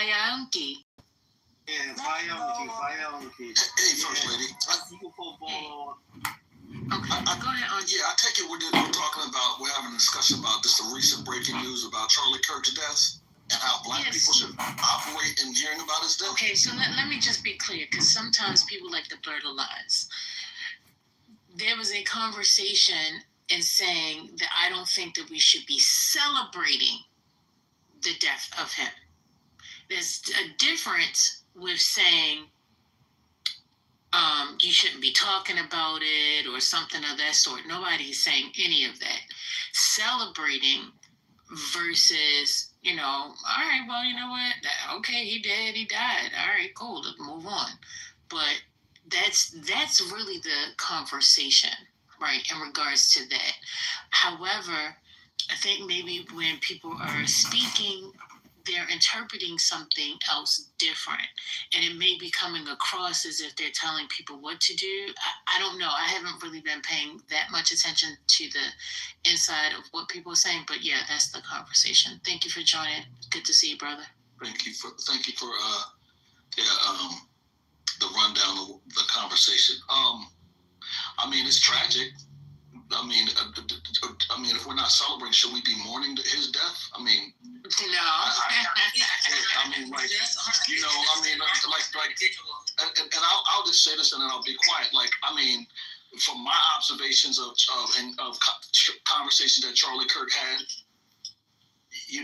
Fayaunki. Hey, First Lady. Okay, go ahead, Auntie. Yeah, I take it we're talking about, we're having a discussion about just the recent breaking news about Charlie Kirk's death and how black people should operate in hearing about his death. Okay, so let me just be clear, because sometimes people like to blur the lines. There was a conversation in saying that I don't think that we should be celebrating the death of him. There's a difference with saying you shouldn't be talking about it or something of that sort. Nobody's saying any of that. Celebrating versus, all right, well, you know what? Okay, he died. All right, cool, let's move on. But that's really the conversation, right, in regards to that. However, I think maybe when people are speaking, they're interpreting something else different, and it may be coming across as if they're telling people what to do. I don't know. I haven't really been paying that much attention to the inside of what people are saying, but yeah, that's the conversation. Thank you for joining. Good to see you, brother. Thank you for the rundown of the conversation. I mean, it's tragic. I mean, if we're not celebrating, should we be mourning his death? I mean, no. I mean, like, and I'll just say this and then I'll be quiet. Like, I mean, from my observations of conversations that Charlie Kirk had, I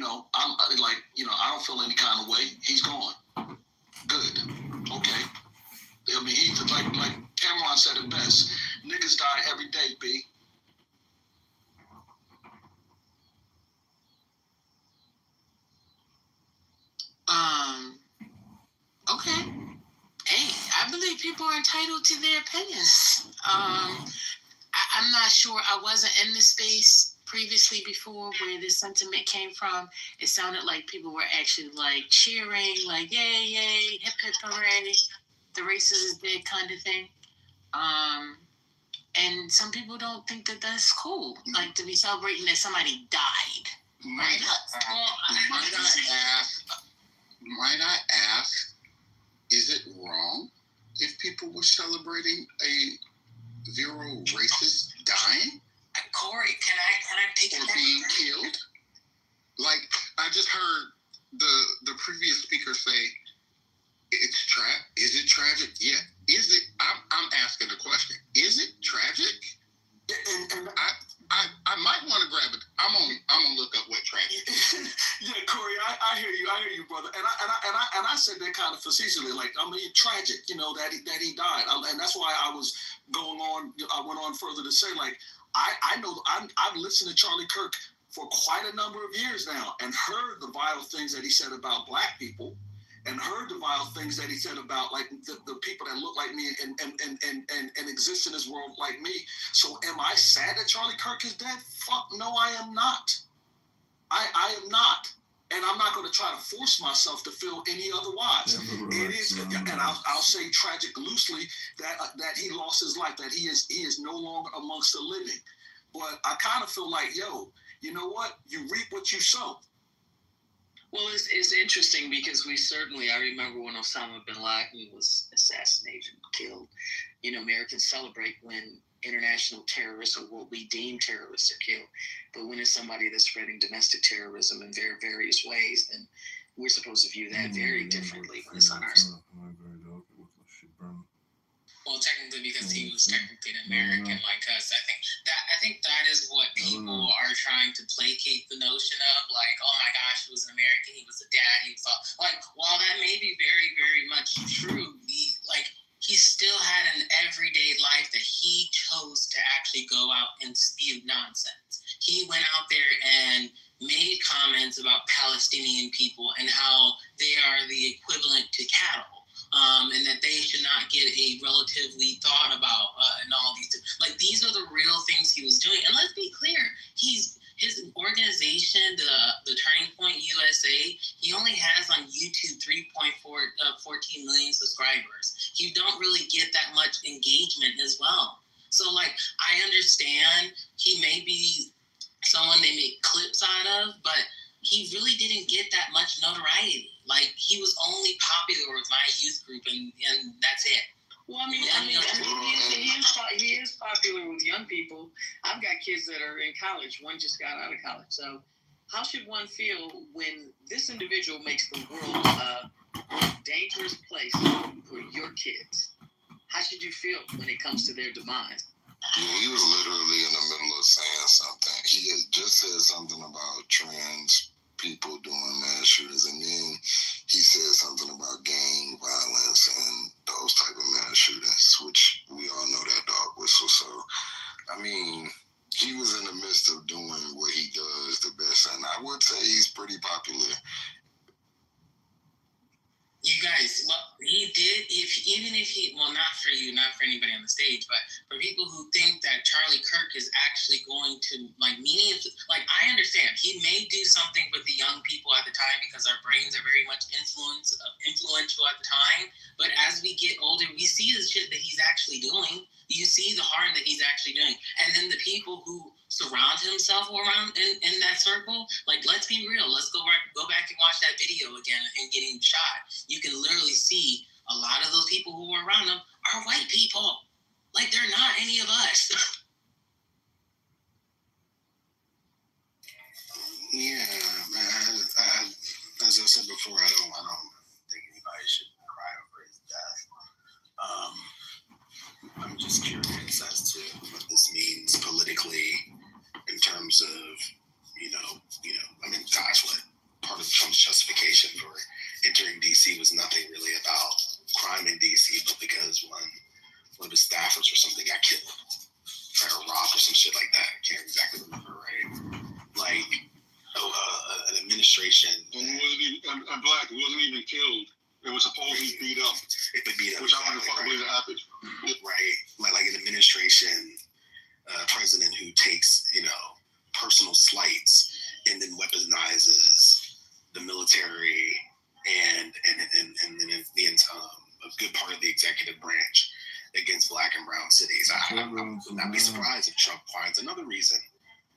don't feel any kind of way. He's gone. Good. Okay. I mean, he's like Cameron said it best. Niggas die every day, B. Okay. Hey, I believe people are entitled to their opinions. I'm not sure. I wasn't in the space previously before where this sentiment came from. It sounded like people were actually like cheering, like yay, yay, hip hip hooray, the racist is dead kind of thing. And some people don't think that that's cool, like to be celebrating that somebody died. Might I ask, is it wrong if people were celebrating a virile racist dying? Corey, can I take or being killed? Like, I just heard the previous speaker say, is it tragic? Yeah. Is it? I'm asking the question. Is it tragic? And I might want to grab it. I'm gonna look up what tragic is. Yeah, Corey, I hear you, brother. And I said that kind of facetiously, like, I mean, tragic, that he died. And that's why I was going on. I went on further to say, like, I know I've listened to Charlie Kirk for quite a number of years now and heard the vile things that he said about black people and heard the vile things that he said about like the people that look like me and exist in this world like me. So am I sad that Charlie Kirk is dead? Fuck no, I am not. I am not. And I'm not going to try to force myself to feel any otherwise. It is, and I'll say tragic loosely that he lost his life, that he is no longer amongst the living. But I kind of feel like, yo, you know what? You reap what you sow. Well, it's interesting because I remember when Osama bin Laden was assassinated and killed. Americans celebrate when international terrorists or what we deem terrorists are killed. But when it's somebody that's spreading domestic terrorism in various ways, then we're supposed to view that very differently when it's on our side. Well, technically, because he was technically an American like us, I think that is what people are trying to placate the notion of, like, oh my gosh, he was an American, he was a dad, he was like, while that may be very, very much true, he still had an everyday life that he chose to actually go out and spew nonsense. He went out there and made comments about Palestinian people and how they are the equivalent to cattle. And that they should not get a relatively thought about and all these. Like, these are the real things he was doing. And let's be clear, his organization, the Turning Point USA, he only has on YouTube 14 million subscribers. You don't really get that much engagement as well. So, like, I understand he may be someone they make clips out of, but he really didn't get that much notoriety. Like, he was only popular with my youth group, and that's it. Well, he is popular with young people. I've got kids that are in college. One just got out of college. So how should one feel when this individual makes the world a dangerous place for your kids? How should you feel when it comes to their demise? Yeah, he was literally in the middle of saying something. He had just said something about trans people doing mass shootings, and then he said something about gang violence and those type of mass shootings, which we all know that dog whistle. So, I mean, he was in the midst of doing what he does the best, and I would say he's pretty popular. You guys, well, he did. Not for you, not for anybody on the stage, but for people who think that Charlie Kirk is actually going to I understand he may do something with the young people at the time because our brains are very much influential at the time. But as we get older, we see the shit that he's actually doing. You see the harm that he's actually doing, and then the people who surround himself around in that circle. Like, let's be real. Let's go back and watch that video again of him getting shot. You can literally see a lot of those people who were around him are white people. Like, they're not any of us. Yeah, as I said before, I don't think anybody should cry over his death. I'm just curious as to what this means politically in terms of, what part of Trump's justification for entering D.C. was nothing really about crime in D.C., but because one of his staffers or something got killed or robbed or some shit like that. I can't exactly remember, right? Like, an administration. And he wasn't even black. He wasn't even killed. It was supposedly beat up. It would beat up. Which I don't fucking believe that happened. Right. Like an administration president who takes, personal slights and then weaponizes the military and a good part of the executive branch against black and brown cities. I would not be surprised if Trump finds another reason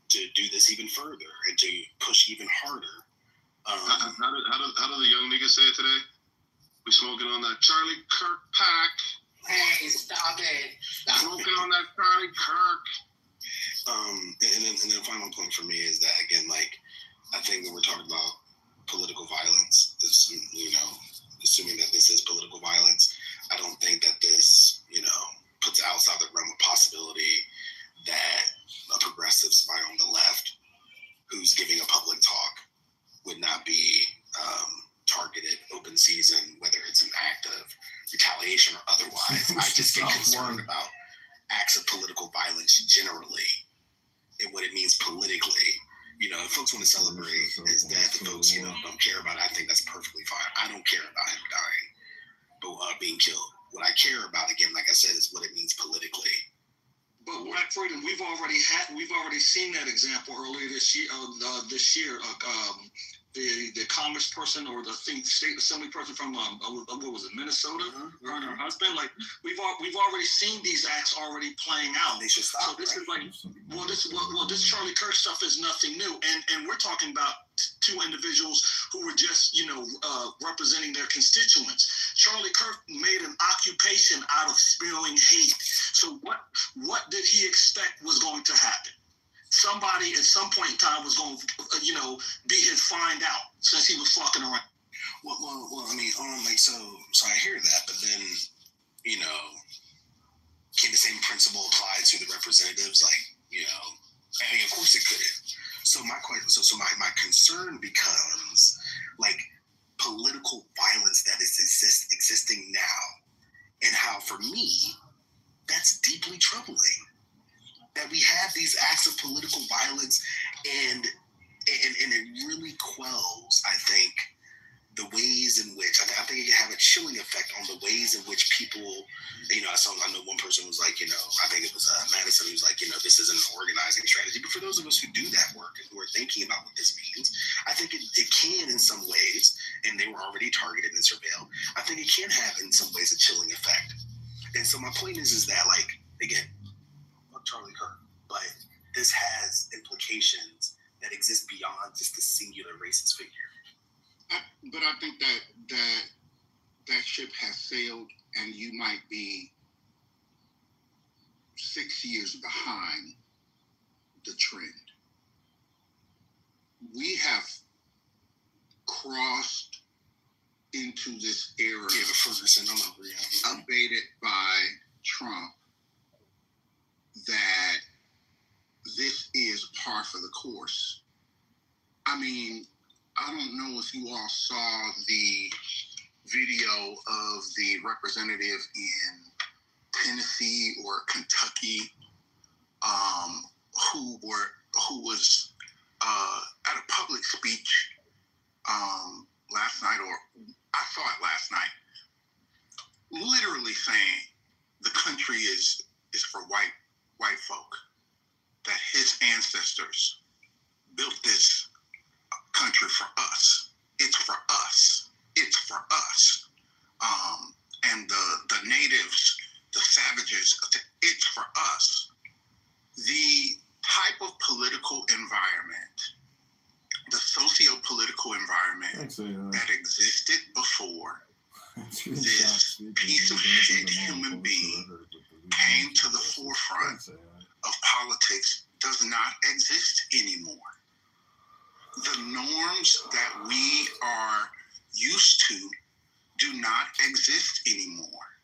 to do this even further and to push even harder. How do the young niggas say it today? We smoking on that Charlie Kirk pack. Hey, stop it. Smoking on that Charlie Kirk. And then the final point for me is that, again, I think when we're talking about political violence, assuming that this is political violence, I don't think that this, puts outside the realm of possibility that a progressive, somebody on the left who's giving a public talk would not be targeted open season, whether it's an act of retaliation or otherwise. I just get concerned about acts of political violence generally and what it means politically. If folks want to celebrate his death, if folks, don't care about it, I think that's perfectly fine. I don't care about him dying, but being killed. What I care about, again, like I said, is what it means politically. But Black Freedom, we've already seen that example earlier this year. The congressperson or the state assembly person from what was it, Minnesota, her and her husband. Like we've already seen these acts already playing out. They should stop. So this is this Charlie Kirk stuff is nothing new, and we're talking about two individuals who were just representing their constituents. Charlie Kirk made an occupation out of spewing hate. So what did he expect was going to happen? Somebody at some point in time was going to, be his find out since he was fucking around. Well, I mean, so I hear that, but then, can the same principle apply to the representatives? Of course it couldn't. So my question, so my concern becomes political violence that is existing now, and how for me that's deeply troubling. That we have these acts of political violence and it really quells, I think, the ways in which I think it can have a chilling effect on the ways in which people, I know one person was like, I think it was Madison, who's like, this isn't an organizing strategy. But for those of us who do that work and who are thinking about what this means, I think it can in some ways, and they were already targeted and surveilled, I think it can have in some ways a chilling effect. And so my point is that, again, Charlie Kirk, but this has implications that exists beyond just the singular racist figure. But I think that ship has sailed, and you might be 6 years behind the trend. We have crossed into this era abated by Trump that this is par for the course. I mean, I don't know if you all saw the video of the representative in Tennessee or Kentucky who was at a public speech last night, or I saw it last night, literally saying the country is for white folk, that his ancestors built this country for us. It's for us. It's for us. And the natives, the savages, it's for us. The type of political environment, the socio-political environment that existed before this piece of shit human being came to the forefront of politics does not exist anymore. The norms that we are used to do not exist anymore.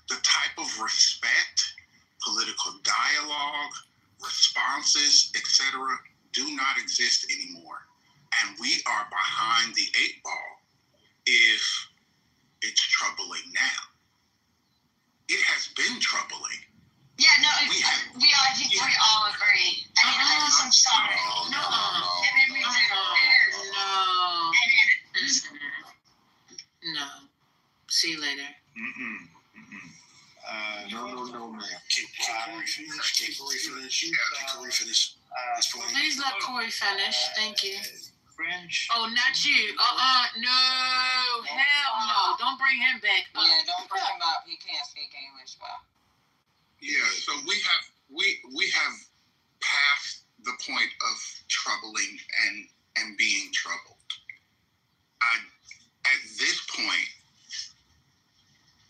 The type of respect, political dialogue, responses, etc., do not exist anymore. And we are behind the 8 ball if it's troubling now. It has been troubling. Yeah, no, I think we all agree. I mean, I'm sorry. No. No. See you later. No, ma'am. Can Corey finish? Can Corey finish? Please let Corey finish. Thank you. French. Oh, not you. No. Hell no. Don't bring him back up. Yeah, don't bring him up. He can't speak English well. Yeah, so we have passed the point of troubling and being troubled. At this point,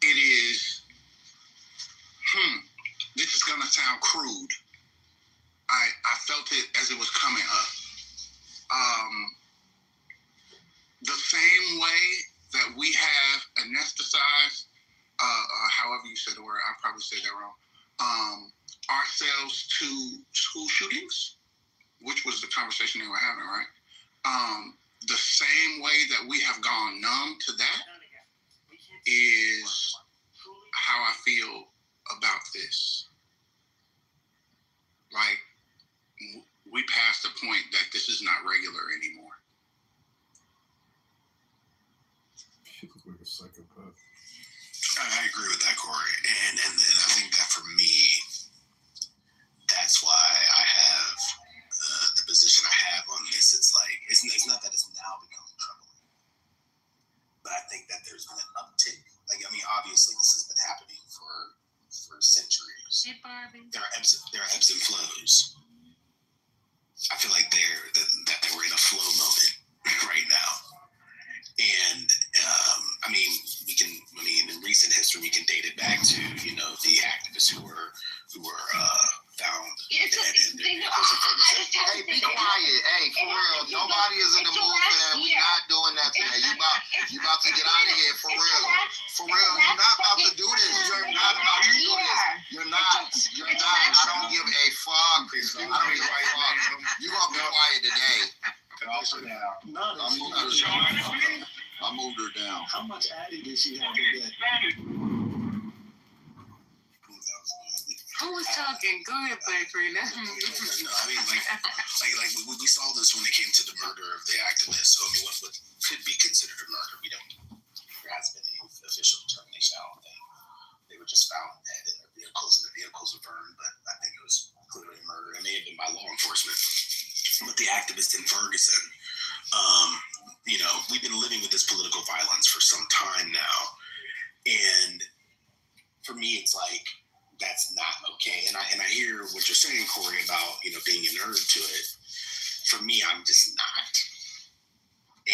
it is, this is gonna sound crude. I felt it as it was coming up. The same way that we have anesthetized, however you said the word, I probably said that wrong, ourselves to school shootings, which was the conversation they were having, right? The same way that we have gone numb to that is how I feel about this. Like, we passed the point that this is not regular anymore. You look like a psychopath. I agree with that, Corey, and I think that for me, that's why I have the position I have on this. It's like it's not that it's now becoming troubling, but I think that there's been an uptick. Like, I mean, obviously this has been happening for centuries. Hey, Barbie. There are ebbs and flows. I feel like that we're in a flow moment right now. And in recent history, we can date it back to, the activists who were found dead in their Hey, be quiet. Hey, for real. Nobody is in the mood for that. We're not doing that today. You about to get out of here, for real. For real. You're not about to do this. You're not about to do this. You're not. I don't give a fuck. I don't give a fuck. You're going to be quiet today. I moved her down. How much Addy did she have to get? Who was talking? Go ahead, Bakery. No, I mean, like we saw this when it came to the murder of the activists. So, I mean, what could be considered a murder? There has been any official determination. I don't think they were just found dead in their vehicles, and the vehicles were burned. But I think it was clearly a murder. It may have been by law enforcement. But the activists in Ferguson, we've been living with this political violence for some time now, and for me, it's like, that's not okay. And I hear what you're saying, Corey, about, being a nerd to it. for me, I'm just not.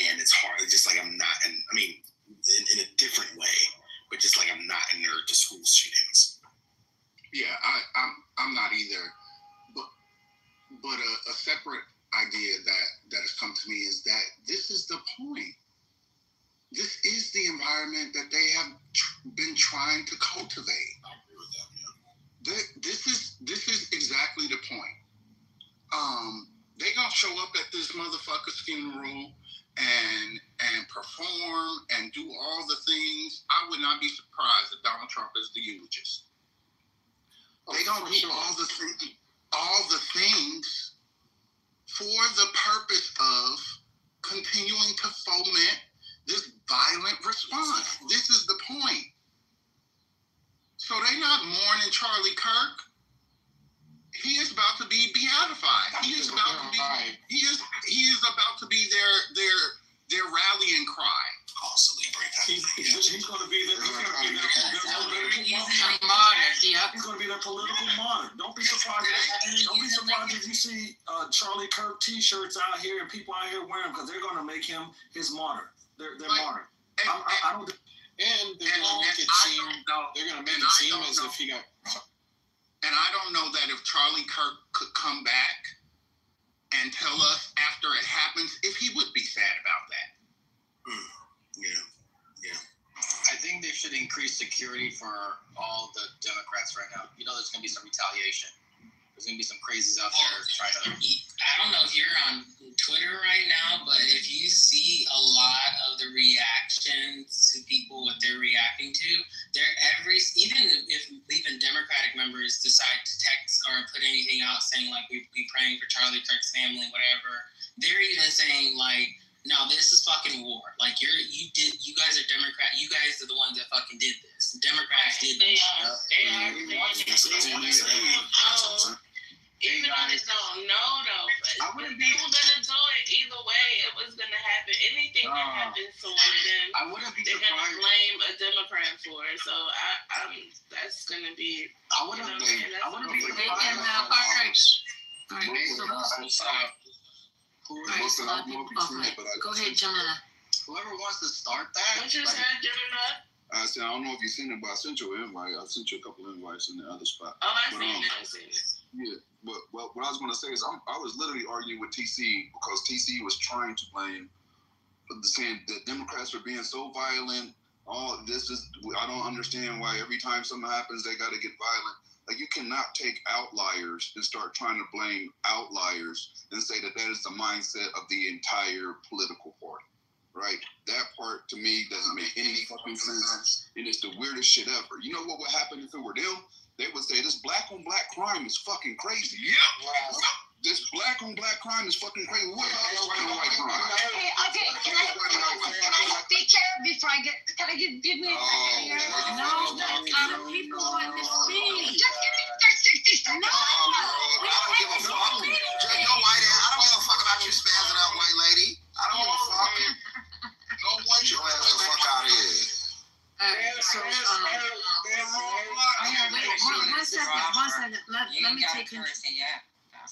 And it's hard. It's just like I'm not, and I mean, in a different way, but just like I'm not a nerd to school shootings. Yeah, I'm not either. But a separate idea that has come to me is that this is the point. This is the environment that they have been trying to cultivate. I agree with that. Yeah. This is exactly the point. They gonna show up at this motherfucker's funeral and perform and do all the things. I would not be surprised if Donald Trump is the eulogist. They gonna do all the things for the purpose of continuing to foment this violent response. This is the point. So they not mourning Charlie Kirk. He is about to be beatified. He is about to be their rallying cry. Oh, celebrate that. He's going to be their political Martyr. Yep. He's going to be their political martyr. Don't be surprised. Don't be surprised if you see Charlie Kirk T-shirts out here and people out here wearing them, because they're going to make him his martyr. They're martyr. I don't. And they're going to make it seem. They're going to make it seem as if he got. And I don't know that if Charlie Kirk could come back and tell us after it happens if he would be sad about that. Yeah. I think they should increase security for all the Democrats right now. You know, there's going to be some retaliation. There's going to be some crazies out there trying to. I don't know if you're on Twitter right now, but if you see a lot of the reactions to people, what they're reacting to, even Democratic members decide to text or put anything out saying like we praying for Charlie Kirk's family, whatever. They're even saying like, no, this is fucking war. Like you guys are Democrat. You guys are the ones that fucking did this. Democrats did this. Even though they don't know though, but they were gonna do it either way. It was gonna happen. Anything that happens to one of them, I wouldn't be they're gonna surprised. blame a Democrat for it. So that's gonna be. I wouldn't be surprised. Go ahead, Jamila. Whoever wants to start that. What you said, Jamila? I said, I don't know if you've seen it, but I sent you an invite. I sent you a couple invites in the other spot. Oh, I seen it. Yeah, but what I was going to say is I was literally arguing with TC because TC was trying to blame, saying that Democrats are being so violent. I don't understand why every time something happens, they got to get violent. Like, you cannot take outliers and start trying to blame outliers and say that is the mindset of the entire political party. Right? That part, to me, doesn't make any fucking sense. And it's the weirdest shit ever. You know what would happen if it were them? They would say, this black on black crime is fucking crazy. Yep. This black on black crime is fucking crazy. What about this white on white crime? Okay, can I speak here before I get, can I give me a second here? No, other people want to speak. Just give me 60 seconds. No, I don't give a fuck. Your white ass, I don't give a fuck about you spazzing out, white lady. I don't give a fuck. No white your ass the fuck out of here. One second. Let me take him.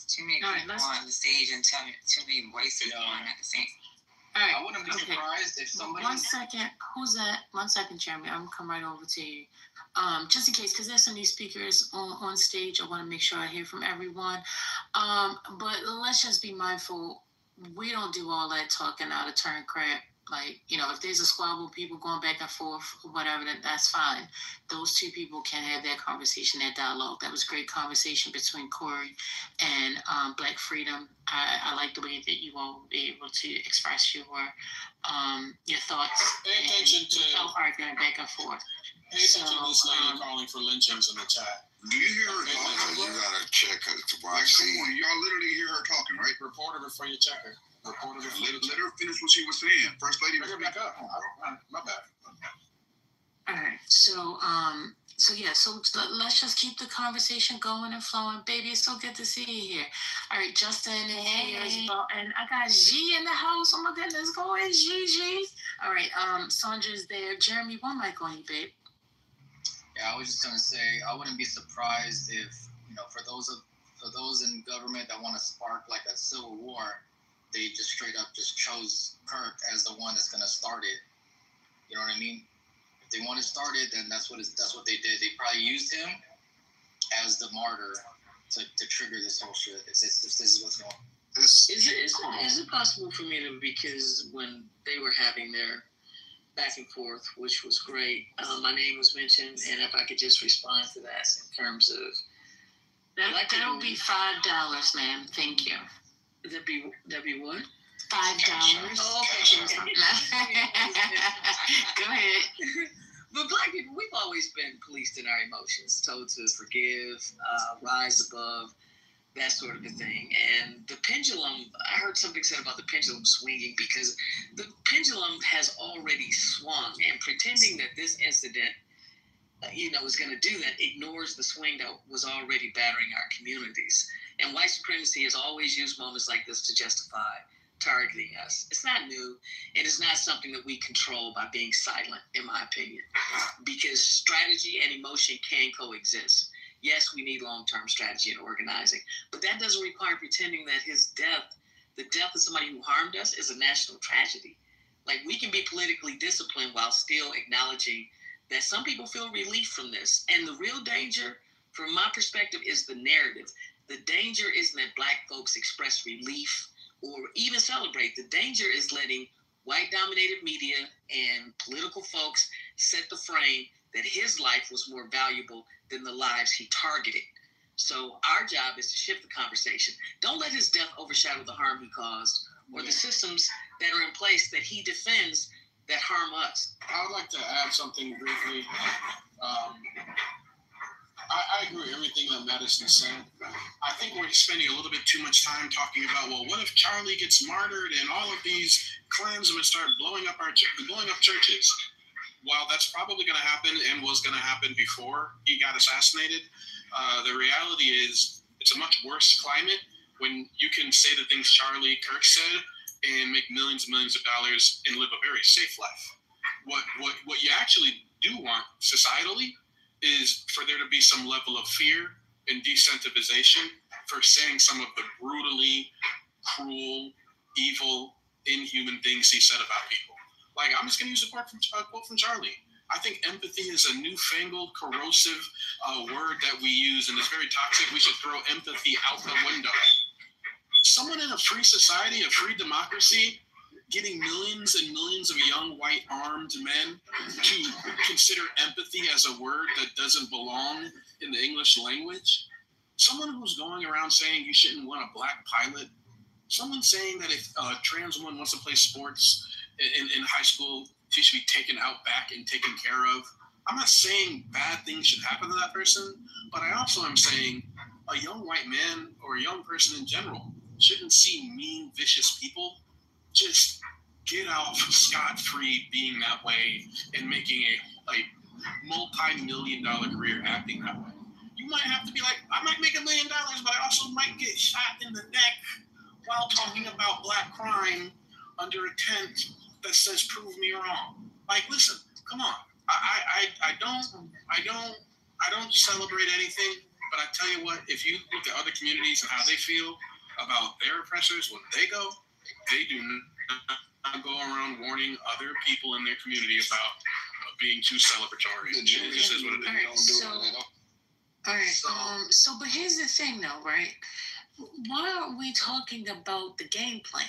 Too many people on the stage and too many voices going at the same time. All right. I wouldn't be surprised if somebody. 1 second. Who's that? 1 second, Jeremy. I'm gonna come right over to you. Just in case, because there's some new speakers on stage. I want to make sure I hear from everyone. But let's just be mindful. We don't do all that talking out of turn crap. Like, if there's a squabble, people going back and forth, whatever, then that's fine. Those two people can have that conversation, that dialogue. That was a great conversation between Corey and Black Freedom. I like the way that you all were able to express your thoughts. Pay attention to arguing back and forth. Pay attention to this lady calling for lynchings in the chat. Do you hear her talking? You gotta check her to Like, watch. y'all literally hear her talking, right? Report her before you check her. Report her before you Let her finish what she was saying. First lady. Bring her back up. My bad. All right. So let's just keep the conversation going and flowing. Baby, it's so good to see you here. All right, Justin is here as well. And I got G in the house. Oh my goodness, go ahead, G. All right, Sandra's there. Jeremy, one mic on you, babe. Yeah, I was just gonna say I wouldn't be surprised if for those in government that want to spark like a civil war, they just straight up just chose Kirk as the one that's going to start it. You know what I mean? If they want to start it, then that's what they did. They probably used him as the martyr to trigger this whole shit. This is what's going on. Is it possible for me to, because when they were having their back and forth, which was great, my name was mentioned, and if I could just respond to that in terms of that'll be $5, ma'am. Thank you. That'd be what? $5. Oh, okay. Go ahead. But Black people, we've always been policed in our emotions, told to forgive, rise above, that sort of a thing. And the pendulum, I heard something said about the pendulum swinging, because the pendulum has already swung, and pretending that this incident, is going to do that ignores the swing that was already battering our communities. And white supremacy has always used moments like this to justify targeting us. It's not new, and it's not something that we control by being silent, in my opinion, because strategy and emotion can coexist. Yes, we need long-term strategy and organizing, but that doesn't require pretending that the death of somebody who harmed us, is a national tragedy. Like, we can be politically disciplined while still acknowledging that some people feel relief from this. And the real danger, from my perspective, is the narrative. The danger isn't that Black folks express relief or even celebrate. The danger is letting white-dominated media and political folks set the frame that his life was more valuable than the lives he targeted. So our job is to shift the conversation. Don't let his death overshadow the harm he caused or the systems that are in place that he defends that harm us. I would like to add something briefly. I agree with everything that Madison said. I think we're spending a little bit too much time talking about, well, what if Charlie gets martyred and all of these Klansmen start blowing up churches? While that's probably going to happen and was going to happen before he got assassinated, the reality is it's a much worse climate when you can say the things Charlie Kirk said and make millions and millions of dollars and live a very safe life. What you actually do want societally is for there to be some level of fear and desensitization for saying some of the brutally cruel, evil, inhuman things he said about people. Like, I'm just going to use a quote from Charlie. I think empathy is a newfangled, corrosive word that we use, and it's very toxic. We should throw empathy out the window. Someone in a free society, a free democracy, getting millions and millions of young white armed men to consider empathy as a word that doesn't belong in the English language. Someone who's going around saying you shouldn't want a Black pilot. Someone saying that if a trans woman wants to play sports in high school, she should be taken out back and taken care of. I'm not saying bad things should happen to that person, but I also am saying a young white man or a young person in general shouldn't see mean, vicious people just get off scot-free being that way and making a multi-million-dollar career acting that way. You might have to be like, I might make $1 million, but I also might get shot in the neck while talking about Black crime under a tent that says "prove me wrong." Like, listen, come on. I don't celebrate anything, but I tell you what, if you look at other communities and how they feel about their oppressors when they go, they do not go around warning other people in their community about being too celebratory. It just is what it is. All right. But here's the thing, though, right? Why aren't we talking about the game plan?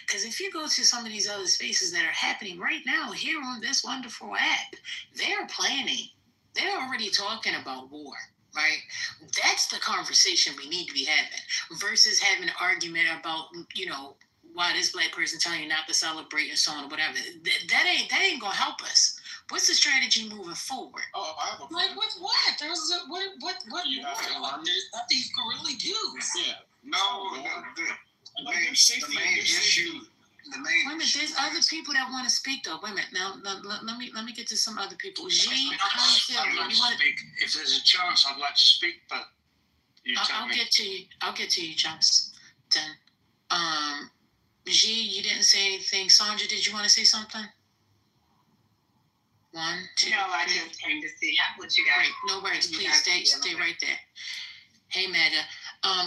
Because if you go to some of these other spaces that are happening right now here on this wonderful app, they're planning. They're already talking about war, right? That's the conversation we need to be having versus having an argument about, why this Black person telling you not to celebrate and so on or whatever. That ain't gonna help us. What's the strategy moving forward? Oh, I have a Like what? There's what? You have to learn. There's nothing you can really do. Yeah. No, the main issue. Wait a minute, there's other people that want to speak though. Wait a minute, now let me get to some other people. G, how you feel? I'd like to speak. If there's a chance, I'd like to speak, but you tell me. I'll get to you, Chunks. Then, G, you didn't say anything. Sandra, did you want to say something? 1, 2. No, I just came to see what you got. Great, no worries. Please stay right there. Hey, Mega.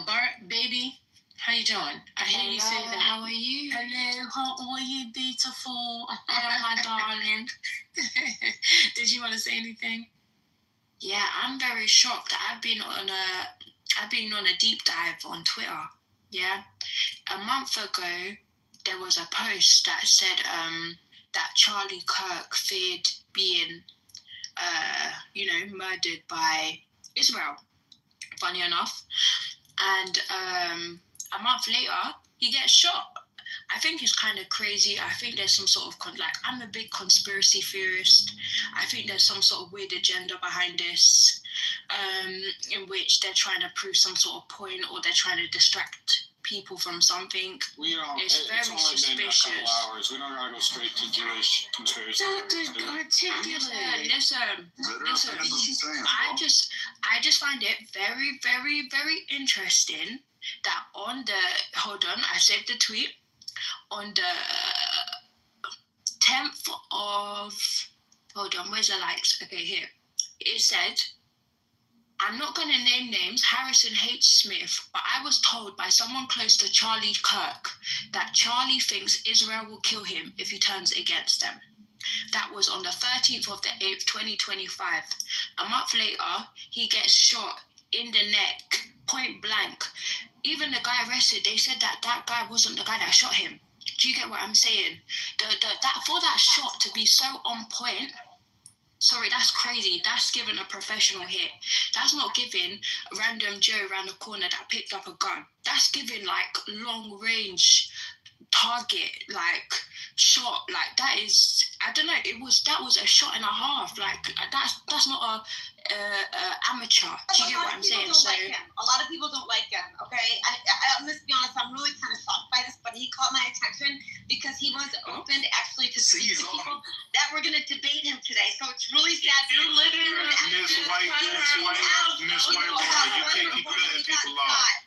Bart, baby, How you doing? I hear you say that. How are you? Hello, how are you, beautiful? Hello, my darling. Did you want to say anything? Yeah, I'm very shocked. I've been on a deep dive on Twitter. Yeah, a month ago there was a post that said that Charlie Kirk feared being murdered by Israel. Funny enough, and a month later he gets shot. I think it's kind of crazy. I think there's some sort of I'm a big conspiracy theorist. I think there's some sort of weird agenda behind this, in which they're trying to prove some sort of point, or they're trying to distract people from something. It's very only suspicious. been a couple hours. We don't gotta go straight to Jewish conspiracy. Listen. I just find it very, very, very interesting that on the I saved the tweet on the 10th of where's the likes? Okay, here. It said, I'm not going to name names, Harrison H. Smith, but I was told by someone close to Charlie Kirk that Charlie thinks Israel will kill him if he turns against them. That was on the 13th of the 8th, 2025. A month later, he gets shot in the neck, point blank. Even the guy arrested, they said that guy wasn't the guy that shot him. Do you get what I'm saying? For that shot to be so on point, sorry, that's crazy. That's giving a professional hit. That's not giving a random Joe around the corner that picked up a gun. That's giving long range target, shot. That is, I don't know. That was a shot and a half. That's not a amateur. Do you get what I'm saying? So a lot of people don't like him. Okay, I must be honest. I'm really kind of shocked by this, but he caught my attention because he was open actually to speak to people that were going to debate him today. So it's really sad. Miss White, you can't keep cutting people off.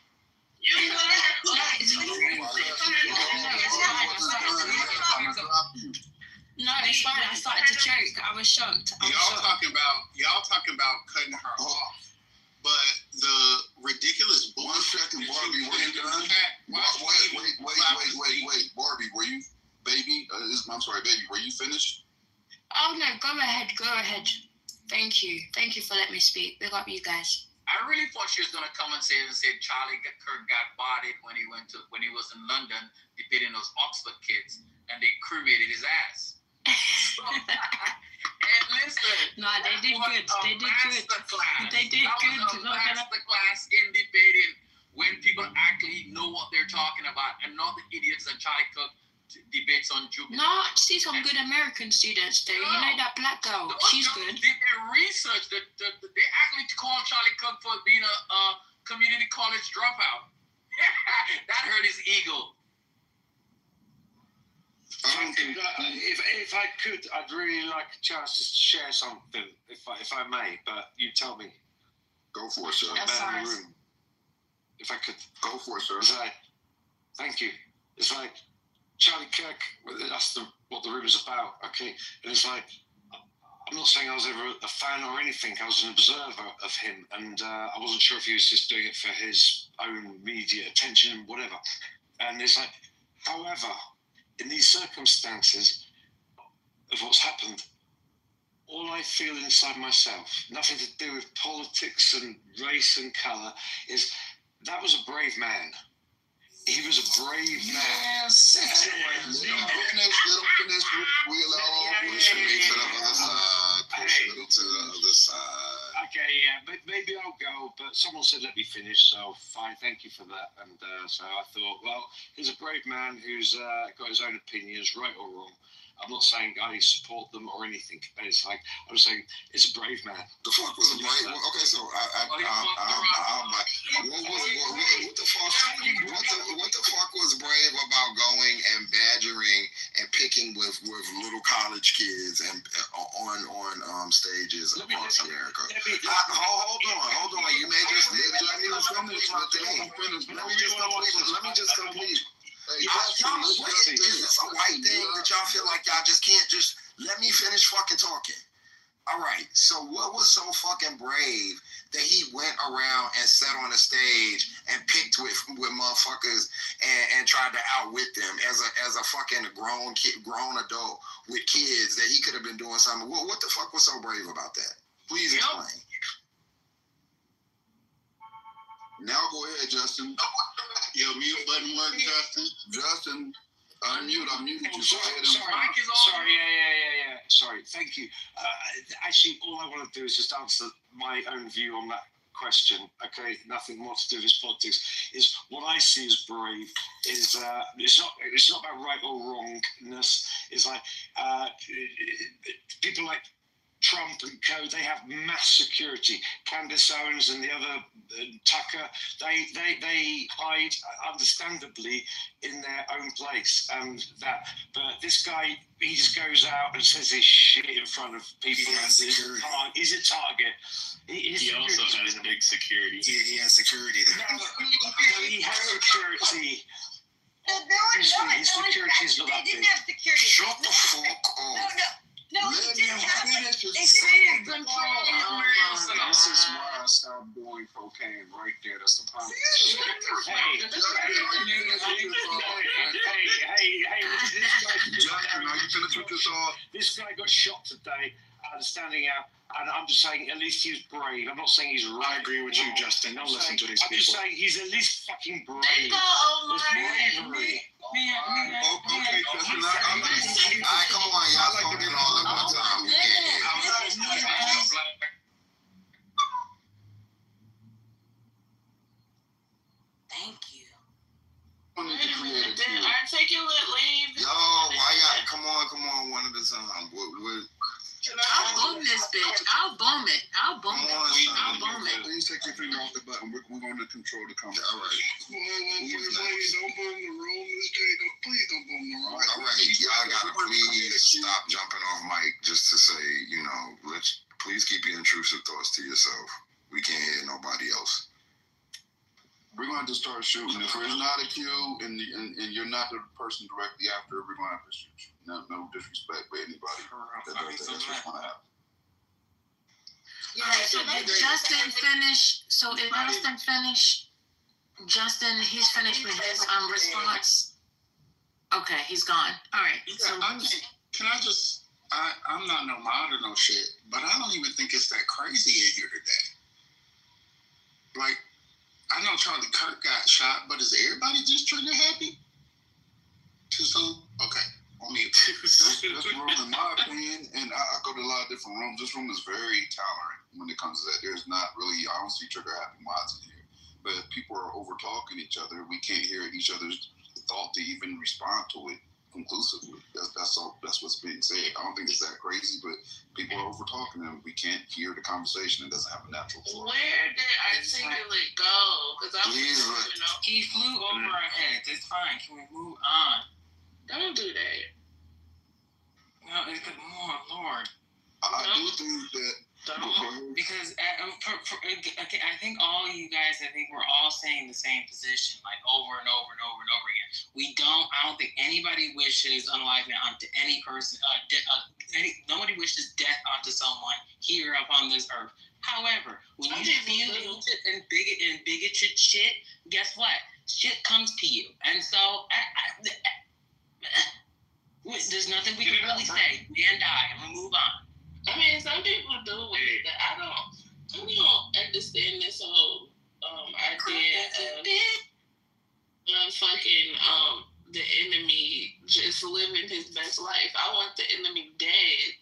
No, it's fine. I started to joke. I was shocked. Y'all talking about cutting her off, but the ridiculous bullshit. 1 second, Barbie. Were you done? Wait, Barbie. Were you, baby? I'm sorry, baby. Were you finished? Oh no, go ahead. Thank you for letting me speak. Big up you guys. I really thought she was gonna come and say Charlie Kirk got bodied when he was in London debating those Oxford kids, and they cremated his ass. And listen, no, they did good. They did good. That was a masterclass in debating when people actually know what they're talking about and not the idiots that Charlie Kirk debates on Jupiter. No, I see some good American students there. No. You know that black girl, she's good. Did their research. They actually called Charlie Kirk for being a community college dropout. That hurt his ego. If I could, I'd really like a chance to share something, if I may. But you tell me. Go for it, sir. Man in the room. If I could. Go for it, sir. Thank you. It's like Charlie Kirk. That's what the room is about. Okay, and it's like, I'm not saying I was ever a fan or anything. I was an observer of him, and I wasn't sure if he was just doing it for his own immediate attention, whatever. And it's like, however, in these circumstances of what's happened, all I feel inside myself, nothing to do with politics and race and colour, is that was a brave man. He was a brave man. Yes. Let him finish. We'll all push him to the other side. Push him to the other side. Okay, yeah, but maybe I'll go. But someone said let me finish, so fine. Thank you for that. And so I thought, well, he's a brave man who's got his own opinions, right or wrong. I'm not saying I support them or anything. It's like, I'm saying it's a brave man. The fuck was a brave? Okay, so what the fuck was brave about going and badgering and picking with little college kids and on stages across America? Hold on. You may just let me finish. Let me just complete. Y'all, is this a white thing that y'all feel like y'all just can't let me finish fucking talking? All right, so what was so fucking brave that he went around and sat on a stage and picked with motherfuckers and tried to outwit them as a fucking grown adult with kids that he could have been doing something. What the fuck was so brave about that? Please explain. Now go ahead, Justin. Your mute button work, Justin. Justin, unmute. I muted you. Sorry. Yeah. Sorry. Thank you. Actually, all I want to do is just answer my own view on that question. Okay, nothing more to do with this politics. Is what I see as brave is it's not about right or wrongness. It's like people like Trump and co, they have mass security. Candace Owens and the other Tucker, they hide understandably in their own place, and that. But this guy, he just goes out and says this shit in front of people. He's a target. He also has big security. He has security there. No, he has security. His security is not that big. They didn't have security. Shut the fuck up. No, he didn't have it. They didn't control. This is why I stopped doing cocaine right there. That's the problem. Hey, this guy got shot today standing out, and I'm just saying at least he's brave. I'm not saying he's right. I agree with you, Justin. Don't listen to these people. I'm just saying he's at least fucking brave. Okay, Justin. Come on, y'all talking all at one time. Thank you. Articulate leave. Yo, why y'all? Come on, one at a time. What? I'll boom this bitch. I'll boom it. Please take your finger off the button. We're going to control the conversation. All right. Don't boom the room, Miss J. Please don't boom the room. All right, y'all gotta please stop jumping off mic just to say, please keep your intrusive thoughts to yourself. We can't hear nobody else. We're going to start shooting. If there's not a queue and you're not the person directly after, we're going to have to shoot you. No disrespect for anybody. That's what's going to happen. Yeah, so did Justin finish? So if Justin finished, he's finished with his response. Okay, he's gone. All right. Yeah, so I'm not no mod or no shit, but I don't even think it's that crazy in here today. Like, I know Charlie Kirk got shot, but is everybody just trigger happy? Too soon? Okay. That's room, in my opinion, and I go to a lot of different rooms. This room is very tolerant when it comes to that. There's not really, I don't see trigger happy mods in here. But if people are over talking each other, we can't hear each other's thought to even respond to it conclusively. That's what's being said. I don't think it's that crazy, but people are over talking and we can't hear the conversation. It doesn't have a natural flow. Where did Articulate go? Because he flew over our heads. It's fine. Can we move on? Don't do that. No, it's good. Lord. I do think that. Because I think all you guys, we're all saying the same position, like over and over and over and over again. I don't think anybody wishes unalignment onto any person. Nobody wishes death onto someone here upon this earth. However, when you feel and bigoted shit, guess what? Shit comes to you, and so there's nothing we can really say. And die, and we'll move on. I mean, some people do it, but I don't understand this whole idea of the enemy just living his best life. I want the enemy dead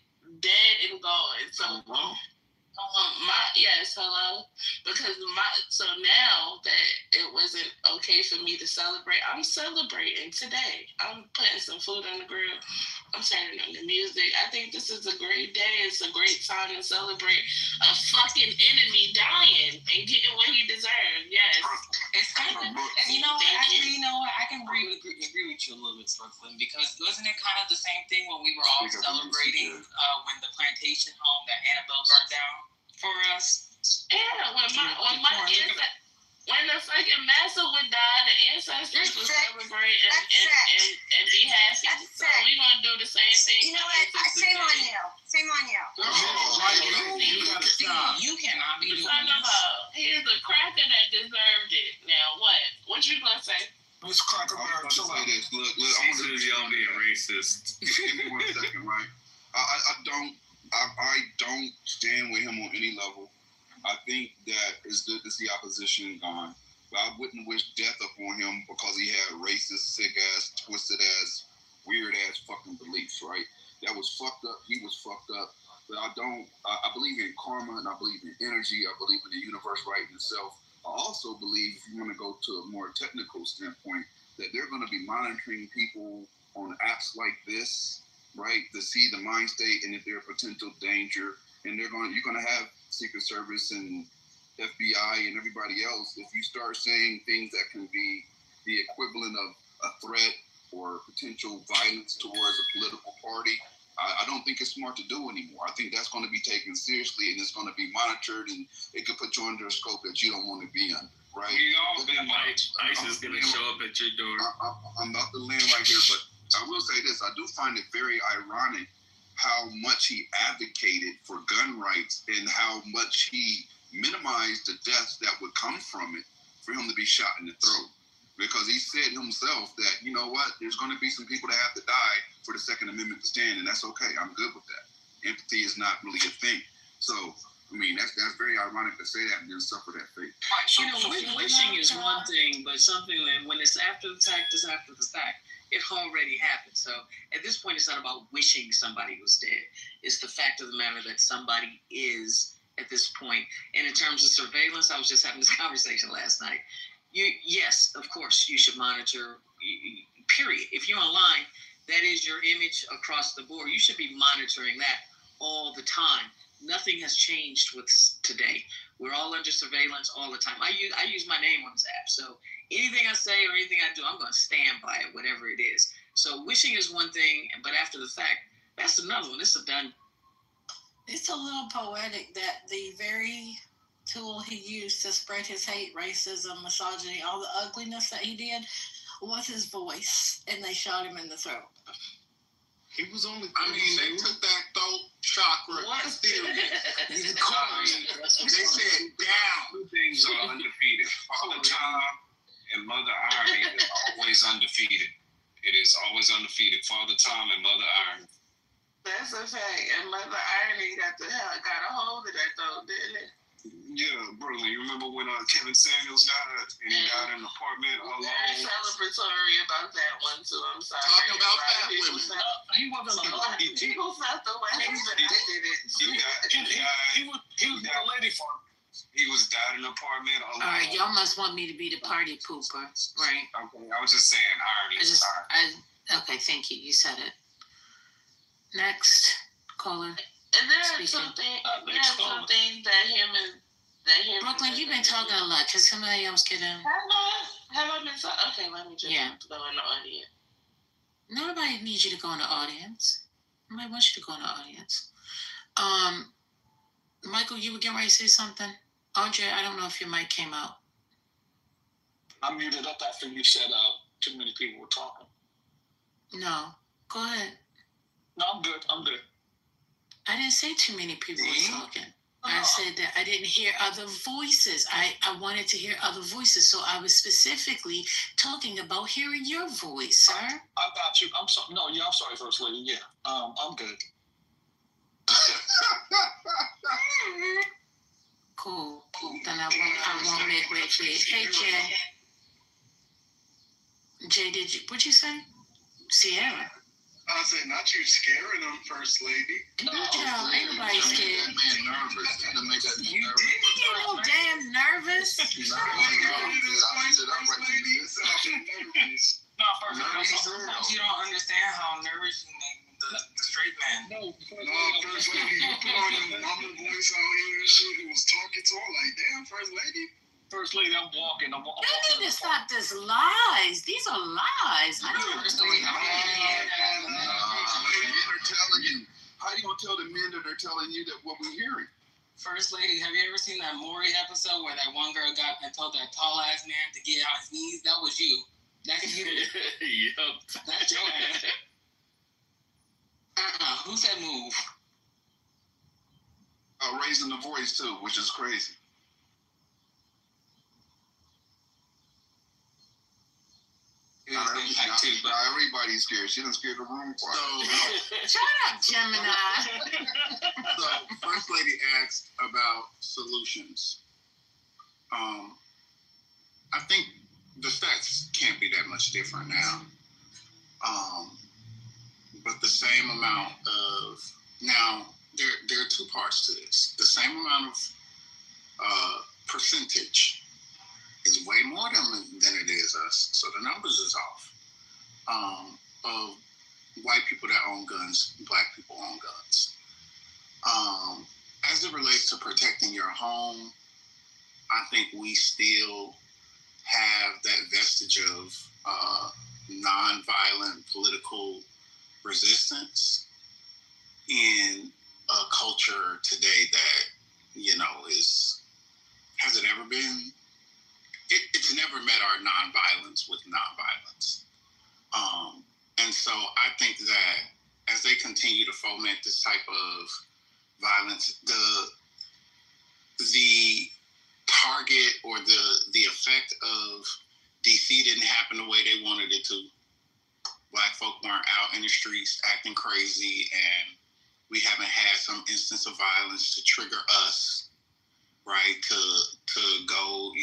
and gone. So so now that it wasn't okay for me to celebrate, I'm celebrating today. I'm putting some food on the grill. I'm turning on the music. I think this is a great day. It's a great time to celebrate a fucking enemy dying and getting what he deserves. Yes. It's kind of, and you know what? I can agree with you a little bit, Brooklyn, because wasn't it kind of the same thing when we were all celebrating when the plantation home that Annabelle burned down for us? Yeah, when the fucking master would die, the ancestors would celebrate and be happy. So we gonna do the same thing. You know what? Shame on you. You cannot be doing this. Miss Cracker I Barrel, was chill about out. to say this. Look, I want to y'all being racist. Give me 1 second, right? I don't stand with him on any level. I think that it's good to see opposition gone, but I wouldn't wish death upon him because he had racist, sick ass, twisted ass, weird ass fucking beliefs, right? That was fucked up. He was fucked up. But I believe in karma and I believe in energy. I believe in the universe righting itself. I also believe, if you want to go to a more technical standpoint, that they're going to be monitoring people on apps like this, right, to see the mind state and if they're a potential danger. And you're going to have Secret Service and FBI and everybody else. If you start saying things that can be the equivalent of a threat or potential violence towards a political party, I don't think it's smart to do anymore. I think that's going to be taken seriously and it's going to be monitored and it could put you under a scope that you don't want to be under, right? We all been like, ICE is going to show up at your door. I'm about to land right here, but I will say this. I do find it very ironic how much he advocated for gun rights and how much he minimized the deaths that would come from it for him to be shot in the throat. Because he said himself that, you know what, there's going to be some people that have to die for the Second Amendment to stand, and that's okay. I'm good with that. Empathy is not really a thing. So, I mean, that's very ironic to say that and then suffer that fate. Wishing is one thing, but something when it's after the fact is after the fact. It already happened. So at this point, it's not about wishing somebody was dead. It's the fact of the matter that somebody is at this point. And in terms of surveillance, I was just having this conversation last night. Yes, of course, you should monitor, period. If you're online, that is your image across the board. You should be monitoring that all the time. Nothing has changed with today. We're all under surveillance all the time. I use my name on this app. So anything I say or anything I do, I'm going to stand by it, whatever it is. So wishing is one thing, but after the fact, that's another one. It's a done. It's a little poetic that the very tool he used to spread his hate, racism, misogyny, all the ugliness that he did was his voice, and they shot him in the throat. He was only. I mean, they took that throat chakra theory. They said down. Two things are undefeated. Father Time and Mother Irony is always undefeated. It is always undefeated. Father Time and Mother Irony. That's a fact. And Mother Irony got a hold of that though, didn't it? Yeah, Brooklyn. You remember when Kevin Samuels died and he died in an apartment alone? Very celebratory about that one too. I'm sorry. Talking about fat women. He wasn't alone. People felt the way that I did it. He was a lady for him. He was died in an apartment alone. All right, y'all must want me to be the party pooper, right? Okay, I was just saying irony. Okay, thank you. You said it. Next caller. And there are some things that him Brooklyn, you've been talking a lot. Can somebody else get in? Have I been talking? Okay, let me just go in the audience. Nobody needs you to go in the audience. Nobody wants you to go in the audience. Michael, you were getting ready to say something? Andre, I don't know if your mic came out. I muted up after you said too many people were talking. No. Go ahead. No, I'm good. I didn't say too many people were talking. I said that I didn't hear other voices. I wanted to hear other voices, so I was specifically talking about hearing your voice, sir. I got you. I'm sorry. No, yeah, I'm sorry, First Lady. Yeah, I'm good. Cool. Then I won't make way for you. Hey, Jay. Jay, what'd you say? Sierra. I said, not you scaring them, First Lady. No, ain't nobody scared. That man nervous. That make that man nervous. You get no damn nervous. Sometimes you don't understand how nervous you make the straight man. No, First Lady, you put on the mama voice out here and shit. It was talking to her like, damn, First Lady. First Lady, I'm walking. You need to stop this lies. These are lies. I don't understand. Men are telling you. How you gonna tell the men that they're telling you that what we're hearing? First Lady, have you ever seen that Maury episode where that one girl got and told that tall ass man to get on his knees? That was you. That could you. Yep. That's your ass. Who said move? Raising the voice too, which is crazy. scared. She done scared the room quiet. Shut up, Gemini. So, First Lady asked about solutions. I think the stats can't be that much different now. But the same amount of now there are two parts to this. The same amount of percentage is way more than it is us. So the numbers is off. Of white people that own guns, black people own guns. As it relates to protecting your home, I think we still have that vestige of nonviolent political resistance in a culture today that, has it ever been? It's never met our nonviolence with nonviolence. And so I think that as they continue to foment this type of violence, the target or the effect of DC didn't happen the way they wanted it to. Black folk weren't out in the streets acting crazy, and we haven't had some instance of violence to trigger us, right, to go,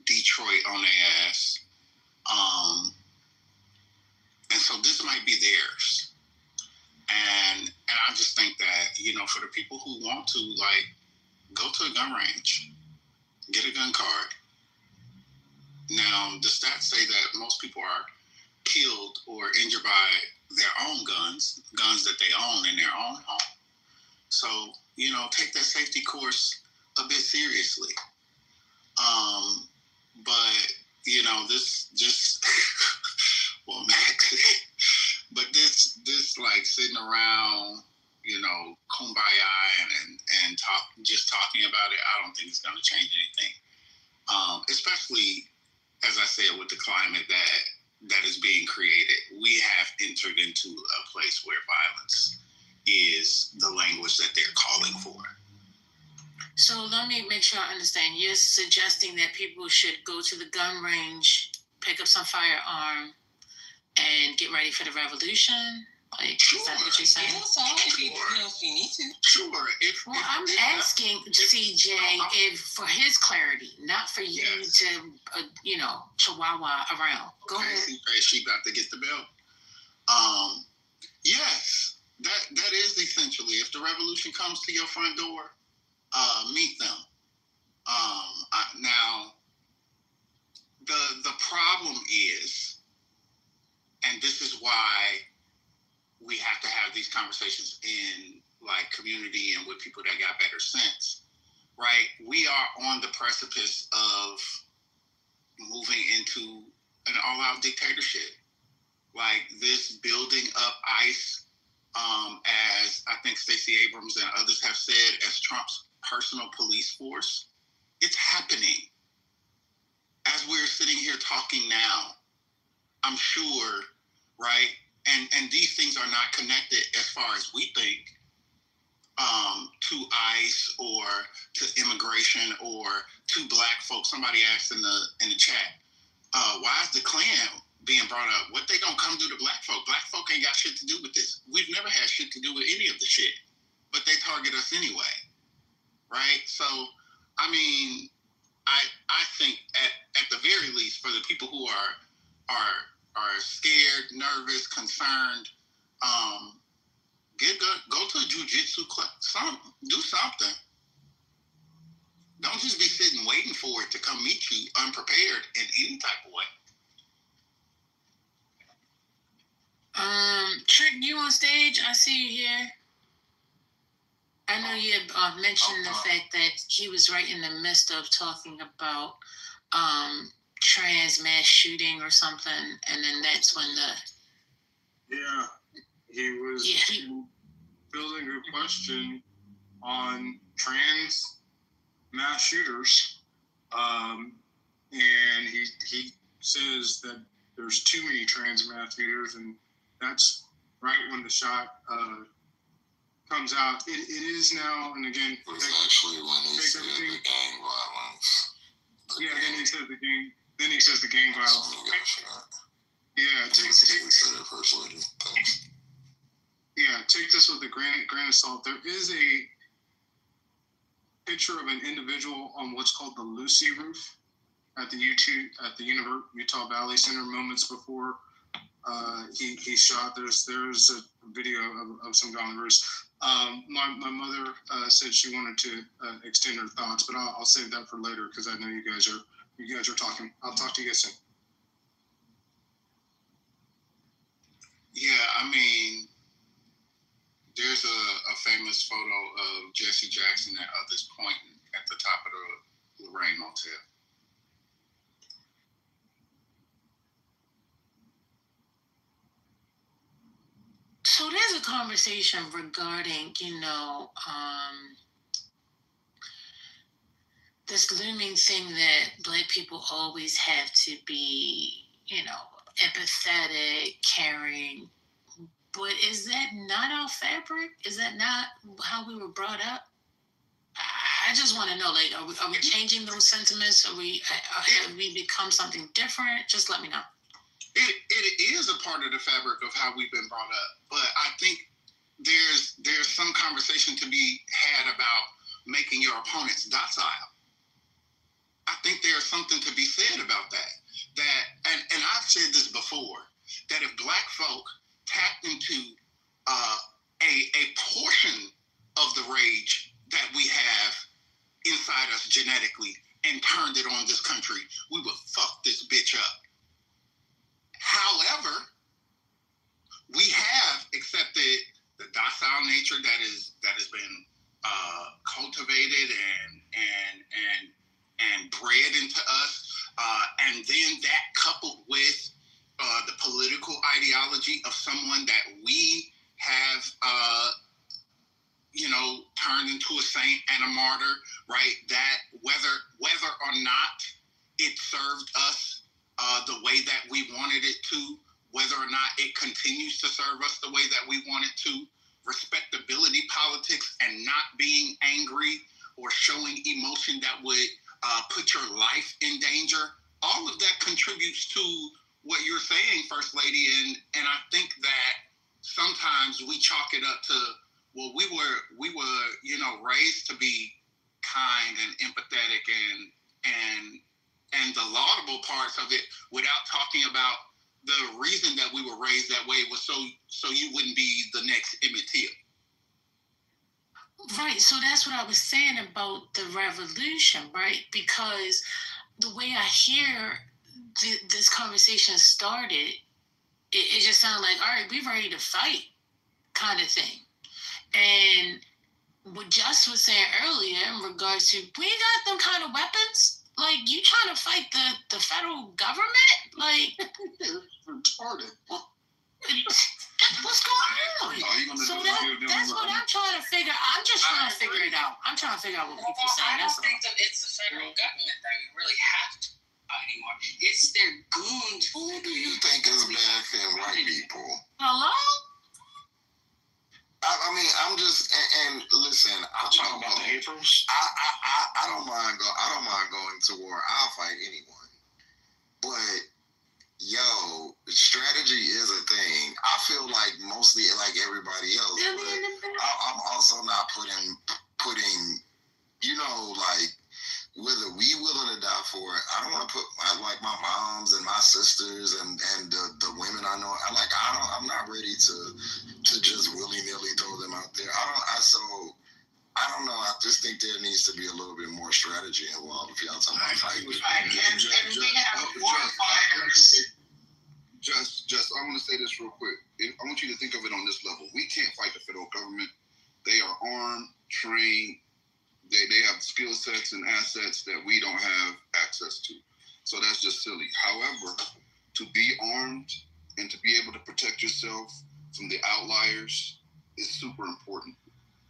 Detroit on their ass. And so this might be theirs. And I just think that, for the people who want to, go to a gun range, get a gun card. Now, the stats say that most people are killed or injured by their own guns that they own in their own home. So, take that safety course a bit seriously. But, this just, well, but this sitting around, kumbaya and talking about it, I don't think it's going to change anything. Especially, as I said, with the climate that is being created, we have entered into a place where violence is the language that they're calling for. So let me make sure I understand. You're suggesting that people should go to the gun range, pick up some firearm, and get ready for the revolution? Sure. Is that what you're saying? If you need to. Sure. I'm asking CJ if for his clarity, not for you to, chihuahua around. Go ahead. She about to get the belt. Yes, that is essentially, if the revolution comes to your front door, meet them. Now, the problem is, and this is why we have to have these conversations in community and with people that got better sense, right? We are on the precipice of moving into an all-out dictatorship. This building up ICE, as I think Stacey Abrams and others have said, as Trump's personal police force, it's happening. As we're sitting here talking now, I'm sure, right? And these things are not connected as far as we think to ICE or to immigration or to black folks. Somebody asked in the chat, why is the Klan being brought up? What they gonna come do to black folk? Black folk ain't got shit to do with this. We've never had shit to do with any of the shit, but they target us anyway, right? So, I mean, I think at the very least, for the people who are scared, nervous, concerned, go to a jiu-jitsu class, do something. Don't just be sitting waiting for it to come meet you unprepared in any type of way. Trick, you on stage? I see you here. I know you had mentioned the fact that he was right in the midst of talking about trans mass shooting or something, and then that's when he was building a question on trans mass shooters, and he says that there's too many trans mass shooters, and that's right when the shot comes out. It is now, and again, it's actually when he said the gang violence. Then he says the gang violence. Yeah, take this with a grain of salt. There is a picture of an individual on what's called the Lucy roof at the Utah Valley Center moments before he shot. There's a video of some guy on the roof. My mother said she wanted to extend her thoughts, but I'll save that for later because I know you guys are talking. I'll talk to you guys soon. Yeah, I mean, there's a famous photo of Jesse Jackson at others pointing at the top of the Lorraine Motel. So there's a conversation regarding, this looming thing that Black people always have to be, empathetic, caring. But is that not our fabric? Is that not how we were brought up? I just want to know, like, are we changing those sentiments? Have we become something different? Just let me know. It is a part of the fabric of how we've been brought up, but I think there's some conversation to be had about making your opponents docile. I think there's something to be said about that. And I've said this before, that if Black folk tapped into a portion of the rage that we have inside us genetically and turned it on this country, we would fuck this bitch up. However, we have accepted the docile nature that has been cultivated and bred into us, and then that coupled with the political ideology of someone that we have, turned into a saint and a martyr, right? That whether or not it served us the way that we wanted it to, whether or not it continues to serve us the way that we want it to, respectability politics and not being angry or showing emotion that would put your life in danger, all of that contributes to what you're saying, First Lady, and I think that sometimes we chalk it up to, well, we were raised to be kind and empathetic and the laudable parts of it, without talking about the reason that we were raised that way was so you wouldn't be the next Emmett Till. Right, so that's what I was saying about the revolution, right? Because the way I hear this conversation started, it just sounded like, all right, we're ready to fight kind of thing. And what Just was saying earlier in regards to, we ain't got them kind of weapons. Like, you trying to fight the federal government? Like, retarded. What's going on? So that's what I'm trying to figure. I'm just trying to figure it out. I'm trying to figure out what people are saying. I don't think that it's the federal government that we really have to fight anymore. It's their goons. Who do you think is bad for white people? Hello? I mean, I'm just and listen. I'm talking about the Aprils. I don't mind going to war. I'll fight anyone. But yo, strategy is a thing. I feel like mostly like everybody else, but I'm also not putting, like, whether we willing to die for it. I don't want to put like my moms and my sisters and the women I know. I'm not ready to just willy nilly throw them out there. I don't know. I just think there needs to be a little bit more strategy involved. If y'all talking about fighting, Just, I want to say this real quick. I want you to think of it on this level. We can't fight the federal government. They are armed, trained. They have skill sets and assets that we don't have access to. So that's just silly. However, to be armed and to be able to protect yourself from the outliers is super important,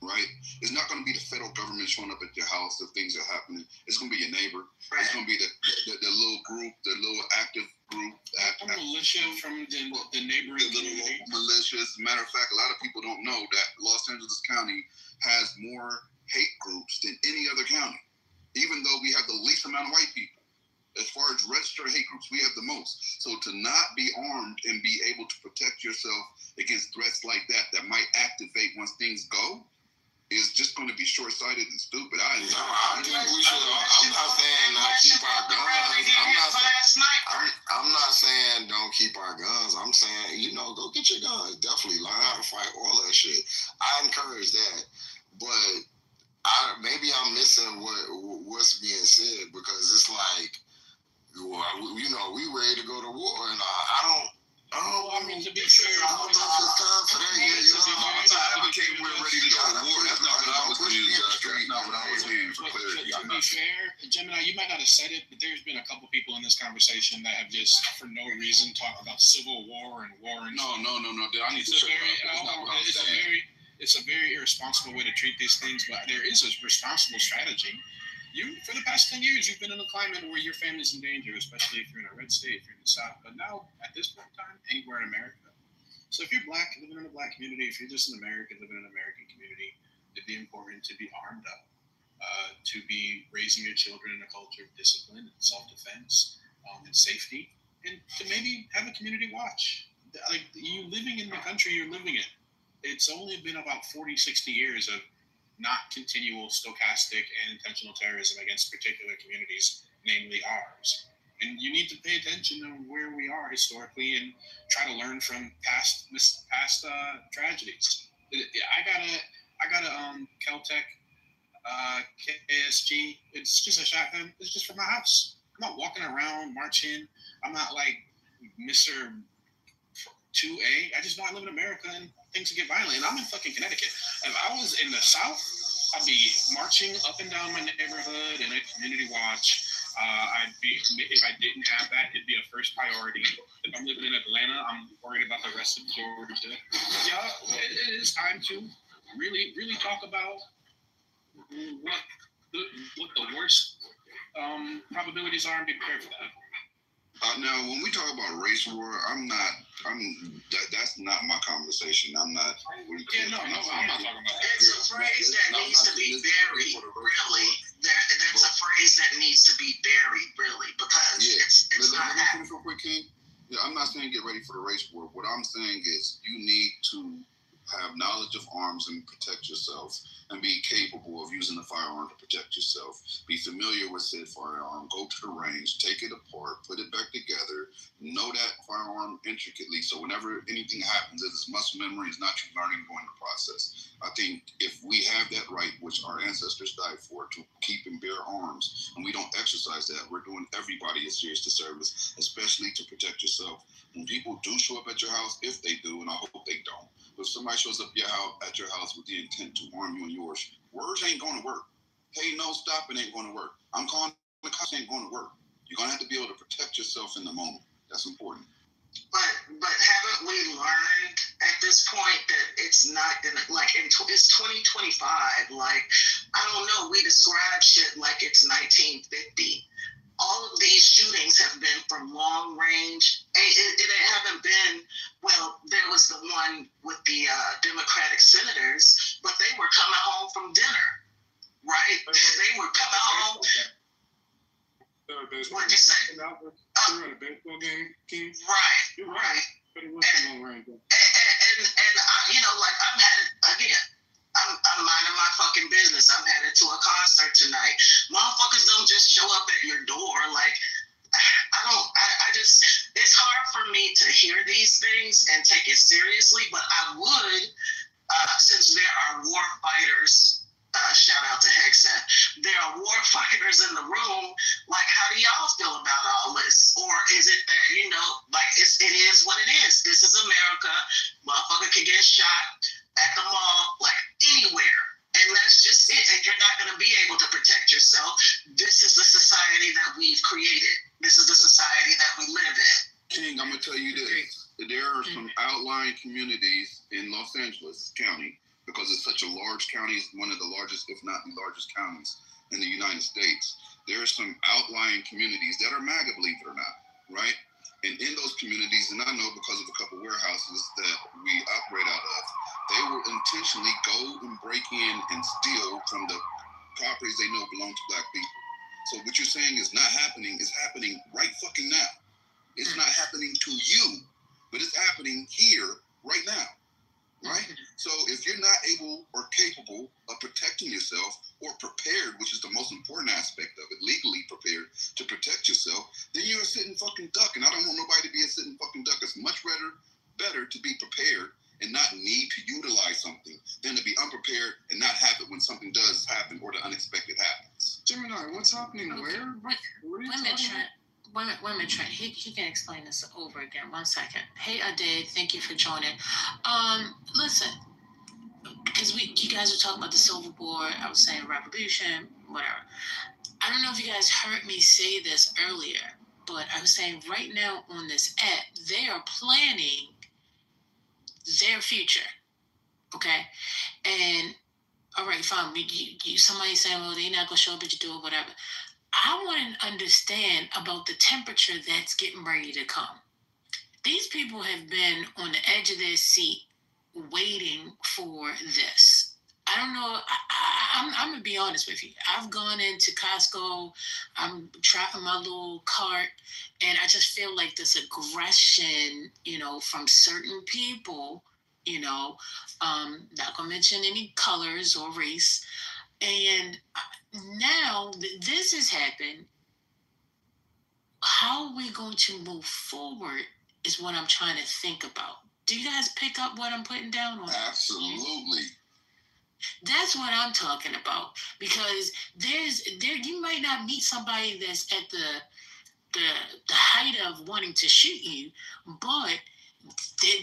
right? It's not going to be the federal government showing up at your house if things are happening. It's going to be your neighbor. Right. It's going to be the little group, the little active group. Militia from the neighboring community. Militias. Matter of fact, a lot of people don't know that Los Angeles County has more hate groups than any other county, even though we have the least amount of white people. As far as registered hate groups, we have the most. So to not be armed and be able to protect yourself against threats like that might activate once things go, is just going to be short-sighted and stupid. I think we should. I'm not saying not keep our guns. I'm not saying don't keep our guns. I'm saying, go get your guns. Definitely learn how to fight, all that shit. I encourage that. But maybe I'm missing what's being said, because it's like, we ready to go to war, and I mean, to be fair, I'm not advocating we're ready to go to war. That's not what I was saying, Judge. That's not what I was saying. To be fair, Gemini, you might not have said it, but there's been a couple people in this conversation that have just, for no reason, talked about civil war and war. No. I need to It's a very irresponsible way to treat these things, but there is a responsible strategy. For the past 10 years, you've been in a climate where your family's in danger, especially if you're in a red state, if you're in the South. But now, at this point in time, anywhere in America. So if you're Black, living in a Black community, if you're just an American, living in an American community, it'd be important to be armed up, to be raising your children in a culture of discipline and self-defense and safety, and to maybe have a community watch. Like, you living in the country you're living in, it's only been about 40, 60 years of not continual stochastic and intentional terrorism against particular communities, namely ours. And you need to pay attention to where we are historically and try to learn from past tragedies. I got a Caltech KSG. It's just a shotgun. It's just for my house. I'm not walking around marching. I'm not like Mr. 2A. I just know I live in America and things get violent. And I'm in fucking Connecticut. If I was in the South, I'd be marching up and down my neighborhood in a community watch. If I didn't have that, it'd be a first priority. If I'm living in Atlanta, I'm worried about the rest of Georgia. Yeah, it is time to really, really talk about what the worst probabilities are and be prepared for that. Now, when we talk about race war, that's not my conversation. I'm not. I'm not talking about that. It's a phrase that needs to be buried, really. That's a phrase that needs to be buried, really, because it's not that. Real quick, King. Yeah, I'm not saying get ready for the race war. What I'm saying is you need to have knowledge of arms and protect yourself, and be capable of using a firearm to protect yourself. Be familiar with said firearm, go to the range, take it apart, put it back together, know that firearm intricately, so whenever anything happens, it's muscle memory, it's not you learning during the process. I think if we have that right, which our ancestors died for, to keep and bear arms, and we don't exercise that, we're doing everybody a serious disservice, especially to protect yourself. When people do show up at your house, if they do, and I hope they don't, if somebody shows up at your house with the intent to harm you and yours, words ain't going to work. Hey, no, stop, it ain't going to work. I'm calling the cops, ain't going to work. You're going to have to be able to protect yourself in the moment. That's important. But haven't we learned at this point that it's not it's 2025? Like, I don't know. We describe shit like it's 1950. All of these shootings have been from long range. It haven't been, well, there was the one with the Democratic senators, but they were coming home from dinner, right? They were coming home. What'd you say? You're at a baseball game, King? Right, You're right. But it wasn't long range. And I'm headed, again, I'm minding my fucking business. I'm headed to a concert tonight. Motherfuckers don't just show up at your door. Like, it's hard for me to hear these things and take it seriously, but I would, since there are war fighters, shout out to Hexat, there are war fighters in the room. Like, how do y'all feel about all this? Or is it that, it is what it is. This is America. Motherfucker can get shot at the mall, like anywhere. And that's just it. And you're not going to be able to protect yourself. This is the society that we've created. This is the society that we live in. King, I'm going to tell you this. There are some outlying communities in Los Angeles County, because it's such a large county. It's one of the largest, if not the largest counties in the United States. There are some outlying communities that are MAGA, believe it or not, right? And in those communities, and I know because of a couple warehouses that we operate out of, they will intentionally go and break in and steal from the properties they know belong to Black people. So what you're saying is not happening. It's happening right fucking now. It's not happening to you, but it's happening here right now. Right? So if you're not able or capable of protecting yourself or prepared, which is the most important aspect of it, legally prepared to protect yourself, then you're a sitting fucking duck. And I don't want nobody to be a sitting fucking duck. It's much better to be prepared and not need to utilize something than to be unprepared and not have it when something does happen or the unexpected happens. Gemini, what's happening? Where? Women Trent, he can explain this over again. 1 second. Hey, Ade, thank you for joining. Listen, because you guys were talking about the Silver Board. I was saying revolution, whatever. I don't know if you guys heard me say this earlier, but I was saying right now on this app, they are planning their future. Okay, and all right, fine. Somebody saying, well, they're not gonna show up at your door, whatever. I want to understand about the temperature that's getting ready to come. These people have been on the edge of their seat waiting for this. I don't know. I'm going to be honest with you. I've gone into Costco. I'm tracking my little cart, and I just feel like this aggression, from certain people, not going to mention any colors or race. And now that this has happened, how are we going to move forward is what I'm trying to think about. Do you guys pick up what I'm putting down on? Absolutely. That's what I'm talking about. Because you might not meet somebody that's at the height of wanting to shoot you, but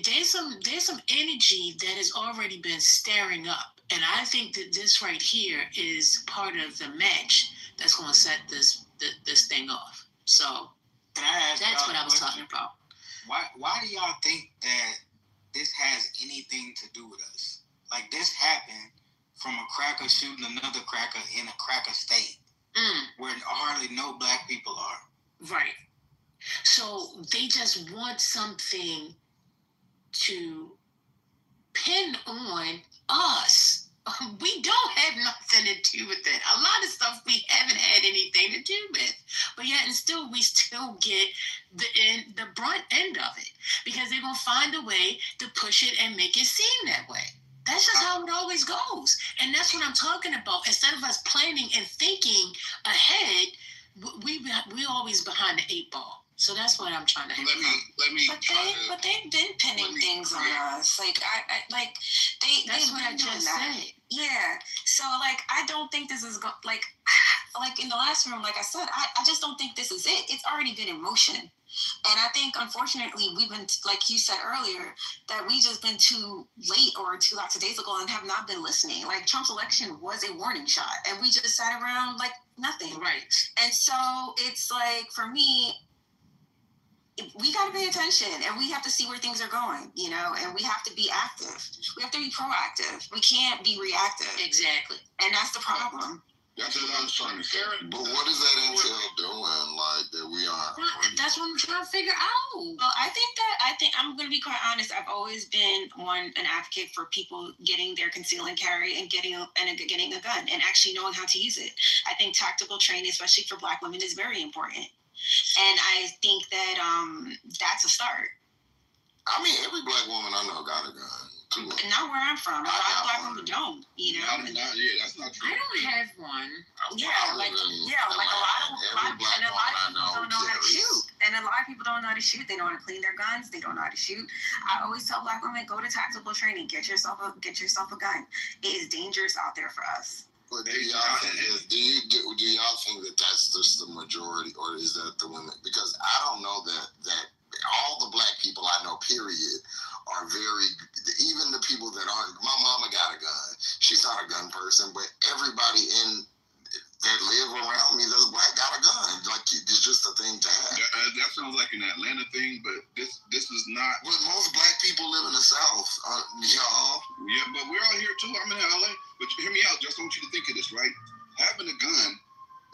there's some energy that has already been stirring up. And I think that this right here is part of the match that's going to set this thing off. So that's what I was talking about. Why do y'all think that this has anything to do with us? Like, this happened from a cracker shooting another cracker in a cracker state where hardly no black people are. Right. So they just want something to pin on us. We don't have nothing to do with it. A lot of stuff we haven't had anything to do with, but yet and still we still get the brunt end of it because they're gonna find a way to push it and make it seem that way. That's just how it always goes, and that's what I'm talking about. Instead of us planning and thinking ahead, we always behind the 8 ball. So that's what I'm trying to. Let me. But they've been pinning things on us. Like That's what I just said. Yeah. So I don't think this is like in the last room. Like I said, I just don't think this is it. It's already been in motion, and I think unfortunately we've been, like you said earlier, that we just been too late or too lackadaisical and have not been listening. Like Trump's election was a warning shot, and we just sat around like nothing. Right. And so it's like for me, we got to pay attention and we have to see where things are going, and we have to be active. We have to be proactive. We can't be reactive. Exactly. And that's the problem. That's what I was trying to say. But what does that entail doing? Like that we are. That's what I'm trying to figure out. Well, I think I'm going to be quite honest. I've always been an advocate for people getting their conceal and carry and getting a gun and actually knowing how to use it. I think tactical training, especially for Black women, is very important. And I think that that's a start. I mean, every Black woman I know got a gun. Not where I'm from. A lot of Black women don't. Yeah, that's not true. I don't have one. Yeah, a lot of people don't know how to shoot. And a lot of people don't know how to shoot. They don't know how to clean their guns. They don't know how to shoot. I always tell Black women, go to tactical training. Get yourself a gun. It is dangerous out there for us. But do y'all think that that's just the majority, or is that the women? Because I don't know that all the Black people I know, period, are very. Even the people that aren't. My mama got a gun. She's not a gun person, but everybody that live around me that's Black got a gun. Like it's just a thing to have. That sounds like an Atlanta thing, but this is not. But most Black people live in the South, y'all. Yeah, but we're all here too. I'm in LA. But hear me out. Just want you to think of this, right? Having a gun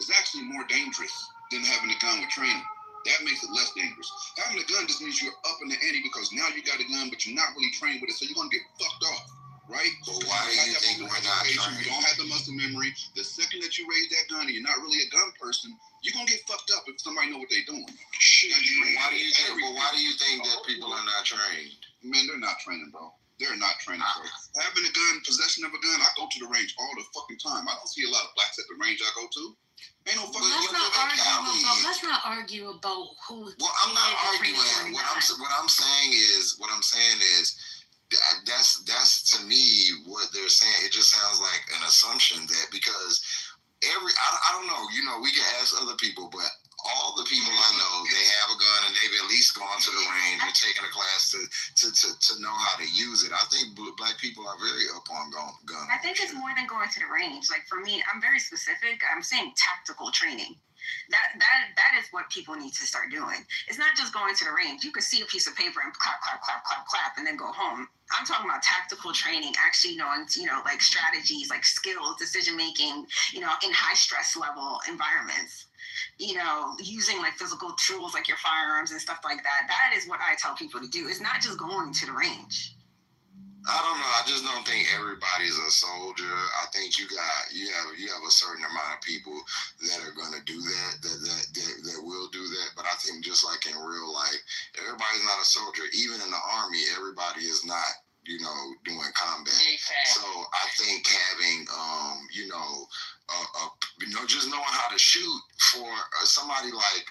is actually more dangerous than having a gun with training. That makes it less dangerous. Having a gun just means you're up in the ante because now you got a gun, but you're not really trained with it, so you're gonna get fucked off, right? But why do you think we're not trained? We don't have the muscle memory. The second that you raise that gun and you're not really a gun person, you're gonna get fucked up if somebody know what they're doing. Shit. Why do you think that people are not trained? Man, they're not training, bro. They're not training, bro. Having a gun, possession of a gun, I go to the range all the fucking time. I don't see a lot of blacks at the range I go to. Ain't no fucking. Let's not argue about who. Well, I'm not arguing. What I'm saying is that's to me what they're saying. It just sounds like an assumption that because I don't know. You know, we can ask other people, but all the people I know, they have a gun and they've at least gone to the range or taken a class to know how to use it. I think black people are very up on gun. I think it's more than going to the range. Like for me, I'm very specific. I'm saying tactical training. That is what people need to start doing. It's not just going to the range. You could see a piece of paper and clap, clap, clap, clap, clap, and then go home. I'm talking about tactical training, actually knowing, like strategies, like skills, decision making, in high stress level environments. Using like physical tools like your firearms and stuff like that. That is what I tell people to do. It's not just going to the range. I don't know. I just don't think everybody's a soldier. I think you have a certain amount of people that are going to do that will do that. But I think just like in real life, everybody's not a soldier. Even in the Army, everybody is not, doing combat. So I think having, just knowing how to shoot for somebody like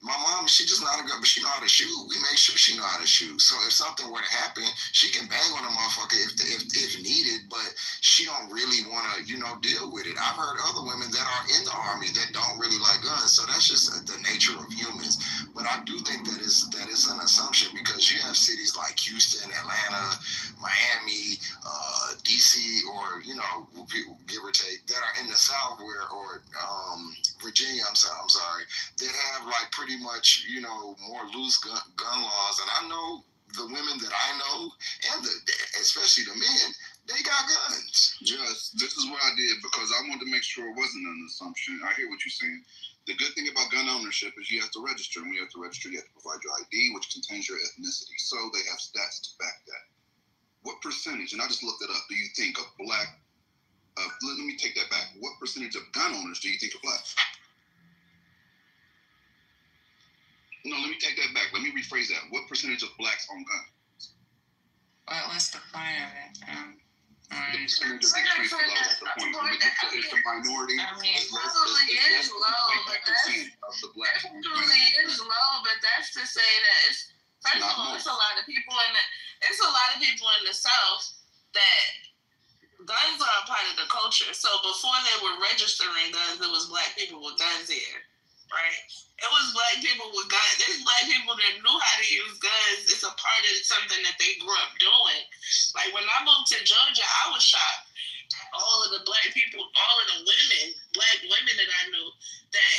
my mom, she just not a gun, but she know how to shoot. We make sure she know how to shoot. So if something were to happen, she can bang on a motherfucker if needed, but she don't really want to, deal with it. I've heard other women that are in the Army that don't really like guns. So that's just the nature of humans. But I do think that is an assumption because you have cities like Houston, Atlanta, Miami, DC, or, give or take, that are in the South or Virginia, I'm sorry, that have like pretty much, more loose gun laws. And I know the women that I know, and especially the men, they got guns. Just, this is what I did because I wanted to make sure it wasn't an assumption. I hear what you're saying. The good thing about gun ownership is you have to register. And when you have to register, you have to provide your ID, which contains your ethnicity. So they have stats to back that. What percentage, and I just looked it up, do you think of black, let me take that back. What percentage of gun owners do you think are black? No, let me take that back. Let me rephrase that. What percentage of blacks own guns? Well, what's the point of it? The percentage is extremely low. That's the point. It's the minority. I mean, It's less, probably it's is less low, than but 25% of the blacks own guns. probably is low, but that's to say that first of all, it's a lot of people in the South that guns are a part of the culture. So before they were registering guns, it was black people with guns here, right? It was black people with guns. There's black people that knew how to use guns. It's a part of something that they grew up doing. Like when I moved to Georgia, I was shocked. All of the black people, all of the black women that I knew that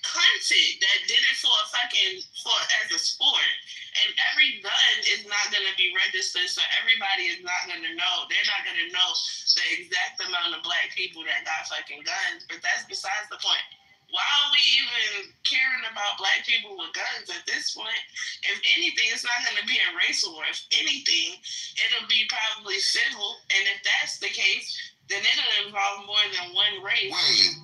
hunted, that did it as a sport. And every gun is not going to be registered, so everybody is not going to know. They're not going to know the exact amount of black people that got fucking guns. But that's besides the point. Why are we even caring about black people with guns at this point? If anything, it's not going to be a race war. If anything, it'll be probably civil. And if that's the case, then it'll involve more than one race.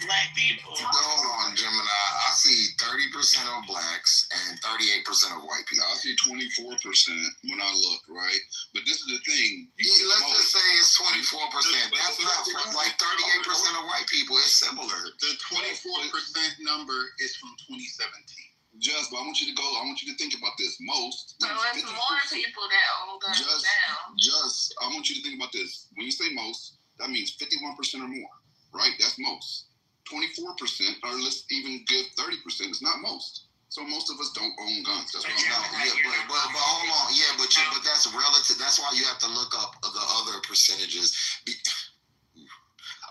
Black people. Hold on, Gemini. I see 30% of blacks and 38% of white people. I see 24% when I look, right? But this is the thing. Let's just say it's 24%. That's not like 38% of white people. It's similar. The 24% number is from 2017. Just, but I want you to think about this. So it's more people that own guns now. Just, I want you to think about this. When you say most, that means 51% or more, right? That's most. 24%, or let's even give 30%, is not most. So most of us don't own guns. That's what I'm but hold on. Yeah, but that's relative. That's why you have to look up the other percentages.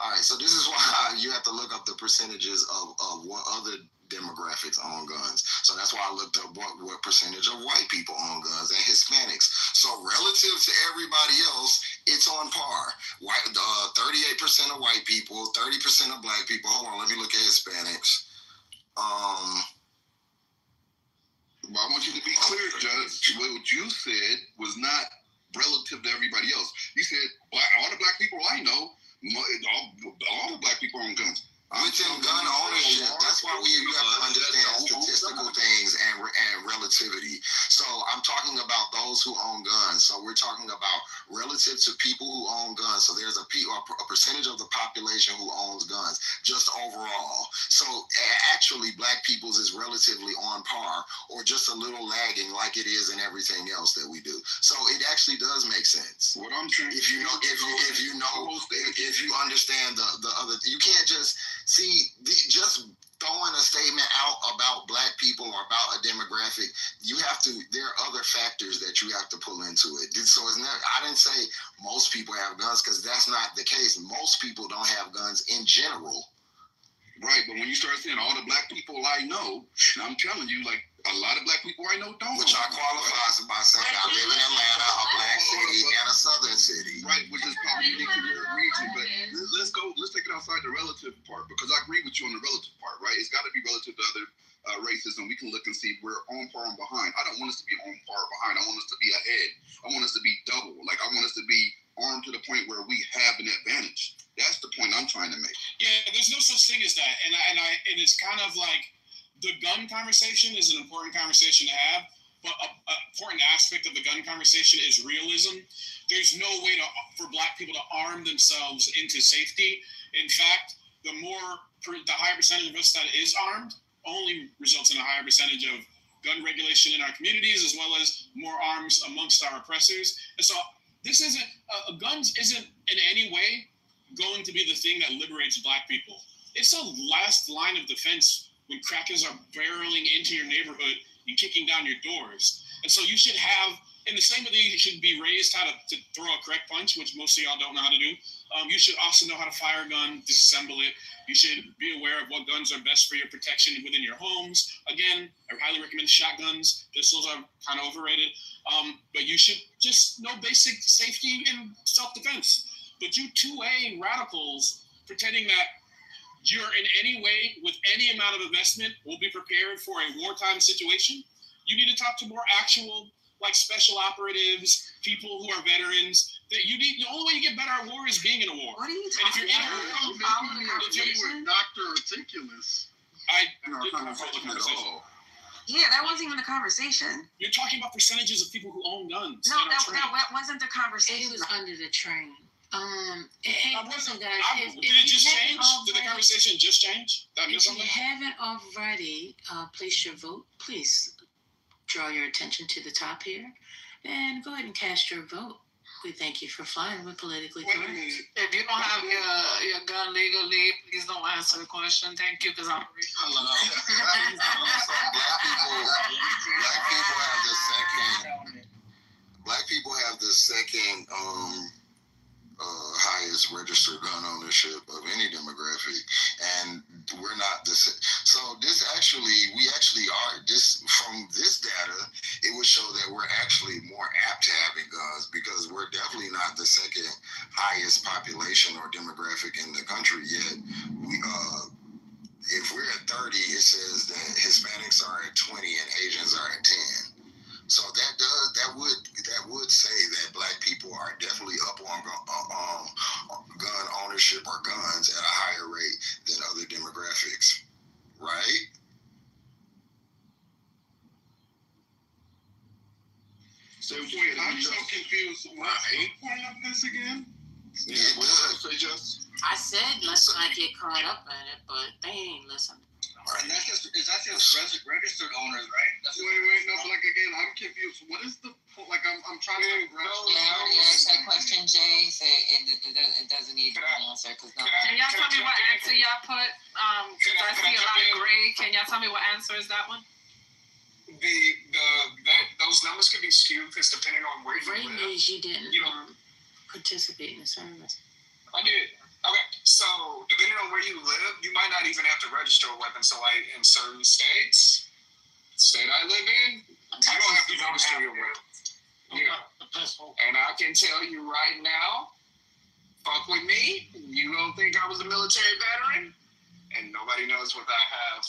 All right, so this is why you have to look up the percentages of what other demographics own guns. So that's why I looked up what percentage of white people own guns and Hispanics. So relative to everybody else, it's on par. 38% of white people, 30% of black people. Hold on, let me look at Hispanics. Well, I want you to be clear, Judge. What you said was not relative to everybody else. You said all the black people I know All the black people own guns. Within gun ownership, that's why you have to understand statistical things and relativity. So I'm talking about those who own guns. So we're talking about relative to people who own guns. So there's a percentage of the population who owns guns, just overall. So actually, black people's is relatively on par, or just a little lagging, like it is in everything else that we do. So it actually does make sense. What I'm trying, if you understand the other, you can't just just throwing a statement out about black people or about a demographic. There are other factors that you have to pull into it. So it's not, I didn't say most people have guns, because that's not the case. Most people don't have guns in general. Right, but when you start saying all the black people I know, I'm telling you, like, a lot of black people I know don't. Which I qualify by saying I live in Atlanta, a black city, and a southern city. Right, which is probably unique to your region. But let's take it outside the relative part, because I agree with you on the relative part, right? It's got to be relative to other races, and we can look and see we're on par and behind. I don't want us to be on par or behind. I want us to be ahead. I want us to be double. Like, I want us to be armed to the point where we have an advantage. That's the point I'm trying to make. Yeah, there's no such thing as that, and it's kind of like the gun conversation is an important conversation to have, but an important aspect of the gun conversation is realism. There's no way for black people to arm themselves into safety. In fact, the higher percentage of us that is armed only results in a higher percentage of gun regulation in our communities, as well as more arms amongst our oppressors. And so this guns isn't in any way going to be the thing that liberates black people. It's a last line of defense when crackers are barreling into your neighborhood and kicking down your doors. And so you should have, in the same way that you should be raised how to throw a correct punch, which most of y'all don't know how to do, you should also know how to fire a gun, disassemble it. You should be aware of what guns are best for your protection within your homes. Again, I highly recommend shotguns. Pistols are kind of overrated. But you should just know basic safety and self-defense. But you 2A radicals pretending that you're in any way, with any amount of investment, will be prepared for a wartime situation. You need to talk to more actual, like, special operatives, people who are veterans. The only way you get better at war is being in a war. What are you talking about? Dr. Articulous. I didn't follow the conversation. Yeah, that wasn't even a conversation. You're talking about percentages of people who own guns. No, that wasn't the conversation. It was under the train. Listen, guys. Did it just change? Did the conversation just change? If you haven't already placed your vote, please draw your attention to the top here and go ahead and cast your vote. We thank you for flying with Politically Correct. If you don't have your gun legally, please don't answer the question. Thank you, because I'm hello. Black people have the second highest registered gun ownership of any demographic, and we're not the same. So we actually are. From this data, it would show that we're actually more apt to having guns, because we're definitely not the second highest population or demographic in the country yet. If we're at 30, it says that Hispanics are at 20 and Asians are at 10. So that would say that black people are definitely up on gun ownership or guns at a higher rate than other demographics, right? So wait, I'm so confused. What's the point of this again? Yeah, what did I say, Jess? I said let's not get caught up in it, but they ain't listening. And that's just registered owners, right? Wait, no, but like again, I'm confused. What is the like? I'm trying to. Yeah, I already asked that question. Jay said it doesn't need an answer because no. Can y'all tell me what answer y'all put? Because I see a lot of gray. Can y'all tell me what answer is that one? Those numbers could be skewed because depending on where you live. Means you didn't participate in the service. I did. Okay, so depending on where you live, you might not even have to register a weapon. So, like in certain states, the state I live in, you don't have to register your weapon. Yeah. And I can tell you right now, fuck with me. You don't think I was a military veteran, and nobody knows what I have.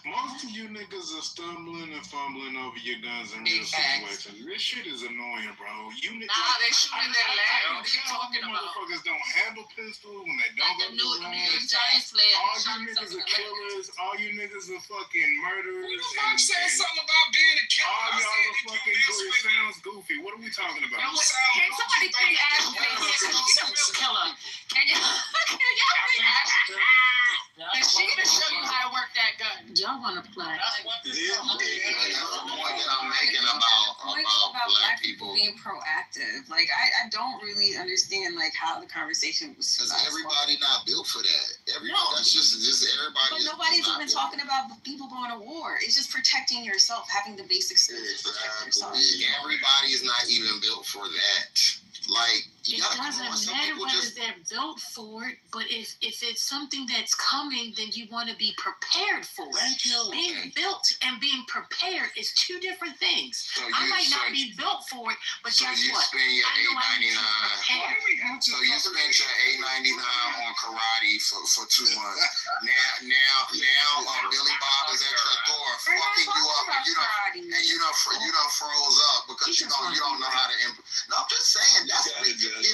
Most of you niggas are stumbling and fumbling over your guns in real situations. This shit is annoying, bro. You niggas. Nah, they shooting their leg. What are you talking about? Motherfuckers don't handle pistols when they don't Like the go to New York Giants player. All you niggas are killers. All you niggas are fucking murderers. Who the fuck said something about being a killer? All y'all are fucking. It sounds goofy. What are we talking about? Can somebody please ask me if he's a real killer? Can y'all please ask me? And she can show you how to work that gun. Y'all want to play? The point that I'm making about black people being proactive. Like I don't really understand like how the conversation was. Because everybody not built for that. That's just everybody. But nobody's even talking about people going to war. It's just protecting yourself, having the basic skills. Exactly. Everybody is not even built for that. Like, it doesn't matter whether they're built for it, but if it's something that's coming, then you want to be prepared for it. Thank you. Being built and being prepared is two different things. I might not be built for it, but guess what? So you spend your $8.99. So you spent your $8.99 on karate for 2 months. Now, Billy Bob is at your door, fucking you up, and you done froze up because you don't know how to improve. No, I'm just saying that's if you if I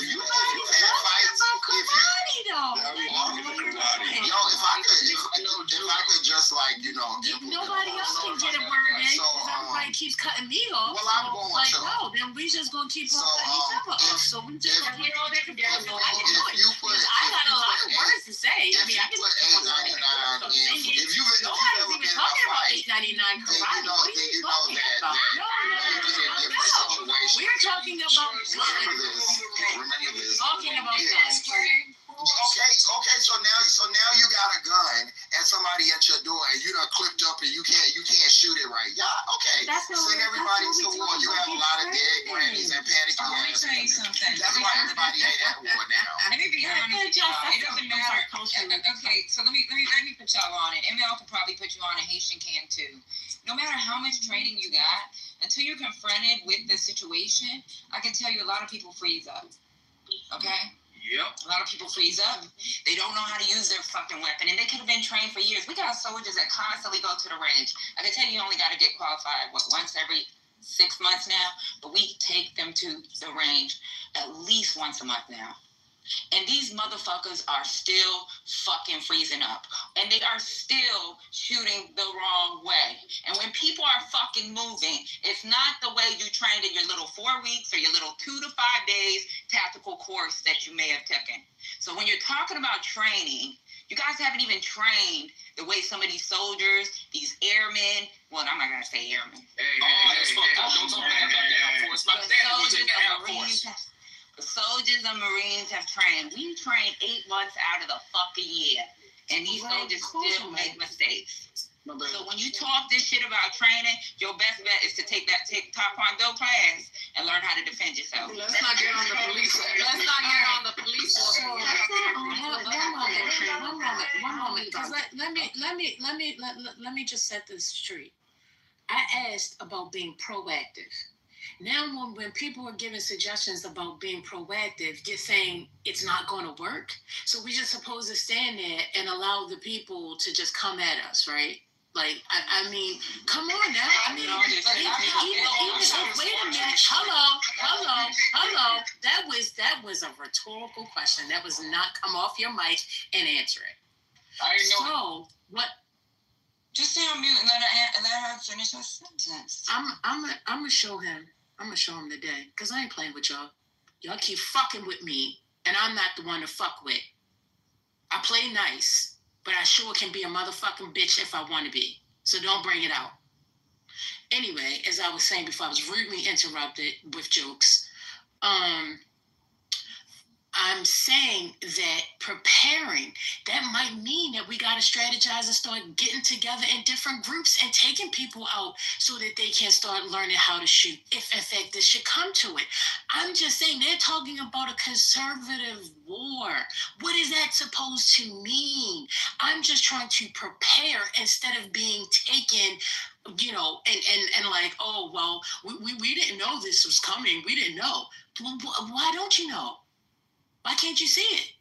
could just like nobody else can get a word in because everybody keeps cutting me off. Well, I'm going like to. no, then we just gonna keep on cutting each other off. So we just gonna get all that together. I got a lot of words to say. I mean, I can nobody's even talking about $8.99 karate. What are you talking about? No. We're talking about guns. Remember this. Talking about guns. Okay. So now you got a gun and somebody at your door and you done clipped up and you can't shoot it right. Yeah, okay. Send everybody to war. You have a lot of dead grannies and panicky ass women. That's why everybody ain't at war now. Let me be honest with y'all. It doesn't matter. Okay, so let me put y'all on it. ML could probably put you on, and Haitian can too. No matter how much training you got, until you're confronted with the situation, I can tell you a lot of people freeze up. Okay? Yep. A lot of people freeze up. They don't know how to use their fucking weapon, and they could have been trained for years. We got soldiers that constantly go to the range. I can tell you only got to get qualified, once every 6 months now? But we take them to the range at least once a month now. And these motherfuckers are still fucking freezing up. And they are still shooting the wrong way. And when people are fucking moving, it's not the way you trained in your little 4 weeks or your little 2 to 5 days tactical course that you may have taken. So when you're talking about training, you guys haven't even trained the way some of these soldiers, these airmen, well, I'm not going to say airmen. Don't talk about the Air Force. My dad was in the Air Force. The soldiers and Marines have trained. We train 8 months out of the fucking year. And these soldiers still make mistakes. So when you talk this shit about training, your best bet is to take Taekwondo class and learn how to defend yourself. Let's not get on the police. One moment. Because let me just set this straight. I asked about being proactive. Now, when people are giving suggestions about being proactive, you're saying it's not going to work. So we're just supposed to stand there and allow the people to just come at us, right? Like, I mean, come on now. I mean, wait a minute. Hello. That was a rhetorical question. That was not come off your mic and answer it. So what? Just stay on mute and let her finish her sentence. I'm gonna show him. I'm gonna show him today, because I ain't playing with y'all. Y'all keep fucking with me, and I'm not the one to fuck with. I play nice, but I sure can be a motherfucking bitch if I want to be. So don't bring it out. Anyway, as I was saying before, I was rudely interrupted with jokes. I'm saying that preparing, that might mean that we got to strategize and start getting together in different groups and taking people out so that they can start learning how to shoot, if in fact this should come to it. I'm just saying they're talking about a conservative war. What is that supposed to mean? I'm just trying to prepare instead of being taken, and like, oh, well, we didn't know this was coming. We didn't know. Why don't you know? Why can't you see it?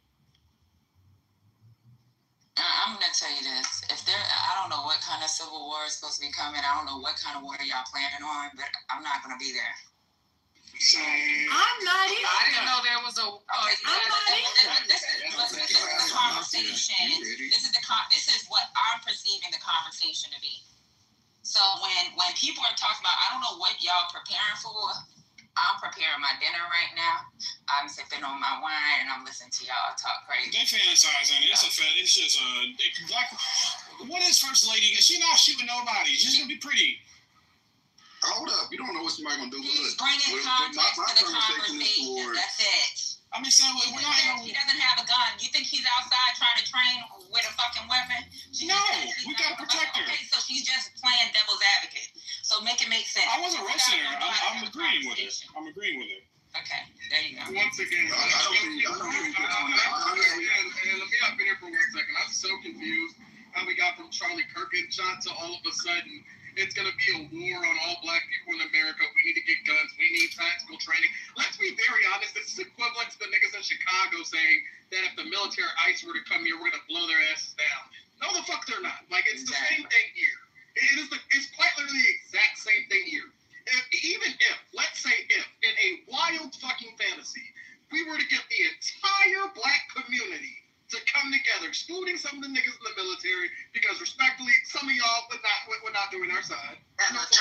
I'm I'm gonna tell you this. I don't know what kind of civil war is supposed to be coming. I don't know what kind of war y'all planning on, but I'm not gonna be there. So I'm not either. I didn't know there was a. I'm not either. This is the conversation. This is what I'm perceiving the conversation to be. So when people are talking about, I don't know what y'all preparing for. I'm preparing my dinner right now. I'm sipping on my wine and I'm listening to y'all talk crazy. They fantasizing. It's just like, what is First Lady? She's not shooting nobody. She's gonna be pretty. Hold up, you don't know what somebody's gonna do. He's bringing context to the conversation. That's it. I mean, so we're not. He doesn't have a gun. You think he's outside trying to train with a fucking weapon? No, we gotta protect her. Okay, so she's just playing devil's advocate. So make it make sense. I wasn't roasting her. I'm agreeing with it. I'm agreeing with it. Okay, there you go. Once again, let me hop in here for 1 second. I'm so confused how we got from Charlie Kirk and shot to all of a sudden it's going to be a war on all black people in America. We need to get guns. We need tactical training. Let's be very honest. This is equivalent to the niggas in Chicago saying that if the military ICE were to come here, we're going to blow their asses down. No, the fuck they're not. Like, it's the same thing here. It's quite literally the exact same thing here. Let's say if, in a wild fucking fantasy, we were to get the entire black community to come together, excluding some of the niggas in the military, because respectfully, some of y'all we're not doing our side. Let's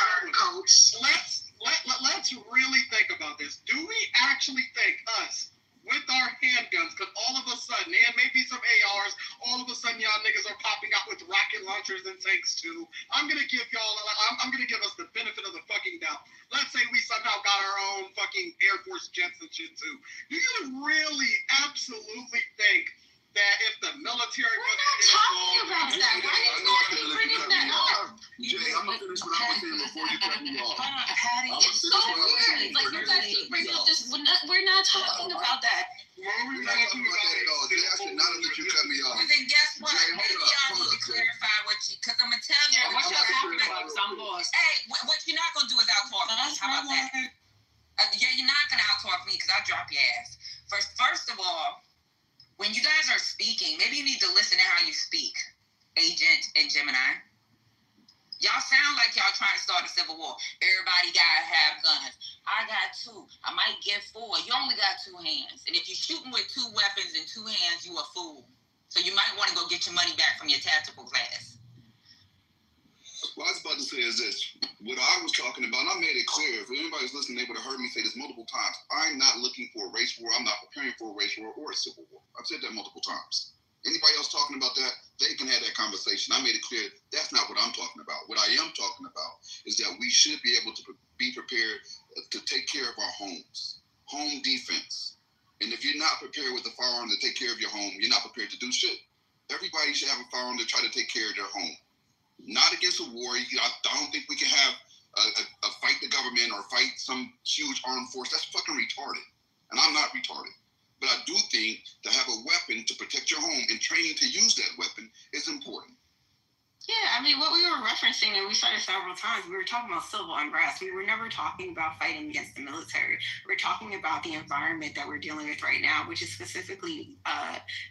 really think about this. Do we actually think us, with our handguns, because all of a sudden, and maybe some ARs, all of a sudden y'all niggas are popping out with rocket launchers and tanks too. I'm gonna give us the benefit of the fucking doubt. Let's say we somehow got our own fucking Air Force jets and shit too. Do you really absolutely think that if the military we're not talking about that. Why are you bringing that up? Jay, I'm gonna finish what I was saying before you cut me off. Patty, it's so weird. Like you guys keep bringing up this. We're not talking about that. We're not talking about that at all. Jay, I should not have let you cut me off. Well, then guess what? Jay, Maybe y'all need to clarify because I'm gonna tell you. What y'all talking about? Because I'm lost. Hey, what you're not gonna do is out-talk me. How about that? Yeah, you're not gonna out-talk me because I'll drop your ass. First of all, when you guys are speaking, maybe you need to listen to how you speak, Agent and Gemini. Y'all sound like y'all trying to start a civil war. Everybody gotta have guns. I got 2. I might get 4. You only got 2 hands. And if you're shooting with 2 weapons in 2 hands, you a fool. So you might want to go get your money back from your tactical class. What I was about to say is this. What I was talking about, and I made it clear, if anybody's listening, they would have heard me say this multiple times. I'm not looking for a race war. I'm not preparing for a race war or a civil war. I've said that multiple times. Anybody else talking about that, they can have that conversation. I made it clear that's not what I'm talking about. What I am talking about is that we should be able to be prepared to take care of our homes. Home defense. And if you're not prepared with a firearm to take care of your home, you're not prepared to do shit. Everybody should have a firearm to try to take care of their home. Not against a war. I don't think we can have a fight the government or fight some huge armed force. That's fucking retarded. And I'm not retarded. But I do think to have a weapon to protect your home and training to use that weapon is important. Yeah, I mean, what we were referencing, and we said it several times, we were talking about civil unrest. We were never talking about fighting against the military. We're talking about the environment that we're dealing with right now, which is specifically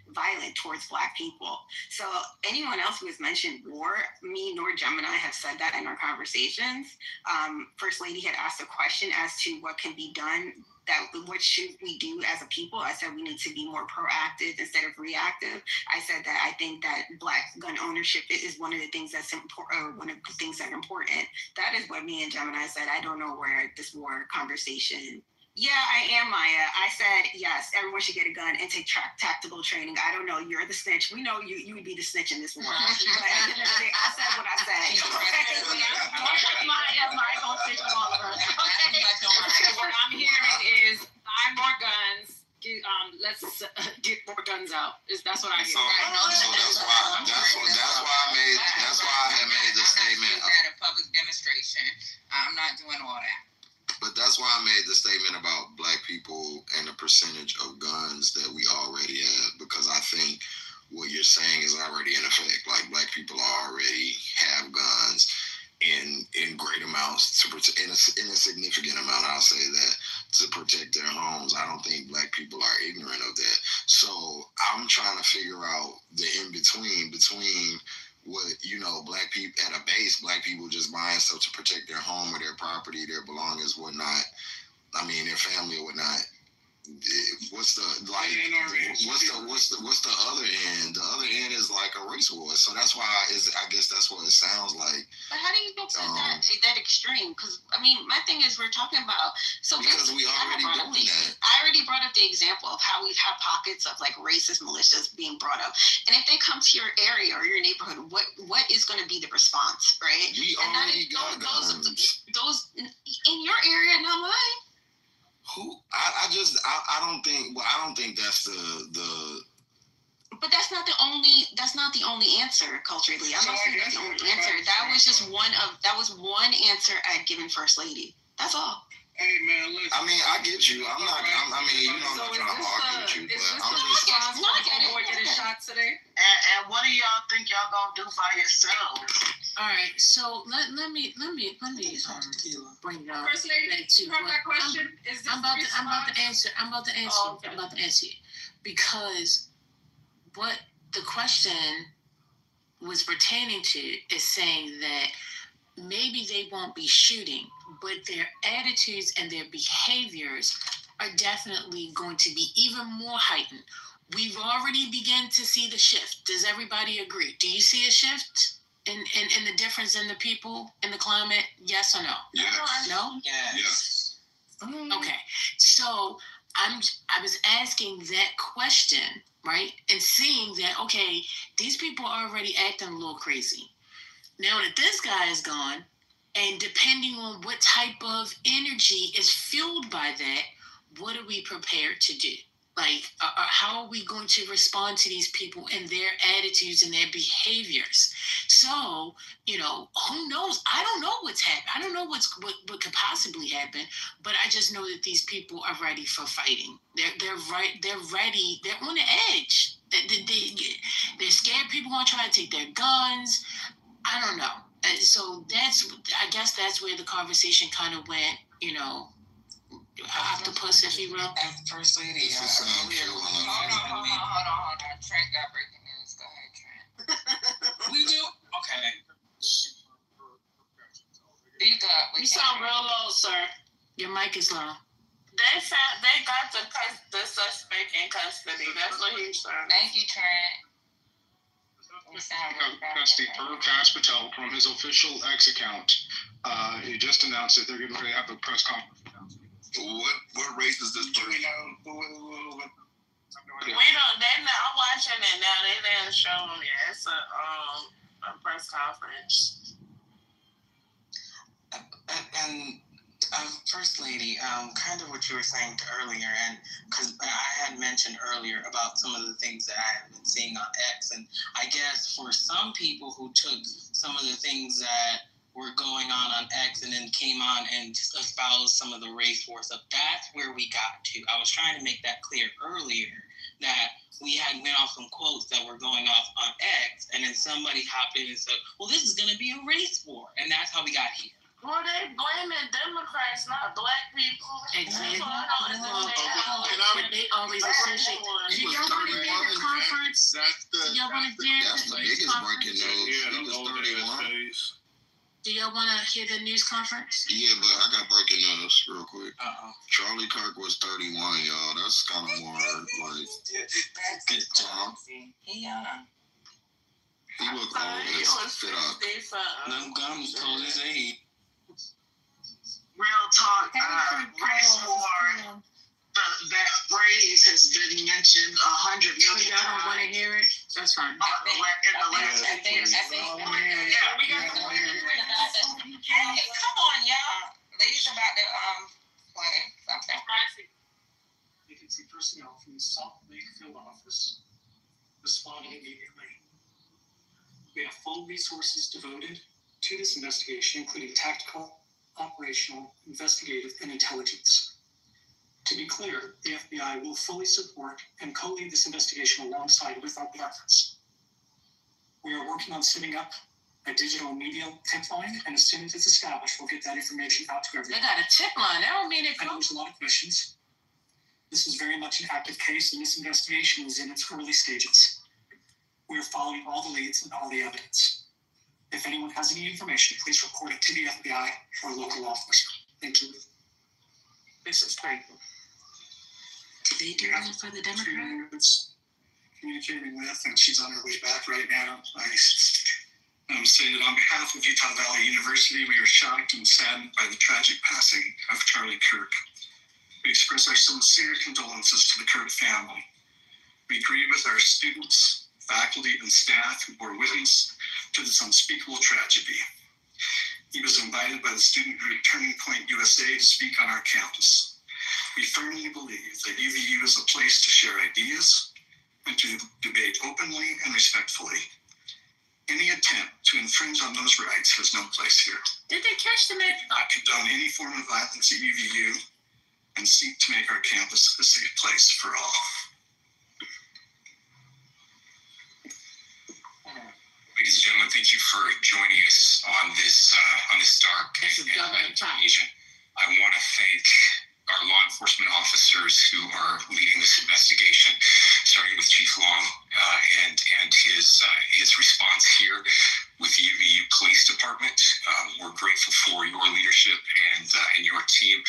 violent towards Black people. So anyone else who has mentioned war, me nor Gemini have said that in our conversations. First Lady had asked a question as to what can be done, what should we do as a people. I said we need to be more proactive instead of reactive. I said that I think that Black gun ownership is one of the things that's important, or one of the things that are important. That is what me and Gemini said. I don't know where this war conversation. Yeah, I am Maya. I said, yes, everyone should get a gun and take tactical training. I don't know. You're the snitch. We know you would be the snitch in this war. But at the end of the day, I said what I said. Maya don't snitch on all of us. Okay, what I'm hearing is buy more guns. Let's get more guns out. That's what I hear. So that's why I had made the statement. At a public demonstration, I'm not doing all that. But that's why I made the statement about Black people and the percentage of guns that we already have, because I think what you're saying is already in effect. Like, Black people already have guns in great amounts in a significant amount. I'll say that, to protect their homes. I don't think Black people are ignorant of that. So I'm trying to figure out the in between what, black people at a base, black people just buying stuff to protect their home or their property, their belongings, whatnot. I mean, their family or whatnot. What's the other end? The other end is like a race war. So that's why I guess that's what it sounds like. But how do you get to that extreme? Because I mean, my thing is we're talking about because we already doing that. I already brought up the example of how we've had pockets of like racist militias being brought up, and if they come to your area or your neighborhood, what is going to be the response, right? We already got guns. Those in your area, not mine. I don't think that's the. But that's not the only answer culturally. I'm not saying that's the only answer. That was one answer I had given First Lady. That's all. Hey man, listen. I mean, I get you. I'm not trying to argue with you, but I'm just. More getting shots today. And what do y'all think y'all gonna do by yourselves? All right, so let me bring y'all First Lady, back to you heard my question? I'm about to answer. Oh, okay. I'm about to answer it because what the question was pertaining to is saying that maybe they won't be shooting, but their attitudes and their behaviors are definitely going to be even more heightened. We've already begun to see the shift. Does everybody agree? Do you see a shift in the difference in the people, in the climate? Yes or no? Yes. No? Yes. Okay. So I was asking that question, right? And seeing that, okay, these people are already acting a little crazy. Now that this guy is gone, and depending on what type of energy is fueled by that, what are we prepared to do? Like, how are we going to respond to these people and their attitudes and their behaviors? So, who knows? I don't know what's happening. I don't know what could possibly happen, but I just know that these people are ready for fighting. They're ready. They're on the edge. They're scared people want to try to take their guns. I don't know. So I guess that's where the conversation kind of went, octopus, if you will. First Lady, Hold on. Trent got breaking news. Go ahead, Trent. We do? Okay. You sound real low, sir. Your mic is low. They got the suspect in custody. That's what he's saying. Thank you, Trent. That's the Prakash Patel from his official X account. He just announced that they're going to have a press conference. What race is this person? We don't. They're not watching it now. They didn't show them yet. It's a press conference. And First Lady, kind of what you were saying earlier, and because I had mentioned earlier about some of the things that I have been seeing on X, and I guess for some people who took some of the things that were going on X and then came on and espoused some of the race wars up, that's where we got to. I was trying to make that clear earlier, that we had went off some quotes that were going off on X, and then somebody hopped in and said, well, this is going to be a race war, and that's how we got here. Well, they blaming Democrats, not black people. Exactly. They always associate. Do y'all want to hear the conference? That's the biggest breaking news. He was 31. Do y'all want to hear the news conference? Yeah, but I got breaking news real quick. Charlie Kirk was 31, y'all. That's kind of more like good time. He looked old as fit up. Them gums told his age. Real talk, race war. That phrase has been mentioned 100 million times. Y'all don't want to hear it? That's fine. I think. Yeah, we got the Hey, come on, y'all. Ladies about to play something. Vacancy personnel from the Salt Lake field office responded immediately. We have full resources devoted to this investigation, including tactical, operational, investigative, and intelligence. To be clear, the FBI will fully support and co-lead this investigation alongside with our partners. We are working on setting up a digital media tip line, and as soon as it's established, we'll get that information out to everyone. They got a tip line. I don't mean it. I know there's a lot of questions. This is very much an active case, and this investigation is in its early stages. We are following all the leads and all the evidence. If anyone has any information, please report it to the FBI or local law enforcement. Thank you. This is great. Did they do that for the Democrats? Communicating with, and she's on her way back right now. I say that on behalf of Utah Valley University, we are shocked and saddened by the tragic passing of Charlie Kirk. We express our sincere condolences to the Kirk family. We grieve with our students, faculty, and staff who bore witness to this unspeakable tragedy. He was invited by the student group Turning Point USA to speak on our campus. We firmly believe that UVU is a place to share ideas and to debate openly and respectfully. Any attempt to infringe on those rights has no place here. Did they catch them at? Not condone any form of violence at UVU and seek to make our campus a safe place for all. Ladies and gentlemen, thank you for joining us on this dark occasion. I want to thank our law enforcement officers who are leading this investigation, starting with Chief Long and his response here with the UVU Police Department. We're grateful for your leadership and your team.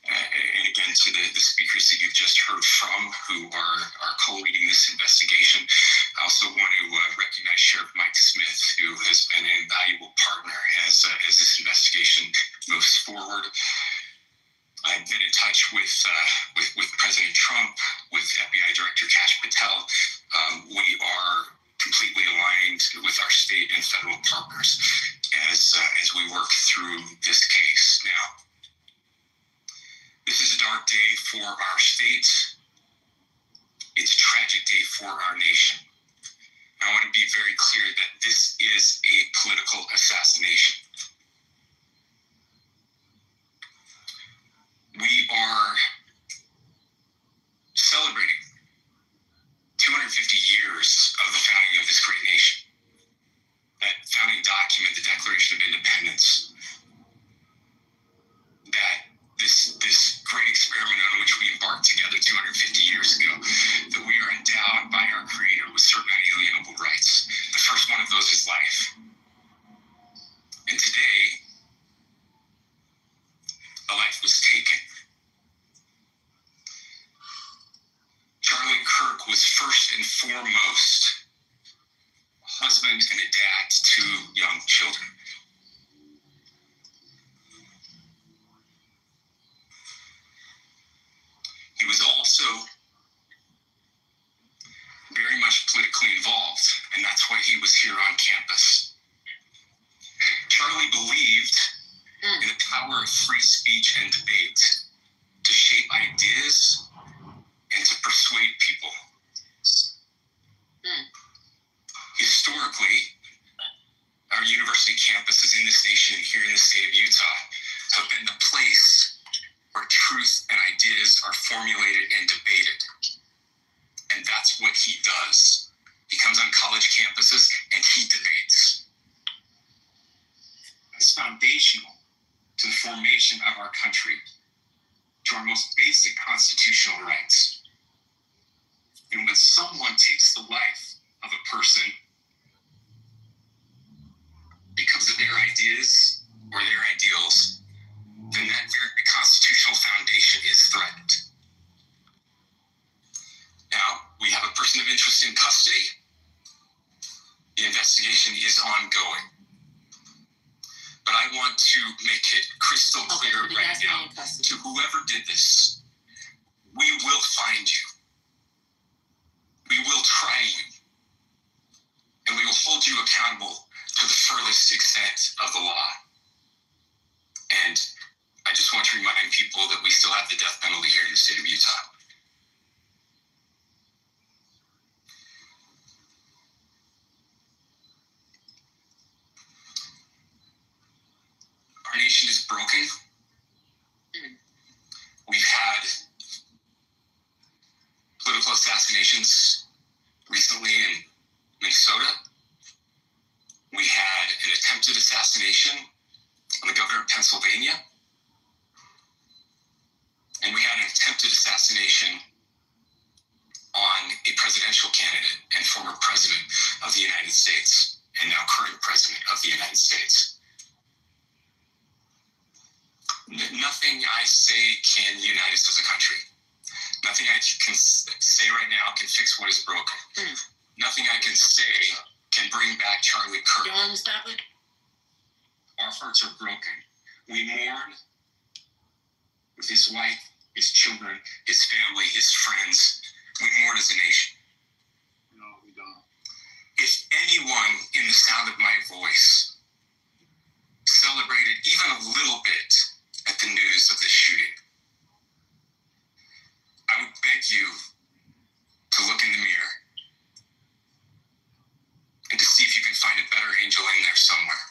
And again, to the speakers that you've just heard from who are co-leading this investigation. I also want to recognize Sheriff Mike Smith, who has been an invaluable partner as this investigation moves forward. I've been in touch with President Trump, with FBI Director Kash Patel. We are completely aligned with our state and federal partners as we work through this case. Now, this is a dark day for our state. It's a tragic day for our nation. I want to be very clear that this is a political assassination. We are celebrating 250 years of the founding of this great nation. That founding document, the Declaration of Independence, that this great experiment on which we embarked together 250 years ago, that we are endowed by our Creator with certain unalienable rights. The first one of those is life. And today, a life was taken. Charlie Kirk was first and foremost a husband and a dad to two young children. He was also very much politically involved, and that's why he was here on campus. Charlie believed in the power of free speech and debate to shape ideas and to persuade people. Historically, our university campuses in this nation, here in the state of Utah, have been the place where truth and ideas are formulated and debated. And that's what he does. He comes on college campuses and he debates. It's foundational to the formation of our country, to our most basic constitutional rights. And when someone takes the life of a person because of their ideas or their ideals, then that very constitutional foundation is threatened. Now, we have a person of interest in custody. The investigation is ongoing. But I want to make it crystal clear right now to whoever did this, we will find you. We will try you. And we will hold you accountable to the furthest extent of the law. And I just want to remind people that we still have the death penalty here in the state of Utah. Our nation is broken. We've had political assassinations recently in Minnesota. We had an attempted assassination on the governor of Pennsylvania. and we had an attempted assassination on a presidential candidate and former president of the United States, and now current president of the United States. Nothing I say can unite us as a country. Nothing I can say right now can fix what is broken. Nothing I can say can bring back Charlie Kirk. You want to stop it? Our hearts are broken. We mourn with his wife, his children, his family, his friends. We mourn as a nation. No, we don't. If anyone in the sound of my voice celebrated even a little bit at the news of this shooting, I would beg you to look in the mirror and to see if you can find a better angel in there somewhere.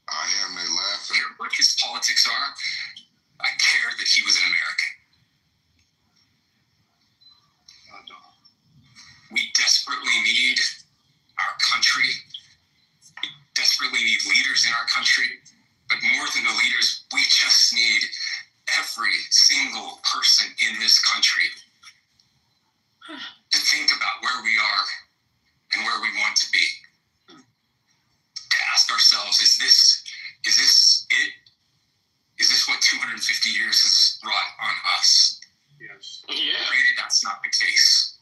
I am, they laugh. I don't care what his politics are. I care that he was an American. We desperately need our country. We desperately need leaders in our country. But more than the leaders, we just need every single person in this country to think about where we are and where we want to be. To ask ourselves, is this it? Is this what 250 years has wrought on us? Yes. I pray that that's not the case.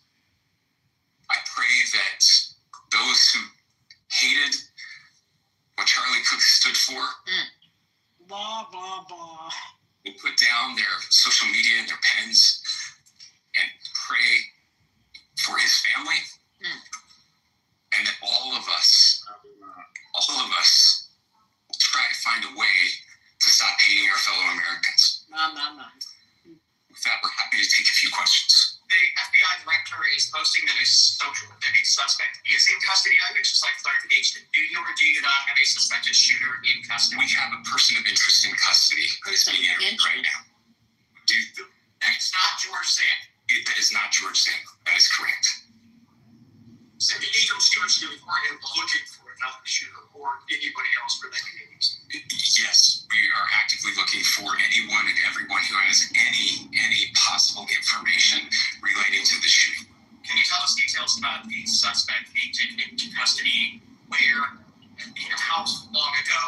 I pray that those who hated what Charlie Cook stood for Blah, blah, blah. will put down their social media and their pens and pray for his family, and that all of us will try to find a way to stop hating our fellow Americans. With that, we're happy to take a few questions. The FBI director is posting that a suspect is in custody. I would just like clarification. Do you or do you not have a suspected shooter in custody? We have a person of interest in custody who is being interviewed right now. And it's not George Sand. That is not George Sand. That is correct. So the Eagles are looking for another shooter or anybody else for that case. Yes, we are actively looking for anyone and everyone who has any possible information relating to the shooting. Can you tell us details about the suspect being taken into custody, where, and how long ago?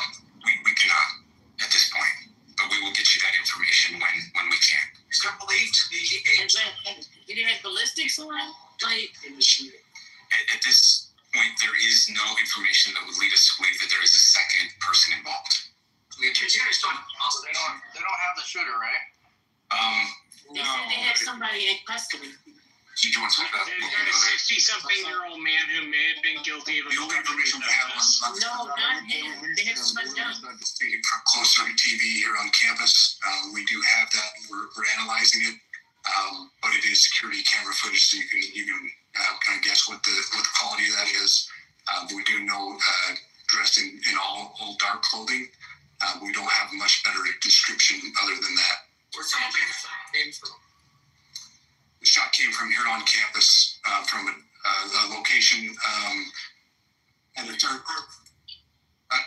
We cannot at this point, but we will get you that information when we can. Is there believed to be Did he have ballistics on? Like in the shooting? At this point, there is no information that would lead us to believe that there is a second person involved. They don't have the shooter, right? They said they had somebody in custody. Do you want to talk about They got a 60-something-year-old man who may have been guilty of the only information we have was No, not him. They had somebody else. closer to TV here on campus. We do have that. We're analyzing it, but it is security camera footage, so you can kind of guess what the quality of that is. We do know dressed in all dark clothing. We don't have much better description other than that. Where's the came from? The shot came from here on campus, from a location, and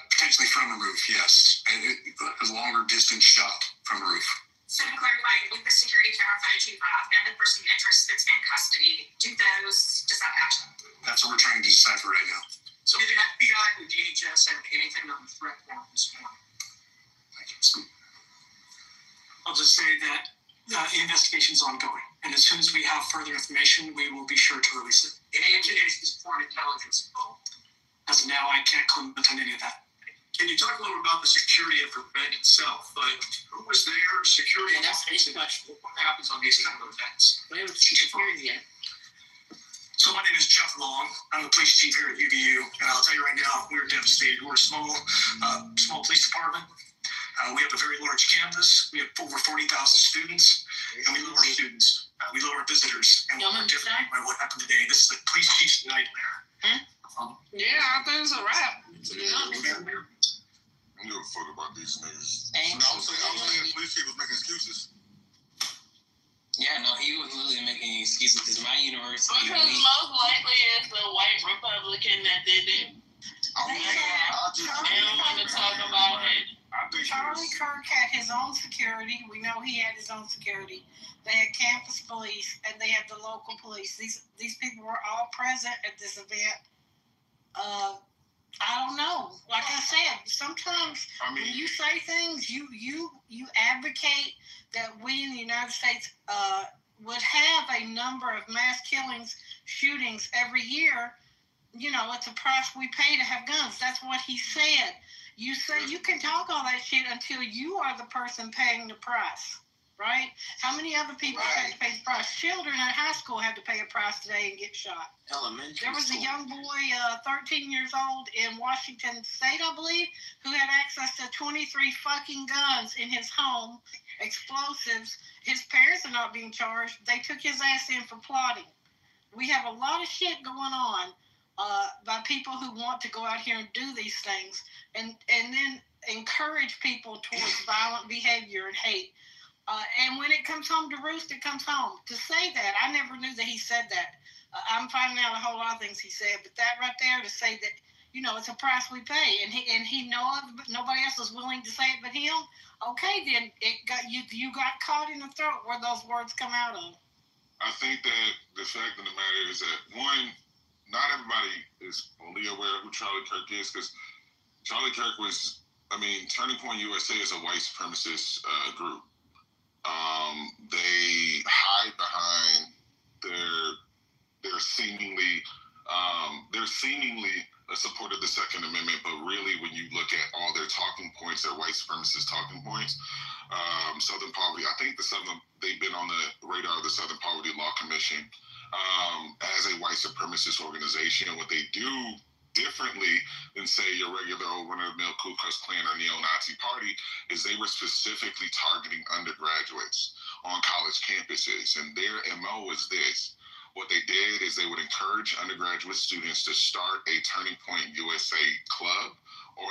potentially from a roof, yes. And a longer distance shot from a roof. So to clarify, with the security camera footage you have and the person interest that's in custody, does that match up? That's what we're trying to decipher right now. So did the FBI and DHS have anything on the threat now this morning? I'll just say that the investigation's ongoing, and as soon as we have further information, we will be sure to release it. Any indications foreign intelligence involved? As of now, I can't comment on any of that. Can you talk a little about the security of the event itself? Who was there? Security? Yeah, that's the question. What happens on these kind of events? Where was security at? So my name is Jeff Long. I'm the police chief here at UVU, and I'll tell you right now, we're devastated. We're a small police department. We have a very large campus. We have over 40,000 students, and we love our students. We love our visitors, and we're different by what happened today. This is the police chief's nightmare. Yeah, I think it's a wrap. I don't give a fuck about these niggas. I was saying police chief was making excuses. Yeah, no, he was literally making excuses because my university. Because most likely it's the white Republican that did it. I don't want to talk about it. Charlie Kirk had his own security. We know he had his own security. They had campus police and they had the local police. These people were all present at this event. I don't know. Like I said, sometimes when you say things, you advocate that we in the United States would have a number of mass killings, shootings every year. You know, it's a price we pay to have guns. That's what he said. You say you can talk all that shit until you are the person paying the price, right? How many other people had to pay the price? Children in high school had to pay a price today and get shot. There was a young boy, 13 years old in Washington State, I believe, who had access to 23 fucking guns in his home, explosives. His parents are not being charged. They took his ass in for plotting. We have a lot of shit going on by people who want to go out here and do these things and then encourage people towards violent behavior and hate. And when it comes home to roost, it comes home. To say that, I never knew that he said that. I'm finding out a whole lot of things he said, but that right there to say that, you know, it's a price we pay, and he knows, but nobody else is willing to say it but him. Okay, then you got caught in the throat where those words come out of. I think that the fact of the matter is that, one, not everybody is fully aware of who Charlie Kirk is, because Charlie Kirk was, Turning Point USA is a white supremacist group. They hide behind their seemingly a support of the Second Amendment, but really, when you look at all their talking points, their white supremacist talking points, Southern Poverty. I think they've been on the radar of the Southern Poverty Law Commission as a white supremacist organization. And what they do differently than, say, your regular old run-of-the-mill Ku Klux Klan or neo-Nazi party is they were specifically targeting undergraduates on college campuses. And their MO is this. What they did is they would encourage undergraduate students to start a Turning Point USA club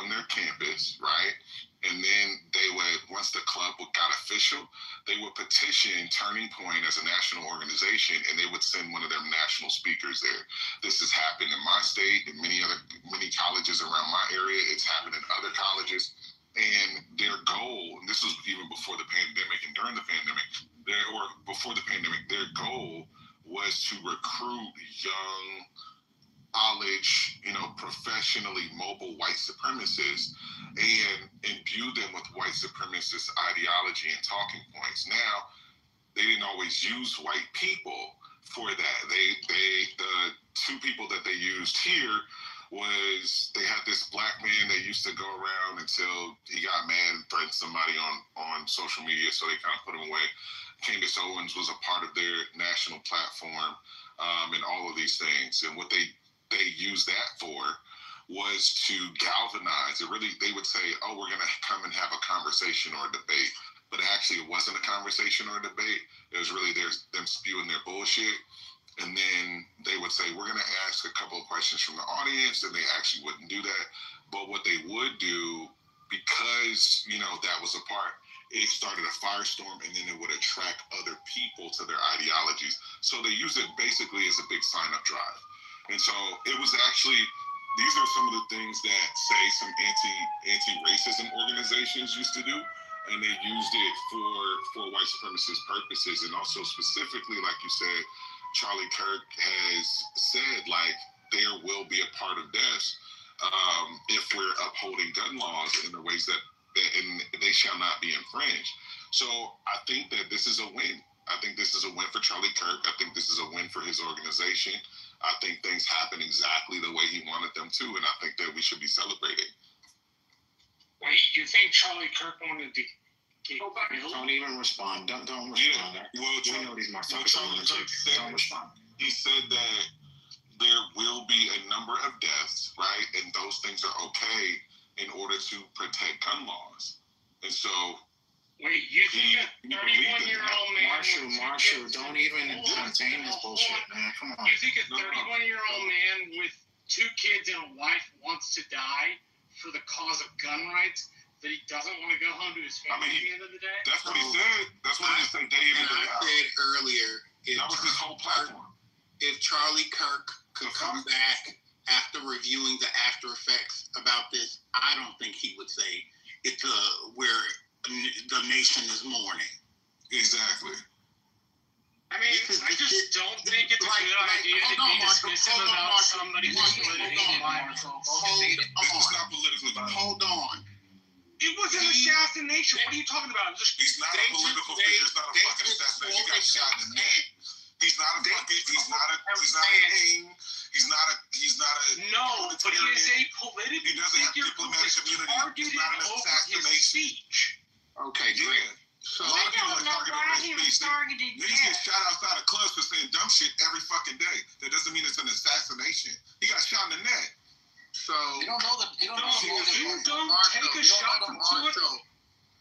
on their campus, right? And then they would, once the club got official, they would petition Turning Point as a national organization, and they would send one of their national speakers there. This has happened in my state, in many colleges around my area. It's happened in other colleges. And their goal, and this was even before the pandemic and during the pandemic, their goal was to recruit young, college, professionally mobile white supremacists and imbue them with white supremacist ideology and talking points. Now, they didn't always use white people for that. The two people that they used here was they had this black man that used to go around until he got mad and threatened somebody on social media, so they kind of put him away. Candace Owens was a part of their national platform and all of these things. And what they used that for was to galvanize. They would say, oh, we're going to come and have a conversation or a debate. But actually, it wasn't a conversation or a debate. It was really them spewing their bullshit. And then they would say, we're going to ask a couple of questions from the audience, and they actually wouldn't do that. But what they would do, because, that was a part, it started a firestorm, and then it would attract other people to their ideologies. So they use it basically as a big sign-up drive. And so it was actually, these are some of the things that, say, some anti-racism organizations used to do, and they used it for white supremacist purposes. And also specifically, like you said, Charlie Kirk has said, like, there will be a part of deaths if we're upholding gun laws in the ways that and they shall not be infringed. So I think that this is a win. I think this is a win for Charlie Kirk. I think this is a win for his organization. I think things happen exactly the way he wanted them to, and I think that we should be celebrating. Wait, you think Charlie Kirk wanted to get killed? Don't even respond. Don't respond. Yeah. Well, we know these motherfuckers. Don't respond. He said that there will be a number of deaths, right? And those things are okay in order to protect gun laws. And so... Wait, you think a 31-year-old man... Marshall, don't even entertain this bullshit, man. Come on. You think a 31-year-old man with 2 kids and a wife wants to die for the cause of gun rights, that he doesn't want to go home to his family at the end of the day? That's what he said. That's what he said day in and day out. I said earlier... That was his whole platform. If Charlie Kirk could come back after reviewing the after effects about this, I don't think he would say it's where the nation is mourning. Exactly. I mean, I just don't think it's a good idea to be dismissive about somebody who's politically alive. This is not politically violent. Hold on. It was an assassination. What are you talking about? He's not a political figure. It's not a fucking assassination. He got shot in the neck. He's not a fucking. He's not a king. He's not a. No, but he is a political. He doesn't have diplomatic immunity. It's not an assassination. Okay, great. So a lot of people are targeted for his speech. Niggas get shot outside of clubs for saying dumb shit every fucking day. That doesn't mean it's an assassination. He got shot in the neck. So you don't know the. You don't know the You don't take a shot from Marshall.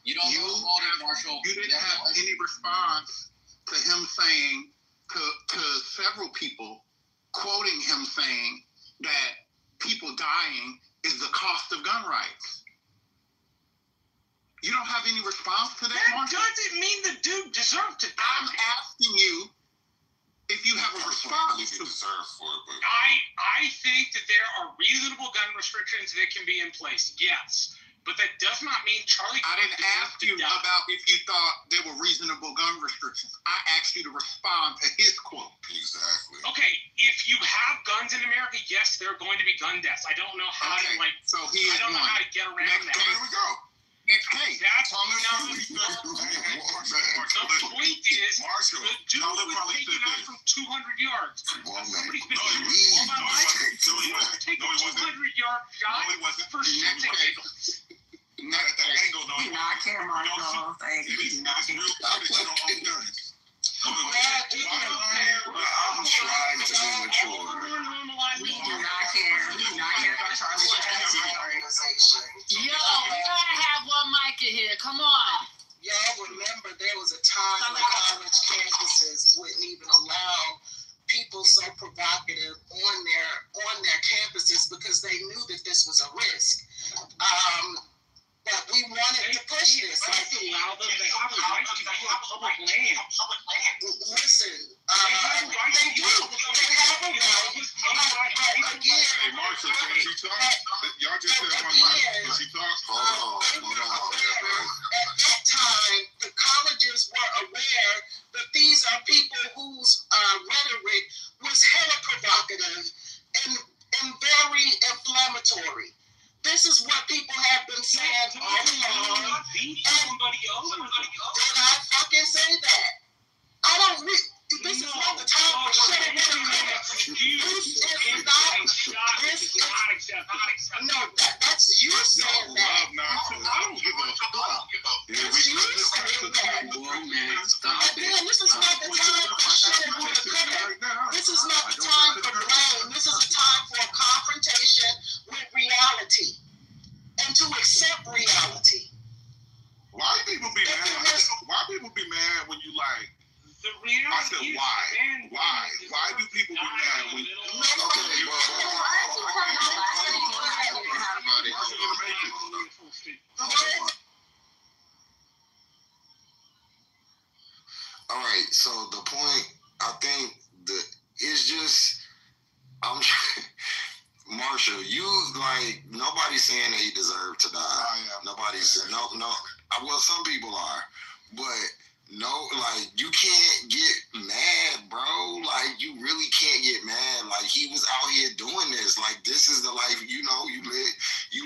You don't know the motive, Marshall. You didn't have any response to him saying to several people, quoting him saying that people dying is the cost of gun rights. You don't have any response to that, Marshall? That doesn't mean the dude deserved to die. I'm asking you if you have a response to it. I think that there are reasonable gun restrictions that can be in place, yes. But that does not mean Charlie I didn't ask you about if you thought there were reasonable gun restrictions. I asked you to respond to his quote. Exactly. Okay, if you have guns in America, yes, there are going to be gun deaths. I don't know how to so he I don't know how to get around that. There we go. Next case. That's the point is, Marshall, the dude was taken out from 200 yards. Somebody's been all my life. Take a 200-yard shot for shit. Not at that angle, no. Do not care, Marshall. Thank you. Do not care. I'm trying to be mature. We do not care. We do not care about Charlie organization. Yo, we gotta have one mic in here. Come on. Y'all remember there was a time when college campuses wouldn't even allow people so provocative on their campuses because they knew that this was a risk. But we wanted to push this. Allow them to have a right to be on public land. Listen, they do. They have a right. Again, hey, Marshall, can she talk? Y'all just said one mic. Can she talk? Hold on. At that time, the colleges were aware that these are people whose rhetoric was hella provocative and very inflammatory. This is what people have been saying all along. Did I fucking say that? I don't. This is not the time for shit. That's you saying that. I don't give a fuck. That's you saying that. Again, this is not the time for shit. This is not the time for blame. This is a time for a confrontation with reality and to accept reality. Why people be mad? Why people be mad when you like? The reality I said why? Why? Why do people be mad when? All right. So the point, I think, it's just Marshall, you like nobody's saying that he deserved to die. Nobody's saying no. Well, some people are, but no, like you can't get mad, bro. Like you really can't get mad. Like he was out here doing this. Like this is the life. You know, you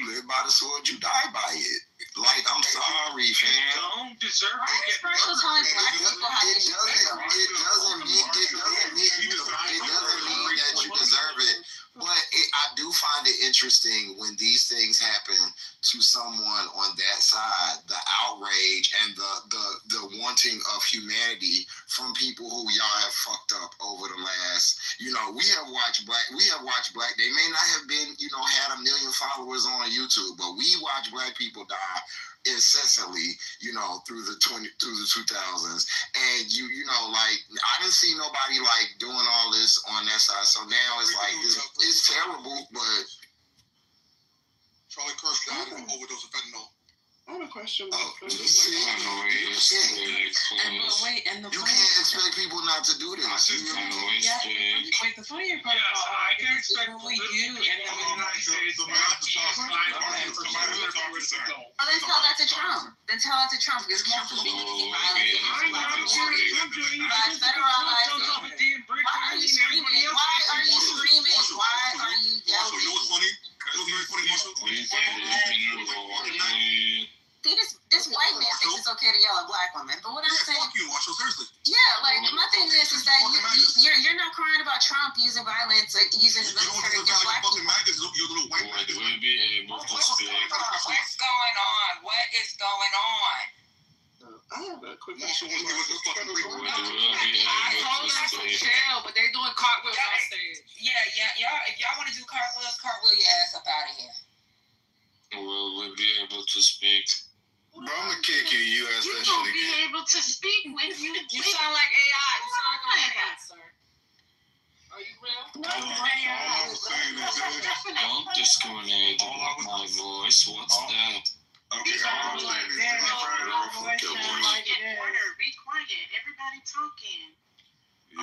live by the sword, you die by it. Like I'm sorry, fam. Don't deserve to get Special time black people have It doesn't mean that you deserve it. But I do find it interesting when these things happen to someone on that side, the outrage and the wanting of humanity from people who y'all have fucked up over the last, we have watched black, they may not have been, had 1 million followers on YouTube, but we watch black people die incessantly, through the 2000s. And I didn't see nobody doing all this on that side. So now it's it's terrible, but Charlie Kirk died of an overdose of fentanyl. I have a question. Oh, But you see, And but wait, and the you funny can't expect people not to do this. wait, the funnier part Yes, I can expect when we do, and then we United States Well, then tell that to Trump. Then tell that to Trump because Trump is beginning to violence against black people. By federalizing. Why are you screaming? Why are you screaming? Why are you yelling? You know what's funny? See, this white man thinks it's okay to yell at black women, but what I'm saying, Fuck you, Marshall. Seriously. yeah, like my thing is that you're not crying about Trump using violence, like using the military against black people. Your little white maggots. What's going on? What is going on? I have a quick Marshall question. wants to give us a fucking break. I told them to chill, but they're doing cartwheels on stage. Yeah, y'all. If y'all want to do cartwheels, cartwheel your ass up out of here. Will we be able to speak? Bro, I'm gonna kick you. You ask You that won't shit be again. able to speak when you. You sound like AI. You sound like a robot, sir. Are you real? All I'm saying is don't discriminate about my voice. What's that? Okay, all I'm saying is fuck your voice. Get order. Be quiet. Everybody talking. Yeah.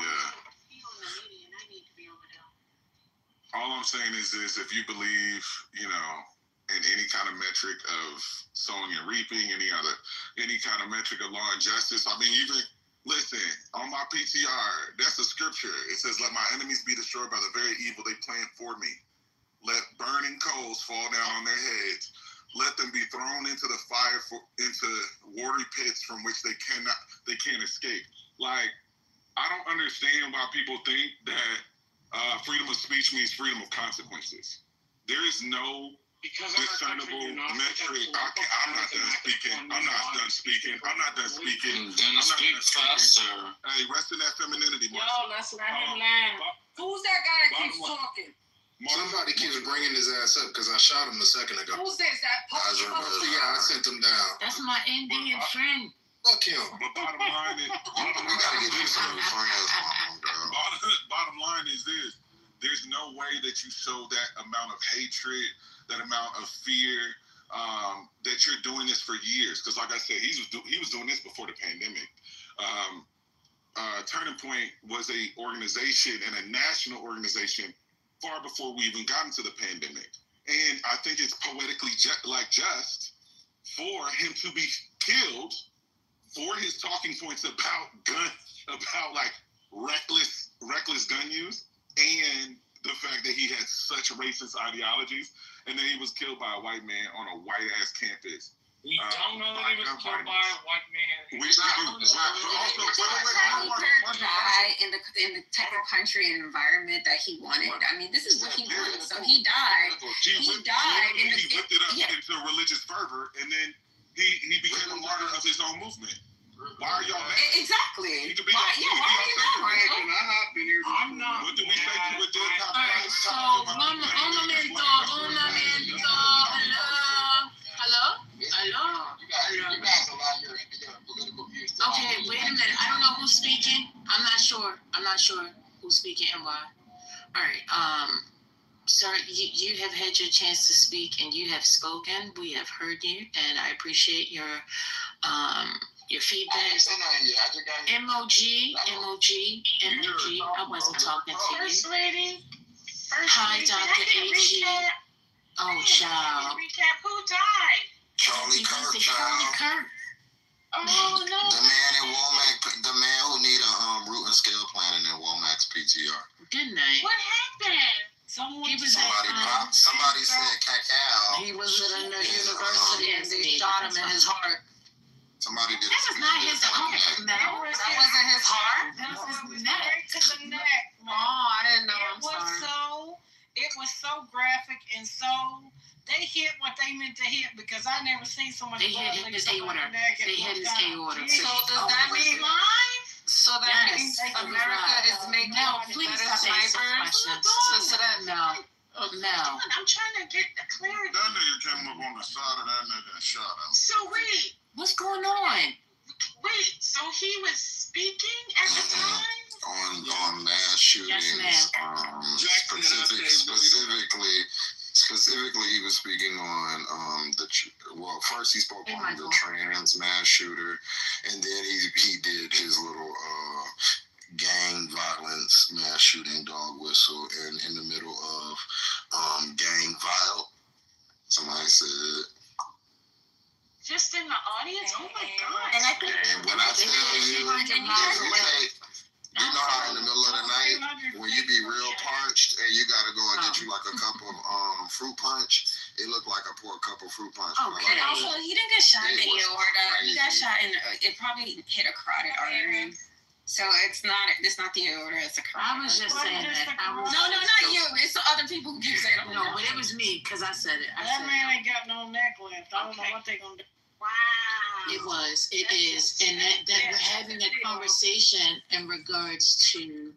Feel in the meeting. I need to be over there. All I'm saying is this: if you believe, in any kind of metric of sowing and reaping, any kind of metric of law and justice, I mean, even listen on my PTR, that's a scripture. It says, "Let my enemies be destroyed by the very evil they plan for me. Let burning coals fall down on their heads. Let them be thrown into the fire, into watery pits from which they can't escape." Like, I don't understand why people think that freedom of speech means freedom of consequences. There is no discernible metric. I'm not done speaking. Then speak faster. Hey, rest in that femininity, Yo, Marshall. let's let him land. Who's that guy that keeps talking? Somebody keeps bringing his ass up because I shot him a second ago. Who's this? That Yeah, I sent him down. That's my Indian friend. Fuck him. But bottom line is, We gotta get you some friends, bro. bottom line is this: there's no way that you show that amount of hatred, that amount of fear, that you're doing this for years. Because, like I said, he was doing this before the pandemic. Turning Point was a organization and a national organization far before we even got into the pandemic. And I think it's poetically just for him to be killed for his talking points about like reckless gun use, and the fact that he had such racist ideologies, and then he was killed by a white man on a white ass campus. We don't know that he was killed by a white man. We do. But also, He died in the type of country and environment that he wanted. I mean, this is what he wanted. So he died. He died in he whipped it up into religious fervor, and then he became a martyr of his own movement. Why are y'all mad? Exactly. He could be why are you mad? I'm not. What do we say to it? Alright, so un momento. Hello? You guys allow your political views to Okay, wait a minute. I don't know who's speaking. I'm not sure who's speaking and why. Alright, sir, you have had your chance to speak and you have spoken. We have heard you, and I appreciate your feedback. MOG. I wasn't talking to you. First lady. Hi, Dr. AG. Oh, child. Recap. Who died? Charlie Kirk, child. Oh no. The man in Womack, the man who need a root and scale planning in Womack's PTR. Good night. What happened? Somebody said cacao. He was at a university and they shot him in his heart. Somebody did. That was not his heart, Mel. That wasn't his heart. That was his neck. To the neck. Oh, I didn't know. I'm sorry. It was so graphic and so they hit what they meant to hit because I never seen so much. They hit his aorta. They hit his aorta. So does that mean live? So that means America is making please better stop asking snipers. So that Mel. I'm trying to get the clarity. That nigga came up on the side of that nigga and shot him. So wait. What's going on? Wait, so he was speaking at the time? On mass shootings, Yes, ma'am. specifically Specifically, he was speaking on first he spoke on the trans mass shooter, and then he did his little gang violence mass shooting dog whistle, and in the middle of gang vile, somebody said. Just in the audience? Oh my God. And I think when I tell you, you know how in the middle of the night, when you be real parched and you gotta go and get you like a cup of fruit punch, it looked like a poor cup of fruit punch. Okay. Also, he didn't get shot in the aorta. He got shot in. It probably hit a carotid artery. So it's not the aorta. It's a carotid. I was just saying that. No, not you. It's the other people who keep saying it. No, but it was me because I said it. That man ain't got no neck left. I don't know what they gonna do. Wow. It is. And that we're having a conversation in regards to,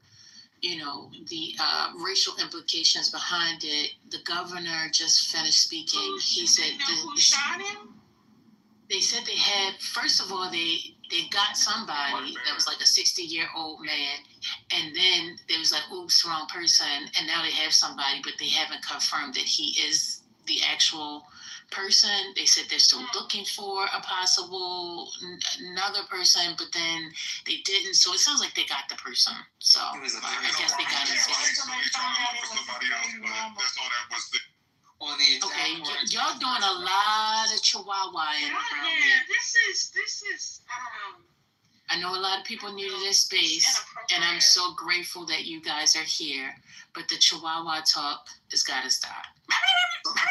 the racial implications behind it. The governor just finished speaking. He said who shot him? They said they had, first of all, they got somebody that was like a 60-year-old man, and then there was like, oops, wrong person, and now they have somebody, but they haven't confirmed that he is the actual person. They said they're still looking for a possible another person, but then they didn't. So it sounds like they got the person. So I guess they got it. Okay, y'all doing a lot of chihuahuaing around here. This is I know a lot of people new to this space, and I'm so grateful that you guys are here. But the chihuahua talk has got to stop.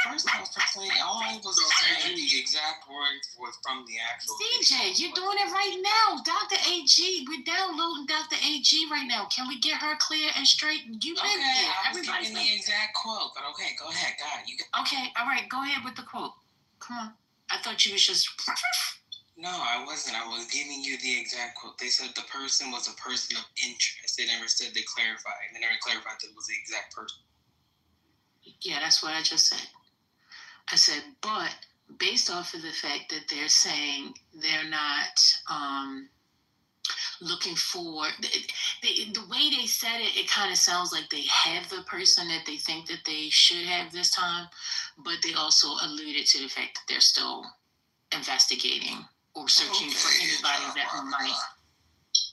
First, I was saying, all I was saying the exact words was from the actual. CJ, you're doing it right now. Dr. AG, we're downloading Dr. AG right now. Can we get her clear and straight? You've been here. I was giving the exact quote, but okay, go ahead. God, you. Okay, all right, go ahead with the quote. Come on. I thought you was just. No, I wasn't. I was giving you the exact quote. They said the person was a person of interest. They never said they clarified. They never clarified that it was the exact person. Yeah, that's what I just said. I said, but based off of the fact that they're saying they're not looking for, the way they said it, it kind of sounds like they have the person that they think that they should have this time, but they also alluded to the fact that they're still investigating or searching for anybody that might.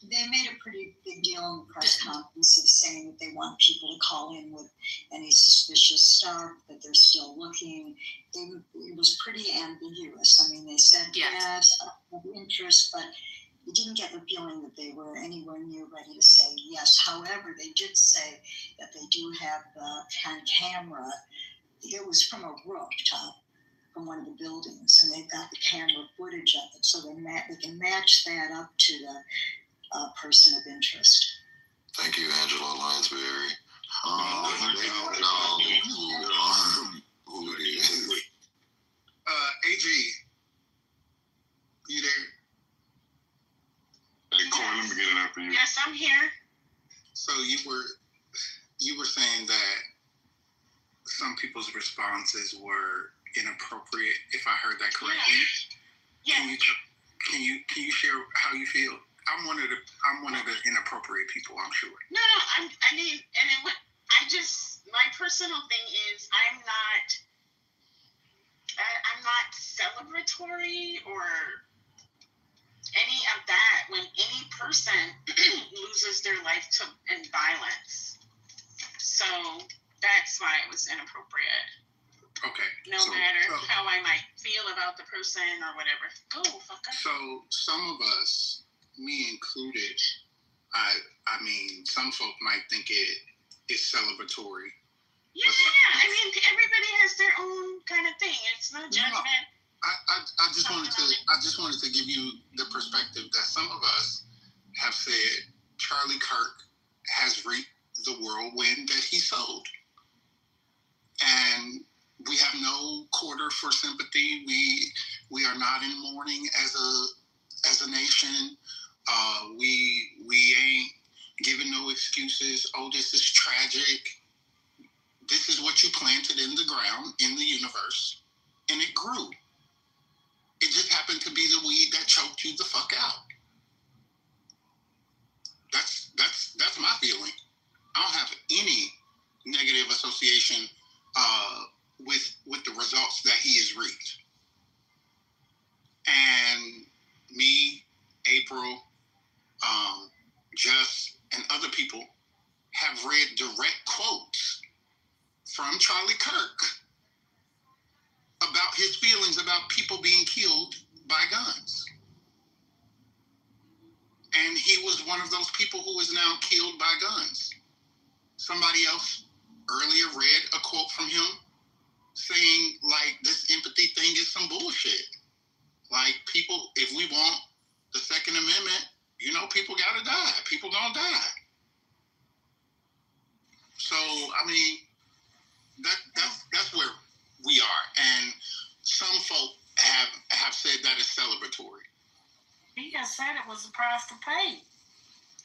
They made a pretty big deal in the press conference of saying that they want people to call in with any suspicious stuff, that they're still looking. It was pretty ambiguous. I mean, they said yes, of interest, but you didn't get the feeling that they were anywhere near ready to say yes. However, they did say that they do have the camera. It was from a rooftop from one of the buildings, and they've got the camera footage of it, so they can match that up to the person of interest. Thank you, Angela Lansbury. Who it is? AG, you there? Hey, Corey, let me get it up for you. Yes, I'm here. So you were saying that some people's responses were inappropriate, if I heard that correctly. Yeah. Can you share how you feel? I'm one of the inappropriate people, I'm sure. No, my personal thing is I'm not celebratory or any of that when any person loses their life in violence. So that's why it was inappropriate. Okay. No matter how I might feel about the person or whatever. Go, fucker. So some of us, me included, I mean, some folk might think it is celebratory. Yeah. I mean, everybody has their own kind of thing. It's no judgment. I just wanted to give you the perspective that some of us have said Charlie Kirk has reaped the whirlwind that he sowed, and we have no quarter for sympathy. We are not in mourning as a nation. We ain't giving no excuses. Oh, this is tragic. This is what you planted in the ground, in the universe, and it grew. It just happened to be the weed that choked you the fuck out. That's my feeling. I don't have any negative association with the results that he has reached. And me, April, Just, and other people have read direct quotes from Charlie Kirk about his feelings about people being killed by guns. And he was one of those people who is now killed by guns. Somebody else earlier read a quote from him saying, like, this empathy thing is some bullshit. Like, people, if we want the Second Amendment, you know, people gotta die. People gonna die. So, I mean, that's where we are. And some folk have said that it's celebratory. He just said it was the price to pay.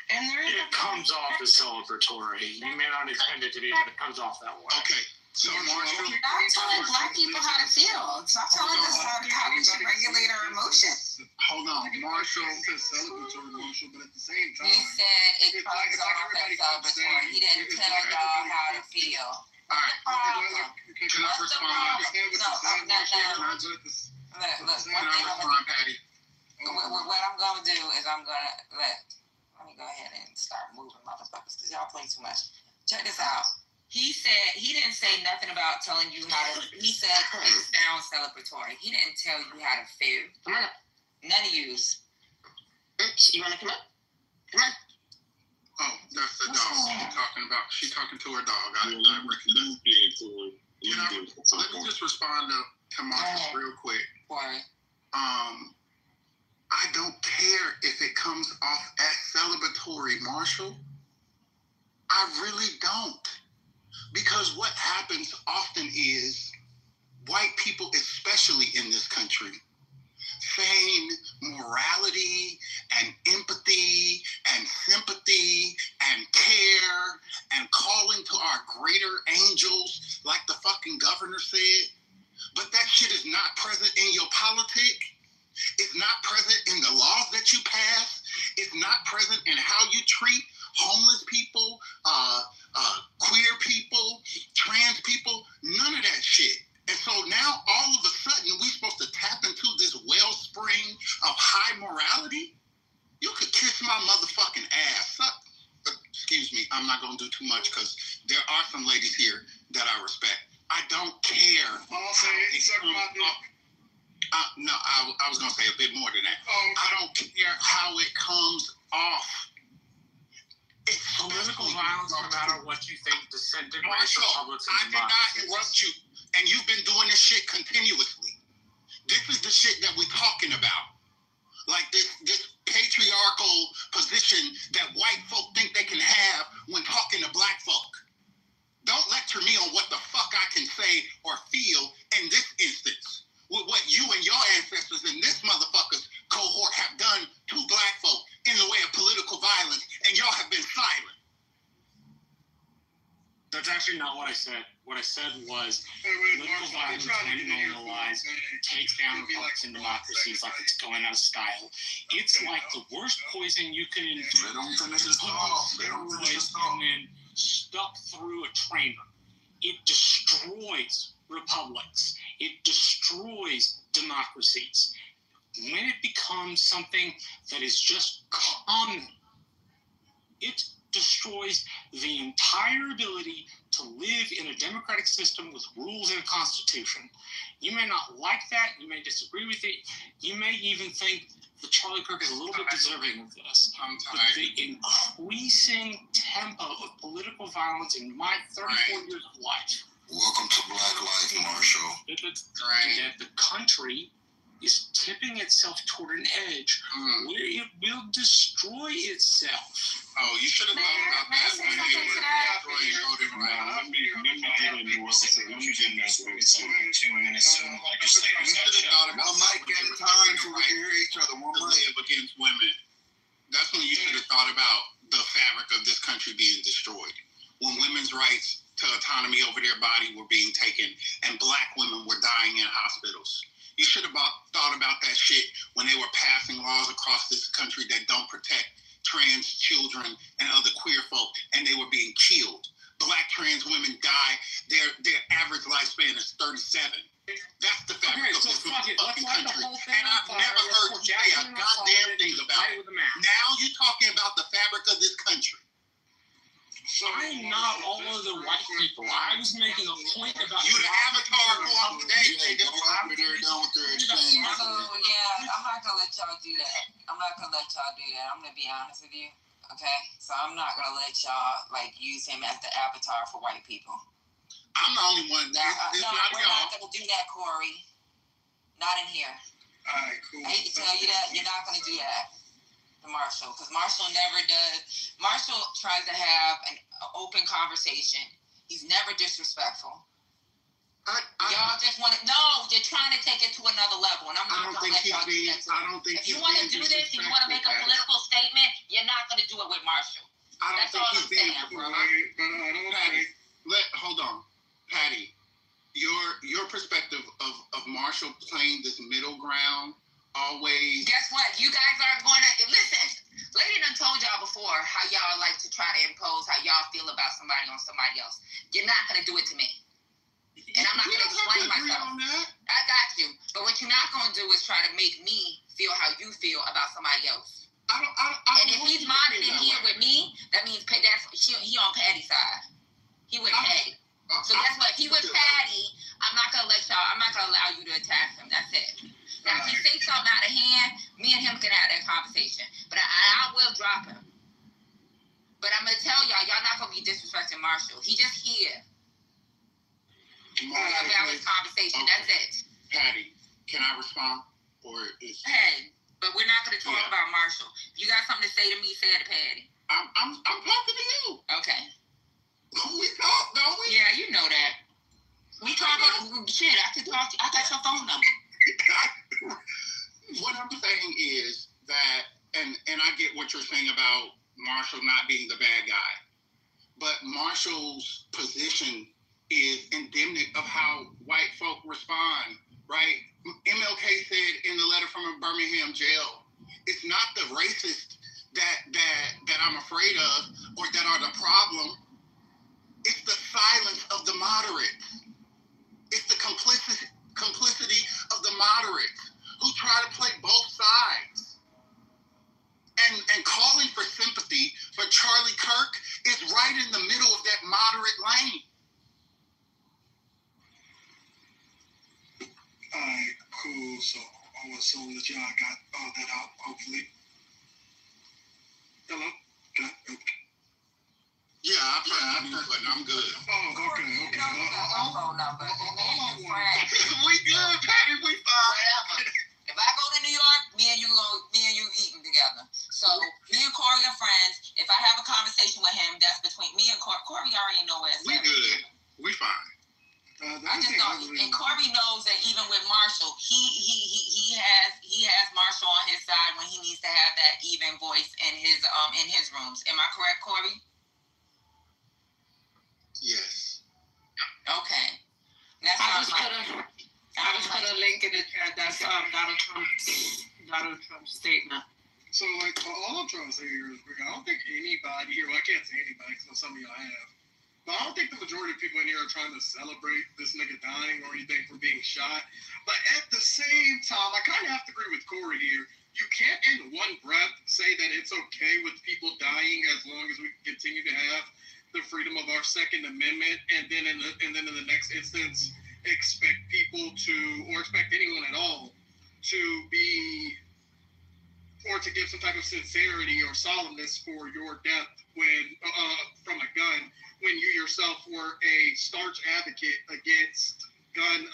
And it comes off as celebratory. You may not intend it to be, but it comes off that way. Okay. So Marshall, Stop telling black people how to feel. Stop telling us how we should regulate our emotions. Hold on, Marshall. It's celebratory, Marshall, but at the same time, He said it comes off as celebratory. He didn't tell y'all how to feel. All right. Can I respond? Patty? What I'm going to do is I'm going to let me go ahead and start moving motherfuckers because y'all play too much. Check this out. He said he didn't say nothing about telling you how to. He said it sounds celebratory. He didn't tell you how to feel. Come on up. None of yous. You want to come up? Come on. Oh, that's the dog she's talking about. She's talking to her dog. I recognize. Let me just respond to Marcus real quick. Why? I don't care if it comes off as celebratory, Marshall. I really don't. Because what happens often is white people, especially in this country, feign morality and empathy and sympathy and care and calling to our greater angels, like the fucking governor said. But that shit is not present in your politic. It's not present in the laws that you pass. It's not present in how you treat homeless people, queer people, trans people, none of that shit. And so now all of a sudden we're supposed to tap into this wellspring of high morality? You could kiss my motherfucking ass. Excuse me, I'm not going to do too much because there are some ladies here that I respect. I don't care. No, I was going to say a bit more than that. I don't care how it comes off. It's political violence, no matter what you think, disintegrates Republicans. I did not interrupt you, and you've been doing this shit continuously. This is the shit that we're talking about. Like this patriarchal position that white folk think they can have when talking to black folk. Don't lecture me on what the fuck I can say or feel in this instance with what you and your ancestors and this motherfucker's cohort have done to black folk in the way of political violence, and y'all have been silent. That's actually not what I said. What I said was political violence, when normalized, takes down Republican democracies like it's going out of style. It's like the worst poison you can inject. They don't finish this Put talk. on steroids and then stuck through a trainer. It destroys republics. It destroys democracies. When it becomes something that is just common, it destroys the entire ability to live in a democratic system with rules and a constitution. You may not like that. You may disagree with it. You may even think that Charlie Kirk is a little bit deserving of this. But the increasing tempo of political violence in my 34 years of life. Welcome to Black Life, Marshall. That the country is tipping itself toward an edge where it will destroy itself. Oh, you should have thought about that when you were destroying voting rights. Let me get into what you did this with some 2 Minnesota legislators. You should have thought about one mic at a time so we can hear each other. One to mic. live against women. That's when you should have thought about the fabric of this country being destroyed. When women's rights to autonomy over their body were being taken and black women were dying in hospitals. You should have thought about that shit when they were passing laws across this country that don't protect trans children and other queer folk, and they were being killed. Black trans women die. Their average average lifespan is 37. That's the fact Okay, of so this fuck it. Let's fucking light the country. whole thing And on I've fire. never Let's heard put you say a gasoline on fire goddamn and thing just about fight it. with a mask. Now you're talking about the fabric of this country. I'm not all of the white people. I was making a point about You the avatar for today. Don't let me there down with their exchange. So yeah, I'm not gonna let y'all do that. I'm not gonna let y'all do that. I'm gonna be honest with you. Okay? So I'm not gonna let y'all like use him as the avatar for white people. I'm the only one that No, we're not gonna do that, Corey. Not in here. Alright, cool. I hate to tell you that, you're not gonna do that to Marshall, because Marshall never does. Marshall tries to have an open conversation. He's never disrespectful. Y'all just want to, no, you're trying to take it to another level, and I'm not going to let y'all do that. I don't think If you want to do this and you want to make a political statement, you're not going to do it with Marshall. I don't That's think all he's I'm being saying, bro. Patty, hold on. Patty, your perspective of Marshall playing this middle ground always. Guess what? You guys aren't going to listen. Lady done told y'all before how y'all like to try to impose how y'all feel about somebody on somebody else. You're not going to do it to me. And I'm not going to explain myself. I got you. But what you're not going to do is try to make me feel how you feel about somebody else. And if he's modded in here with me, that means he on Patty's side. He with Patty. So guess what? If he with Patty, I'm not going to allow you to attack him. That's it. Now, if he takes something out of hand, me and him can have that conversation. But I will drop him. But I'm going to tell y'all not going to be disrespecting Marshall. He just here. We have a valid conversation. Okay. That's it. Patty, can I respond? Or is Hey, but we're not going to talk about Marshall. If you got something to say to me, say it to Patty. I'm talking to you. Okay. We talk, don't we? Yeah, you know that. We talk about shit. I can talk. I got your phone number. What I'm saying is that, and I get what you're saying about Marshall not being the bad guy, but Marshall's position is endemic of how white folk respond, right? MLK said in the letter from a Birmingham jail, it's not the racist that I'm afraid of or that are the problem. It's the silence of the moderates. It's the complicity of the moderates who try to play both sides. And calling for sympathy for Charlie Kirk is right in the middle of that moderate lane. Alright, cool. So I will assume that y'all got all that out, hopefully. Hello? Okay. Yeah, I pressed the button. I'm good. Oh, okay. Phone number. We good, Patty. We fine. If I go to New York, me and you eating together. So me and Corey are friends. If I have a conversation with him, that's between me and Corey. Corey already know where it's We good. We fine. I just don't. And Corey knows that even with Marshall, he has Marshall on his side when he needs to have that even voice in his rooms. Am I correct, Corey? Yes. Okay. I just put a link in the chat. That's Donald Trump's statement. So, like, all I'm trying to say here is, I don't think anybody here, well, I can't say anybody because some of y'all have, but I don't think the majority of people in here are trying to celebrate this nigga dying or anything for being shot. But at the same time, I kind of have to agree with Corey here. You can't in one breath say that it's okay with people dying as long as we continue to have the freedom of our Second Amendment, and then in the next instance, expect people to, or expect anyone at all, to be, or to give some type of sincerity or solemnness for your death when from a gun, when you yourself were a staunch advocate against gun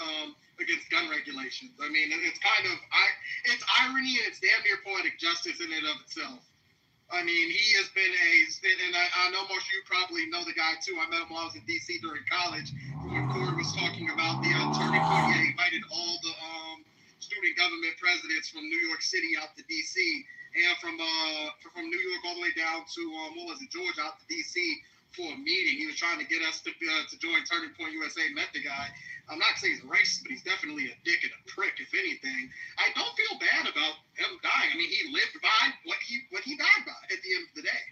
regulations. I mean, it's kind of it's irony and it's damn near poetic justice in and of itself. I mean, he has been and I know most of you probably know the guy too. I met him while I was in D.C. during college. When Corey was talking about the turning point, he invited all the student government presidents from New York City out to D.C. and from New York all the way down to Georgia out to D.C. for a meeting. He was trying to get us to join Turning Point USA. Met the guy. I'm not saying he's racist, but he's definitely a dick and a prick, if anything. I don't feel bad about him dying. I mean, he lived by what he died by at the end of the day.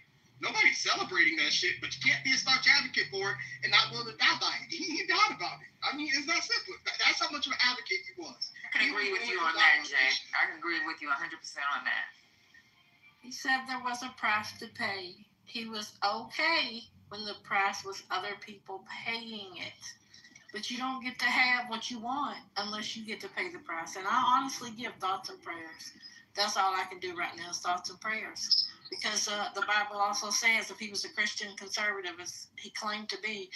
Nobody's celebrating that shit, but you can't be a staunch advocate for it and not willing to die by it. He died about it. I mean, on that, Jay. I can agree with you 100% on that. He said there was a price to pay. He was okay when the price was other people paying it. But you don't get to have what you want unless you get to pay the price. And I honestly give thoughts and prayers. That's all I can do right now is thoughts and prayers. Because the Bible also says if he was a Christian conservative, as he claimed to be,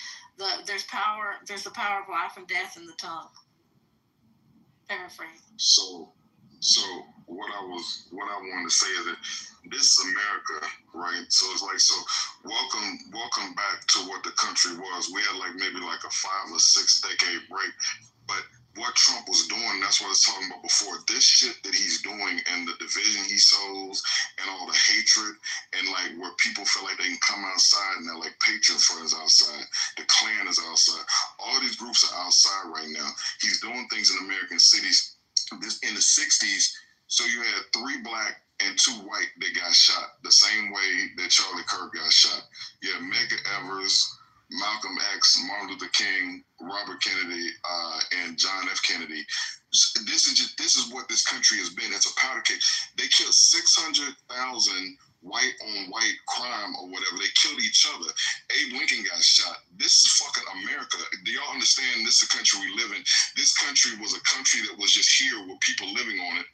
there's the power of life and death in the tongue. Paraphrase. So what I wanted to say is that this is America, right? So it's like, so welcome back to what the country was. We had maybe a 5 or 6 decade break, but what Trump was doing, that's what I was talking about before. This shit that he's doing and the division he sows and all the hatred and where people feel like they can come outside and they're Patriot Front is outside, the Klan is outside. All these groups are outside right now. He's doing things in American cities. In the 60s, so you had 3 black and 2 white that got shot the same way that Charlie Kirk got shot. You had Medgar Evers, Malcolm X, Martin Luther King, Robert Kennedy, and John F. Kennedy. This is what this country has been. It's a powder keg. They killed 600,000 white on white crime or whatever. They killed each other. Abe Lincoln got shot. This is fucking America. Do y'all understand this is the country we live in? This country was a country that was just here with people living on it.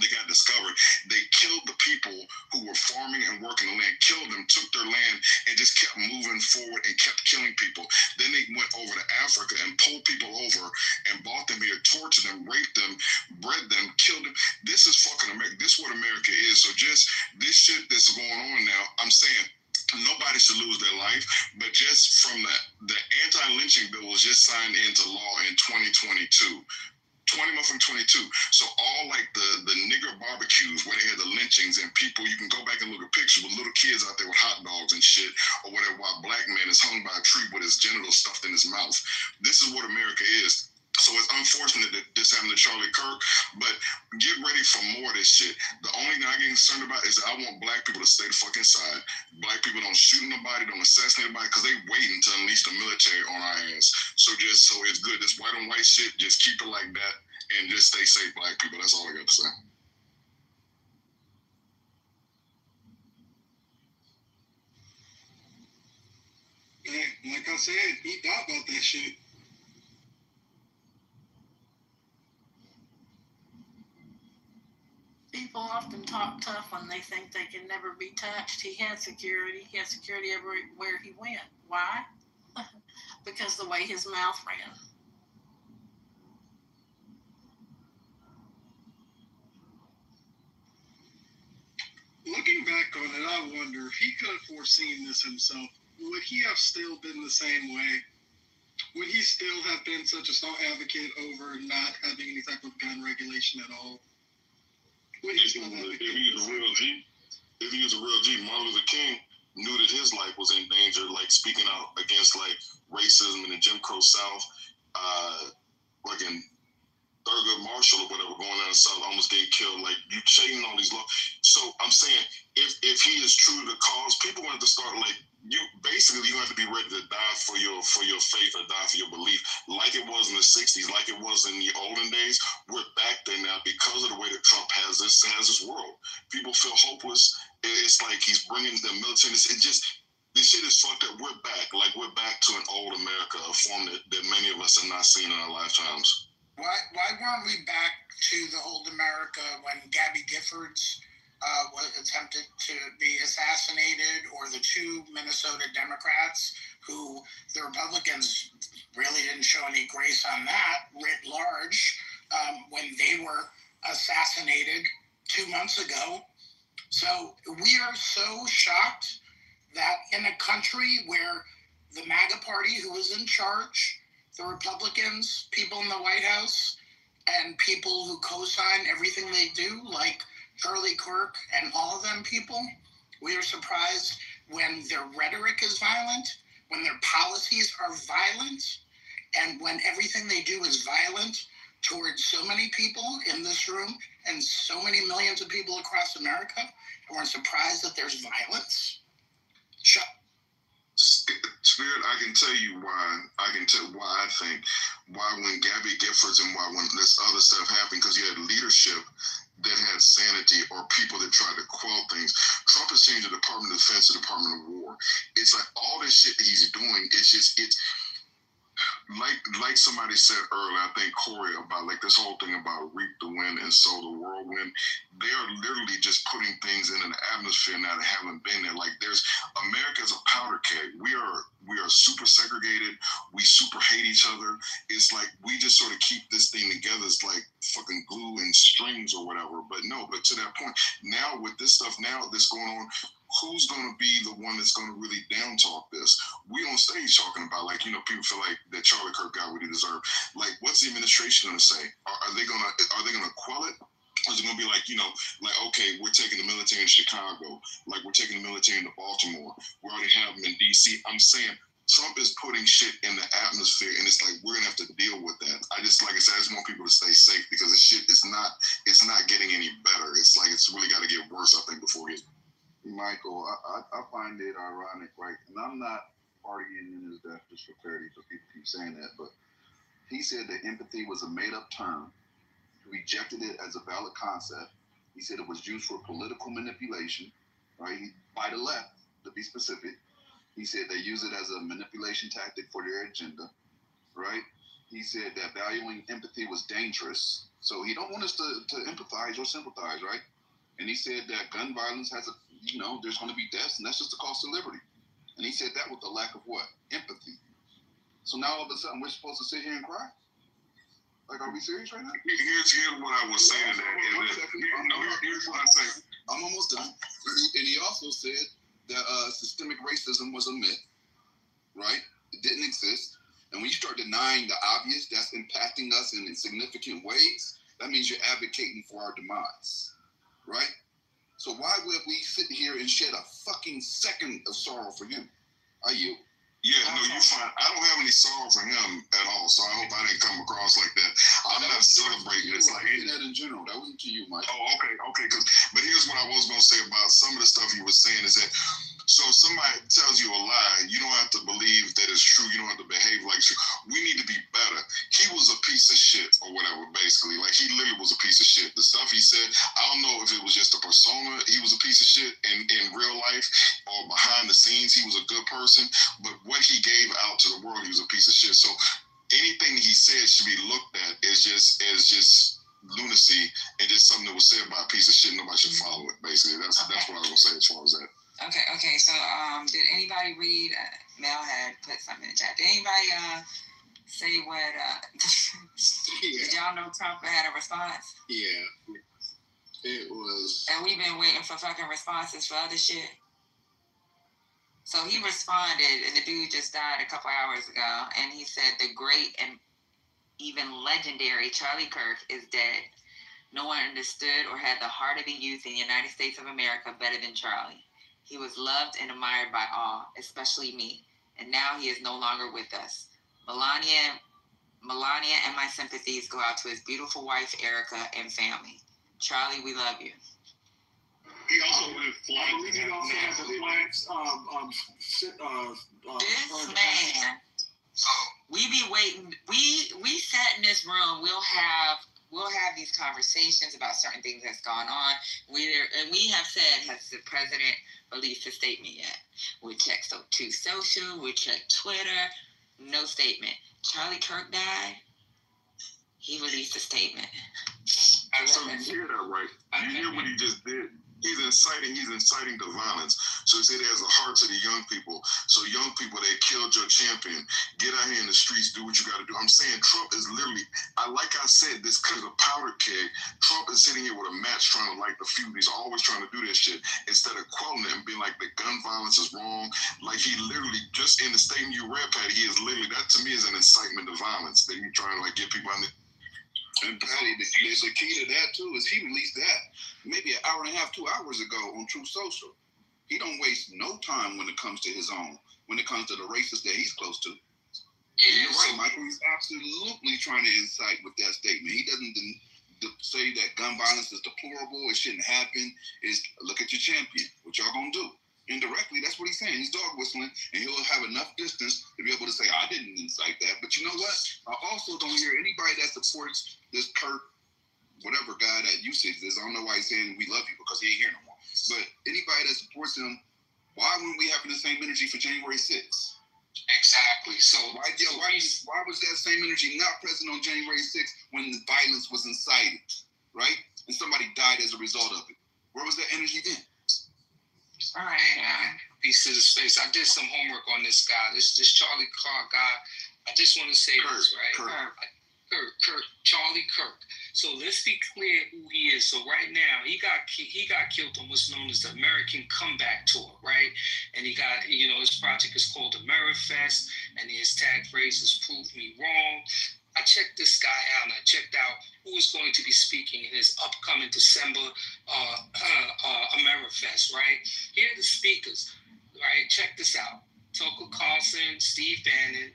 They got discovered. They killed the people who were farming and working the land, killed them, took their land, and just kept moving forward and kept killing people. Then they went over to Africa and pulled people over and brought them here, tortured them, raped them, bred them, killed them. This is fucking America. This is what America is. So just this shit that's going on now, I'm saying nobody should lose their life, but just from the anti-lynching bill was just signed into law in 2022. 2022. So all the nigger barbecues where they had the lynchings and people, you can go back and look at pictures with little kids out there with hot dogs and shit or whatever, while a black man is hung by a tree with his genitals stuffed in his mouth. This is what America is. So it's unfortunate that this happened to Charlie Kirk, but get ready for more of this shit. The only thing I get concerned about is that I want black people to stay the fuck inside. Black people don't shoot nobody, don't assassinate anybody, because they waiting to unleash the military on our ass. So it's good. This white on white shit, just keep it like that and just stay safe, black people. That's all I got to say. Like I said, he thought about that shit. People often talk tough when they think they can never be touched. He had security. He had security everywhere he went. Why? Because the way his mouth ran. Looking back on it, I wonder if he could have foreseen this himself. Would he have still been the same way? Would he still have been such a strong advocate over not having any type of gun regulation at all? Would he still have If he was a real G, Martin Luther King knew that his life was in danger, speaking out against racism in the Jim Crow South, in Thurgood Marshall or whatever, going down the South, almost getting killed. You changing all these laws. So I'm saying, if he is true to the cause, people want to start you have to be ready to die for your faith or die for your belief, like it was in the 60s, like it was in the olden days. We're back there now because of the way that Trump has this world. People feel hopeless. It's like he's bringing the military. This shit is fucked up. We're back. We're back to an old America, a form that many of us have not seen in our lifetimes. Why weren't we back to the old America when Gabby Giffords was attempted to be assassinated, or the 2 Minnesota Democrats who the Republicans really didn't show any grace on that writ large when they were assassinated 2 months ago? So we are so shocked that in a country where the MAGA party, who is in charge, the Republicans, people in the White House, and people who co-sign everything they do, like Charlie Kirk and all of them people, we are surprised when their rhetoric is violent, when their policies are violent, and when everything they do is violent towards so many people in this room and so many millions of people across America, and we're surprised that there's violence. To Spirit, I can tell you why. I can tell why I think why when Gabby Giffords and why when this other stuff happened, because you had leadership that had sanity or people that tried to quell things. Trump has changed the Department of Defense to Department of War. It's like all this shit that he's doing. It's like somebody said earlier, I think Corey, about like this whole thing about reap the wind and sow the whirlwind. They are literally just putting things in an atmosphere now that haven't been there. Like America's a powder keg. We are super segregated. We super hate each other. It's like we just sort of keep this thing together. It's like fucking glue and strings or whatever. But to that point, now with this stuff now that's going on, who's going to be the one that's going to really down talk this? We on stage talking about, like, people feel like that Charlie Kirk got what he deserved. Like, what's the administration going to say? Are they going to quell it? Or is it going to be like, like, okay, we're taking the military in Chicago, like we're taking the military into Baltimore, we already have them in D.C. I'm saying Trump is putting shit in the atmosphere, and it's like we're gonna have to deal with that. I just want people to stay safe, because this shit is not getting any better. It's like it's really got to get worse, I think, before it gets. Michael, I find it ironic, right? And I'm not arguing in his death, just for clarity, so people keep saying that, but he said that empathy was a made-up term. He rejected it as a valid concept. He said it was used for political manipulation, right? By the left, to be specific. He said they use it as a manipulation tactic for their agenda, right? He said that valuing empathy was dangerous, so he don't want us to empathize or sympathize, right? And he said that gun violence has there's going to be deaths, and that's just the cost of liberty. And he said that with the lack of what? Empathy. So now all of a sudden we're supposed to sit here and cry? Like, are we serious right now? Here's what I was saying. Here's what I say. I'm almost done. And he also said that systemic racism was a myth, right? It didn't exist. And when you start denying the obvious that's impacting us in significant ways, that means you're advocating for our demise, right? So why would we sit here and shed a fucking second of sorrow for him? Are you? Yeah, no, you're fine. I don't have any sorrow for him at all, so I hope I didn't come across like that. I'm not celebrating this. Like that in general. That wasn't to you, Mike. Oh, okay. But here's what I was going to say about some of the stuff you were saying is that, so if somebody tells you a lie, you don't have to believe that it's true. You don't have to behave like it's true. We need to be better. He was a piece of shit or whatever, basically. Like, he literally was a piece of shit. The stuff he said, I don't know if it was just a persona. He was a piece of shit in real life or behind the scenes. He was a good person. But what he gave out to the world, he was a piece of shit. So anything he said should be looked at as just lunacy and just something that was said by a piece of shit. Nobody should follow it, basically. That's what I was going to say as far as that. Okay. So, did anybody read? Mel had put something in the chat. Did anybody say what? Did y'all know Trump had a response? Yeah, it was. And we've been waiting for fucking responses for other shit. So he responded, and the dude just died a couple hours ago, and he said the great and even legendary Charlie Kirk is dead. No one understood or had the heart of the youth in the United States of America better than Charlie. He was loved and admired by all, especially me, and now he is no longer with us. Melania and my sympathies go out to his beautiful wife, Erica, and family. Charlie, we love you. He also had flags. He also had the flags. This man. We be waiting. We sat in this room. We'll have these conversations about certain things that's gone on. We have said, has the president released a statement yet? We checked Social. We checked Twitter. No statement. Charlie Kirk died. He released a statement. And so you hear that, right? You hear what he just did. He's inciting to violence. So he said he has a heart to the young people. So young people, they killed your champion. Get out here in the streets, do what you got to do. I'm saying Trump is literally, like I said, this kind of powder keg. Trump is sitting here with a match trying to light the fuse. He's always trying to do this shit instead of quelling it and being like the gun violence is wrong. Like, he literally, just in the statement you read, Patty, he is literally, that to me is an incitement to violence. That he's trying to like get people out there. And Patty, the key to that too is he released that maybe an hour and a half, 2 hours ago on Truth Social. He don't waste no time when it comes to his own, when it comes to the racists that he's close to. And you're right, Michael. He's absolutely trying to incite with that statement. He doesn't say that gun violence is deplorable, it shouldn't happen. It's look at your champion. What y'all gonna do? Indirectly, that's what he's saying. He's dog whistling, and he'll have enough distance to be able to say, I didn't incite that. But you know what? I also don't hear anybody that supports this Kirk, whatever guy that you said this. I don't know why he's saying we love you because he ain't here no more. But anybody that supports him, why wouldn't we have the same energy for January 6th? Exactly. So why was that same energy not present on January 6th when the violence was incited, right? And somebody died as a result of it. Where was that energy then? All right, piece of the space. I did some homework on this guy, this Charlie Clark guy. I just want to say this, right? Kirk, Charlie Kirk. So let's be clear who he is. So right now, he got killed on what's known as the American Comeback Tour, right? And he got, his project is called AmeriFest, and his tag phrase is "Prove Me Wrong." I checked this guy out, and I checked out who is going to be speaking in his upcoming December AmeriFest, right? Here are the speakers, right? Check this out. Tucker Carlson, Steve Bannon,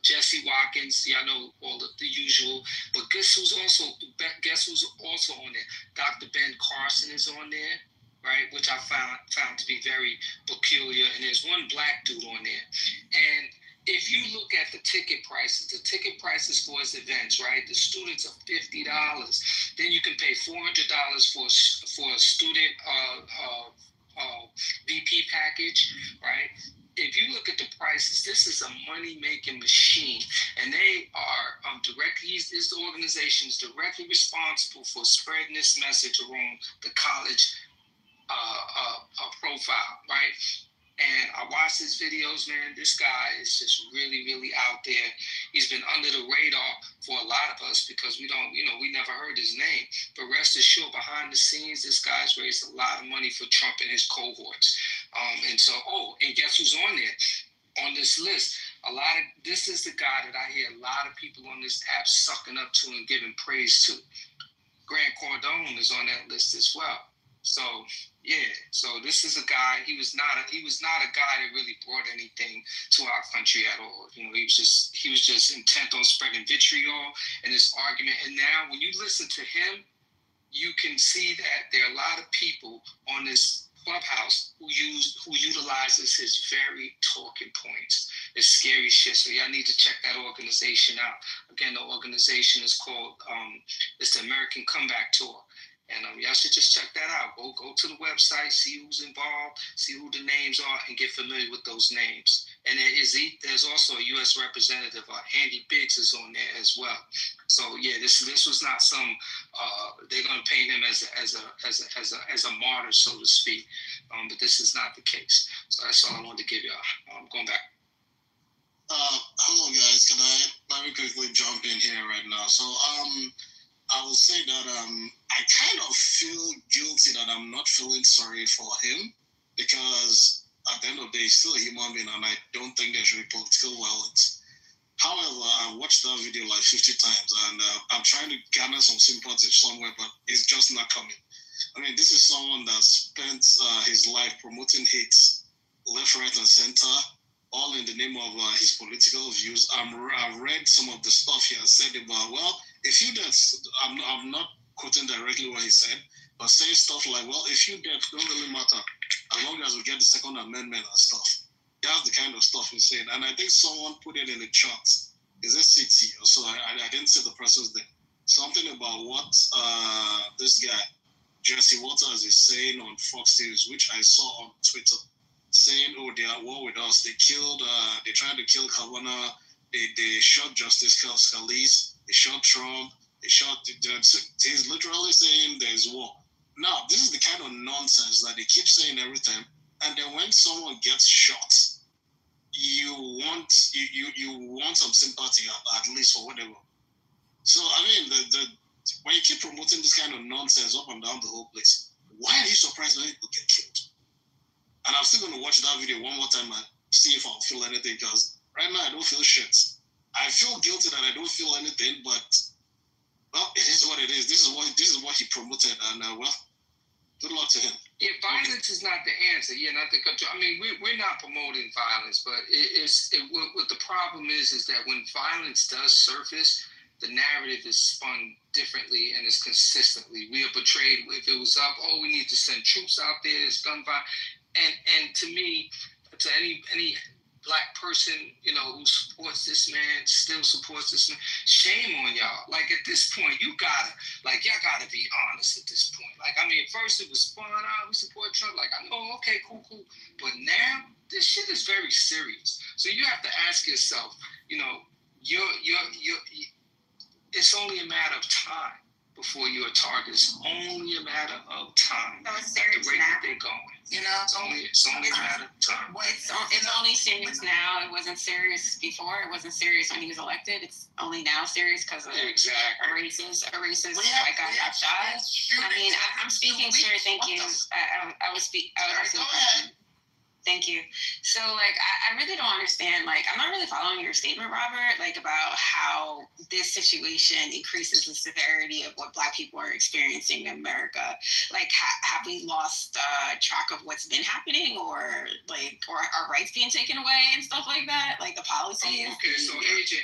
Jesse Watkins, y'all know all the usual. But guess who's also on there? Dr. Ben Carson is on there, right? Which I found to be very peculiar. And there's one black dude on there. And if you look at the ticket prices for his events, right? The students are $50. Then you can pay $400 for a student VP package, right? If you look at the prices, this is a money-making machine, and they are this organization is directly responsible for spreading this message around the college profile, right? And I watched his videos, man. This guy is just really, really out there. He's been under the radar for a lot of us because we never heard his name. But rest assured, behind the scenes, this guy's raised a lot of money for Trump and his cohorts. And guess who's on there? On this list, this is the guy that I hear a lot of people on this app sucking up to and giving praise to. Grant Cardone is on that list as well. So this is a guy. He was not a guy that really brought anything to our country at all. He was just intent on spreading vitriol and this argument. And now when you listen to him, you can see that there are a lot of people on this Clubhouse who utilizes his very talking points. It's scary shit. So y'all need to check that organization out. Again, the organization is called it's the American Comeback Tour. And y'all should just check that out. Go to the website, see who's involved, see who the names are, and get familiar with those names. And there's also a U.S. representative, Andy Biggs, is on there as well. So yeah, this was not some. They're gonna paint him as a martyr, so to speak. But this is not the case. So that's all I wanted to give y'all. I'm going back. Hello guys, can let me quickly jump in here right now. So I will say that I kind of feel guilty that I'm not feeling sorry for him because at the end of the day, he's still a human being, and I don't think there should be political violence. However, I watched that video like 50 times, and I'm trying to garner some sympathy somewhere, but it's just not coming. I mean, this is someone that spent his life promoting hate left, right, and center, all in the name of his political views. I've read some of the stuff he has said about, if you dead, I'm not quoting directly what he said, but saying stuff like, if you dead, don't really matter, as long as we get the Second Amendment and stuff. That's the kind of stuff he's saying. And I think someone put it in the chat. Is it City? So I didn't see the process there. Something about what this guy, Jesse Waters, is saying on Fox News, which I saw on Twitter, saying, they are at war with us. They tried to kill Kavanaugh. They shot Justice Scalise. They shot Trump. He's literally saying there's war. Now, this is the kind of nonsense that they keep saying every time. And then when someone gets shot, you want some sympathy at least for whatever. So I mean, when you keep promoting this kind of nonsense up and down the whole place, why are you surprised when people get killed? And I'm still going to watch that video one more time and see if I'll feel anything, because right now I don't feel shit. I feel guilty that I don't feel anything, but it is what it is. This is what he promoted, and good luck to him. Yeah, violence is not the answer. Yeah, not the control. I mean, we're not promoting violence, but what the problem is that when violence does surface, the narrative is spun differently and it's consistently. We are portrayed, if it was up, we need to send troops out there, it's gun violence. And to me, to any black person, who supports this man, still supports this man, shame on y'all. Like, at this point, y'all gotta be honest at this point. Like, I mean, at first it was fun, we support Trump. Like, I know, okay, cool. But now, this shit is very serious. So you have to ask yourself, it's only a matter of time before you're a target. It's only a matter of time. So it's serious the rate now. that they're going. It's only a matter of time. It's only serious now. It wasn't serious before. It wasn't serious when he was elected. It's only now serious because of a racist white guy got shot. I mean, I'm speaking sure. Thank you. I would speak. Go ahead. Thank you. So, like, I really don't understand. Like, I'm not really following your statement, Robert, like, about how this situation increases the severity of what Black people are experiencing in America. Like, have we lost track of what's been happening, or our rights being taken away and stuff like that? Like, the policies? Okay, so agent,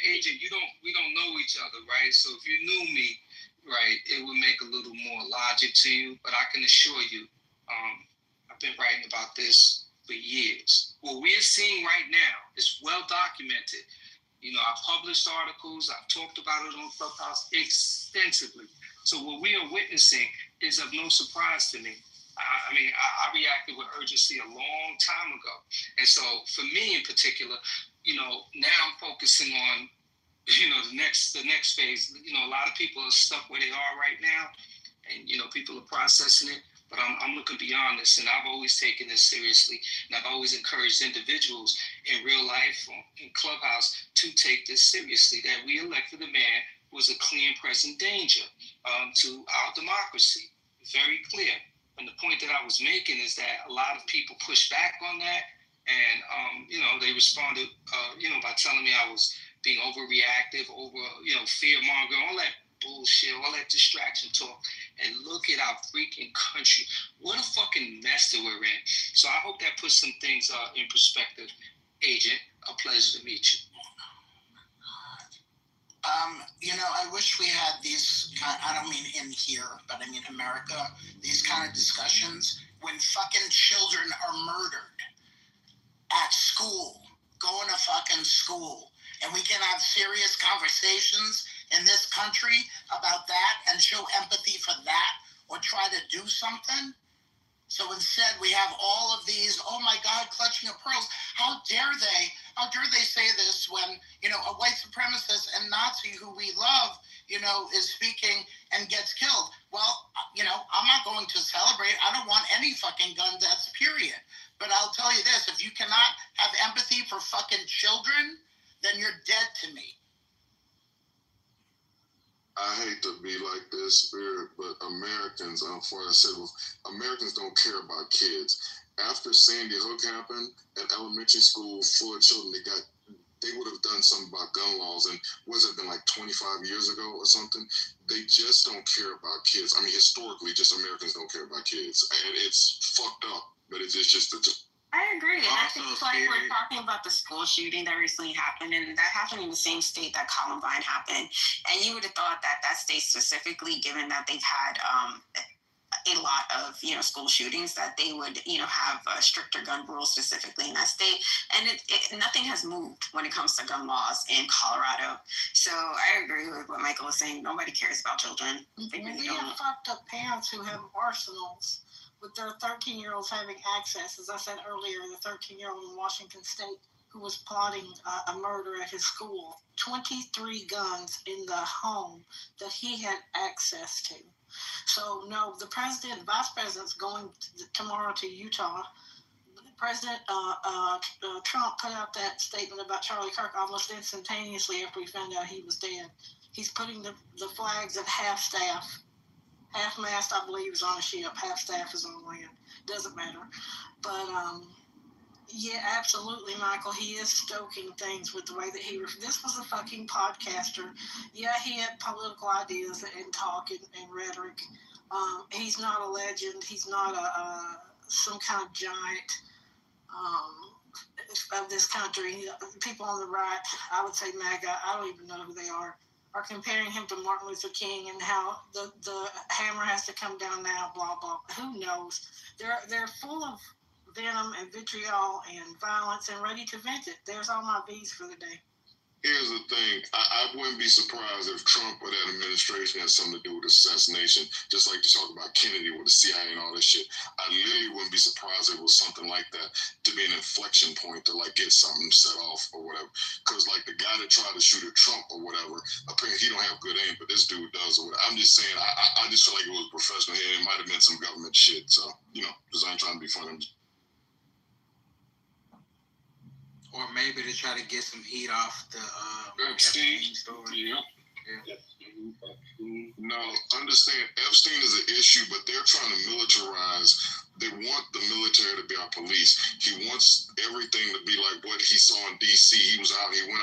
we don't know each other, right? So if you knew me, right, it would make a little more logic to you. But I can assure you, I've been writing about this for years. What we are seeing right now is well documented. I've published articles, I've talked about it on Clubhouse extensively. So what we are witnessing is of no surprise to me. I reacted with urgency a long time ago. And so for me in particular, now I'm focusing on, the next phase. A lot of people are stuck where they are right now, and, people are processing it. But I'm looking beyond this, and I've always taken this seriously, and I've always encouraged individuals in real life, in Clubhouse, to take this seriously, that we elected a man who was a clear and present danger to our democracy. Very clear. And the point that I was making is that a lot of people pushed back on that, and, they responded, by telling me I was being overreactive, fear-mongering, all that bullshit, all that distraction talk. And look at our freaking country. What a fucking mess that we're in. So I hope that puts some things in perspective. Agent, a pleasure to meet you. I wish we had these I don't mean in here, but I mean America, these kind of discussions when fucking children are murdered at school, going to fucking school. And we can have serious conversations in this country about that and show empathy for that or try to do something. So instead we have all of these, oh my God, clutching of pearls. How dare they say this when, a white supremacist and Nazi who we love, is speaking and gets killed. Well, I'm not going to celebrate. I don't want any fucking gun deaths, period. But I'll tell you this, if you cannot have empathy for fucking children, then you're dead to me. I hate to be like this, Spirit, but Americans, Americans don't care about kids. After Sandy Hook happened, at elementary school full of children, they would have done something about gun laws, and was it been like 25 years ago or something? They just don't care about kids. I mean, historically, just Americans don't care about kids. And it's fucked up, but it's just I agree. And I think we're talking about the school shooting that recently happened, and that happened in the same state that Columbine happened. And you would have thought that state specifically, given that they've had a lot of, school shootings, that they would, have stricter gun rules specifically in that state. And nothing has moved when it comes to gun laws in Colorado. So I agree with what Michael was saying. Nobody cares about children. They really don't. have fucked up parents who have arsenals with their 13-year-olds having access. As I said earlier, the 13-year-old in Washington State who was plotting a murder at his school. 23 guns in the home that he had access to. So, no, the vice president's going tomorrow to Utah. President Trump put out that statement about Charlie Kirk almost instantaneously after we found out he was dead. He's putting the flags at half-staff. Half-mast, I believe, is on a ship. Half-staff is on land. Doesn't matter. But, yeah, absolutely, Michael. He is stoking things with the way that this was a fucking podcaster. Yeah, he had political ideas and talk and rhetoric. He's not a legend. He's not some kind of giant of this country. People on the right, I would say MAGA, I don't even know who they are comparing him to Martin Luther King and how the hammer has to come down now, blah, blah. Who knows? They're full of venom and vitriol and violence and ready to vent it. There's all my V's for the day. Here's the thing. I wouldn't be surprised if Trump or that administration had something to do with assassination, just like you talk about Kennedy with the CIA and all this shit. I literally wouldn't be surprised if it was something like that to be an inflection point to like get something set off or whatever. Because like the guy that tried to shoot at Trump or whatever, apparently he don't have good aim, but this dude does or whatever. I'm just saying, I just feel like it was professional here. It might have been some government shit. So, just ain't trying to be funny. Or maybe to try to get some heat off the Epstein story. Yeah. No, understand, Epstein is an issue, but they're trying to militarize. They want the military to be our police. He wants everything to be like what he saw in D.C. He went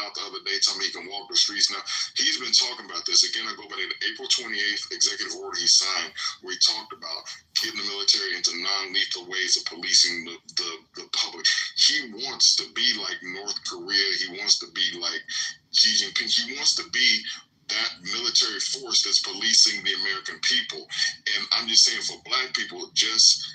out the other day telling me he can walk the streets. Now, he's been talking about this. Again, I go back to the April 28th executive order he signed, where he talked about getting the military into non-lethal ways of policing the public. He wants to be like North Korea. He wants to be like Xi Jinping. He wants to be that military force that's policing the American people. And I'm just saying, for black people, just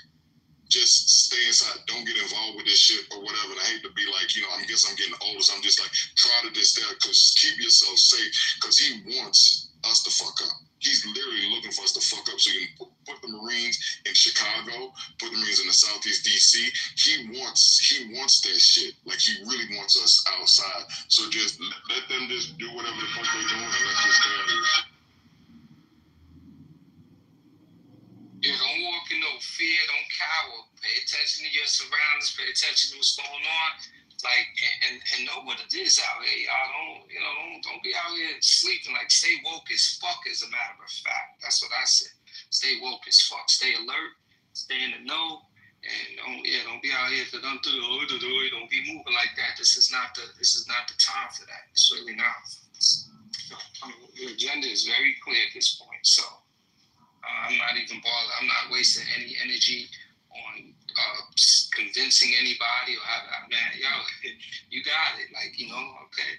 stay inside. Don't get involved with this shit or whatever. And I hate to be like, I guess I'm getting older, so I'm just like, try to just stay, because keep yourself safe, because he wants us to fuck up. He's literally looking for us to fuck up so he can put the Marines in Chicago, put the Marines in the Southeast DC. He wants that shit. Like, he really wants us outside. So just let them just do whatever the fuck they're doing, and let's just stay out of this. Yeah, don't walk in no fear, don't cower. Pay attention to your surroundings, pay attention to what's going on. Like, and know what it is out here, y'all. Don't be out here sleeping. Like, stay woke as fuck, as a matter of fact. That's what I said. Stay woke as fuck. Stay alert. Stay in the know. And don't be out here don't be moving like that. This is not the time for that. It's really not. Your agenda is very clear at this point. So I'm not even bothered. I'm not wasting any energy on convincing anybody or you got it. Like, okay,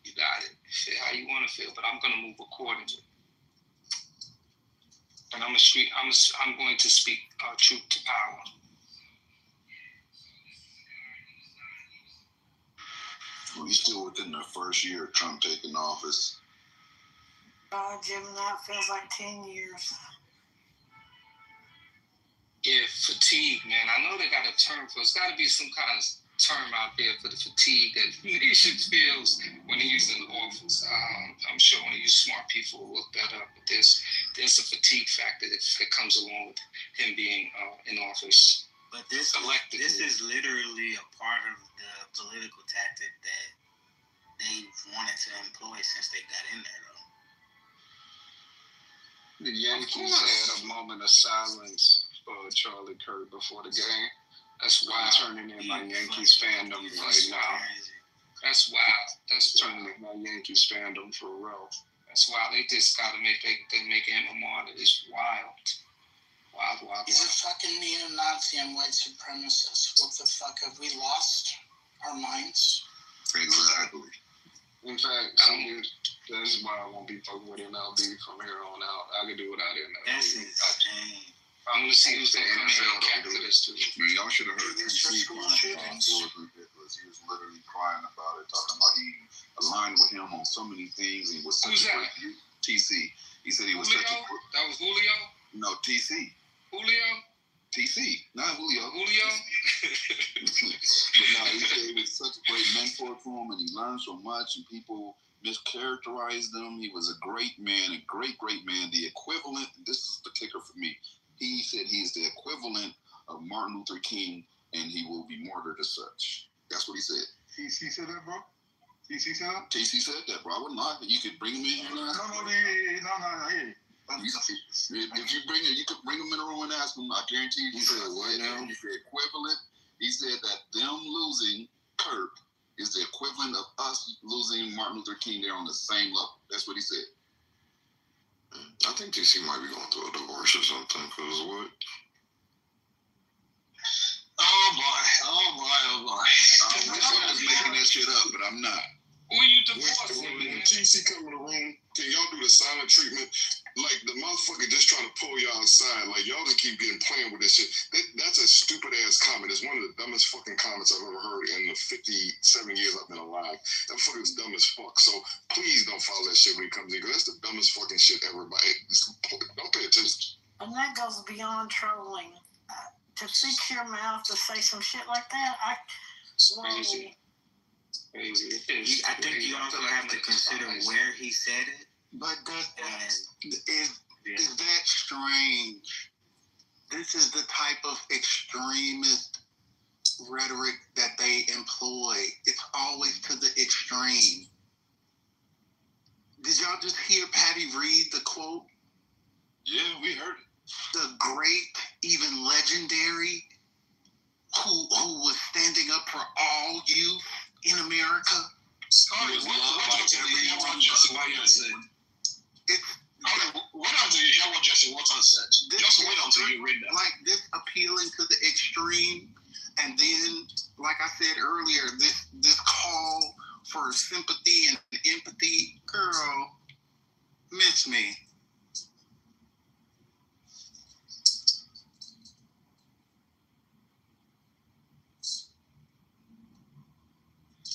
you got it. Feel how you want to feel, but I'm gonna move accordingly. And I'm going to speak truth to power. We still within the first year of Trump taking office. Jim, that feels like 10 years. Yeah, fatigue, man. I know they got a term for it. It's got to be some kind of term out there for the fatigue that the nation feels when he's in office. I'm sure one of you smart people will look that up. But there's a fatigue factor that comes along with him being in office. But this is literally a part of the political tactic that they wanted to employ since they got in there, though. The Yankees had a moment of silence for Charlie Kirk before the game. That's wild. I'm turning in my Yankees fandom right now. That's wild. That's turning in my Yankees fandom for real. That's wild. They just got to make him a martyr. It's wild. Wild. He's a fucking neo-Nazi and white supremacist. What the fuck? Have we lost our minds? Exactly. In fact, that's why I won't be fucking with MLB from here on out. I can do without MLB. That's insane. I'm going to see who's going to come in and capture this too. Y'all should have heard TC crying about it. It was ridiculous. He was literally crying about it, talking about he aligned with him on so many things. He was such a great TC. He said he was Julio? such a That was Julio? No, TC. Julio? TC, not Julio. Julio? But no, he said he was such a great mentor to him, and he learned so much, and people mischaracterized him. He was a great man, a great man. The equivalent, this is the kicker for me, he said he is the equivalent of Martin Luther King, and he will be martyred as such. That's what he said. TC said that, bro? TC said that? TC said that, bro. I wouldn't lie. You could bring him in. No. If you bring him, you could bring him in the room and ask him. I guarantee you. He said what now? He said equivalent. He said that them losing Kirk is the equivalent of us losing Martin Luther King. They're on the same level. That's what he said. I think TC might be going through a divorce or something, because what? Oh boy. I wish I was making that shit up, but I'm not. When you divorce him, when man. TC come in the room, can y'all do the silent treatment? Like the motherfucker just trying to pull y'all aside. Like y'all just keep getting playing with this shit. That's a stupid ass comment. It's one of the dumbest fucking comments I've ever heard in the 57 years I've been alive. That fucker's dumb as fuck. So please don't follow that shit when it comes in. Because that's the dumbest fucking shit ever. Don't pay attention. And that goes beyond trolling. To fix your mouth to say some shit like that, Crazy. I think you also have to consider where he said it. But is that strange? This is the type of extremist rhetoric that they employ. It's always to the extreme. Did y'all just hear Patty read the quote? Yeah, we heard it. The great, even legendary, who was standing up for all youth in America. Sorry, what else did you hear what Jesse Watson said? What else did you hear what Jesse Watson said? Just wait until you read that. Like this appealing to the extreme, and then, like I said earlier, this call for sympathy and empathy. Girl, miss me.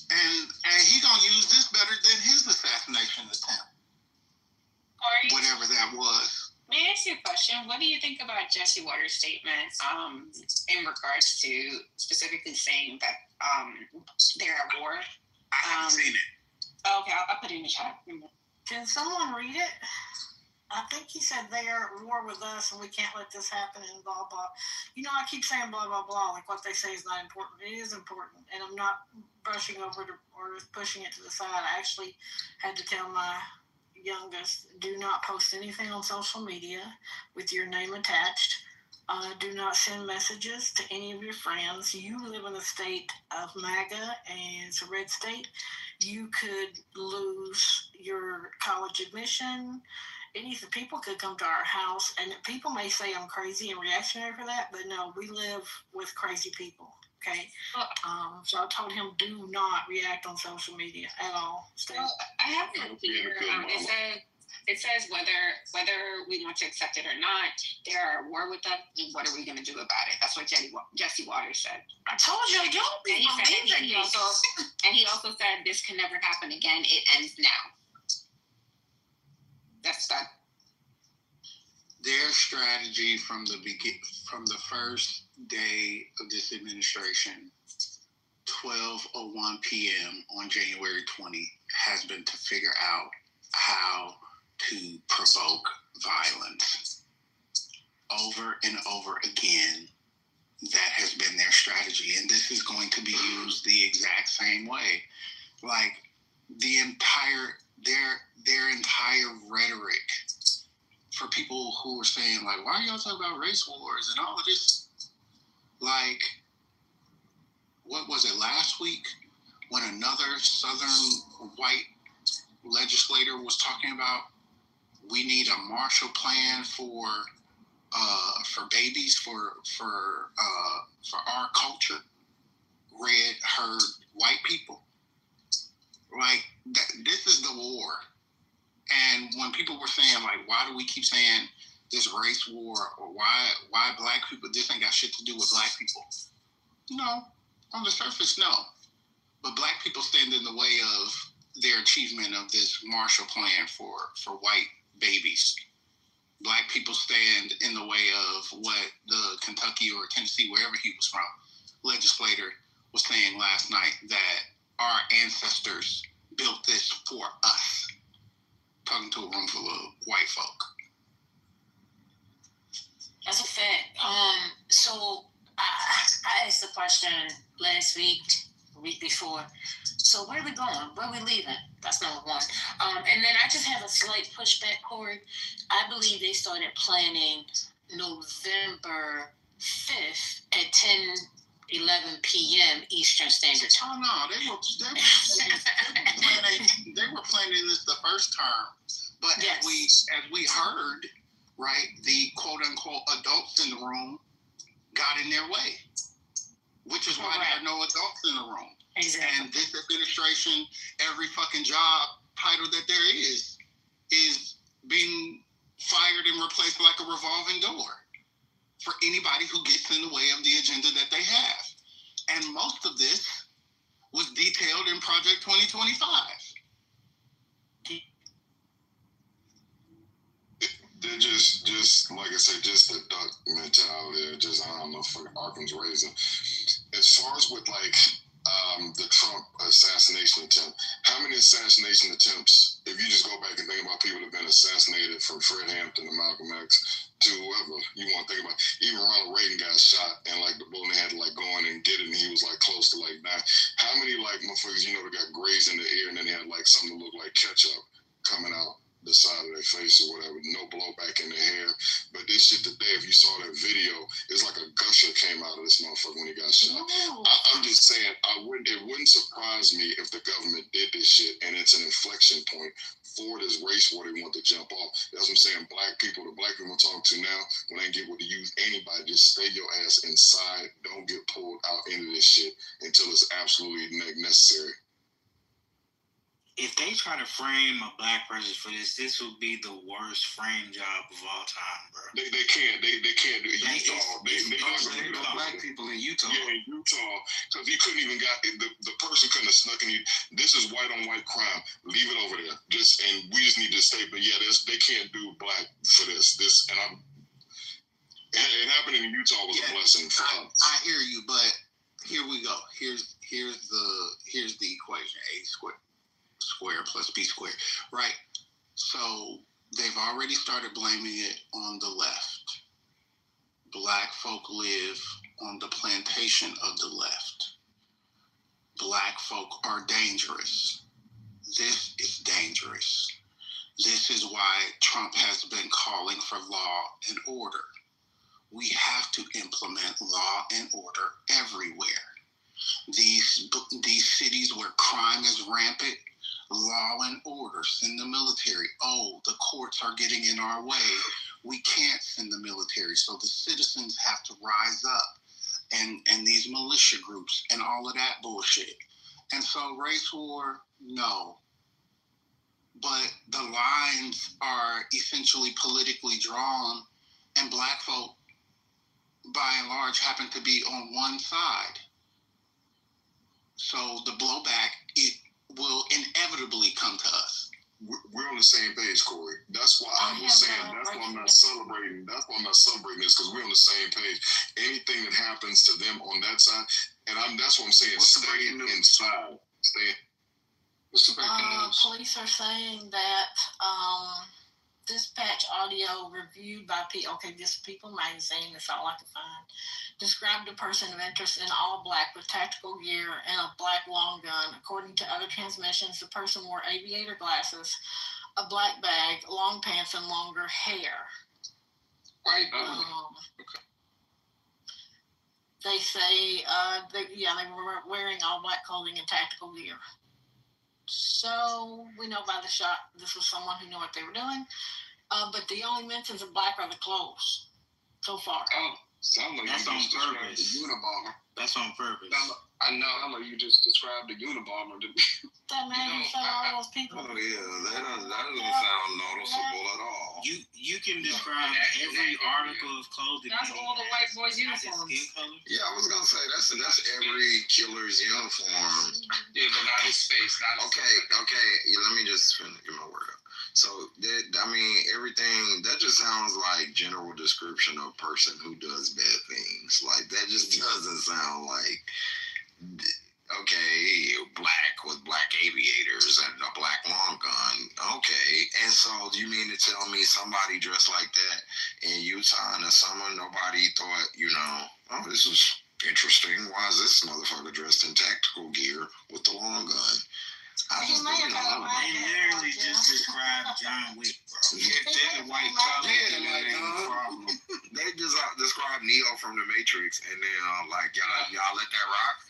And he gonna use this better than his assassination attempt. Whatever that was. May I ask you a question? What do you think about Jesse Waters' statement in regards to specifically saying that they're at war? I haven't seen it. Okay, I'll put it in the chat. Can someone read it? I think he said they are at war with us and we can't let this happen and blah, blah. You know, I keep saying blah, blah, blah, like what they say is not important. It is important, and I'm not brushing over it or pushing it to the side. I actually had to tell my youngest, do not post anything on social media with your name attached. Do not send messages to any of your friends. You live in a state of MAGA, and it's a red state. You could lose your college admission. Anything. People could come to our house, and people may say I'm crazy and reactionary for that, but no, we live with crazy people. Okay, so I told him do not react on social media at all. Well, I have it here. It says whether we want to accept it or not, they're at war with us, and what are we going to do about it? That's what Jesse Waters said. I told you, y'all be believing me. And he also said this can never happen again. It ends now. That's that. Their strategy from the first day of this administration, 12:01 p.m. on January 20, has been to figure out how to provoke violence. Over and over again, that has been their strategy, and this is going to be used the exact same way. Like the entire their entire rhetoric for people who are saying, like, why are y'all talking about race wars and all of this? Like, what was it, last week when another Southern white legislator was talking about we need a Marshall Plan for babies for our culture, red-haired white people. Like, this is the war. And when people were saying, like, why do we keep saying this race war, or why black people, this ain't got shit to do with black people? No, on the surface, no. But black people stand in the way of their achievement of this Marshall Plan for white babies. Black people stand in the way of what the Kentucky or Tennessee, wherever he was from, legislator was saying last night, that our ancestors built this for us. Talking to a room full of white folk. That's a fact. So I asked the question last week, the week before. So where are we going? Where are we leaving? That's number one. And then I just have a slight pushback, Corey. I believe they started planning November 5th at 10:11 p.m. Eastern Standard Time. Oh no, they were planning this the first term. But yes, as we heard, right, the quote unquote adults in the room got in their way. Which is why there are no adults in the room. Exactly. And this administration, every fucking job title that there is being fired and replaced like a revolving door for anybody who gets in the way of the agenda that they have. And most of this was detailed in Project 2025. They're just like I said, just the duck mentality. Just I don't know, fucking Arkham's razor. As far as with like the Trump assassination attempt, how many assassination attempts, if you just go back and think about people that have been assassinated, from Fred Hampton to Malcolm X to whoever you want to think about, even Ronald Reagan got shot and like the bullet had to like go in and get it and he was like close to like dying. How many like motherfuckers that got grazed in the ear and then they had like something that looked like ketchup coming out the side of their face or whatever, no blowback in their hair. But this shit today, if you saw that video, it's like a gusher came out of this motherfucker when he got shot. I'm just saying, it wouldn't surprise me if the government did this shit and it's an inflection point for this race war they want to jump off. That's what I'm saying. The black people talk to now, when they get with the youth, anybody, just stay your ass inside. Don't get pulled out into this shit until it's absolutely necessary. If they try to frame a black person for this would be the worst frame job of all time, bro. They can't do it. Like, Utah. They black people in Utah. Yeah, in Utah, because he couldn't even the person couldn't have snuck in. This is white on white crime. Leave it over there. And we just need to stay. But yeah, they can't do black for this. It happening in Utah was a blessing for us. I hear you, but here we go. Here's the equation: A square plus B squared, right? So they've already started blaming it on the left. Black folk live on the plantation of the left. Black folk are dangerous. This is dangerous. This is why Trump has been calling for law and order. We have to implement law and order everywhere. These cities where crime is rampant, law and order, send the military. Oh, the courts are getting in our way. We can't send the military. So the citizens have to rise up, and these militia groups and all of that bullshit. And so race war, no. But the lines are essentially politically drawn, and black folk, by and large, happen to be on one side. So the blowback, it will inevitably come to us. We're on the same page, Corey. That's why I was saying. That's why I'm not celebrating. That's why I'm not celebrating this, because we're on the same page. Anything that happens to them on that side, and that's what I'm saying. Stay inside. What's the breaking news? Police are saying that dispatch audio reviewed by this People magazine. That's all I could find. Described a person of interest in all black with tactical gear and a black long gun. According to other transmissions, the person wore aviator glasses, a black bag, long pants, and longer hair. Right. They say they were wearing all black clothing and tactical gear. So we know by the shot this was someone who knew what they were doing. But the only mentions of black are the clothes so far. Oh, sound like that's you on just described purpose. the Unabomber. That's on purpose. I know. Sound like you just described the Unabomber. That man who saw all those people. Oh yeah, that doesn't sound noticeable at all. You can describe every article of clothing. That's all the white boys' uniforms. Yeah, I was gonna say that's every killer's uniform. Yeah, but not his face. Okay. Let me just get my word up. So everything that just sounds like general description of a person who does bad things. Like that just doesn't sound like black with black aviators and a black long gun. Okay, and so you mean to tell me somebody dressed like that in Utah in the summer, nobody thought, this is interesting. Why is this motherfucker dressed in tactical gear with the long gun? They literally just described John Wick, bro. If they're the white collar, problem. They just described Neo from the Matrix, and then y'all let that rock.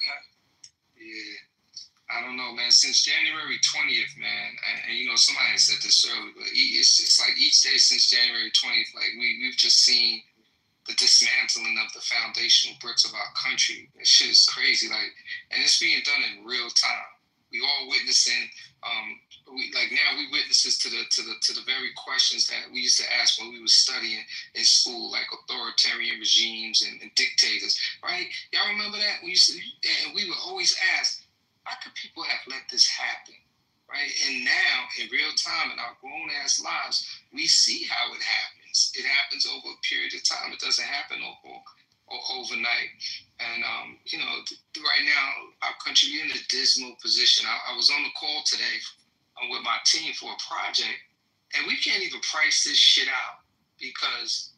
Yeah, I don't know, man. Since January 20th, man, and somebody said this earlier, but it's like each day since January 20th, like we've just seen the dismantling of the foundational bricks of our country. That shit is crazy. Like, and it's being done in real time. We all witnessing. We witnesses to the very questions that we used to ask when we were studying in school, like authoritarian regimes and dictators, right? Y'all remember that? And we would always ask, how could people have let this happen, right? And now, in real time, in our grown-ass lives, we see how it happens. It happens over a period of time. It doesn't happen overnight. And, right now, our country, we're in a dismal position. I was on the call today with my team for a project, and we can't even price this shit out because,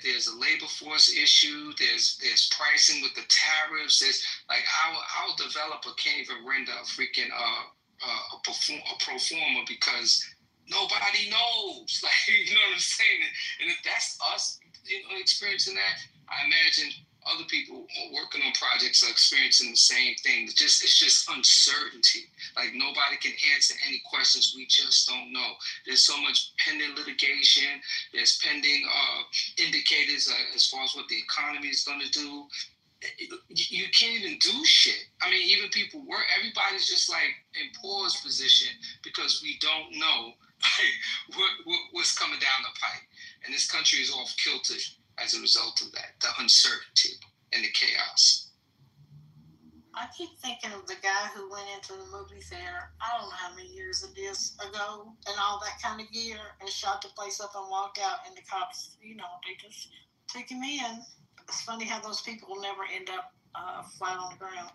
there's a labor force issue. There's pricing with the tariffs. There's like our developer can't even render a freaking a pro forma because nobody knows. Like, you know what I'm saying? And if that's us, experiencing that, I imagine other people working on projects are experiencing the same thing. It's just uncertainty. Like, nobody can answer any questions. We just don't know. There's so much pending litigation. There's pending indicators as far as what the economy is going to do. You can't even do shit. I mean, even people work. Everybody's just like in pause position because we don't know what's coming down the pipe. And this country is off kilter as a result of that, the uncertainty and the chaos. I keep thinking of the guy who went into the movie theater, I don't know how many years it is ago, and all that kind of gear, and shot the place up and walked out, and the cops, they just took him in. It's funny how those people will never end up flat on the ground.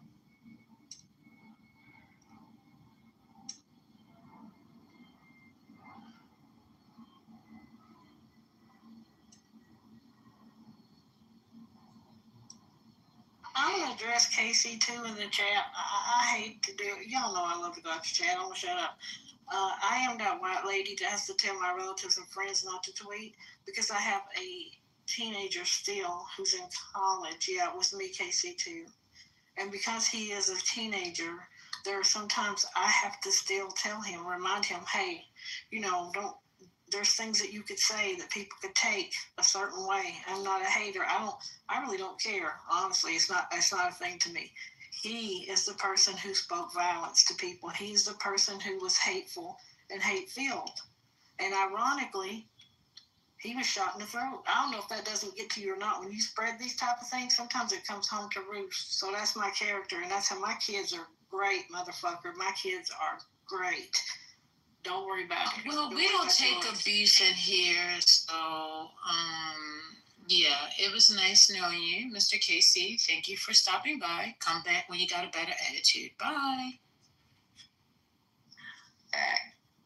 I'm going to address Casey, too, in the chat. I hate to do it. Y'all know I love to go out to chat. I'm going to shut up. I am that white lady that has to tell my relatives and friends not to tweet because I have a teenager still who's in college. Yeah, it was me, Casey, too. And because he is a teenager, there are sometimes I have to still tell him, remind him, hey, there's things that you could say that people could take a certain way. I'm not a hater. I really don't care. Honestly, it's not a thing to me. He is the person who spoke violence to people. He's the person who was hateful and hate-filled. And ironically, he was shot in the throat. I don't know if that doesn't get to you or not. When you spread these type of things, sometimes it comes home to roost. So that's my character, and that's how my kids are great, motherfucker. My kids are great. Don't worry about it. Well, we don't take abuse in here, so yeah, it was nice knowing you, Mr. Casey. Thank you for stopping by. Come back when you got a better attitude. Bye.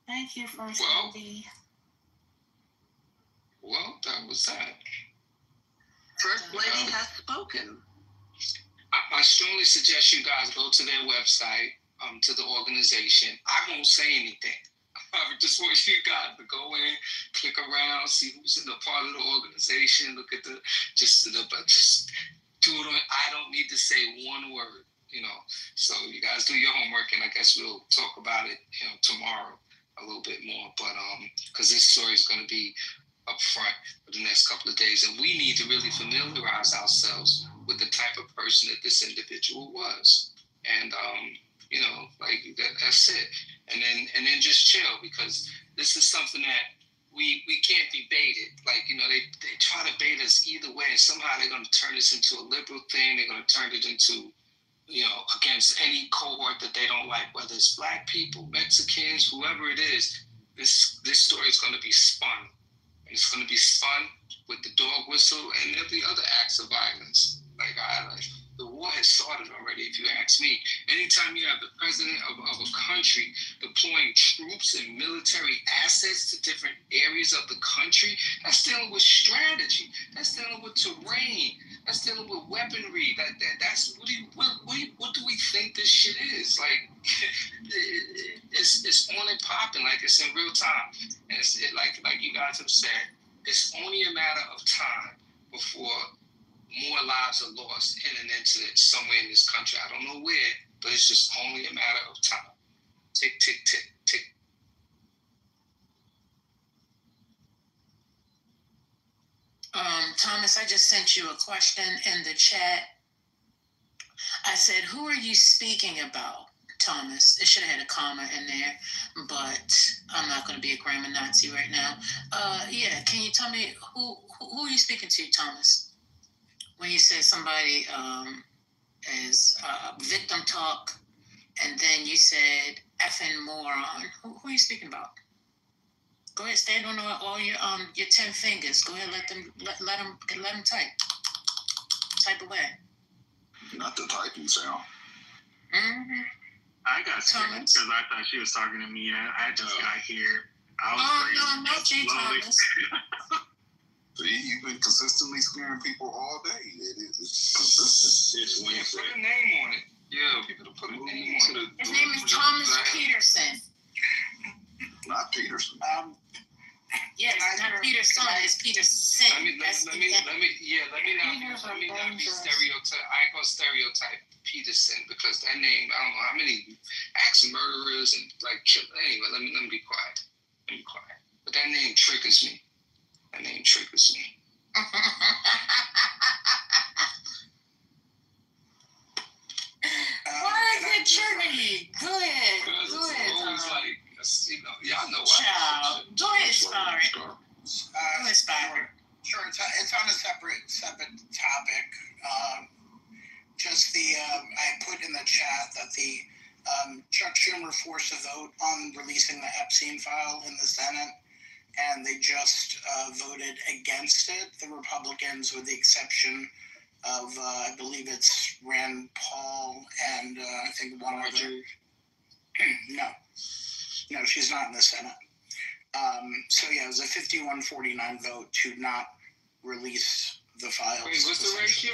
Thank you for me. Well, that was that. First Lady has spoken. I strongly suggest you guys go to their website, to the organization. I won't say anything. I just want you guys to go in, click around, see who's in the part of the organization, look at just do it on. I don't need to say one word, So you guys do your homework, and I guess we'll talk about it, tomorrow a little bit more. But because this story is going to be up front for the next couple of days, and we need to really familiarize ourselves with the type of person that this individual was, and that's it. And then just chill, because this is something that we can't debate it. Like, they try to bait us either way, and somehow they're going to turn this into a liberal thing. They're going to turn it into, against any cohort that they don't like, whether it's black people, Mexicans, whoever it is. This story is going to be spun. And it's going to be spun with the dog whistle, and there'll be other acts of violence. The war has started already, if you ask me. Anytime you have the president of a country deploying troops and military assets to different areas of the country, that's dealing with strategy. That's dealing with terrain. That's dealing with weaponry. That's what do we think this shit is? Like, it's on and popping, like it's in real time. And like you guys have said, it's only a matter of time before more lives are lost in an incident somewhere in this country. I don't know where, but it's just only a matter of time. Tick, tick, tick, tick. Thomas, I just sent you a question in the chat. I said, who are you speaking about, Thomas? It should have had a comma in there, but I'm not going to be a grammar Nazi right now. Yeah, can you tell me who are you speaking to, Thomas? When you say somebody is victim talk, and then you said effing moron. Who are you speaking about? Go ahead, stand on all your 10 fingers. Go ahead, let them type. Type away. Not the typing sound. Mm-hmm. I got scared because I thought she was talking to me. I just got here. I was no, not you, Thomas. See, you've been consistently scaring people all day. It's consistent. It's Put a name on it. Yeah, People to put a name to on it. His name is Thomas Peterson. Not Peterson. Yes, not Peterson. It's Peterson. Let me not be stereotype. I ain't gonna stereotype Peterson because that name, I don't know how many axe murderers and like kill. Anyway, let me be quiet. But that name triggers me. Why is it triggering? Go ahead. Always like, y'all know why. Child, go ahead, Sparry. Sure, it's on a separate topic. Just I put in the chat that the Chuck Schumer forced a vote on releasing the Epstein file in the Senate, and they just voted against it. The Republicans, with the exception of I believe it's Rand Paul and I think one other. No, she's not in the Senate. So yeah, it was a 51-49 vote to not release the files. Wait, what's the ratio?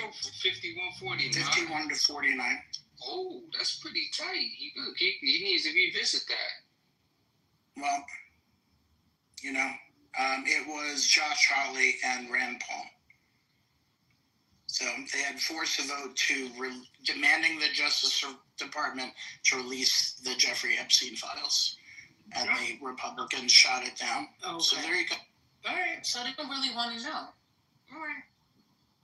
51-49? 51 to 49. Oh, that's pretty tight. He needs to revisit that. Well, it was Josh Hawley and Rand Paul. So they had forced a vote to demanding the Justice Department to release the Jeffrey Epstein files. And the Republicans shot it down. Okay. So there you go. All right, so they don't really want to know. All right.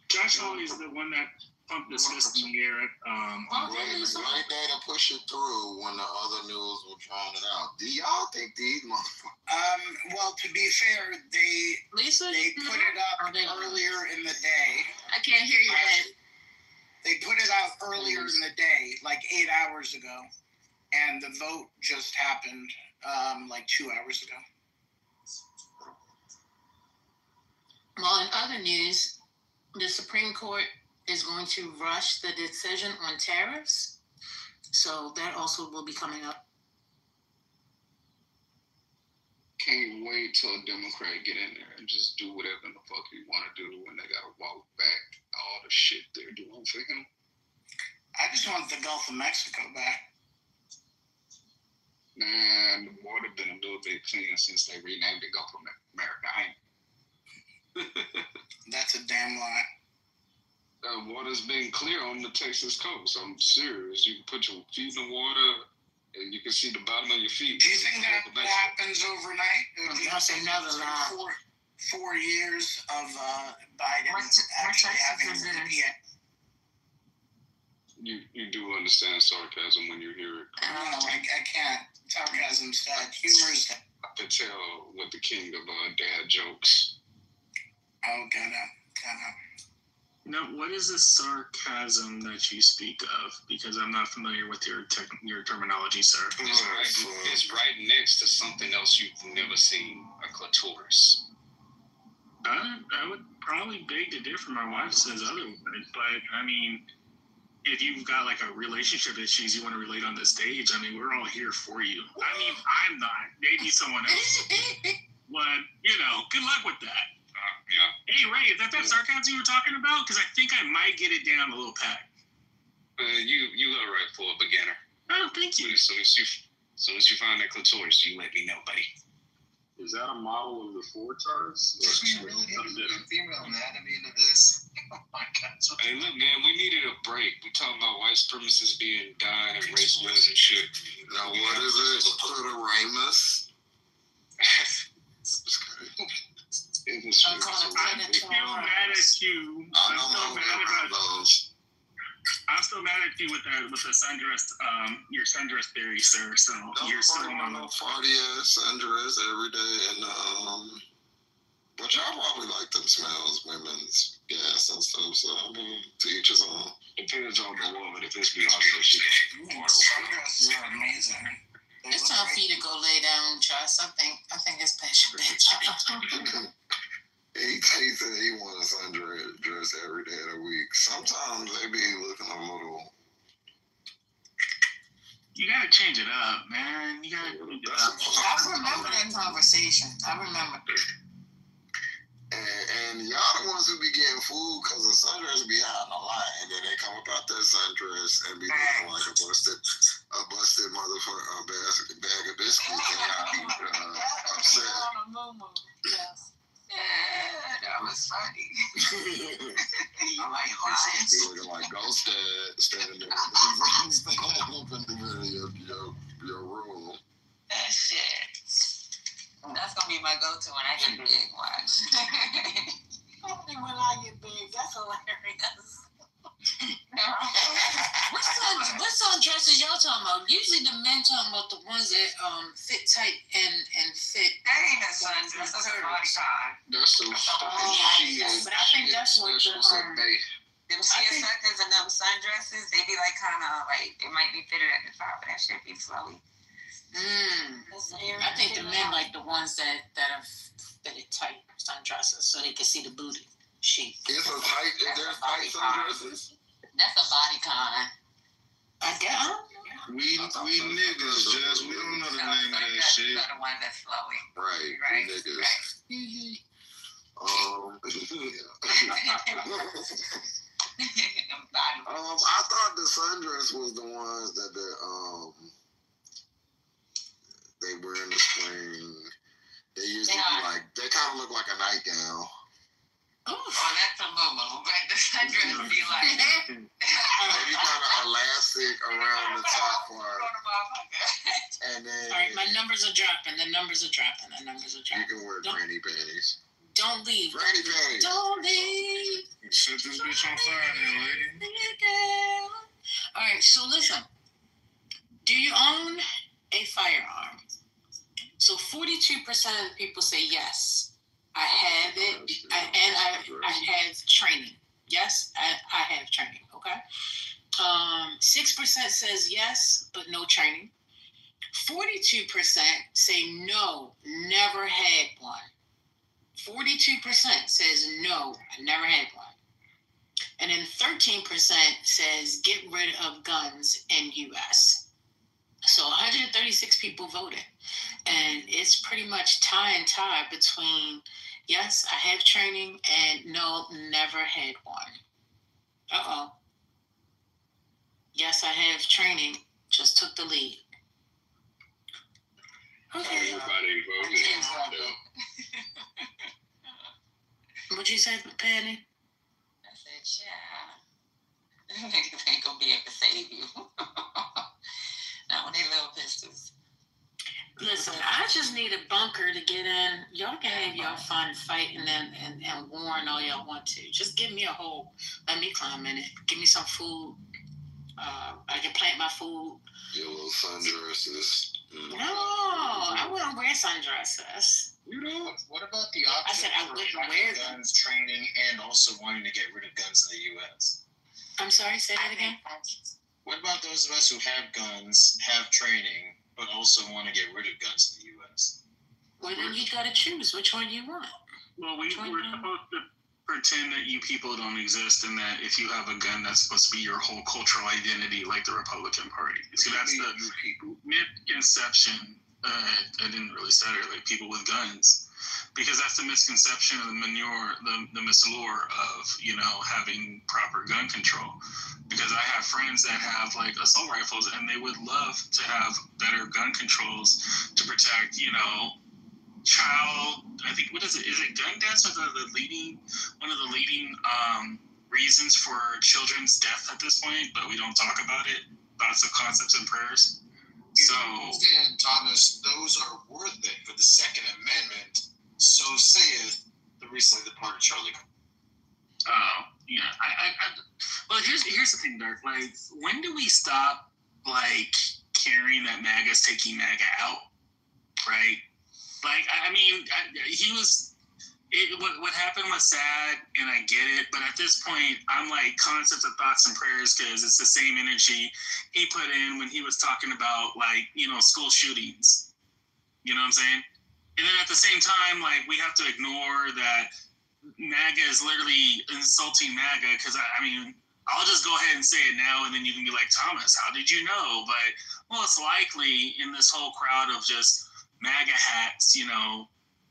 Josh Hawley is the one that pumped the system here. Right there to push it through when the other news will drown it out. Do y'all think these motherfuckers? Well, to be fair, they put it up earlier in the day. I can't hear you, Ed. They put it out earlier in the day, like 8 hours ago, and the vote just happened like 2 hours ago. Well, in other news, the Supreme Court is going to rush the decision on tariffs. So that also will be coming up. Can't wait till a Democrat get in there and just do whatever the fuck he want to do when they got to walk back all the shit they're doing for him. I just want the Gulf of Mexico back. Man, the water been a little bit cleaner since they renamed the Gulf of America. That's a damn lie. Water's been clear on the Texas coast. I'm serious. You can put your feet in the water and you can see the bottom of your feet. Do you think that happens overnight? That's another lie. 4 years of Biden actually having the EPA. You do understand sarcasm when you hear it. No, I can't. Sarcasm's that. Humor's that. I can tell what the king of dad jokes. Oh, kind of. Now, what is the sarcasm that you speak of? Because I'm not familiar with your terminology, sir. It's right next to something else you've never seen, a clitoris. I would probably beg to differ. My wife says otherwise, but I mean, if you've got like a relationship issues you want to relate on the stage, I mean, we're all here for you. I mean, I'm not. Maybe someone else. But, good luck with that. Yeah. Hey, Ray, is that sarcasm you were talking about? Because I think I might get it down a little pack. You all right for a beginner. Oh, thank you. As soon as you find that clitoris, you let me know, buddy. Is that a model of the four charts? Did we really get the female anatomy into this? Oh my God. Hey, look, man, we needed a break. We talking about white supremacists being dying and race wars and shit. Now, what is it? Clitoramus? It street. I feel mad at you. I'm still mad at you with the sundress, your sundress theory, sir. So you're still on no party ass sundress every day, and but y'all probably like them smells, women's gas and stuff. So I mean, to each his own. Depends on the woman. If it's beyond that shit. Sundresses are amazing. It's time for you to go lay down and try something. I think it's past your bedtime. He said he wants a sundress every day of the week. Sometimes they be looking a little. You gotta change it up, man. You gotta change it up. I remember that conversation. I remember. And y'all the ones who be getting food because the sundress be hiding a lot, and then they come about that sundress and be looking like a busted motherfucker, bag of biscuits, and y'all be upset. Yes. Yeah, that was funny. Oh my God. Be looking like Ghost Dad standing there, standing up in the middle of your room. That shit. That's gonna be my go-to when I get big. Watch. Only when I get big. That's hilarious. What sundresses y'all talking about? Usually the men talking about the ones that fit tight and fit. That ain't a sundress. That's a bodycon. That's so shit. But I think that's what them sheer suckers and them sundresses, they be like kind of like they might be fitted at the top, but that shit be flowy. I think the men like the ones that are fitted tight sundresses so they can see the booty shape. Is there tight sundresses? That's a bodycon. I guess. We niggas, just we don't know the name of that shit. The one that's flowy. Right. Niggas. I thought the sundress was the ones that they wear in the spring. They usually they kind of look like a nightgown. Oh, that's a momo. But the sundress be like maybe kind of elastic around the top part. And then all right, my numbers are dropping. The numbers are dropping. You can wear granny panties. Don't leave. Granny panties. Don't leave. Set this bitch on fire, then, lady. All right, so listen. Do you own a firearm? So 42% of people say yes. I have it, and I have training. Yes, I have training. Okay. 6% says yes, but no training. 42% say no, never had one. 42% says no, I never had one. And then 13% says get rid of guns in U.S. So 136 people voted. And it's pretty much tie between yes, I have training, and no, never had one. Uh-oh. Yes, I have training, just took the lead. Okay. Everybody voted. What'd you say, Patty? I said, yeah. Niggas ain't gonna be able to save you. Not when they little pistols. Listen, I just need a bunker to get in. Y'all can have y'all fun fighting and warring all y'all want to. Just give me a hole. Let me climb in it. Give me some food. I can plant my food. Your little sundresses. No, I wouldn't wear sundresses. You know? What about the option I said I wouldn't wear them. guns training and also wanting to get rid of guns in the U.S.? I'm sorry, say that again? What about those of us who have guns, have training, but also want to get rid of guns in the U.S.? Well, then you gotta choose which one you want. Well, we're supposed to pretend that you people don't exist and that if you have a gun, that's supposed to be your whole cultural identity, like the Republican Party. So that's the misconception. I didn't really stutter, like people with guns, because that's the misconception of the mislure of, having proper gun control. Because I have friends that have like assault rifles and they would love to have better gun controls to protect, child, I think, is it gun deaths are one of the leading reasons for children's death at this point, but we don't talk about it, thoughts of concepts and prayers. So, Thomas, those are worth it for the Second Amendment. So saith the recently departed Charlie. Yeah. Well, here's the thing, Dark. Like, when do we stop like caring that MAGA's taking MAGA out? Right? Like, I mean, he was. What happened was sad, and I get it. But at this point, I'm like concepts of thoughts and prayers because it's the same energy he put in when he was talking about like school shootings. You know what I'm saying? And then at the same time, like we have to ignore that MAGA is literally insulting MAGA because I mean, I'll just go ahead and say it now, and then you can be like, Thomas, how did you know? But most likely in this whole crowd of just MAGA hats,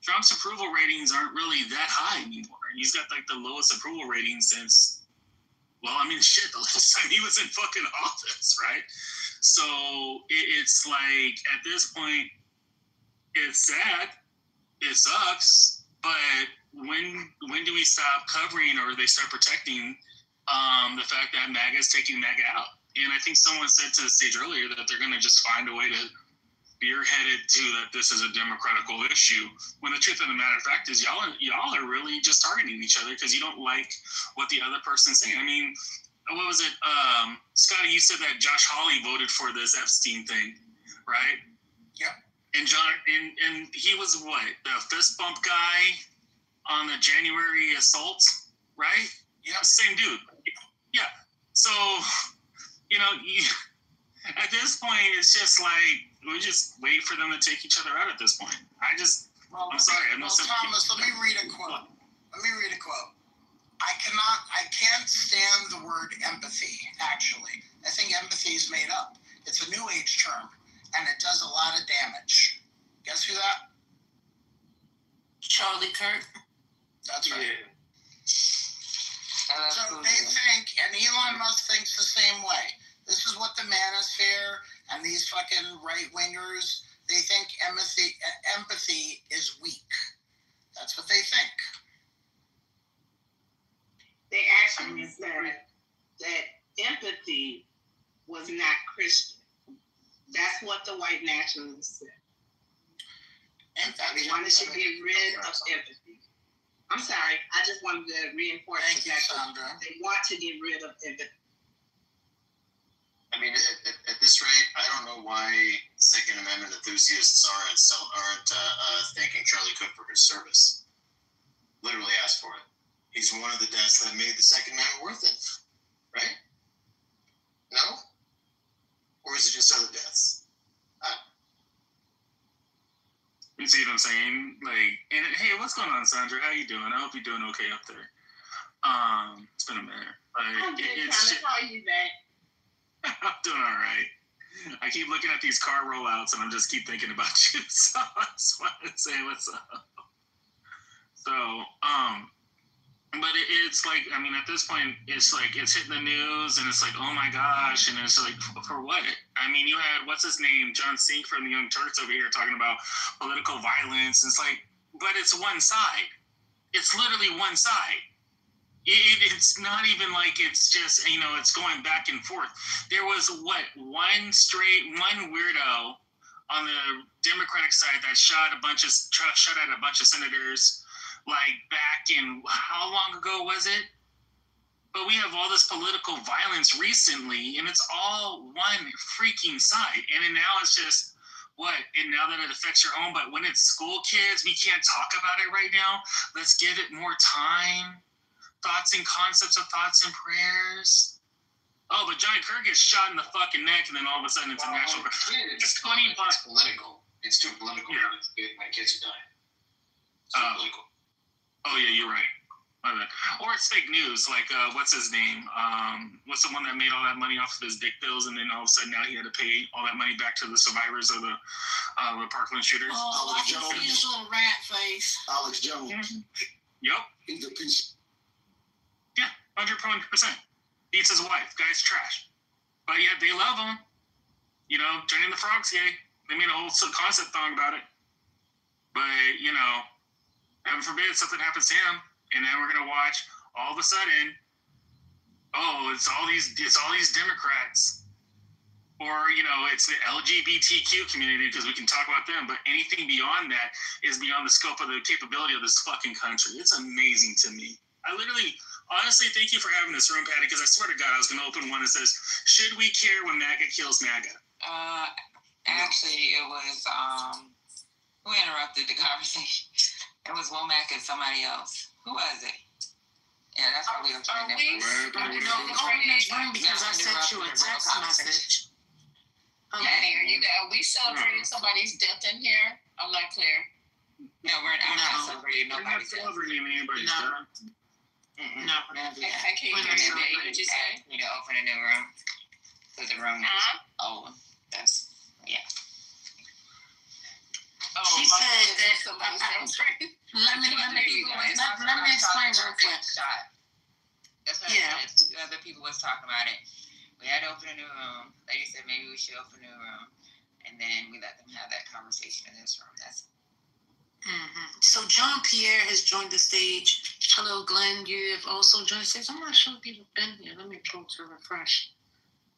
Trump's approval ratings aren't really that high anymore. He's got like the lowest approval rating since, the last time he was in fucking office, right? So it's like at this point, it's sad, it sucks, but when do we stop covering or they start protecting the fact that MAGA is taking MAGA out? And I think someone said to the stage earlier that they're going to just find a way to spearheaded to that this is a democratical issue, when the truth of the matter of fact is y'all are really just targeting each other because you don't like what the other person's saying. I mean, what was it? Scotty, you said that Josh Hawley voted for this Epstein thing, right? Yeah. And John, and he was what? The fist bump guy on the January assault, right? Yeah. Same dude. Yeah. So, at this point, it's just like, we just wait for them to take each other out at this point. I'm sorry. Thomas, let me read a quote. I can't stand the word empathy, actually. I think empathy is made up. It's a new age term, and it does a lot of damage. Guess who that? Charlie Kirk. That's right. Yeah. So they think, and Elon Musk thinks the same way. This is what the manosphere and these fucking right-wingers, they think empathy is weak. That's what they think. They actually said that empathy was not Christian. That's what the white nationalists said. They wanted to get rid of empathy. I'm sorry, I just wanted to reinforce that they want to get rid of empathy. I mean, at this rate, I don't know why Second Amendment enthusiasts aren't thanking Charlie Cook for his service. Literally asked for it. He's one of the deaths that made the Second Amendment worth it, right? No? Or is it just other deaths? You see what I'm saying? Like, and hey, what's going on, Sandra? How you doing? I hope you're doing okay up there. It's been a minute. I'm good, Thomas. How are you, man? I'm doing all right. I keep looking at these car rollouts, and I just keep thinking about you. So I just wanted to say what's up. So, but it's like, I mean, at this point, it's like it's hitting the news, and it's like, oh my gosh, and it's like, for what? I mean, you had what's his name, John Sink from the Young Turks over here talking about political violence. And it's like, but it's one side. It's literally one side. It's not even like it's just, it's going back and forth. There was one weirdo on the Democratic side that shot at a bunch of senators, like back in, how long ago was it? But we have all this political violence recently, and it's all one freaking side. And then now it's just, and now that it affects your own, but when it's school kids, we can't talk about it right now. Let's give it more time. Thoughts and concepts of thoughts and prayers. Oh, but Johnny Kirk gets shot in the fucking neck, and then all of a sudden it's a national. It's political. It's too political. Yeah. My kids are dying. It's too political. Oh yeah, you're right. Or it's fake news. Like what's his name? What's the one that made all that money off of his dick pills, and then all of a sudden now he had to pay all that money back to the survivors of the Parkland shooters? Oh, I can see his little rat face. Alex Jones. Mm-hmm. Yep. He's a piece. Yeah, 100%. Beats his wife. Guy's trash. But yeah, they love him. Turning the frogs gay. They made a whole concept song about it. But, heaven forbid something happens to him, and then we're gonna watch all of a sudden, it's all these Democrats. or it's the LGBTQ community because we can talk about them, but anything beyond that is beyond the scope of the capability of this fucking country. It's amazing to me. I literally, honestly, thank you for having this room, Patty, because I swear to God, I was going to open one that says, should we care when MAGA kills MAGA? Actually, it was, who interrupted the conversation? It was Womack and somebody else. Who was it? Yeah, that's why we were trying to. Because I sent you a text message. Patty, are we celebrating somebody's death in here? I'm not clear. No, I'm not celebrating nobody's death. Anybody's death. No. I can't hear you. What did you say? We need to open a new room. Put the room. Oh, that's, yeah. She said that. Let me explain real quick. That's what I said. Other people was talking about it. We had to open a new room. Lady said maybe we should open a new room, and then we let them have that conversation in this room. That's. So John Pierre has joined the stage. Hello, Glenn. You have also joined the stage. I'm not sure if you've been here. Let me go to refresh.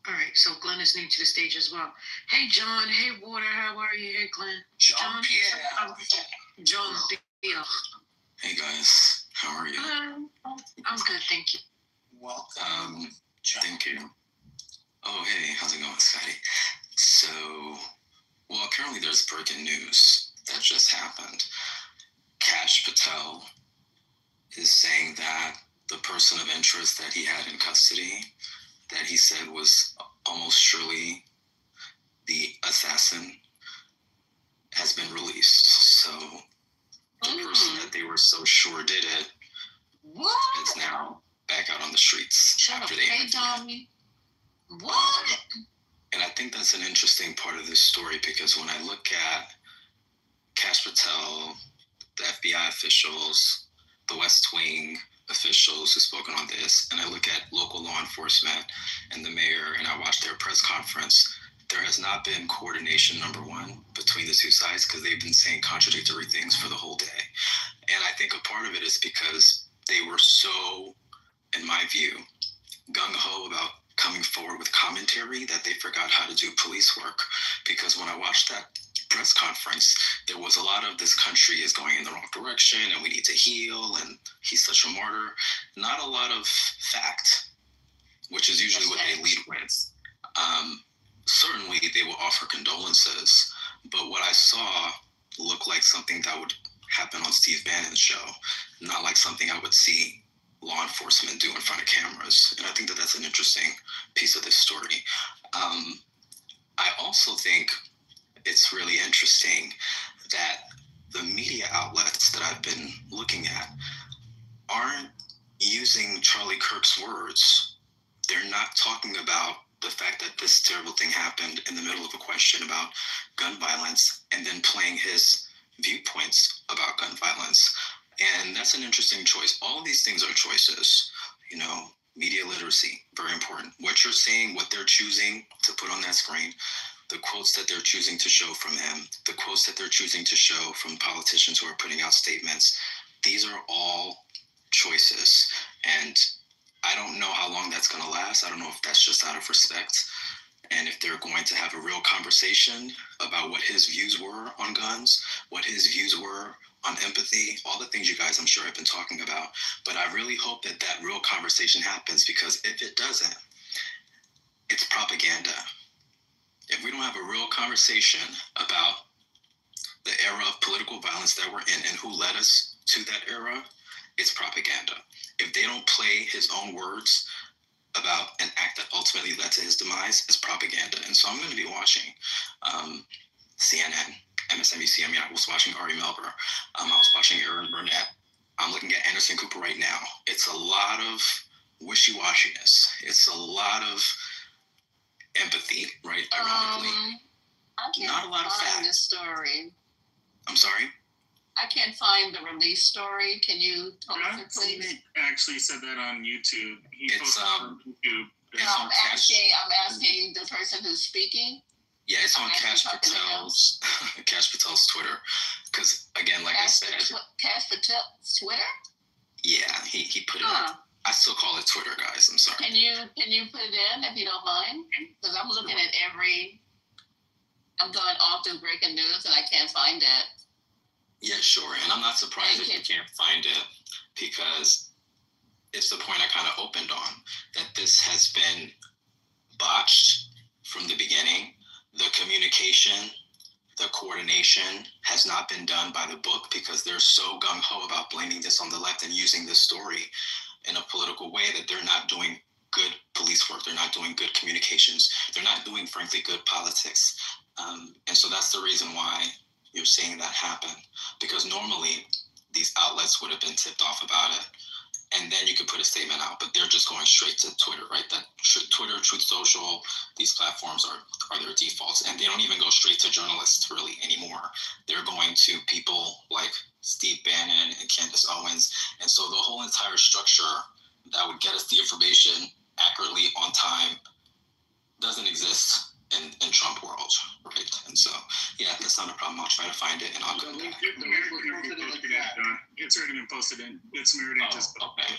All right, so Glenn is new to the stage as well. Hey, John. Hey, Water. How are you? Hey, Glenn. John Pierre. John Pierre. Hey, guys. How are you? I'm good, thank you. Welcome. Thank you. Oh, hey. How's it going, Scotty? So, well, apparently there's breaking news that just happened. Kash Patel is saying that the person of interest that he had in custody, that he said was almost surely the assassin, has been released. So the person that they were so sure did it is now back out on the streets after they interviewed. What? And I think that's an interesting part of this story because when I look at Kash Patel, the FBI officials, the West Wing officials who've spoken on this, and I look at local law enforcement and the mayor, and I watch their press conference, there has not been coordination, number one, between the two sides because they've been saying contradictory things for the whole day. And I think a part of it is because they were so, in my view, gung-ho about coming forward with commentary that they forgot how to do police work. Because when I watched that press conference, there was a lot of this country is going in the wrong direction and we need to heal and he's such a martyr. Not a lot of fact, which is usually what they lead with. Certainly they will offer condolences, but what I saw looked like something that would happen on Steve Bannon's show, not like something I would see law enforcement do in front of cameras. And I think that that's an interesting piece of this story. I also think it's really interesting that the media outlets that I've been looking at aren't using Charlie Kirk's words. They're not talking about the fact that this terrible thing happened in the middle of a question about gun violence and then playing his viewpoints about gun violence. And that's an interesting choice. All of these things are choices, media literacy, very important. What you're seeing, what they're choosing to put on that screen, the quotes that they're choosing to show from him, the quotes that they're choosing to show from politicians who are putting out statements, these are all choices. And I don't know how long that's going to last. I don't know if that's just out of respect and if they're going to have a real conversation about what his views were on guns, what his views were on empathy, all the things you guys I'm sure have been talking about. But I really hope that that real conversation happens because if it doesn't, it's propaganda. If we don't have a real conversation about the era of political violence that we're in and who led us to that era, it's propaganda. If they don't play his own words about an act that ultimately led to his demise, it's propaganda. And so I'm going to be watching CNN, MSNBC. I was watching Ari Melber. I was watching Aaron Burnett. I'm looking at Anderson Cooper right now. It's a lot of wishy-washiness. It's a lot of empathy, right? Ironically. I can't Not a lot of find fact. the story. I'm sorry? I can't find the release story. Can you tell us, please? He actually said that on YouTube. He It's, posted on YouTube. It's No, on I'm asking the person who's speaking. Yeah, it's on I'm Kash talking to him. Patel's Kash Patel's Twitter. Because again, like I said, Cash Patel Twitter. yeah, he put it Huh. up. I still call it Twitter, guys. I'm sorry. Can you put it in if you don't mind? Because I'm looking at I'm going all through breaking news and I can't find it. Yeah, sure. And I'm not surprised if you can't find it, because it's the point I kind of opened on, that this has been botched from the beginning. The communication, the coordination has not been done by the book, because they're so gung-ho about blaming this on the left and using this story in a political way that they're not doing good police work. They're not doing good communications. They're not doing, frankly, good politics. And so that's the reason why you're seeing that happen, because normally these outlets would have been tipped off about it, and then you could put a statement out, but they're just going straight to Twitter, right? That Twitter, Truth Social, these platforms are their defaults, and they don't even go straight to journalists really anymore. They're going to people like Steve Bannon and Candace Owens, and so the whole entire structure that would get us the information accurately on time doesn't exist in Trump world, right? And so, yeah, that's not a problem. I'll try to find it, and I'll go back. It's already been posted in. It's Meredith just. Okay.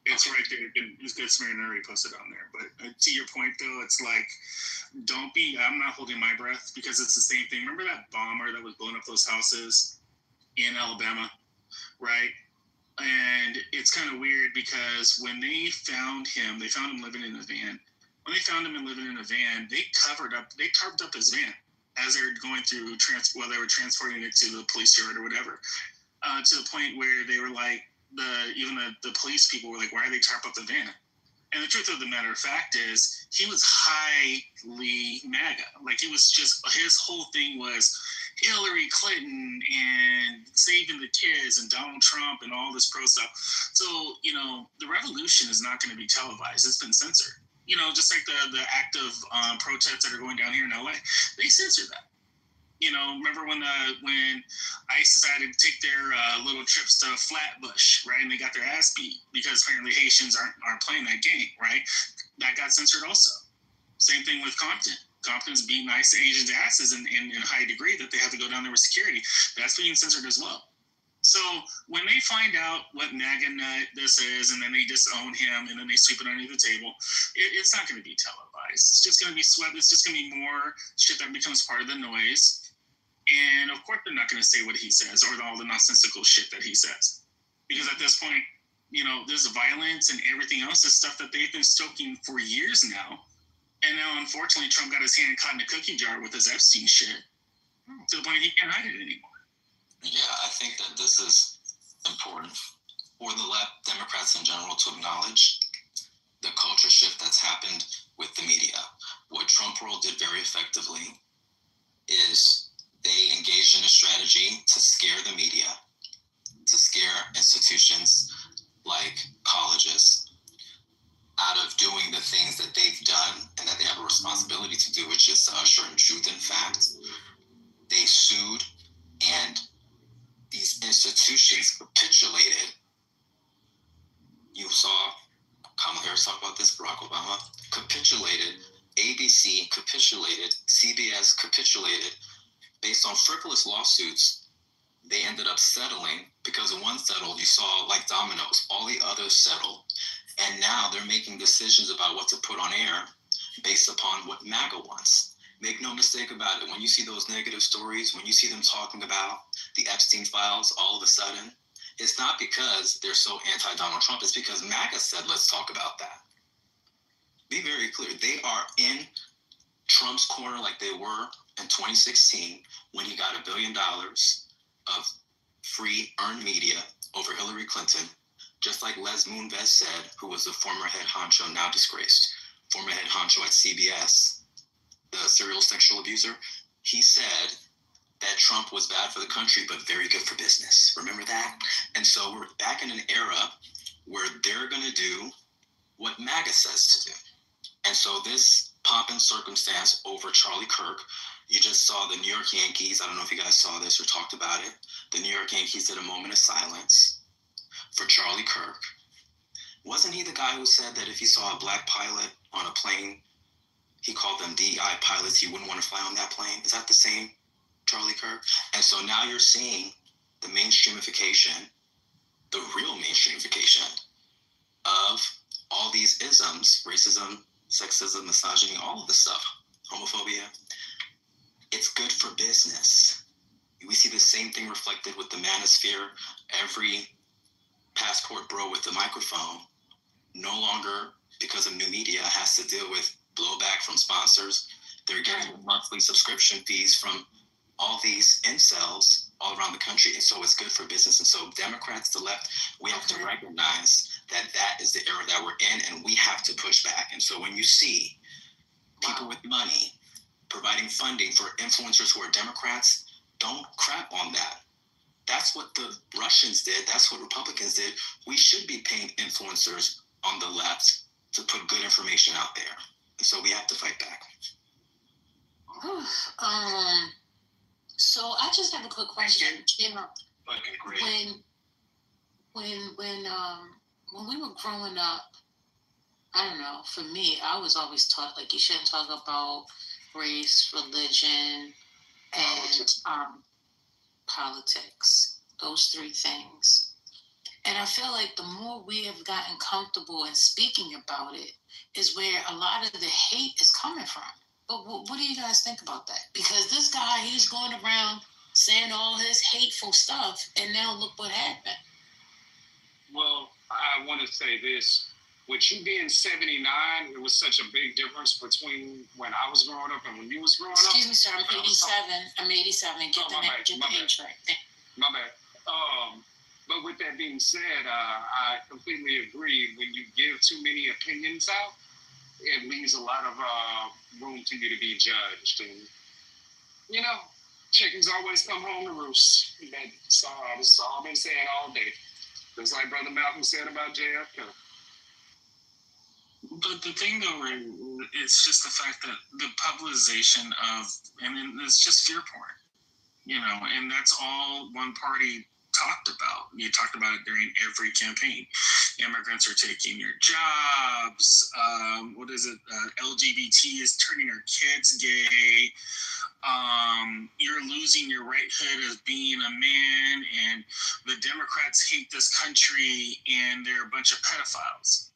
It's right there. It's Meredith already posted on there. But to your point, though, it's like, I'm not holding my breath, because it's the same thing. Remember that bomber that was blowing up those houses in Alabama, right? And it's kind of weird, because when they found him living in a van. When they found him living in a van, they tarped up his van as they were going through they were transporting it to the police yard or whatever, to the point where they were like, the police people were like, why are they tarp up the van? And the truth of the matter of fact is, he was highly MAGA. Like, he was just, his whole thing was Hillary Clinton and saving the kids and Donald Trump and all this pro stuff. So, the revolution is not going to be televised. It's been censored. Just like the active protests that are going down here in LA, they censor that. Remember when ICE decided to take their little trips to Flatbush, right? And they got their ass beat because apparently Haitians aren't playing that game, right? That got censored also. Same thing with Compton. Compton's beating ICE Asians' asses in a high degree that they have to go down there with security. That's being censored as well. So when they find out what MAGA nut this is, and then they disown him, and then they sweep it underneath the table, it's not going to be televised. It's just going to be swept. It's just going to be more shit that becomes part of the noise. And of course, they're not going to say what he says or all the nonsensical shit that he says, because at this point, there's violence and everything else is stuff that they've been stoking for years now. And now, unfortunately, Trump got his hand caught in a cookie jar with his Epstein shit, to the point he can't hide it anymore. Yeah, I think that this is important for the left, Democrats in general, to acknowledge the culture shift that's happened with the media. What Trump world did very effectively is they engaged in a strategy to scare the media, to scare institutions like colleges out of doing the things that they've done and that they have a responsibility to do, which is to usher in truth and fact. They sued, and these institutions capitulated. You saw Kamala Harris talk about this, Barack Obama capitulated, ABC capitulated, CBS capitulated. Based on frivolous lawsuits, they ended up settling, because one settled, you saw like dominoes, all the others settled. And now they're making decisions about what to put on air based upon what MAGA wants. Make no mistake about it. When you see those negative stories, when you see them talking about the Epstein files, all of a sudden, it's not because they're so anti-Donald Trump. It's because MAGA said, let's talk about that. Be very clear. They are in Trump's corner like they were in 2016 when he got $1 billion of free earned media over Hillary Clinton, just like Les Moonves said, who was the former head honcho, now disgraced, former head honcho at CBS, the serial sexual abuser. He said that Trump was bad for the country, but very good for business. Remember that? And so we're back in an era where they're going to do what MAGA says to do. And so this pomp and circumstance over Charlie Kirk, you just saw the New York Yankees. I don't know if you guys saw this or talked about it. The New York Yankees did a moment of silence for Charlie Kirk. Wasn't he the guy who said that if he saw a black pilot on a plane, he called them DEI pilots, he wouldn't want to fly on that plane? Is that the same Charlie Kirk? And so now you're seeing the mainstreamification, the real mainstreamification of all these isms, racism, sexism, misogyny, all of this stuff, homophobia, it's good for business. We see the same thing reflected with the manosphere. Every passport bro with the microphone no longer, because of new media, has to deal with blowback from sponsors. They're getting monthly subscription fees from all these incels all around the country, and so it's good for business. And so Democrats, the left, we have to recognize that that is the era that we're in, and we have to push back. And so when you see people with money providing funding for influencers who are Democrats, don't crap on that. That's what the Russians did. That's what Republicans did. We should be paying influencers on the left to put good information out there. And so we have to fight back. So I just have a quick question. You know, Fucking great. when we were growing up, I don't know, for me, I was always taught, like, you shouldn't talk about race, religion, and politics. Those three things. And I feel like the more we have gotten comfortable in speaking about it is where a lot of the hate is coming from. But what do you guys think about that? Because this guy, he's going around saying all his hateful stuff, and now look what happened. Well, I want to say this. With you being 79, it was such a big difference between when I was growing up and when you was growing up. Excuse me, sir, I'm 87. I'm 87. Get the age right. My bad. But with that being said, I completely agree. When you give too many opinions out, it leaves a lot of room for you to be judged. And, you know, chickens always come home to roost. That's all I've been saying all day. Just like Brother Malcolm said about JFK. But the thing, though, right, it's just the fact that the publicization of, and it's just fear porn, you know, and that's all one party talked about. You talked about it during every campaign. Immigrants are taking your jobs. LGBT is turning our kids gay. You're losing your righthood as being a man, and the Democrats hate this country, and they're a bunch of pedophiles.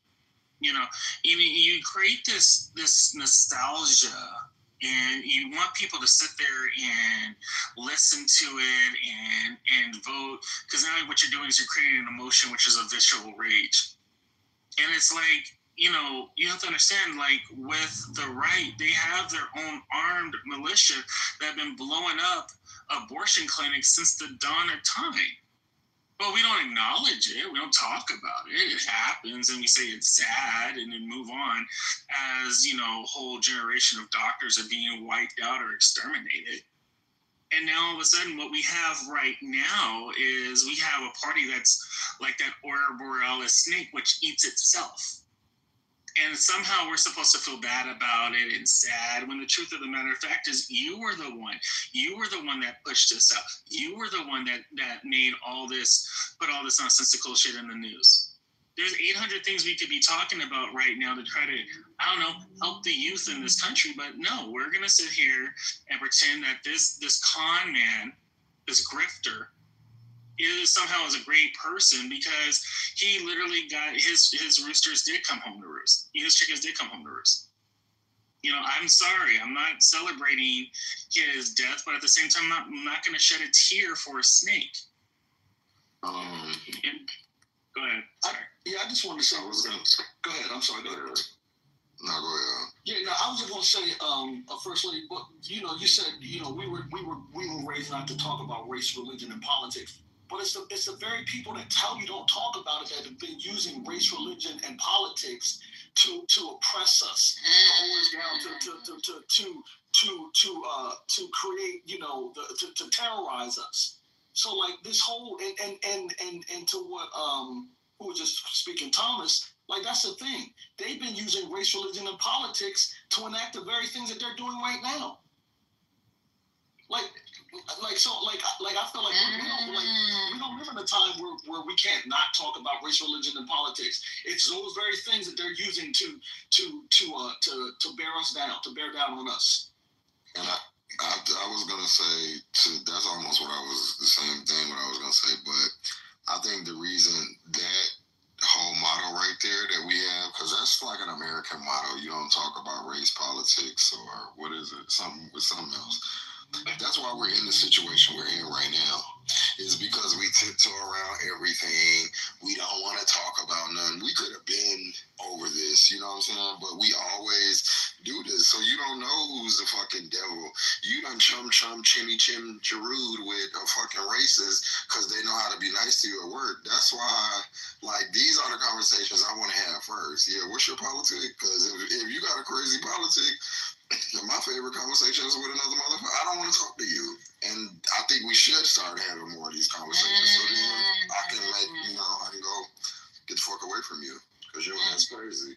You know, you create this nostalgia, and you want people to sit there and listen to it and vote, because now what you're doing is you're creating an emotion, which is a visceral rage. And it's like, you know, you have to understand, like, with the right, they have their own armed militia that have been blowing up abortion clinics since the dawn of time. But we don't acknowledge it. We don't talk about it. It happens, and we say it's sad, and then move on as, you know, a whole generation of doctors are being wiped out or exterminated. And now all of a sudden what we have right now is we have a party that's like that Aurora Borealis snake, which eats itself. And somehow we're supposed to feel bad about it and sad, when the truth of the matter of fact is you were the one. You were the one that pushed this out. You were the one that made all this, put all this nonsensical shit in the news. There's 800 things we could be talking about right now to try to, I don't know, help the youth in this country. But no, we're going to sit here and pretend that this con man, this grifter, somehow is a great person, because he literally got his roosters did come home to roost. His chickens did come home to roost. You know, I'm sorry, I'm not celebrating his death, but at the same time, I'm not going to shed a tear for a snake. Go ahead. Sorry. I just wanted to say. Go ahead. I'm sorry. Go ahead. No, go ahead. Yeah, no, I was just going to say, firstly, but you know, you said, you know, we were raised not to talk about race, religion, and politics. But it's the very people that tell you don't talk about it that have been using race, religion, and politics to oppress us, to hold us down, to create, you know, to terrorize us. So like this whole and to what who was just speaking, Thomas, like that's the thing. They've been using race, religion, and politics to enact the very things that they're doing right now. Like I feel like we don't live in a time where we can't not talk about race, religion, and politics. It's those very things that they're using to bear us down, to bear down on us. And I was gonna say that's almost what I was the same thing what I was gonna say, but I think the reason that whole motto right there that we have, because that's American motto. You don't talk about race politics or what is it? Something else. That's why we're in the situation we're in right now. Is because we tiptoe around everything. We don't want to talk about none. We could have been over this, you know what I'm saying? But we always do this. So you don't know who's the fucking devil. You done chum chimmy chim charude with a fucking racist because they know how to be nice to you at work. That's why, like, these are the conversations I want to have first. Yeah, what's your politic? Because if you got a crazy politic, my favorite conversation is with another motherfucker. I don't want to talk to you. And I think we should start having more of these conversations so then I can I can go get the fuck away from you because your ass crazy.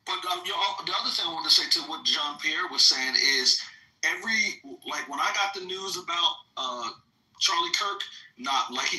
But the other thing I want to say to what Jean Pierre was saying is when I got the news about Charlie Kirk, not like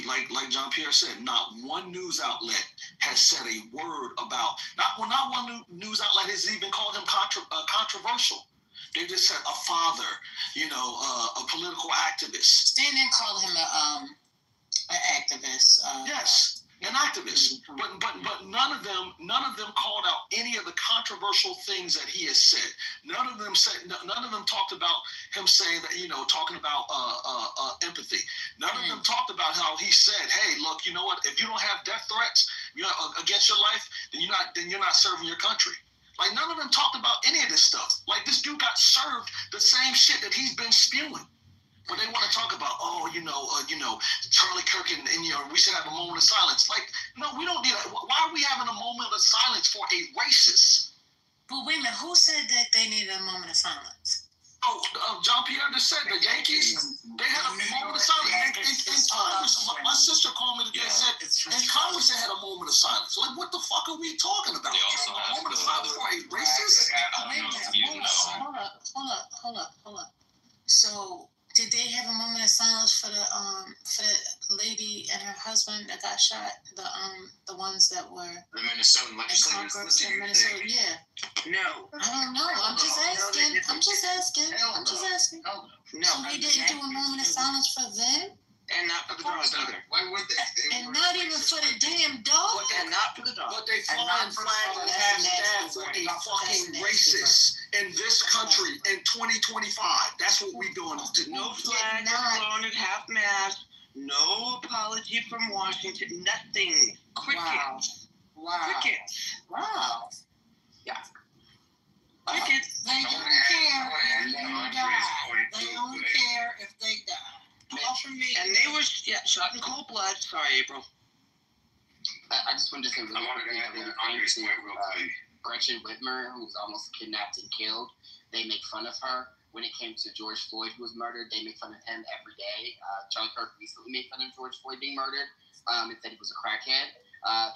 Jean Pierre said, not one news outlet has said a word about not one news outlet has even called him controversial. They just said a father, a political activist. They didn't call him an activist. Yes, an activist. But none of them called out any of the controversial things that he has said. None of them talked about him saying that, talking about empathy. None of them talked about how he said, hey, look, you know what? If you don't have death threats, against your life, then you're not serving your country. Like, none of them talked about any of this stuff. Like, this dude got served the same shit that he's been spewing. But they want to talk about, Charlie Kirk and we should have a moment of silence. Like, no, we don't need that. Why are we having a moment of silence for a racist? But wait a minute, who said that they needed a moment of silence? Jean Pierre just said the Yankees, they had a moment of silence. In Congress, my sister called me today and said, in Congress they had a moment of silence. Like, what the fuck are we talking about? A moment of silence for a racist? Hold up. So, did they have a moment of silence for the lady and her husband that got shot? The ones that were the Minnesota legislators in Minnesota, yeah. No. I don't know. I'm just asking. I'm just asking. No. So they didn't do a moment of silence for them? And not for the dog either. Why would they? And not even for the damn dog? And not for the dog. But they flying flags and have staff for a fucking racist in this country in 2025. That's what we doing. No flag flown at half mast. No apology from Washington. Nothing. Crickets. Wow. Crickets. Wow. Yeah. Crickets. They don't care if you die. They only care if they die. And they were shot in cold blood. Sorry, April. I just wanted to say really quickly, Gretchen Whitmer, who was almost kidnapped and killed, they make fun of her. When it came to George Floyd, who was murdered, they make fun of him every day. Charlie Kirk recently made fun of George Floyd being murdered and said he was a crackhead.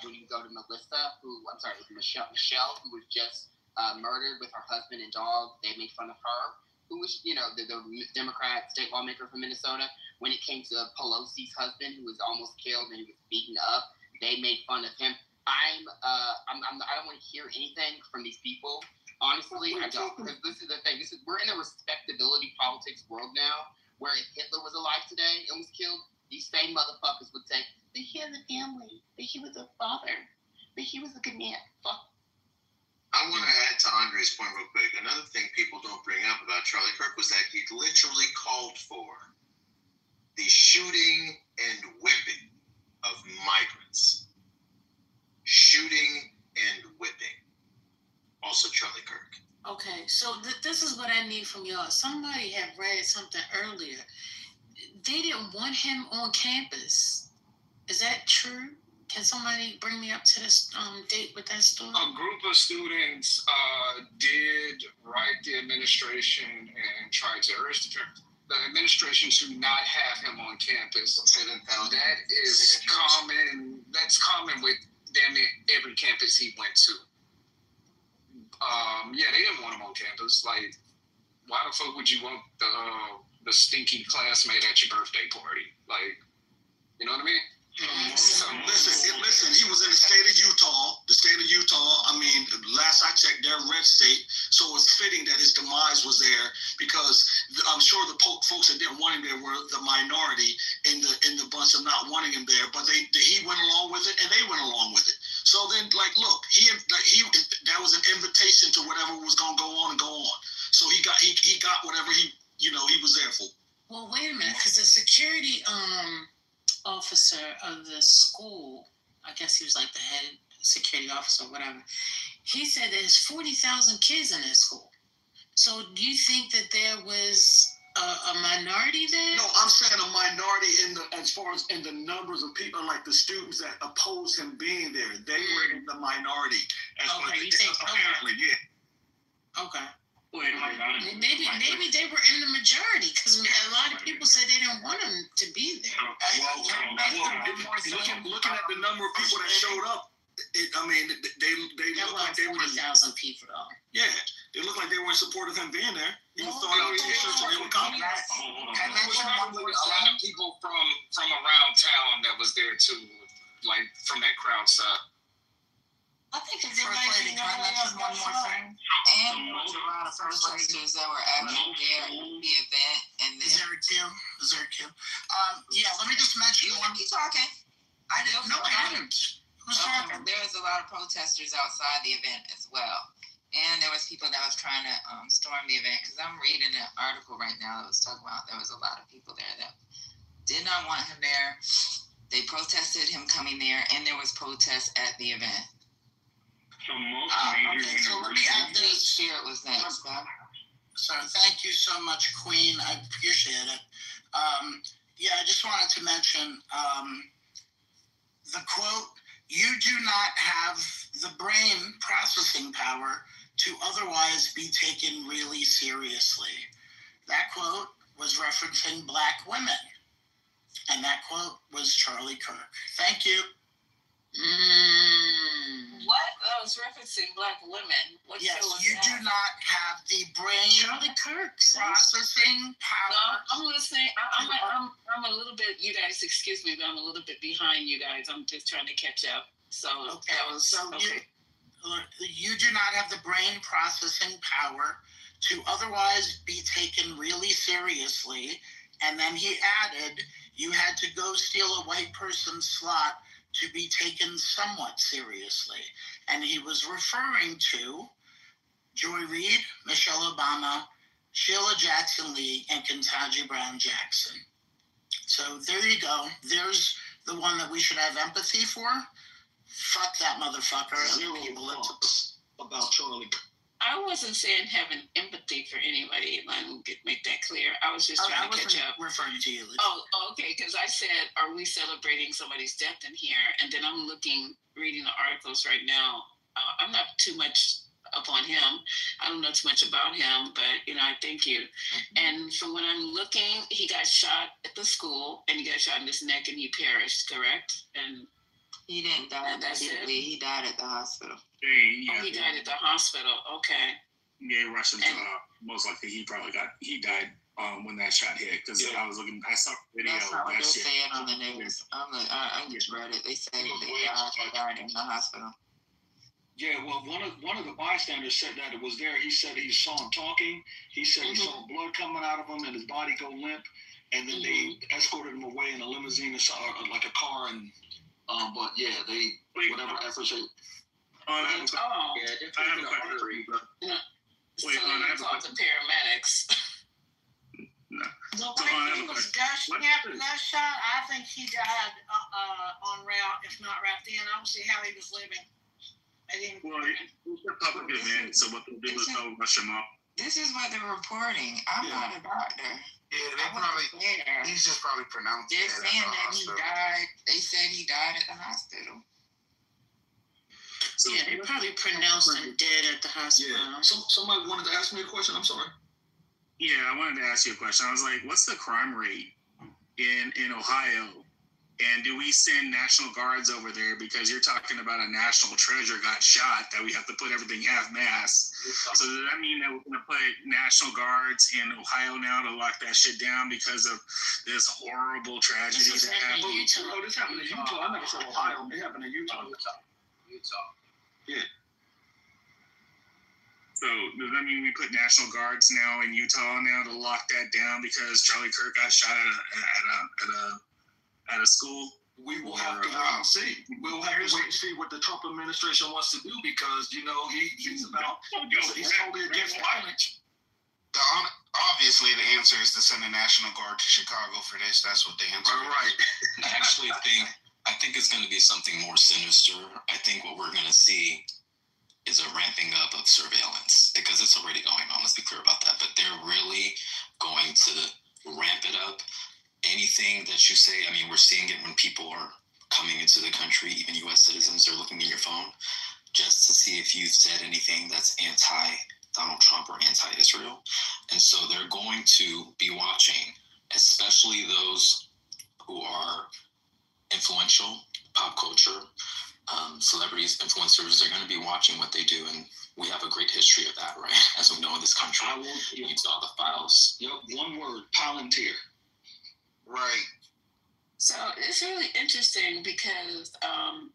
When you go to Michelle, who was just murdered with her husband and dog, they made fun of her. Who was, the Democrat state lawmaker from Minnesota. When it came to Pelosi's husband, who was almost killed and he was beaten up, they made fun of him. I don't want to hear anything from these people. Honestly, I don't. Because this is the thing. We're in a respectability politics world now, where if Hitler was alive today and was killed, these same motherfuckers would say, but he had a family, but he was a father, but he was a good man. Fuck. I want to add to Andre's point real quick. Another thing people don't bring up about Charlie Kirk was that he literally called for the shooting and whipping of migrants. Shooting and whipping. Also Charlie Kirk. Okay, so this is what I need from y'all. Somebody had read something earlier. They didn't want him on campus. Is that true? Can somebody bring me up to this date with that story? A group of students did write the administration and tried to urge the administration to not have him on campus. That is common. That's common with damn near every campus he went to. They didn't want him on campus. Like, why the fuck would you want the stinky classmate at your birthday party? Like, you know what I mean? Listen, he was in the state of Utah. I mean, last I checked, they're a red state. So it's fitting that his demise was there because I'm sure the folks that didn't want him there were the minority in the bunch of not wanting him there. But he went along with it and they went along with it. So then, like, look, he that was an invitation to whatever was gonna go on and go on. So he got whatever he was there for. Well, wait a minute, because the security officer of the school, I guess he was like the head security officer or whatever, he said there's 40,000 kids in that school. So do you think that there was a minority there? No, I'm saying a minority as far as in the numbers of people, like the students that opposed him being there. They were in the minority. Okay, you think apparently, yeah. Okay. Maybe they were in the majority because a lot of people said they didn't want him to be there. Looking at the number of people that showed up, they look like they were 40,000 people though. Yeah, they look like they were in support of him being there. He was throwing out t-shirts and they were coming. There was a lot of people from around town that was there too, like from that crowd side. I think it's First Lady, can I mention one more thing? And there was a lot of protesters that were actually there at the event. And then, Is there a queue? Yeah, let me just mention one. You talking? I didn't. No, I didn't. Who's talking? There was a lot of protesters outside the event as well. And there was people that was trying to storm the event. Because I'm reading an article right now that was talking about there was a lot of people there that did not want him there. They protested him coming there. And there was protests at the event. So let me add this. Spirit was next. So thank you so much, Queen. I appreciate it. I just wanted to mention the quote, "You do not have the brain processing power to otherwise be taken really seriously." That quote was referencing Black women. And that quote was Charlie Kirk. Thank you. What? I was referencing Black women. What Yes, show was you that? do not have the brain Charlie Kirk processing power. No, I'm listening. I'm a little bit. You guys, excuse me, but I'm a little bit behind you guys. I'm just trying to catch up. So Okay, that was so okay. you do not have the brain processing power to otherwise be taken really seriously. And then he added, you had to go steal a white person's slot to be taken somewhat seriously. And he was referring to Joy Reid, Michelle Obama, Sheila Jackson Lee, and Ketanji Brown Jackson. So there you go. There's the one that we should have empathy for. Fuck that motherfucker. Zero thoughts about Charlie. I wasn't saying having empathy for anybody. Let me make that clear. I was just trying to catch up. Referring to you. Oh, okay. Because I said, "Are we celebrating somebody's death in here?" And then I'm reading the articles right now. I'm not too much upon him. I don't know too much about him, but I thank you. And from what I'm looking, he got shot at the school, and he got shot in his neck, and he perished. Correct? And he didn't die immediately. He died at the hospital. He died at the hospital. Okay. Yeah, Russian. Most likely, he died when that shot hit. Because I saw the video. That's not what they're saying on the news. I just read it. They said they died in the hospital. Yeah, well, one of the bystanders said that it was there. He said he saw him talking. He said he saw blood coming out of him and his body go limp. And then they escorted him away in a limousine or like a car. And but yeah, whatever efforts they. I have a question. So you talk to paramedics. No. Well, when he was gushing after that shot, I think he died en route, if not right then. I don't see how he was living. Well, it's a public event, so what they'll do is they'll rush him up. This is what they're reporting. I'm not a doctor. Yeah, they probably. He's just probably pronounced. They're saying that he died. They said he died at the hospital. So, yeah, they probably pronounced him dead at the hospital. Yeah. Somebody wanted to ask me a question. I'm sorry. Yeah, I wanted to ask you a question. I was like, what's the crime rate in Ohio? And do we send National Guards over there? Because you're talking about a national treasure got shot that we have to put everything half-mast. So does that mean that we're going to put National Guards in Ohio now to lock that shit down because of this horrible tragedy that happened? Oh, this happened in Utah. I never said Ohio. It happened in Utah. Yeah. So does that mean we put National Guards now in Utah now to lock that down because Charlie Kirk got shot at a school? we will have to wait and see. We'll have to wait and see what the Trump administration wants to do because, you know, he's totally against violence. Obviously, the answer is to send the National Guard to Chicago for this. That's what the answer is. Right. I think it's going to be something more sinister. I think what we're going to see is a ramping up of surveillance because it's already going on. Let's be clear about that. But they're really going to ramp it up. Anything that you say, I mean, we're seeing it when people are coming into the country, even U.S. citizens, they're looking at your phone just to see if you've said anything that's anti-Donald Trump or anti-Israel. And so they're going to be watching, especially those who are influential, pop culture, celebrities, influencers. They're going to be watching what they do, and we have a great history of that, right? As we know in this country. You saw the files. Yep, one word, palantir. Right. So it's really interesting because I'm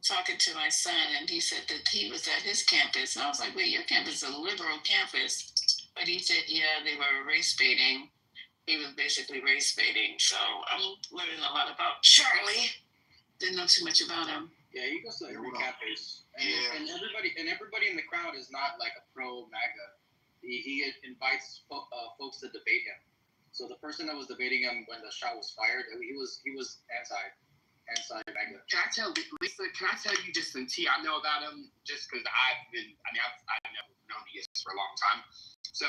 talking to my son, and he said that he was at his campus. And I was like, wait, your campus is a liberal campus. But he said, yeah, they were race baiting. He was basically race baiting. So I'm learning a lot about Charlie. Didn't know too much about him. Yeah, he goes to every campus. And everybody in the crowd is not like a pro MAGA. He invites folks to debate him. So the person that was debating him when the shot was fired, he was anti-MAGA. Can I tell Lisa? Can I tell you just some tea I know about him? Just because I've never known he is for a long time. So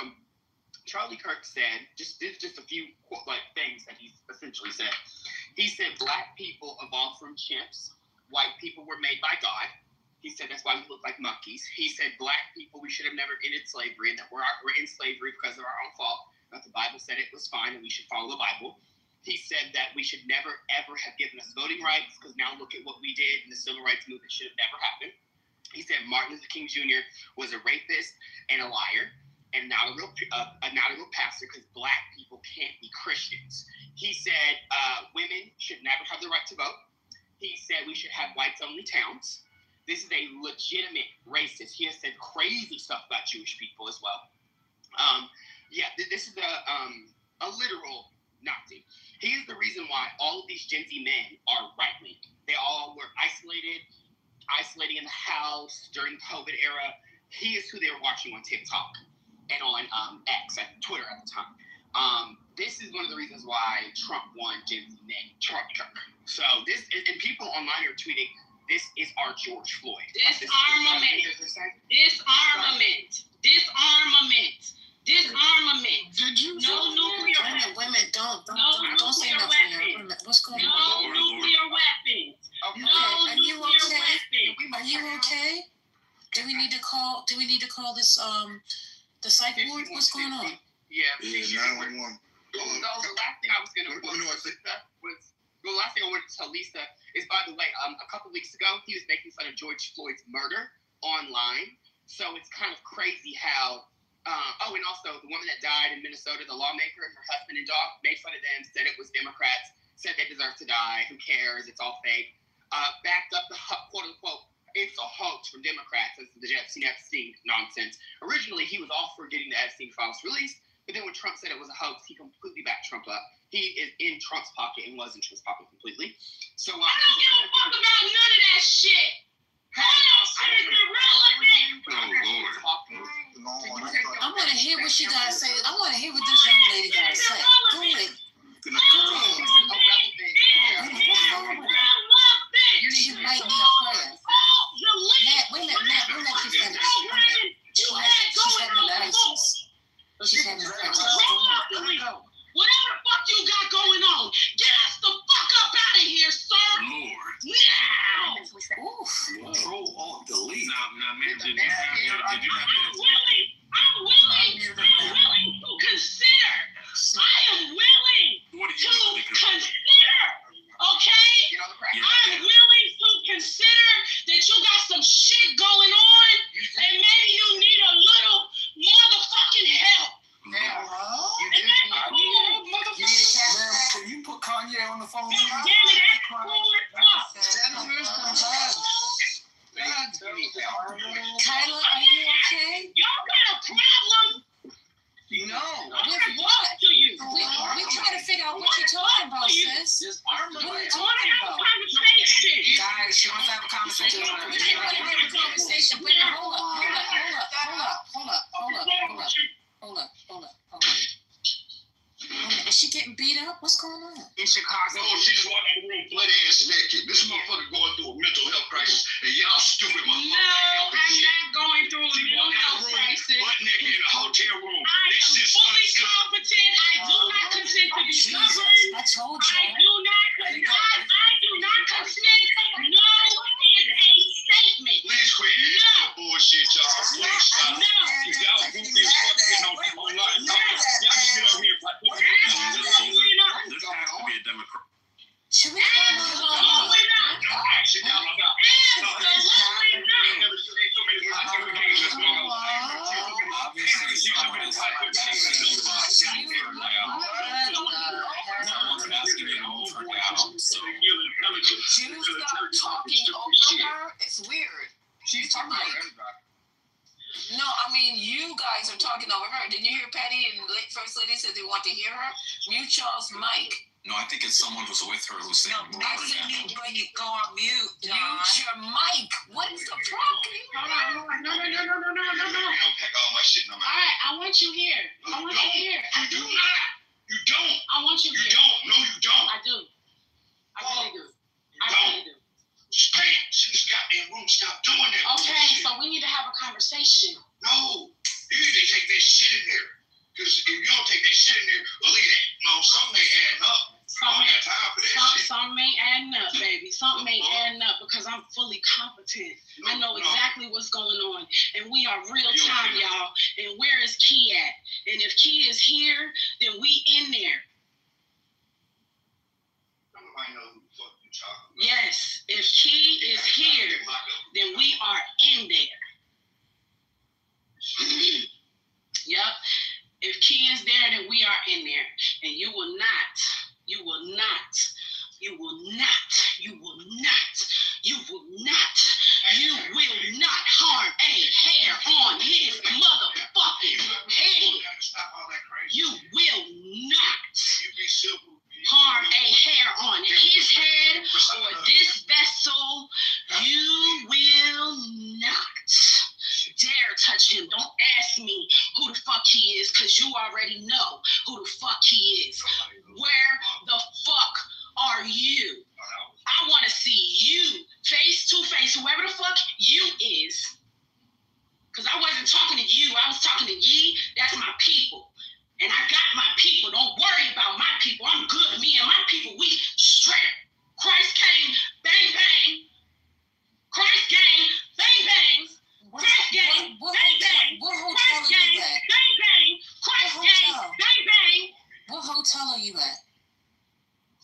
Charlie Kirk said just a few things that he essentially said. He said black people evolved from chimps. White people were made by God. He said that's why we look like monkeys. He said black people, we should have never ended slavery, and that we're in slavery because of our own fault. That the Bible said it was fine and we should follow the Bible. He said that we should never, ever have given us voting rights because now look at what we did and the civil rights movement should have never happened. He said Martin Luther King Jr. was a rapist and a liar and not a real pastor because black people can't be Christians. He said women should never have the right to vote. He said we should have whites-only towns. This is a legitimate racist. He has said crazy stuff about Jewish people as well. This is a literal Nazi. He is the reason why all of these Gen Z men are right-wing. They all were isolating in the house during the COVID era. He is who they were watching on TikTok and on X, at Twitter at the time. This is one of the reasons why Trump won Gen Z men, Charlie Kirk. So and people online are tweeting, this is our George Floyd. Disarmament. Did you? No nuclear weapons. Women, don't say nuclear nothing. weapons. What's going No on? nuclear weapons. Okay. No Are you nuclear okay? weapons. Are you okay? Do we need to call this the psych ward? What's going on? Yeah. 911. So the last thing I was going to the last thing I wanted to tell Lisa is, by the way, a couple weeks ago, he was making fun of George Floyd's murder online. So it's kind of crazy how, and also the woman that died in Minnesota, the lawmaker, and her husband and dog made fun of them, said it was Democrats, said they deserve to die, who cares, it's all fake. Backed up the quote-unquote, it's a hoax from Democrats. This is the Epstein nonsense. Originally, he was all for getting the Epstein files released, but then when Trump said it was a hoax, he completely backed Trump up. He is in Trump's pocket and was in Trump's pocket completely. So I don't give a fuck about none of that shit. All that shit is irrelevant. I want to hear what she got to say. I want to hear what this young lady got to say. Go ahead. She might need prayer. Matt, we'll let you finish. She's having a crisis. She's having a crisis. Whatever the fuck you got going on, get us the fuck up out of here, sir. Lord. Now. Control alt delete. I'm willing to consider. I am willing to consider. Okay? I'm willing to consider that you got some shit going on, and maybe you need a little motherfucking help. Can you put Kanye on the phone? Damn it, that's cool as fuck. Kyla, are you okay? Y'all got a problem? No. With what? We trying to figure out what you're talking about, sis. What are you talking right, she wants to have a conversation. Hold up. Is she getting beat up? What's going on? In Chicago. No, she just walked in the room blood ass naked. This motherfucker going through a mental health crisis, and y'all stupid motherfuckers. No, I'm not going through a mental health crisis. Butt naked in a hotel room. I am fully competent. I do not consent to be governed. I told you. I do not consent. No is a statement. Please quit No. bullshit, y'all. Please stop. No. Y'all goofy as fuck getting on people online. Y'all just get over here and fight. This has to be a Democrat. Should we call Absolutely not. No action now about Absolutely not. never seen so many fucking cases going on. You stop talking over her. It's weird. She's talking about everybody. No, I mean, you guys are talking over her. Didn't you hear Patty and First Lady said they want to hear her? Mute y'all's mic. No, I think it's someone who's with her who's saying more. I said you go on mute, John. Mute your mic. What is the problem? No. Don't pack all my shit in my All right, I want you here. I want you here. I You do. do not. You don't. I want you You here. don't. No, you don't. I do. I really do. You I don't. really do. Stay in this goddamn room. Stop doing that. Okay, bullshit. so we need to have a conversation. No. You need to take that shit in there. Because if you don't take that shit in there, believe that. No, something ain't adding up. I don't got time for that shit. Something ain't adding up, baby. Something ain't adding up because I'm fully competent. I know exactly what's going on. And we are real time, y'all. And where is Key at? And if Key is here, then we in there. Nobody knows who the fuck you talking about. Yes, if Key is here, then we are in there. Yep. If Key is there, then we are in there. And you will not harm a hair on his motherfucking head. You will not harm a hair on his head or this vessel. You will not dare touch him. Don't ask me who the fuck he is, because you already know who the fuck he is. Where the fuck are you? I want to see you face to face, whoever the fuck you is. Because I wasn't talking to you. I was talking to ye. That's my people. And I got my people. Don't worry about my people. I'm good. Me and my people, we straight. Christ came, bang, bang. Christ came, bang, bang. Christ came, bang, bang. Christ came, bang, bang. Christ came, bang, bang. What hotel are you at?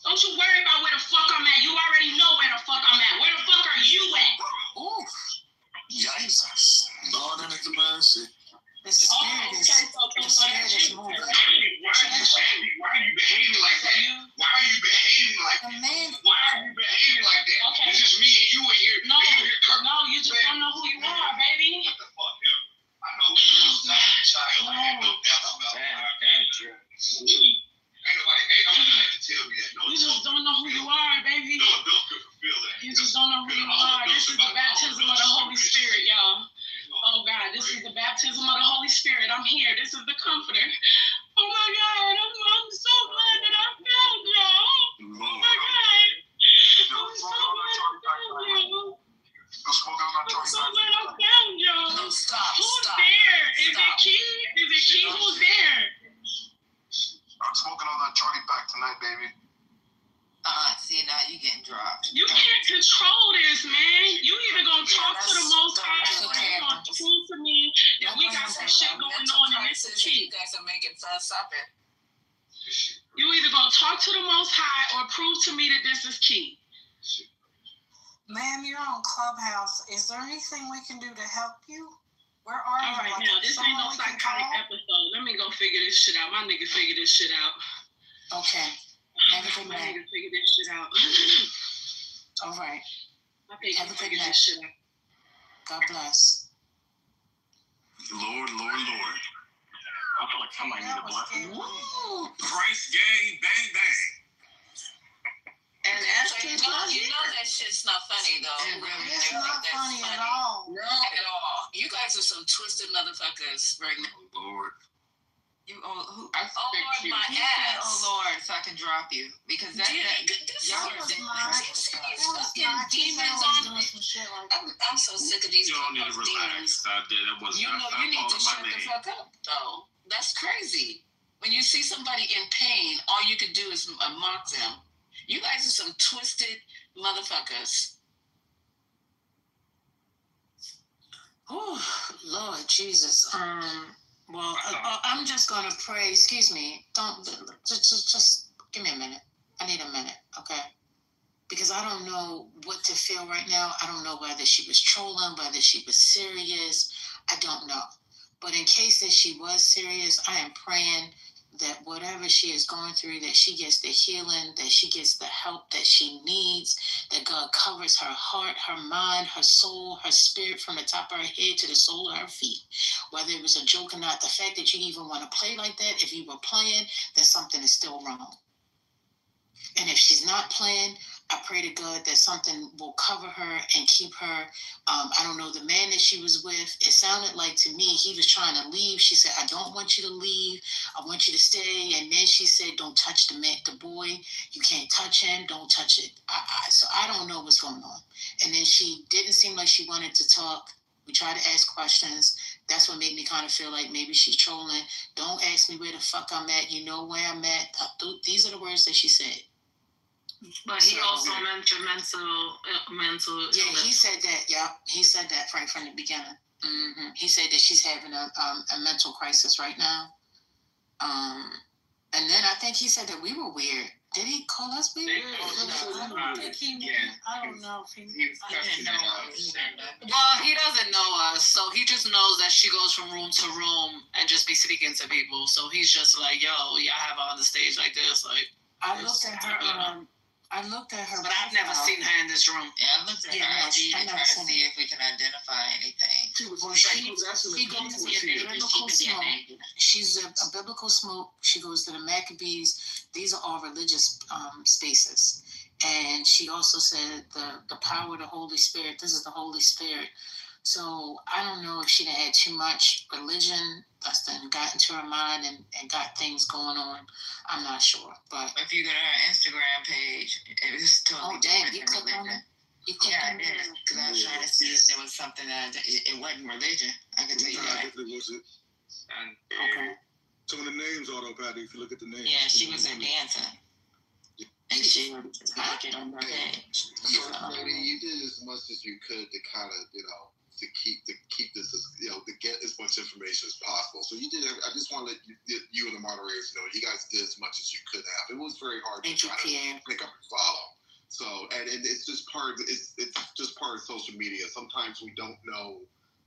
Don't you worry about where the fuck I'm at. You already know where the fuck I'm at. Where the fuck are you at? Ooh. Jesus. Lord have mercy. The spirit is moving. Why are you behaving like that? Why are you behaving like that? Why are you behaving like that? Okay. It's just me and you in here. No, you just don't know who you are, baby. What the fuck, yo? I know who you are, child. I had no doubt about that. Ain't nobody have to tell me that. No, You just don't know who you are, baby. No adult could fulfill that. You just don't know who you are. This is the baptism of the Holy Spirit, y'all. Oh, God, this is the baptism of the Holy Spirit. I'm here. This is the comforter. Oh, my God. I'm so glad that I found y'all. Oh, my God. I'm so glad I found y'all. I'm so glad I found y'all. Who's there? Is it Key? Is it Key? Who's there? I'm smoking on that Charlie pack tonight, baby. See, now you getting dropped. You can't control this, man. You either gonna talk to the Most High or you gonna prove to me that we got some shit going on and this is Key. You guys are making fun. Stop it. You either gonna talk to the Most High or prove to me that this is Key. Ma'am, you're on Clubhouse. Is there anything we can do to help you? Where are you? All right, now, this ain't no psychotic episode. Let me go figure this shit out. My nigga figure this shit out. Okay. Have a good My night. nigga figure this shit out. All right. I think Have he a good figured night. this shit out. God bless. Lord. I feel like somebody need a blessing. Woo! Christ gang, bang, bang. So you know that shit's not funny though. It's not funny at all. No, at all. You guys are some twisted motherfuckers right now. Oh, Lord. You Lord, my ass. Oh Lord, so I can drop you because that demons on me. I'm so sick of these You don't need to demons. relax. That was You not know, you need to shut my the name. fuck up though. That's crazy. When you see somebody in pain, all you can do is mock them. You guys are some twisted motherfuckers. Oh, Lord Jesus. Well, I'm just gonna pray. Excuse me. Don't just give me a minute. I need a minute, okay? Because I don't know what to feel right now. I don't know whether she was trolling, whether she was serious. I don't know. But in case that she was serious, I am praying that whatever she is going through, that she gets the healing, that she gets the help that she needs, that God covers her heart, her mind, her soul, her spirit from the top of her head to the sole of her feet. Whether it was a joke or not, the fact that you even want to play like that, if you were playing, then something is still wrong. And if she's not playing, I pray to God that something will cover her and keep her. I don't know the man that she was with. It sounded like to me he was trying to leave. She said, I don't want you to leave. I want you to stay. And then she said, don't touch the boy. You can't touch him. Don't touch it. So I don't know what's going on. And then she didn't seem like she wanted to talk. We tried to ask questions. That's what made me kind of feel like maybe she's trolling. Don't ask me where the fuck I'm at. You know where I'm at. These are the words that she said. But he also mentioned mental. Yeah, he said that. Yeah, he said that right from the beginning. Mm-hmm. He said that she's having a mental crisis right now. And then I think he said that we were weird. Did he call us weird? I don't think he knew. I don't know if he didn't know us. Well, he doesn't know us, so he just knows that she goes from room to room and just be speaking to people. So he's just like, yo, yeah, I have her on the stage like this. Like, I looked at her. But I've never seen her in this room. Yeah, I looked at her IG to try to see if we can identify anything. She's a biblical smoke. She goes to the Maccabees. These are all religious spaces. And she also said the power of the Holy Spirit. This is the Holy Spirit. So I don't know if she had too much religion that's then got into her mind and got things going on. I'm not sure. But if you go to her Instagram page, it was totally different. You clicked on it? Yeah, I did. Because I was trying to see if there was something that it wasn't religion. I can tell you that. Okay. Some of the names, autopathy, if you look at the names. Yeah, she was a dancer. And she was looking on her page. You did as much as you could to kind of, to keep this as, to get as much information as possible. So you did. I just want to let you and the moderators know you guys did as much as you could have. It was very hard to try to pick up and follow. So and it's just part of it's just part of social media. Sometimes we don't know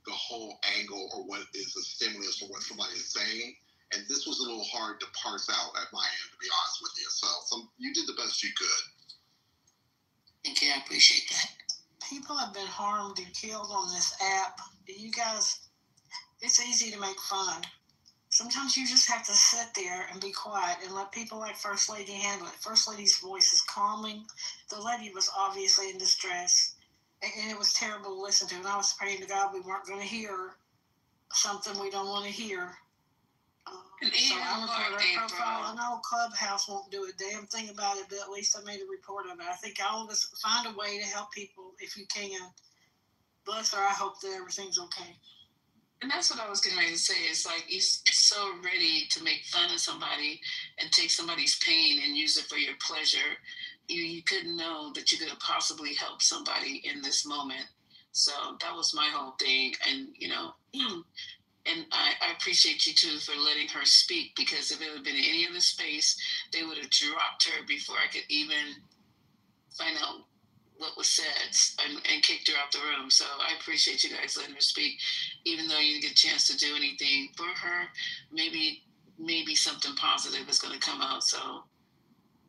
the whole angle or what is the stimulus for what somebody is saying. And this was a little hard to parse out at my end, to be honest with you. So you did the best you could. Thank you. I appreciate that. People have been harmed and killed on this app. You guys, it's easy to make fun. Sometimes you just have to sit there and be quiet and let people like First Lady handle it. First Lady's voice is calming. The lady was obviously in distress, and it was terrible to listen to. And I was praying to God we weren't going to hear something we don't want to hear. So I reported her profile. I know Clubhouse won't do a damn thing about it, but at least I made a report of it. I think all of us find a way to help people if you can. Bless her. I hope that everything's okay. And that's what I was getting ready to say. It's like you're so ready to make fun of somebody and take somebody's pain and use it for your pleasure. You couldn't know that you could possibly help somebody in this moment. So that was my whole thing. And, and I appreciate you, too, for letting her speak, because if it had been in any other space, they would have dropped her before I could even find out what was said and kicked her out the room. So I appreciate you guys letting her speak, even though you didn't get a chance to do anything for her. Maybe something positive is going to come out. So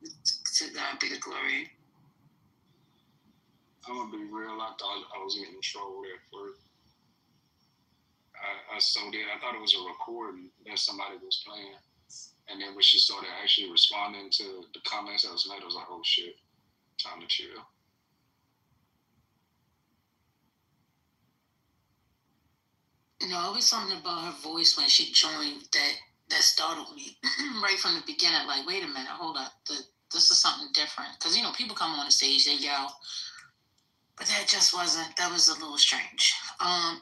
to God be the glory. I'm going to be real. I thought I was getting trolled at first. I thought it was a recording that somebody was playing. And then when she started actually responding to the comments that was made, I was like, oh shit. Time to chill. No, it was something about her voice when she joined that startled me right from the beginning. Like, wait a minute, hold up, this is something different. Because people come on the stage, they yell, but that just wasn't. That was a little strange.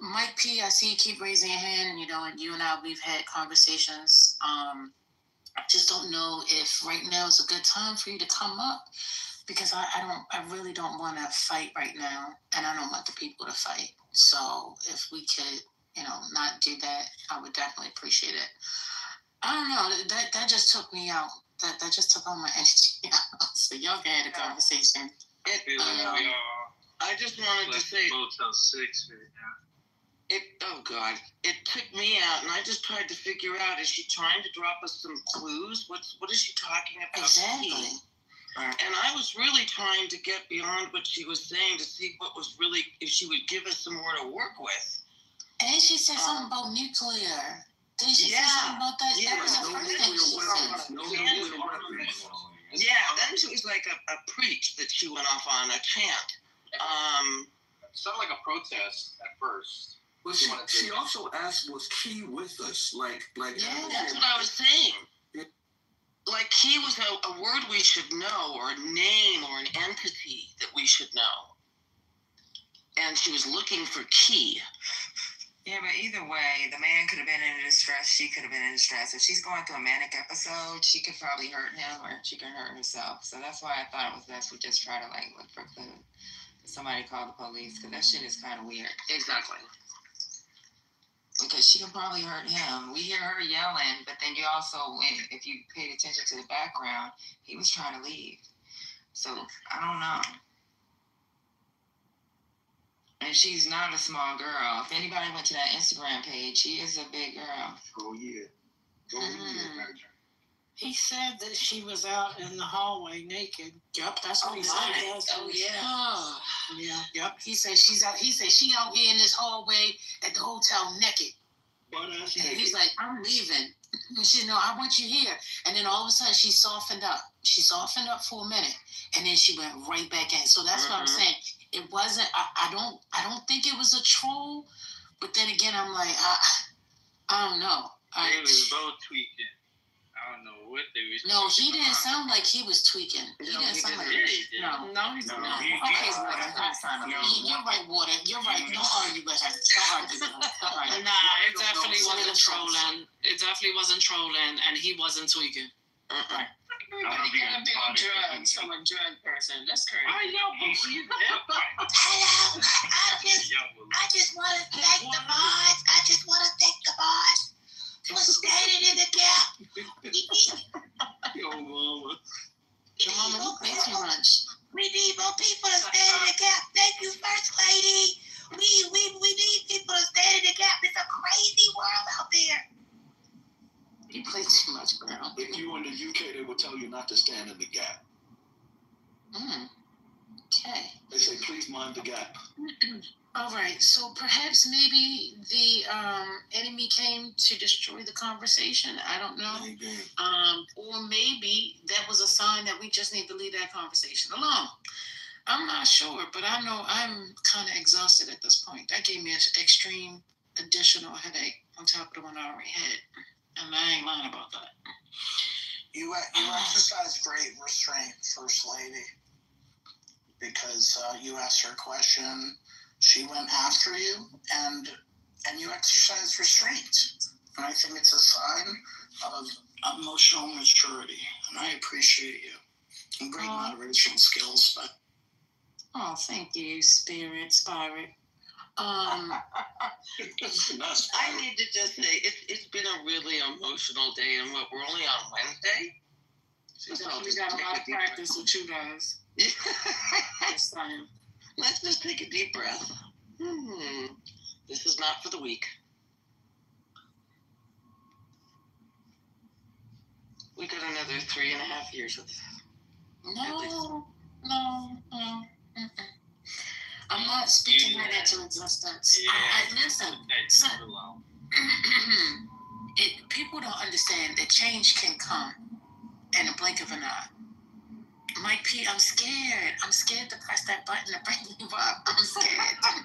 Mike P, I see you keep raising your hand. And you and I, we've had conversations. I just don't know if right now is a good time for you to come up, because I really don't want to fight right now, and I don't want the people to fight. So if we could, not do that, I would definitely appreciate it. I don't know. That just took me out. That just took all my energy out. So y'all can have a conversation. I just wanted to say. Motel 6 right now. Oh God! It took me out, and I just tried to figure out: is she trying to drop us some clues? What is she talking about? Exactly. And I was really trying to get beyond what she was saying to see what was really, if she would give us some more to work with. And then she said something about nuclear. Didn't she say something about that? Yeah, that was the first thing she said. Yeah, then she was like a preach that she went off on, a chant. It sounded like a protest at first. But she also asked, was Key with us? Like yeah, that's what I was saying. Like Key was a word we should know, or a name, or an entity that we should know. And she was looking for Key. Yeah, but either way, the man could have been in distress. She could have been in distress. If she's going through a manic episode, she could probably hurt him, or she could hurt herself. So that's why I thought it was best we just try to look for clues. Somebody call the police, because that shit is kind of weird. Exactly. Because she can probably hurt him. We hear her yelling, but then you also, if you paid attention to the background, he was trying to leave. So I don't know. And she's not a small girl. If anybody went to that Instagram page, she is a big girl. Oh yeah. He said that she was out in the hallway naked. Yep, that's what he said. Oh yeah. Yeah. Yep. He said she out here in this hallway at the hotel naked. And he's like, I'm leaving. And she said, no, I want you here. And then all of a sudden she softened up. She softened up for a minute, and then she went right back in. So that's what I'm saying. It wasn't. I don't think it was a troll. But then again, I'm like, I don't know. They was both tweaking. I don't know what they were. No, he didn't sound like he was tweaking. He didn't sound like. No, he's not. Okay, Water. You're right, Water. You're right. Don't argue with him. Nah, it definitely wasn't trolling. It definitely wasn't trolling, and he wasn't tweaking. Right. Everybody got a big drugs from a drug person. That's crazy. Why y'all believe that? Hello. I just want to thank the mods. For standing in the gap. Yo, mama. Your mama, you play too much. We need more people to stand in the gap. Thank you, First Lady. We need people to stand in the gap. It's a crazy world out there. You play too much, girl. If you were in the UK, they would tell you not to stand in the gap. Okay. They say, please mind the gap. All right. So perhaps maybe the enemy came to destroy the conversation. I don't know. Maybe. Or maybe that was a sign that we just need to leave that conversation alone. I'm not sure, but I know I'm kind of exhausted at this point. That gave me an extreme additional headache on top of the one I already had. And I ain't lying about that. You exercise great restraint, First Lady, because you asked her a question, she went after you, and you exercise restraint. And I think it's a sign of emotional maturity, and I appreciate you. And great moderation skills, but... Oh, thank you, Spirit. I need to just say it's been a really emotional day, and we're only on Wednesday. We got a lot of practice with you guys. Let's just take a deep breath. This is not for the weak. We got another 3.5 years of this. No. I'm not speaking that into existence. Listen. People don't understand that change can come in a blink of an eye. Mike P, I'm scared. I'm scared to press that button to bring you up. I'm scared. I'm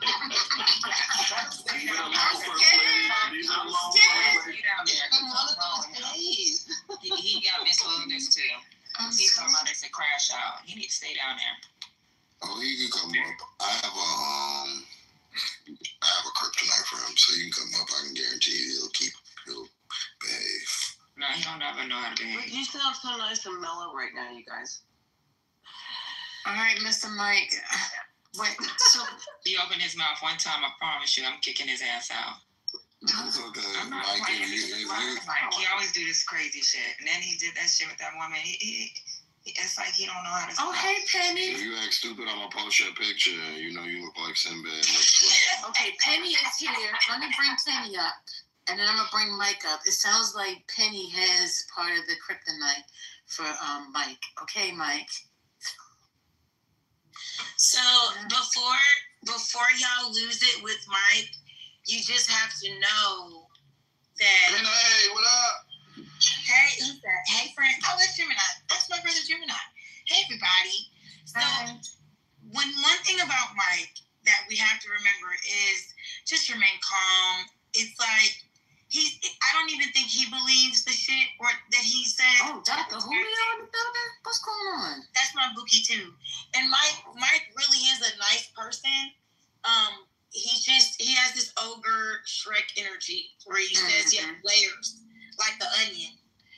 scared. He got Miss Wilderness too. He's talking about it's a crash out. You need to stay down there. Oh, he can come up. I have a kryptonite for him, so you can come up. I can guarantee you he'll behave. No, he don't ever know how to behave. But you sound so nice and mellow right now, you guys. All right, Mr. Mike. Wait, so he opened his mouth one time. I promise you, I'm kicking his ass out. It's okay, I'm not Mike. playing with his Mike. He always do this crazy shit, and then he did that shit with that woman. It's like he don't know how to. Oh, hey, Penny. If you act stupid, I'm gonna post your picture. You know you look like Sinbad. Okay, Penny is here. Let me bring Penny up, and then I'm gonna bring Mike up. It sounds like Penny has part of the kryptonite for Mike. Okay, Mike. So before y'all lose it with Mike, you just have to know that. Hey, what up? Hey, who's that? Hey, friend. Oh, that's Gemini. That's my brother Gemini. Hey, everybody. So, one thing about Mike that we have to remember is just remain calm. It's like I don't even think he believes the shit or that he said. Oh, Dr. Julio in the building? What's going on? That's my bookie too. And Mike really is a nice person. He has this ogre Shrek energy where he says he has layers like the onion.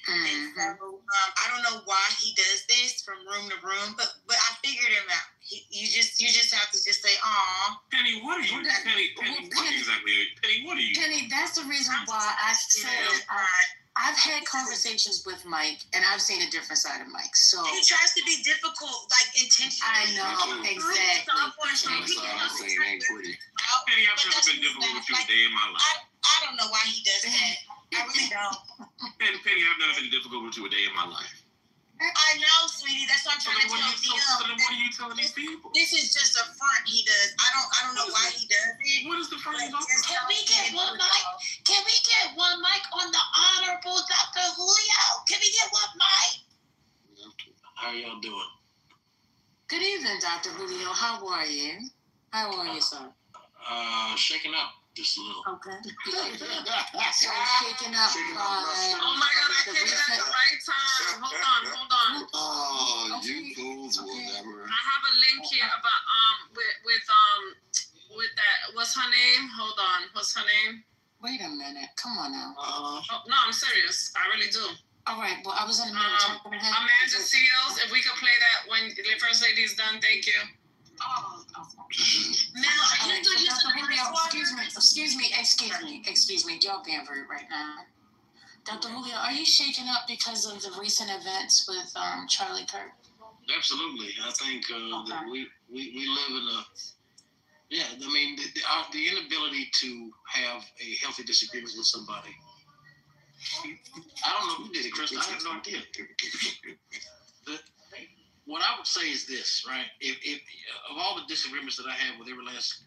And so I don't know why he does this from room to room, but I figured him out. You just have to just say, "Aw." Penny, what are you? Penny, what exactly? Penny, what are you? Penny, that's the reason why I said I've had conversations with Mike, and I've seen a different side of Mike. So he tries to be difficult, like intentionally. I know exactly. Penny, I've never been difficult with you a day in my life. I don't know why he does that. I really don't. Penny, I've never been difficult with you a day in my life. I know, sweetie. That's what I'm trying to tell you. So then what are you telling these people? This is just a front he does. I don't know why he does it. What is the front? Can we get one mic? Can we get one mic on the Honorable Dr. Julio? Can we get one mic? How y'all doing? Good evening, Dr. Julio. How are you? How are you, sir? Shaking up just a little. Okay. So shaking up. Oh my God, I came in at the right time. Hold on. Oh, you fools will never. I have a link here about with that. What's her name? Hold on. What's her name? Wait a minute. Come on now. No, I'm serious. I really do. All right. Well, I was in the middle of talking to him. Amanda Seals. If we could play that when the first lady's done, thank you. Excuse me. Y'all being rude right now. Dr. Julio, are you shaken up because of the recent events with Charlie Kirk? Absolutely. I think that we live in a the inability to have a healthy disagreement with somebody. I don't know who did it, Chris. I have no idea. What I would say is this, right? If of all the disagreements that I have with every last,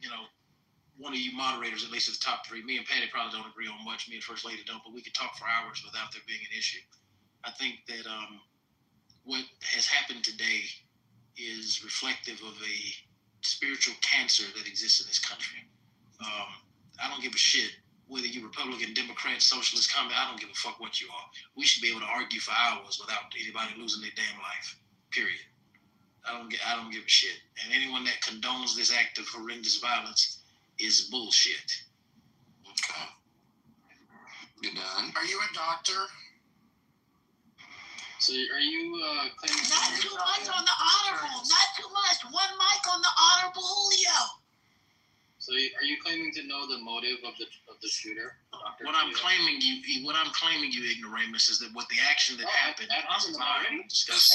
one of you moderators, at least at the top three, me and Patty probably don't agree on much. Me and First Lady don't, but we could talk for hours without there being an issue. I think that what has happened today is reflective of a spiritual cancer that exists in this country. I don't give a shit whether you're Republican, Democrat, Socialist, Communist. I don't give a fuck what you are. We should be able to argue for hours without anybody losing their damn life. Period. I don't give a shit. And anyone that condones this act of horrendous violence is bullshit. Okay. Good done. Are you a doctor? So are you claiming? Not too much on the Honorable. Not too much. One mic on the Honorable Julio. So are you claiming to know the motive of the shooter? What I'm claiming you, ignoramus, is that what the action that happened. Just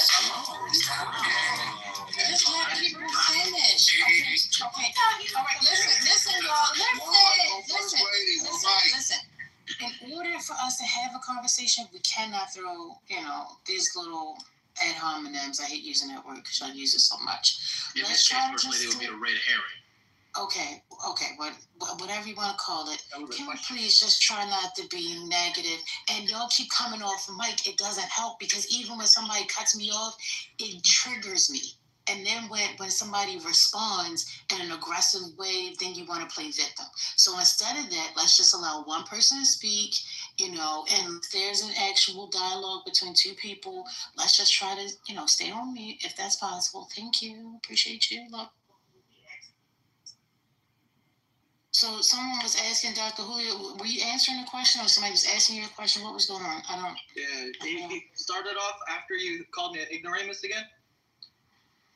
let people finish. Okay. All right. Listen, y'all. Listen. In order for us to have a conversation, we cannot throw, these little ad hominems. I hate using that word because I use it so much. In this case, First Lady, it would be a red herring. Okay, whatever you want to call it. Can we please just try not to be negative? And y'all keep coming off mic. It doesn't help because even when somebody cuts me off, it triggers me. And then when somebody responds in an aggressive way, then you want to play victim. So instead of that, let's just allow one person to speak, and if there's an actual dialogue between two people, let's just try to, stay on mute if that's possible. Thank you. Appreciate you. Love. So someone was asking Dr. Julio, were you answering the question or somebody was asking you a question? What was going on? I don't. Yeah, he started off after you called me an ignoramus again?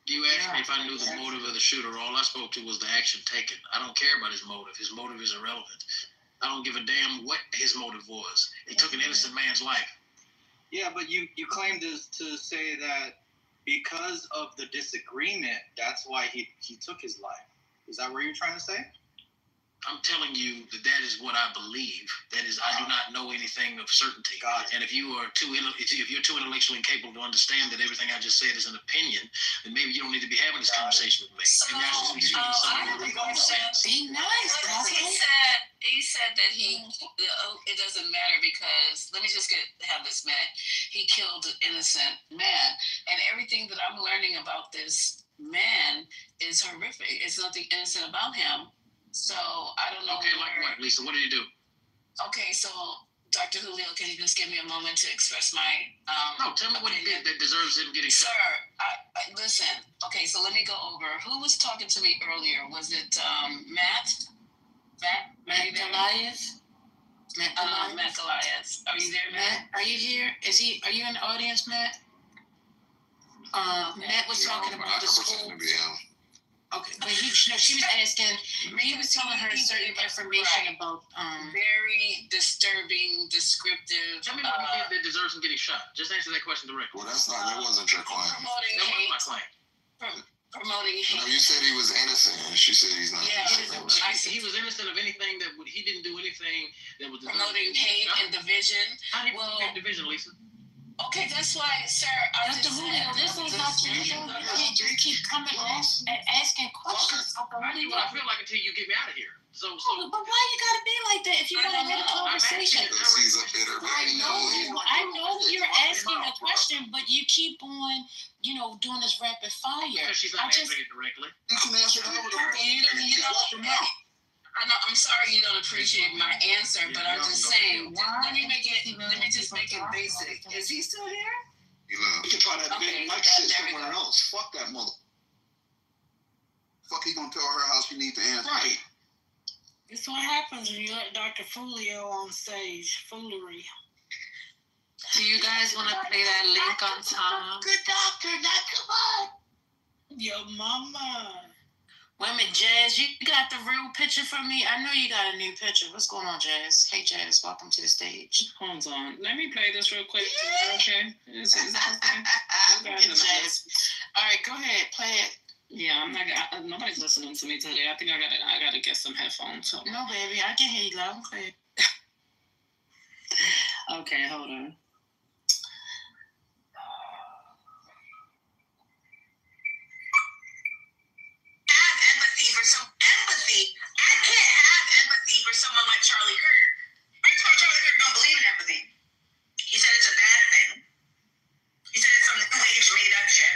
You asked me if I knew the motive of the shooter. All I spoke to was the action taken. I don't care about his motive. His motive is irrelevant. I don't give a damn what his motive was. He took an innocent man's life. Yeah, but you claimed to say that because of the disagreement, that's why he took his life. Is that what you're trying to say? I'm telling you that is what I believe. That is, I do not know anything of certainty. And if you're too intellectually incapable to understand that everything I just said is an opinion, then maybe you don't need to be having this conversation with me. So, Maybe I should be speaking to someone with common sense. Be nice. He said that it doesn't matter because let me just have this man. He killed an innocent man, and everything that I'm learning about this man is horrific. It's nothing innocent about him. So I don't know. Okay, like what, Lisa? What did you do? Okay, so Dr. Julio, can you just give me a moment to express my No, tell me what he did that deserves him getting shot. Sir, I listen. Okay, so let me go over. Who was talking to me earlier? Was it Matt? Matt Goliath? Matt Goliath. Are you there, Matt? Are you here? Are you in the audience, Matt? Matt was talking about the school. Okay, but she was asking, he was telling her certain information about very disturbing, descriptive. Tell me what he did that deserves him getting shot. Just answer that question directly. Well, that wasn't your claim. Promoting that hate. was my claim. Promoting hate. No, you said he was innocent, and she said he's not. Yeah, he was innocent of anything he didn't do anything that was promoting hate and division. How do you promote division, Lisa? Okay, that's why, sir. Dr. Julio, this is not your show. You can't just keep coming off and asking questions. I do what I feel like until you get me out of here. So. But why you gotta be like that if you want to have a conversation? I know you're asking a question, but you keep on, doing this rapid fire. Because she's not answering it directly. You can answer that. I'm sorry you don't appreciate my answer, but I'm just saying. Let me just make it basic. Is he still here? You can try that big mic shit somewhere else. Fuck that mother. Fuck, he gonna tell her how she needs to answer. Right. This is what happens when you let Dr. Julio on stage. Foolery. Do you guys want to play that link on time? Good doctor, not too much. Yo, mama. Wait a minute, Jazz, you got the real picture for me? I know you got a new picture. What's going on, Jazz? Hey, Jazz, welcome to the stage. Hold on. Let me play this real quick. Okay? Is that okay? Jazz. All right, go ahead. Play it. Yeah, nobody's listening to me today. I think I gotta get some headphones. So. No, baby, I can hear you loud and clear. Okay, hold on. I can't have empathy for someone like Charlie Kirk. First of all, Charlie Kirk don't believe in empathy. He said it's a bad thing. He said it's some new age made up shit.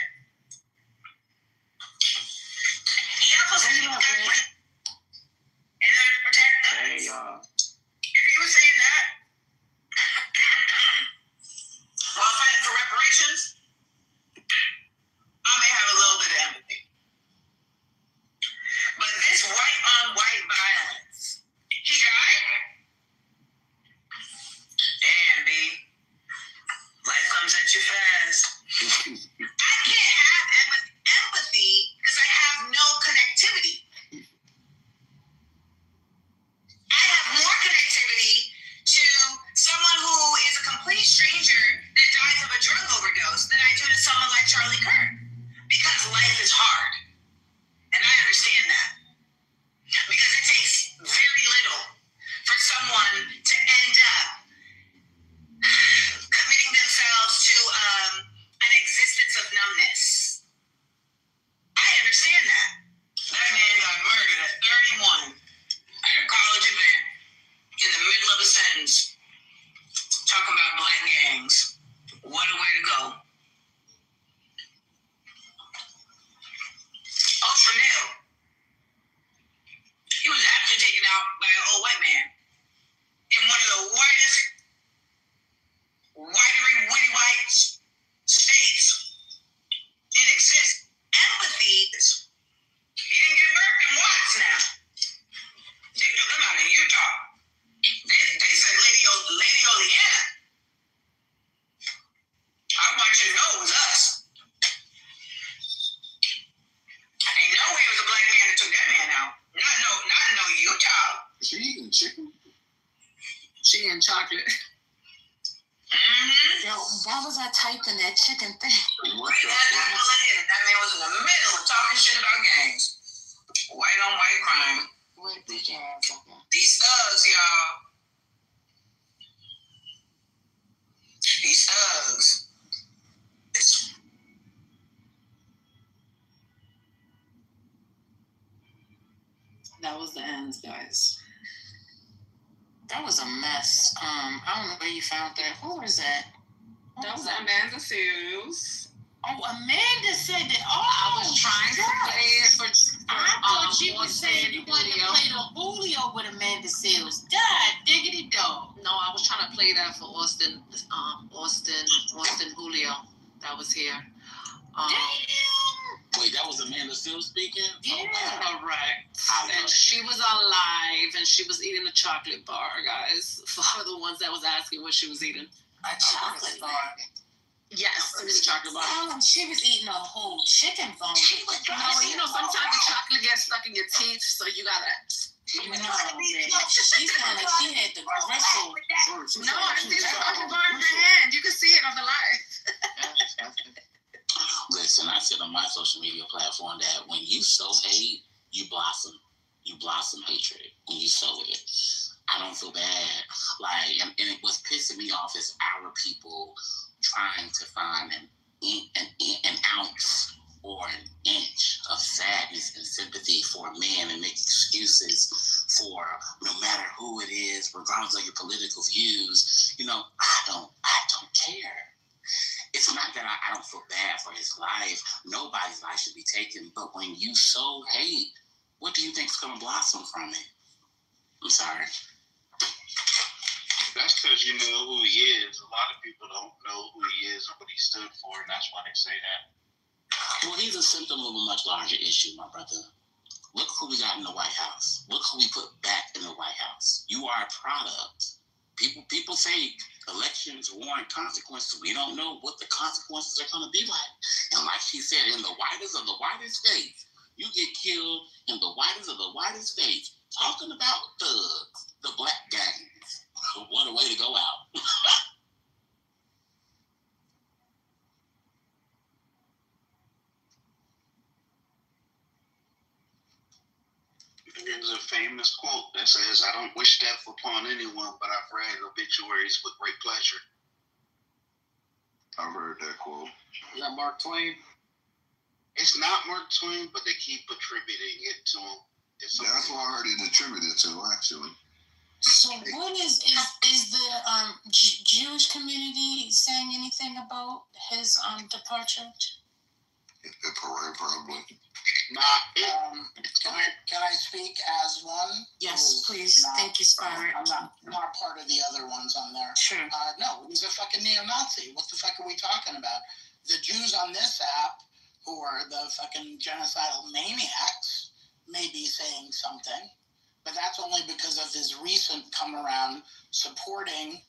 He also said he was in there to protect us. If he was saying that, black man in one of the whitest, witty white states in existence. Empathy is, he didn't get murked in Watts now. They took him out of Utah. They said Lady Oleana. I want you to know it was us. Ain't no way it was a black man that took that man out. Not in no Utah. Is she eating chicken? She and chocolate. Mm-hmm. Yo, why was I typing that chicken thing? What the That man was in the middle of talking shit about gangs. White on white crime. Wait, bitch ass. These thugs, y'all. These thugs. That was the end, guys. That was a mess. I don't know where you found that. Who was that? That was Amanda Seals. Oh, Amanda said that. Oh, I was trying to play it for. I thought you were saying you wanted to play the Julio with Amanda Seals. God, diggity dog. No, I was trying to play that for Austin Julio. That was here. Wait, that was Amanda still speaking? Yeah. Correct. And she was on live, and she was eating a chocolate bar, guys. For the ones that was asking what she was eating. A chocolate bar. Yes, it was a chocolate bar. Oh, she was eating a whole chicken bone. She was sometimes the chocolate gets stuck in your teeth, so you gotta. No, man. She sounded like she had the gristle. No, it's chocolate bar in her hand. You can see it on the live. Listen, I said on my social media platform that when you sow hate, you blossom. You blossom hatred when you sow it. I don't feel bad. And it was pissing me off is our people trying to find an ounce or an inch of sadness and sympathy for a man and make excuses for no matter who it is, regardless of your political views. I don't care. It's not that I don't feel bad for his life. Nobody's life should be taken. But when you sow hate, what do you think is going to blossom from it? I'm sorry. That's because you know who he is. A lot of people don't know who he is or what he stood for, and that's why they say that. Well, he's a symptom of a much larger issue, my brother. Look who we got in the White House. Look who we put back in the White House. You are a product. People say elections warrant consequences. We don't know what the consequences are going to be like. And like she said, in the whitest of the whitest states, you get killed in the whitest of the whitest states. Talking about thugs, the black gangs. What a way to go out. There's a famous quote that says, "I don't wish death upon anyone, but I've read obituaries with great pleasure." I've heard that quote. Is that Mark Twain? It's not Mark Twain, but they keep attributing it to him. That's what I heard it attributed to, actually. So what is the Jewish community saying anything about his departure? Probably. Can I speak as one? Yes, please. Thank you, Spirit. I'm not part of the other ones on there. Sure. No, he's a fucking neo-Nazi. What the fuck are we talking about? The Jews on this app, who are the fucking genocidal maniacs, may be saying something, but that's only because of his recent come around supporting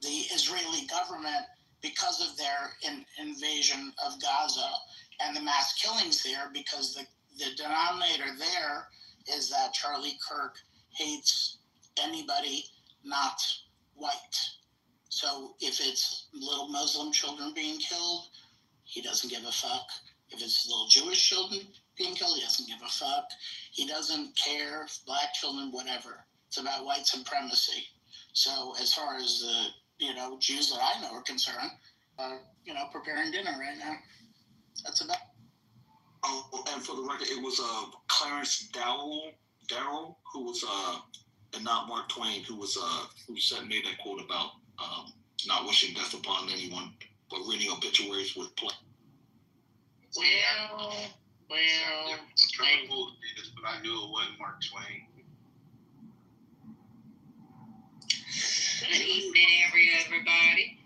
the Israeli government because of their invasion of Gaza and the mass killings there, because the denominator there is that Charlie Kirk hates anybody not white. So if it's little Muslim children being killed, he doesn't give a fuck. If it's little Jewish children being killed, he doesn't give a fuck. He doesn't care if black children, whatever. It's about white supremacy. So as far as the Jews that I know are concerned, preparing dinner right now. That's about. Oh, and for the record, it was Clarence Darrow, who was and not Mark Twain, who made that quote about not wishing death upon anyone, but reading obituaries with play. Well. I'm trying to quote this, but I knew it wasn't Mark Twain. Good evening, everybody.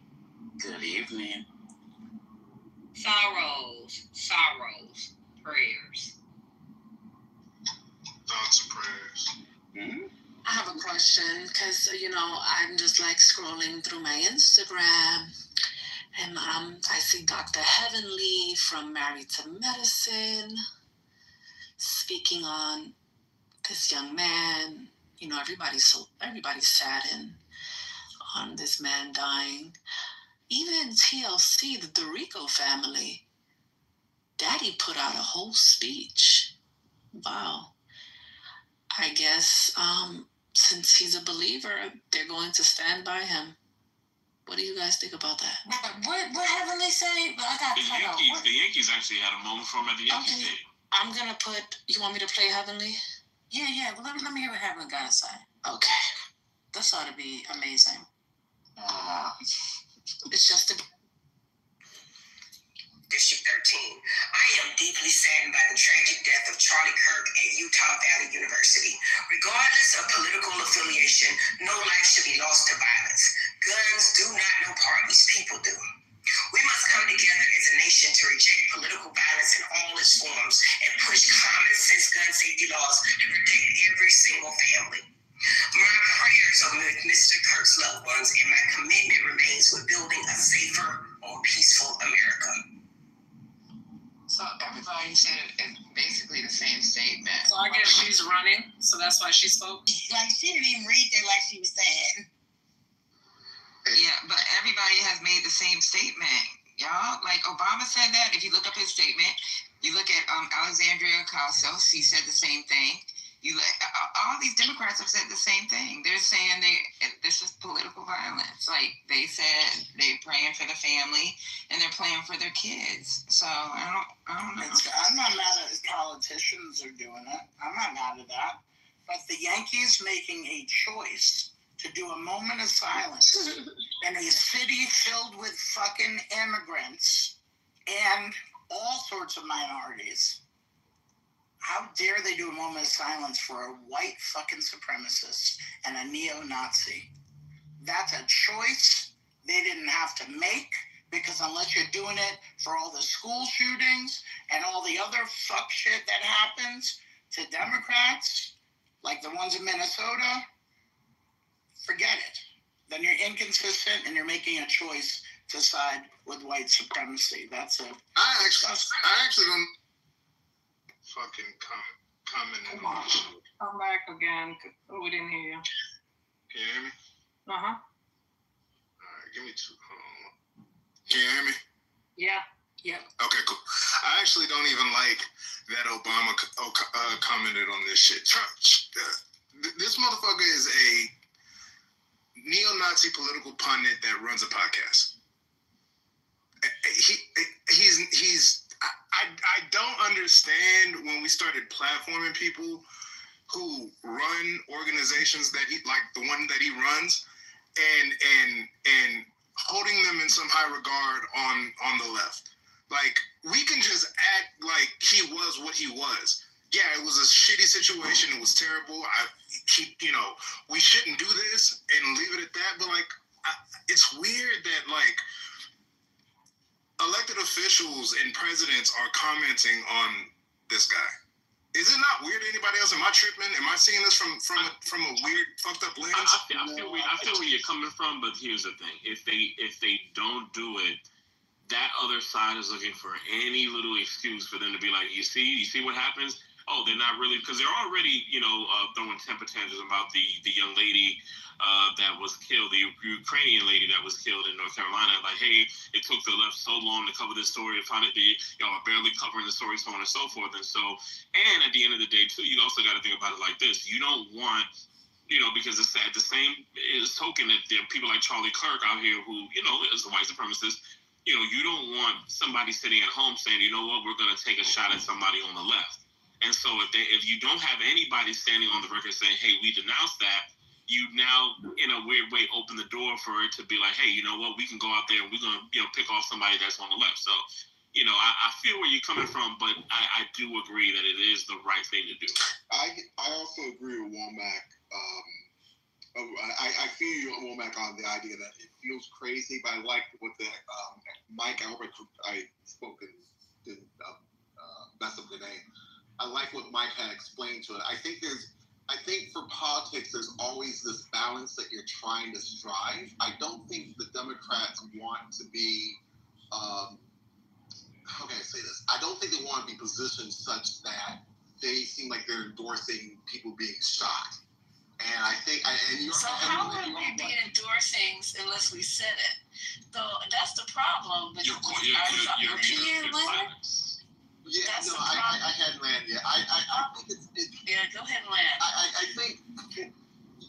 Good evening. Sorrows, prayers. Thoughts and prayers. I have a question because, I'm just like scrolling through my Instagram and I see Dr. Heavenly from Married to Medicine speaking on this young man. Everybody's saddened on this man dying. Even TLC, the Dorico family, Daddy put out a whole speech. Wow. I guess since he's a believer, they're going to stand by him. What do you guys think about that? What Heavenly say? But I got the Yankees actually had a moment for him at the Yankees game. I'm gonna you want me to play Heavenly? Yeah. Well, let me hear what Heavenly got to say. Okay. This ought to be amazing. It's just a District 13. I am deeply saddened by the tragic death of Charlie Kirk at Utah Valley University. Regardless of political affiliation, no life should be lost to violence. Guns do not know parties, people do. We must come together as a nation to reject political violence in all its forms and push common sense gun safety laws to protect every single family. My prayers are with Mr. Kirk's loved ones, and my commitment remains with building a safer, more peaceful America. So everybody said basically the same statement. So I guess she's running, so that's why she spoke. Like, she didn't even read it like she was saying. Yeah, but everybody has made the same statement, y'all. Like, Obama said that. If you look up his statement, you look at Alexandria Ocasio, she said the same thing. All these Democrats have said the same thing. They're saying this is political violence. Like, they said they're praying for the family and they're praying for their kids. So I don't know. I'm not mad at politicians are doing it. I'm not mad at that. But the Yankees making a choice to do a moment of silence in a city filled with fucking immigrants and all sorts of minorities. How dare they do a moment of silence for a white fucking supremacist and a neo-Nazi? That's a choice they didn't have to make, because unless you're doing it for all the school shootings and all the other fuck shit that happens to Democrats, like the ones in Minnesota, forget it. Then you're inconsistent and you're making a choice to side with white supremacy. That's it. I actually don't fucking comment on this shit. I'm back again. Oh, we didn't hear you. Can you hear me? Uh-huh. Alright, give me two. Can you hear me? Yeah. Yeah. Okay, cool. I actually don't even like that Obama commented on this shit. This motherfucker is a neo-Nazi political pundit that runs a podcast. I don't understand when we started platforming people who run organizations that he, like the one that he runs, and holding them in some high regard on the left. Like, we can just act like he was what he was. Yeah, it was a shitty situation. It was terrible. We shouldn't do this and leave it at that. But it's weird that elected officials and presidents are commenting on this guy. Is it not weird to anybody else? Am I tripping? Am I seeing this from a weird, fucked up lens? I feel where you're coming from, but here's the thing: if they don't do it, that other side is looking for any little excuse for them to be like, you see what happens? Oh, they're not really, because they're already, throwing temper tantrums about the young lady that was killed, the Ukrainian lady that was killed in North Carolina. Like, hey, it took the left so long to cover this story, and finally, are barely covering the story, so on and so forth. And so, and at the end of the day, too, you also got to think about it like this: you don't want, because it's at the same token that there are people like Charlie Kirk out here who, is a white supremacist. You don't want somebody sitting at home saying, you know what, we're going to take a shot at somebody on the left. And so if you don't have anybody standing on the record saying, hey, we denounce that, you now, in a weird way, open the door for it to be like, hey, you know what, we can go out there and we're going to, pick off somebody that's on the left. So, I feel where you're coming from, but I do agree that it is the right thing to do. I also agree with Womack. I feel you, Womack on the idea that it feels crazy, but I like what the Mike. I hope I spoke and didn't mess up the name. I like what Mike had explained to it. I think for politics, there's always this balance that you're trying to strive. I don't think the Democrats want to be, how can I say this? I don't think they want to be positioned such that they seem like they're endorsing people being shot. And I think, so how would we be endorsing unless we said it? So that's the problem. With Yeah, no, I hadn't landed yet. I think it's yeah, go ahead and land. I think,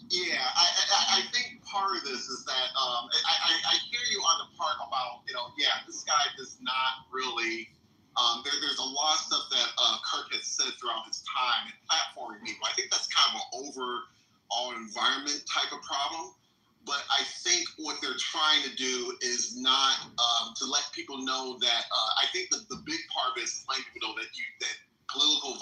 yeah, I think part of this is that I hear you on the part about, this guy does not really, there's a lot of stuff that Kirk has said throughout his time in platforming people. I think that's kind of an overall environment type of problem. But I think what they're trying to do is not to let people know that I think the big part of it is letting people know that political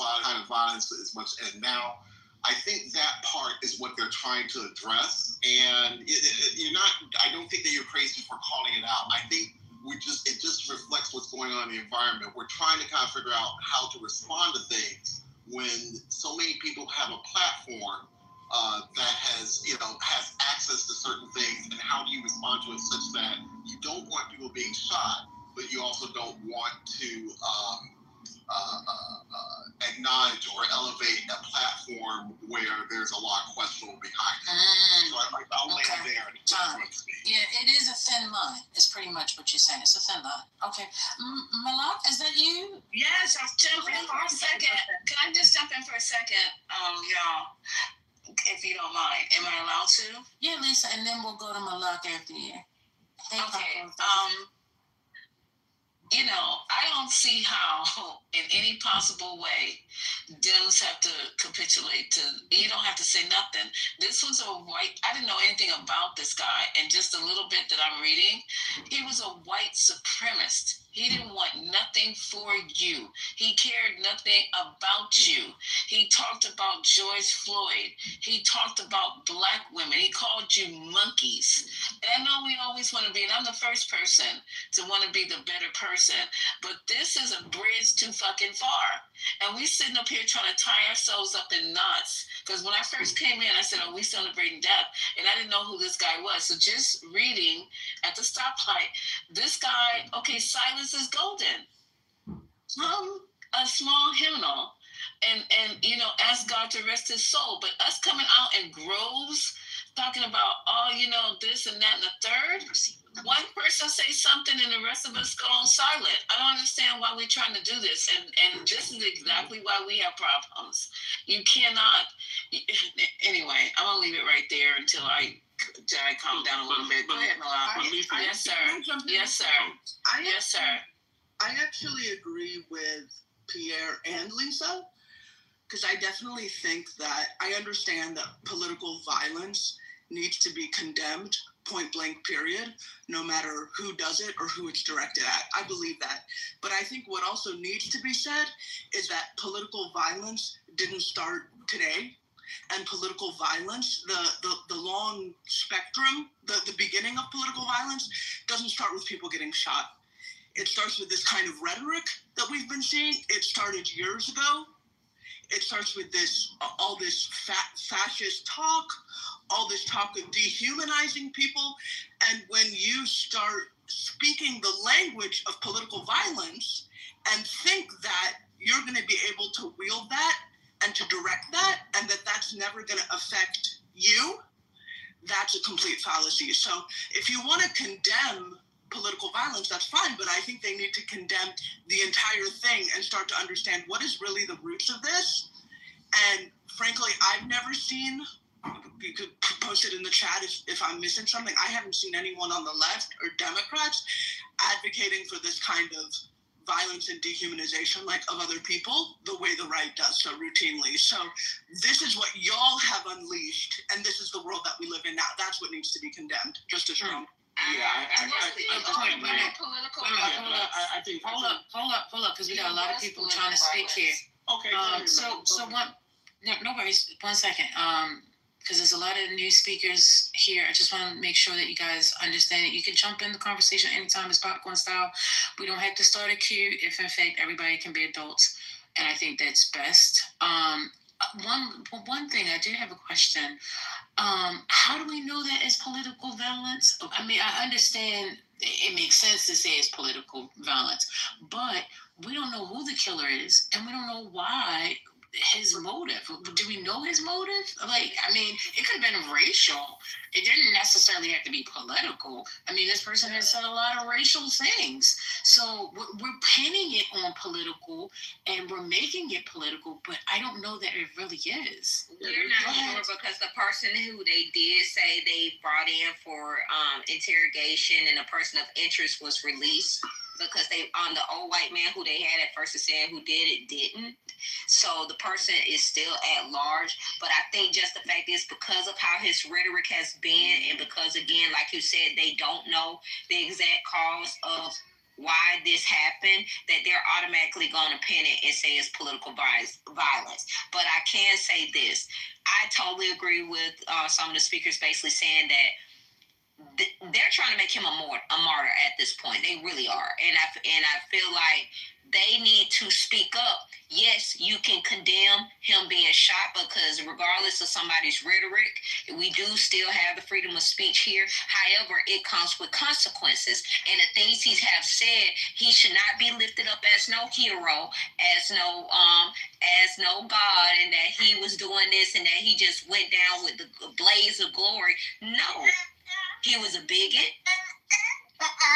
violence is much. And now I think that part is what they're trying to address. And you're not. I don't think that you're crazy for calling it out. I think it just reflects what's going on in the environment. We're trying to kind of figure out how to respond to things when so many people have a platform that has access to certain things, and how do you respond to it such that you don't want people being shot, but you also don't want to acknowledge or elevate a platform where there's a lot of questionable behind it. So I'll land there and yeah, it is a thin line. It's pretty much what you're saying. It's a thin line. Okay. Malak, is that you? Yes, I'll jump in for a second. Can I just jump in for a second, y'all? If you don't mind, am I allowed to? Yeah, Lisa, and then we'll go to Malak after you. Okay. I don't see how, in any possible way, Dems have to capitulate to. You don't have to say nothing. This was a white. I didn't know anything about this guy, and just a little bit that I'm reading, he was a white supremacist. He didn't want nothing for you. He cared nothing about you. He talked about George Floyd. He talked about black women. He called you monkeys. And I know we always want to be, and I'm the first person to want to be the better person, but this is a bridge too fucking far. And we sitting up here trying to tie ourselves up in knots. Because when I first came in, I said, we celebrating death. And I didn't know who this guy was. So just reading at the stoplight, this guy, okay, silence is golden. A small hymnal. And ask God to rest his soul. But us coming out in groves, talking about, this and that and the third, one person say something and the rest of us go on silent. I don't understand why we're trying to do this. And this is exactly why we have problems. You cannot, anyway, I'm going to leave it right there until I calm down a little bit. Go ahead, Malak. Yes, sir. Yes, sir. Yes, sir. I actually agree with Pierre and Lisa, because I definitely think that I understand that political violence needs to be condemned, point blank, period, no matter who does it or who it's directed at. I believe that. But I think what also needs to be said is that political violence didn't start today. And political violence, the long spectrum, the beginning of political violence doesn't start with people getting shot. It starts with this kind of rhetoric that we've been seeing. It started years ago. It starts with all this fascist talk, all this talk of dehumanizing people. And when you start speaking the language of political violence and think that you're going to be able to wield that and to direct that, and that's never going to affect you, that's a complete fallacy. So if you want to condemn political violence, that's fine, but I think they need to condemn the entire thing and start to understand what is really the roots of this. And frankly, I've never seen, you could post it in the chat if I'm missing something, I haven't seen anyone on the left or Democrats advocating for this kind of violence and dehumanization of other people the way the right does so routinely. So this is what y'all have unleashed, and this is the world that we live in now. That's what needs to be condemned, just as wrong. Hold up, because we got a lot of people trying to speak here. Okay. So one, no worries. 1 second. because there's a lot of new speakers here. I just want to make sure that you guys understand it. You can jump in the conversation anytime. It's popcorn style. We don't have to start a queue if, in fact, everybody can be adults. And I think that's best. One thing, I do have a question. How do we know that it's political violence? I mean, I understand it makes sense to say it's political violence, but we don't know who the killer is, and we don't know why. His motive. Do we know his motive? Like, I mean, it could have been racial. It didn't necessarily have to be political. I mean, this person has said a lot of racial things. So we're pinning it on political and we're making it political, but I don't know that it really is. You're not sure because the person who they did say they brought in for interrogation and a person of interest was released because they the old white man who they had at first is saying who did it didn't. So the person is still at large. But I think just the fact is because of how his rhetoric has been and because, again, like you said, they don't know the exact cause of why this happened, that they're automatically going to pin it and say it's political violence. But I can say this. I totally agree with some of the speakers basically saying that they're trying to make him a martyr at this point. They really are. And I feel like they need to speak up. Yes, you can condemn him being shot because regardless of somebody's rhetoric, we do still have the freedom of speech here. However, it comes with consequences. And the things he have said, he should not be lifted up as no hero, as no God, and that he was doing this and that he just went down with the blaze of glory. No. He was a bigot.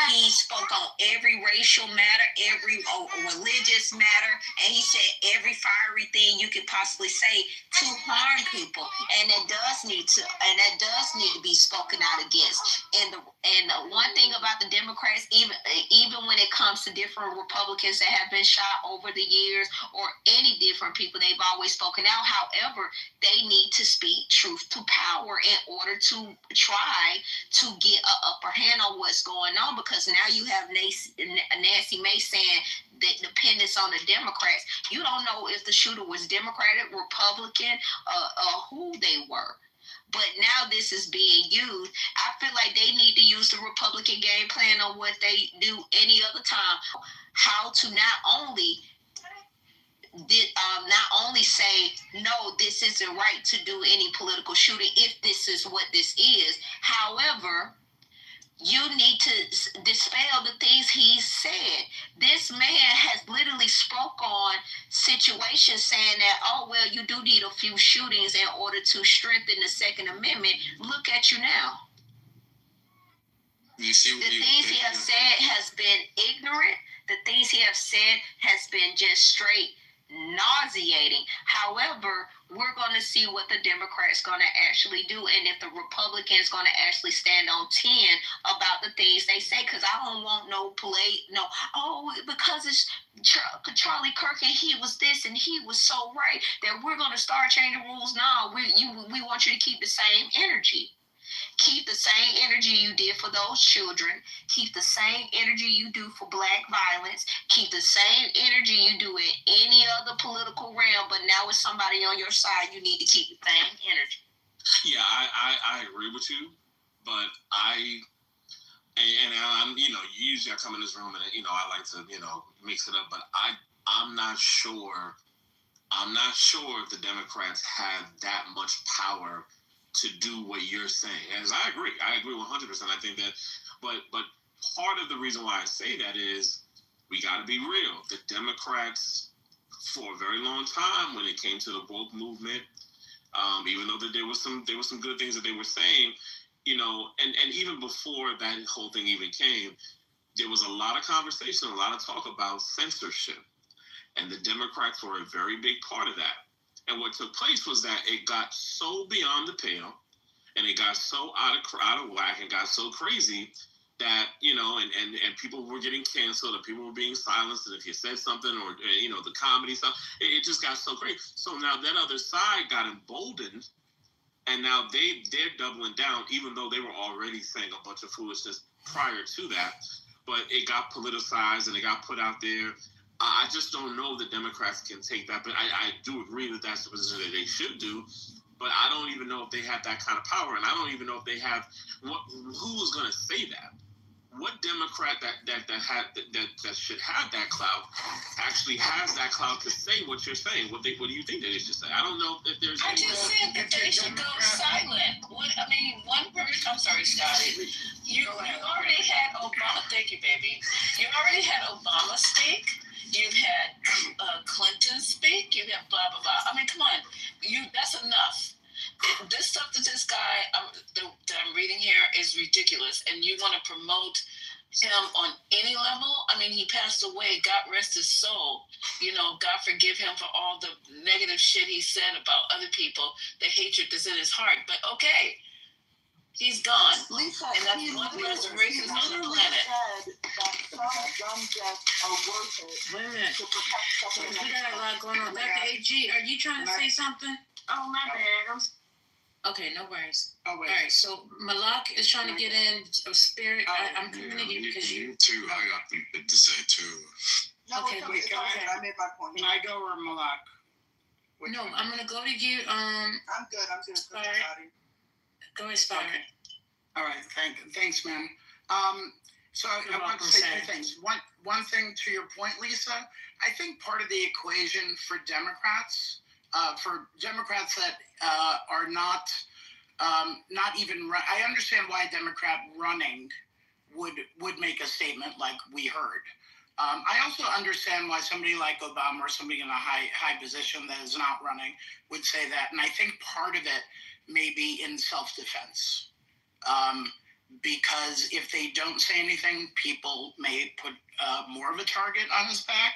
He spoke on every racial matter, every religious matter, and he said every fiery thing you could possibly say to harm people, and that does need to be spoken out against. And the one thing about the Democrats, even when it comes to different Republicans that have been shot over the years, or any different people, they've always spoken out. However, they need to speak truth to power in order to try to get an upper hand on what's going on, because now you have Nancy May saying that dependence on the Democrats. You don't know if the shooter was Democratic, Republican, who they were. But now this is being used. I feel like they need to use the Republican game plan on what they do any other time. How to not only say, no, this isn't right to do any political shooting if this is what this is. However, you need to dispel the things he said. This man has literally spoke on situations saying that, oh, well, you do need a few shootings in order to strengthen the Second Amendment. Look at you now. The things he has said has been ignorant. The things he has said has been just straight nauseating. However, we're going to see what the Democrats going to actually do, and if the Republicans going to actually stand on 10 about the things they say. Because I don't want because it's Charlie Kirk and he was this and he was so right that we're going to start changing rules. No, we want you to keep the same energy. Keep the same energy you did for those children. Keep the same energy you do for black violence. Keep the same energy you do in any other political realm. But now with somebody on your side, you need to keep the same energy. Yeah, I agree with you, but I'm usually I come in this room and I like to mix it up, but I'm not sure if the Democrats have that much power to do what you're saying. As I agree 100%. I think that, but part of the reason why I say that is we got to be real. The Democrats, for a very long time, when it came to the woke movement, even though there was some good things that they were saying, and even before that whole thing even came, there was a lot of conversation, a lot of talk about censorship, and the Democrats were a very big part of that. And what took place was that it got so beyond the pale, and it got so out of whack and got so crazy that and people were getting canceled, and people were being silenced, and if you said something or the comedy stuff, it just got so crazy. So now that other side got emboldened, and now they're doubling down, even though they were already saying a bunch of foolishness prior to that. But it got politicized and it got put out there. I just don't know the Democrats can take that, but I do agree that that's the position that they should do. but I don't even know if they have that kind of power, and I don't even know if they have who is going to say that. What Democrat that should have that clout actually has that clout to say what you're saying? What do you think they should say? I don't know if there's. I just said that they should go silent. One person. I'm sorry, Scotty. You already had Obama. Thank you, baby. You already had Obama speak. You've had Clinton speak. You have blah blah blah. I mean, come on. That's enough. This stuff that this guy that I'm reading here is ridiculous, and you want to promote him on any level? I mean, he passed away. God rest his soul. God forgive him for all the negative shit he said about other people, the hatred that's in his heart. But okay, he's gone. Lisa, and that's one of the best races on the planet. Said that some gun deaths are worth it. Wait a minute. To protect something. We got a lot going on. Dr. AG, are you trying to say something? Oh, my bad. Okay, no worries. Oh, wait. All right, so Malak is trying to get in. Spirit, I'm coming to you because you. Too. I got something to say too. No, Okay, it's okay. I made my point. Can I go or Malak? No, I'm gonna go to you. I'm good. Spire. Go ahead, Spire. Okay. All right. Thanks, ma'am. So I want to say two things. One thing to your point, Lisa. I think part of the equation for Democrats that are not even. I understand why a Democrat running would make a statement like we heard. I also understand why somebody like Obama or somebody in a high position that is not running would say that. And I think part of it may be in self-defense. Because if they don't say anything, people may put more of a target on his back.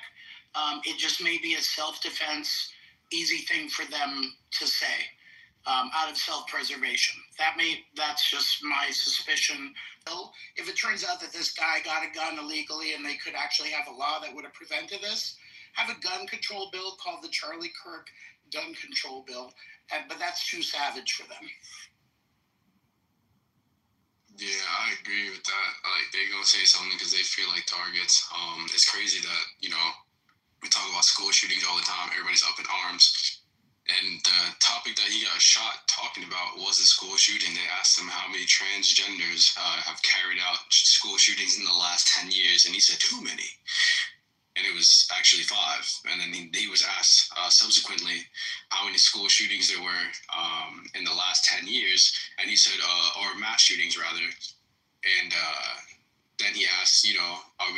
It just may be a self-defense, easy thing for them to say out of self-preservation. That's just my suspicion. If it turns out that this guy got a gun illegally and they could actually have a law that would have prevented this, have a gun control bill called the Charlie Kirk Gun Control Bill. But that's too savage for them. Yeah, I agree with that. Like, they gonna say something because they feel like targets. It's crazy that, we talk about school shootings all the time. Everybody's up in arms. And the topic that he got shot talking about was a school shooting. They asked him how many transgenders have carried out school shootings in the last 10 years. And he said, too many. And it was actually 5. And then he was asked subsequently how many school shootings there were in the last 10 years. And he said, or mass shootings rather. And then he asked, are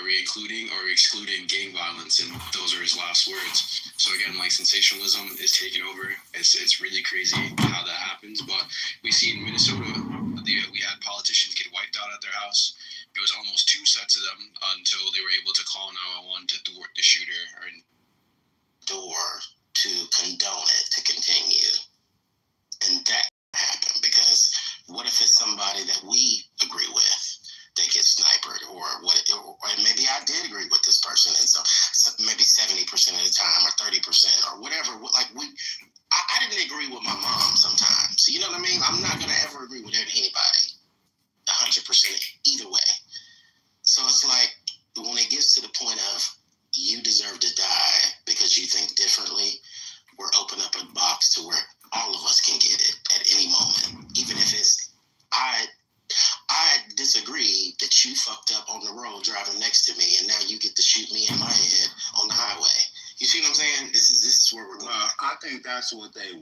we including or excluding gang violence? And those are his last words. So again, like, sensationalism is taking over. It's really crazy how that happens. But we see in Minnesota, we had politicians get wiped out at their house. It was almost 2 sets of them until they were able to call 911 to thwart the shooter. Door to condone it to continue. And that happened because what if it's somebody that we agree with? They get sniped, or maybe I did agree with this person, and so maybe 70% of the time, or 30%, or whatever. Like I didn't agree with my mom sometimes. You know what I mean? I'm not gonna ever agree with anybody 100% either way. So it's like when it gets to the point of you deserve to die because you think differently, we're opening up a box to where all of us can get it at any moment, even if it's I disagree that you fucked up on the road driving next to me, and now you get to shoot me in my head on the highway. You see what I'm saying? This is where we're going. I think that's what they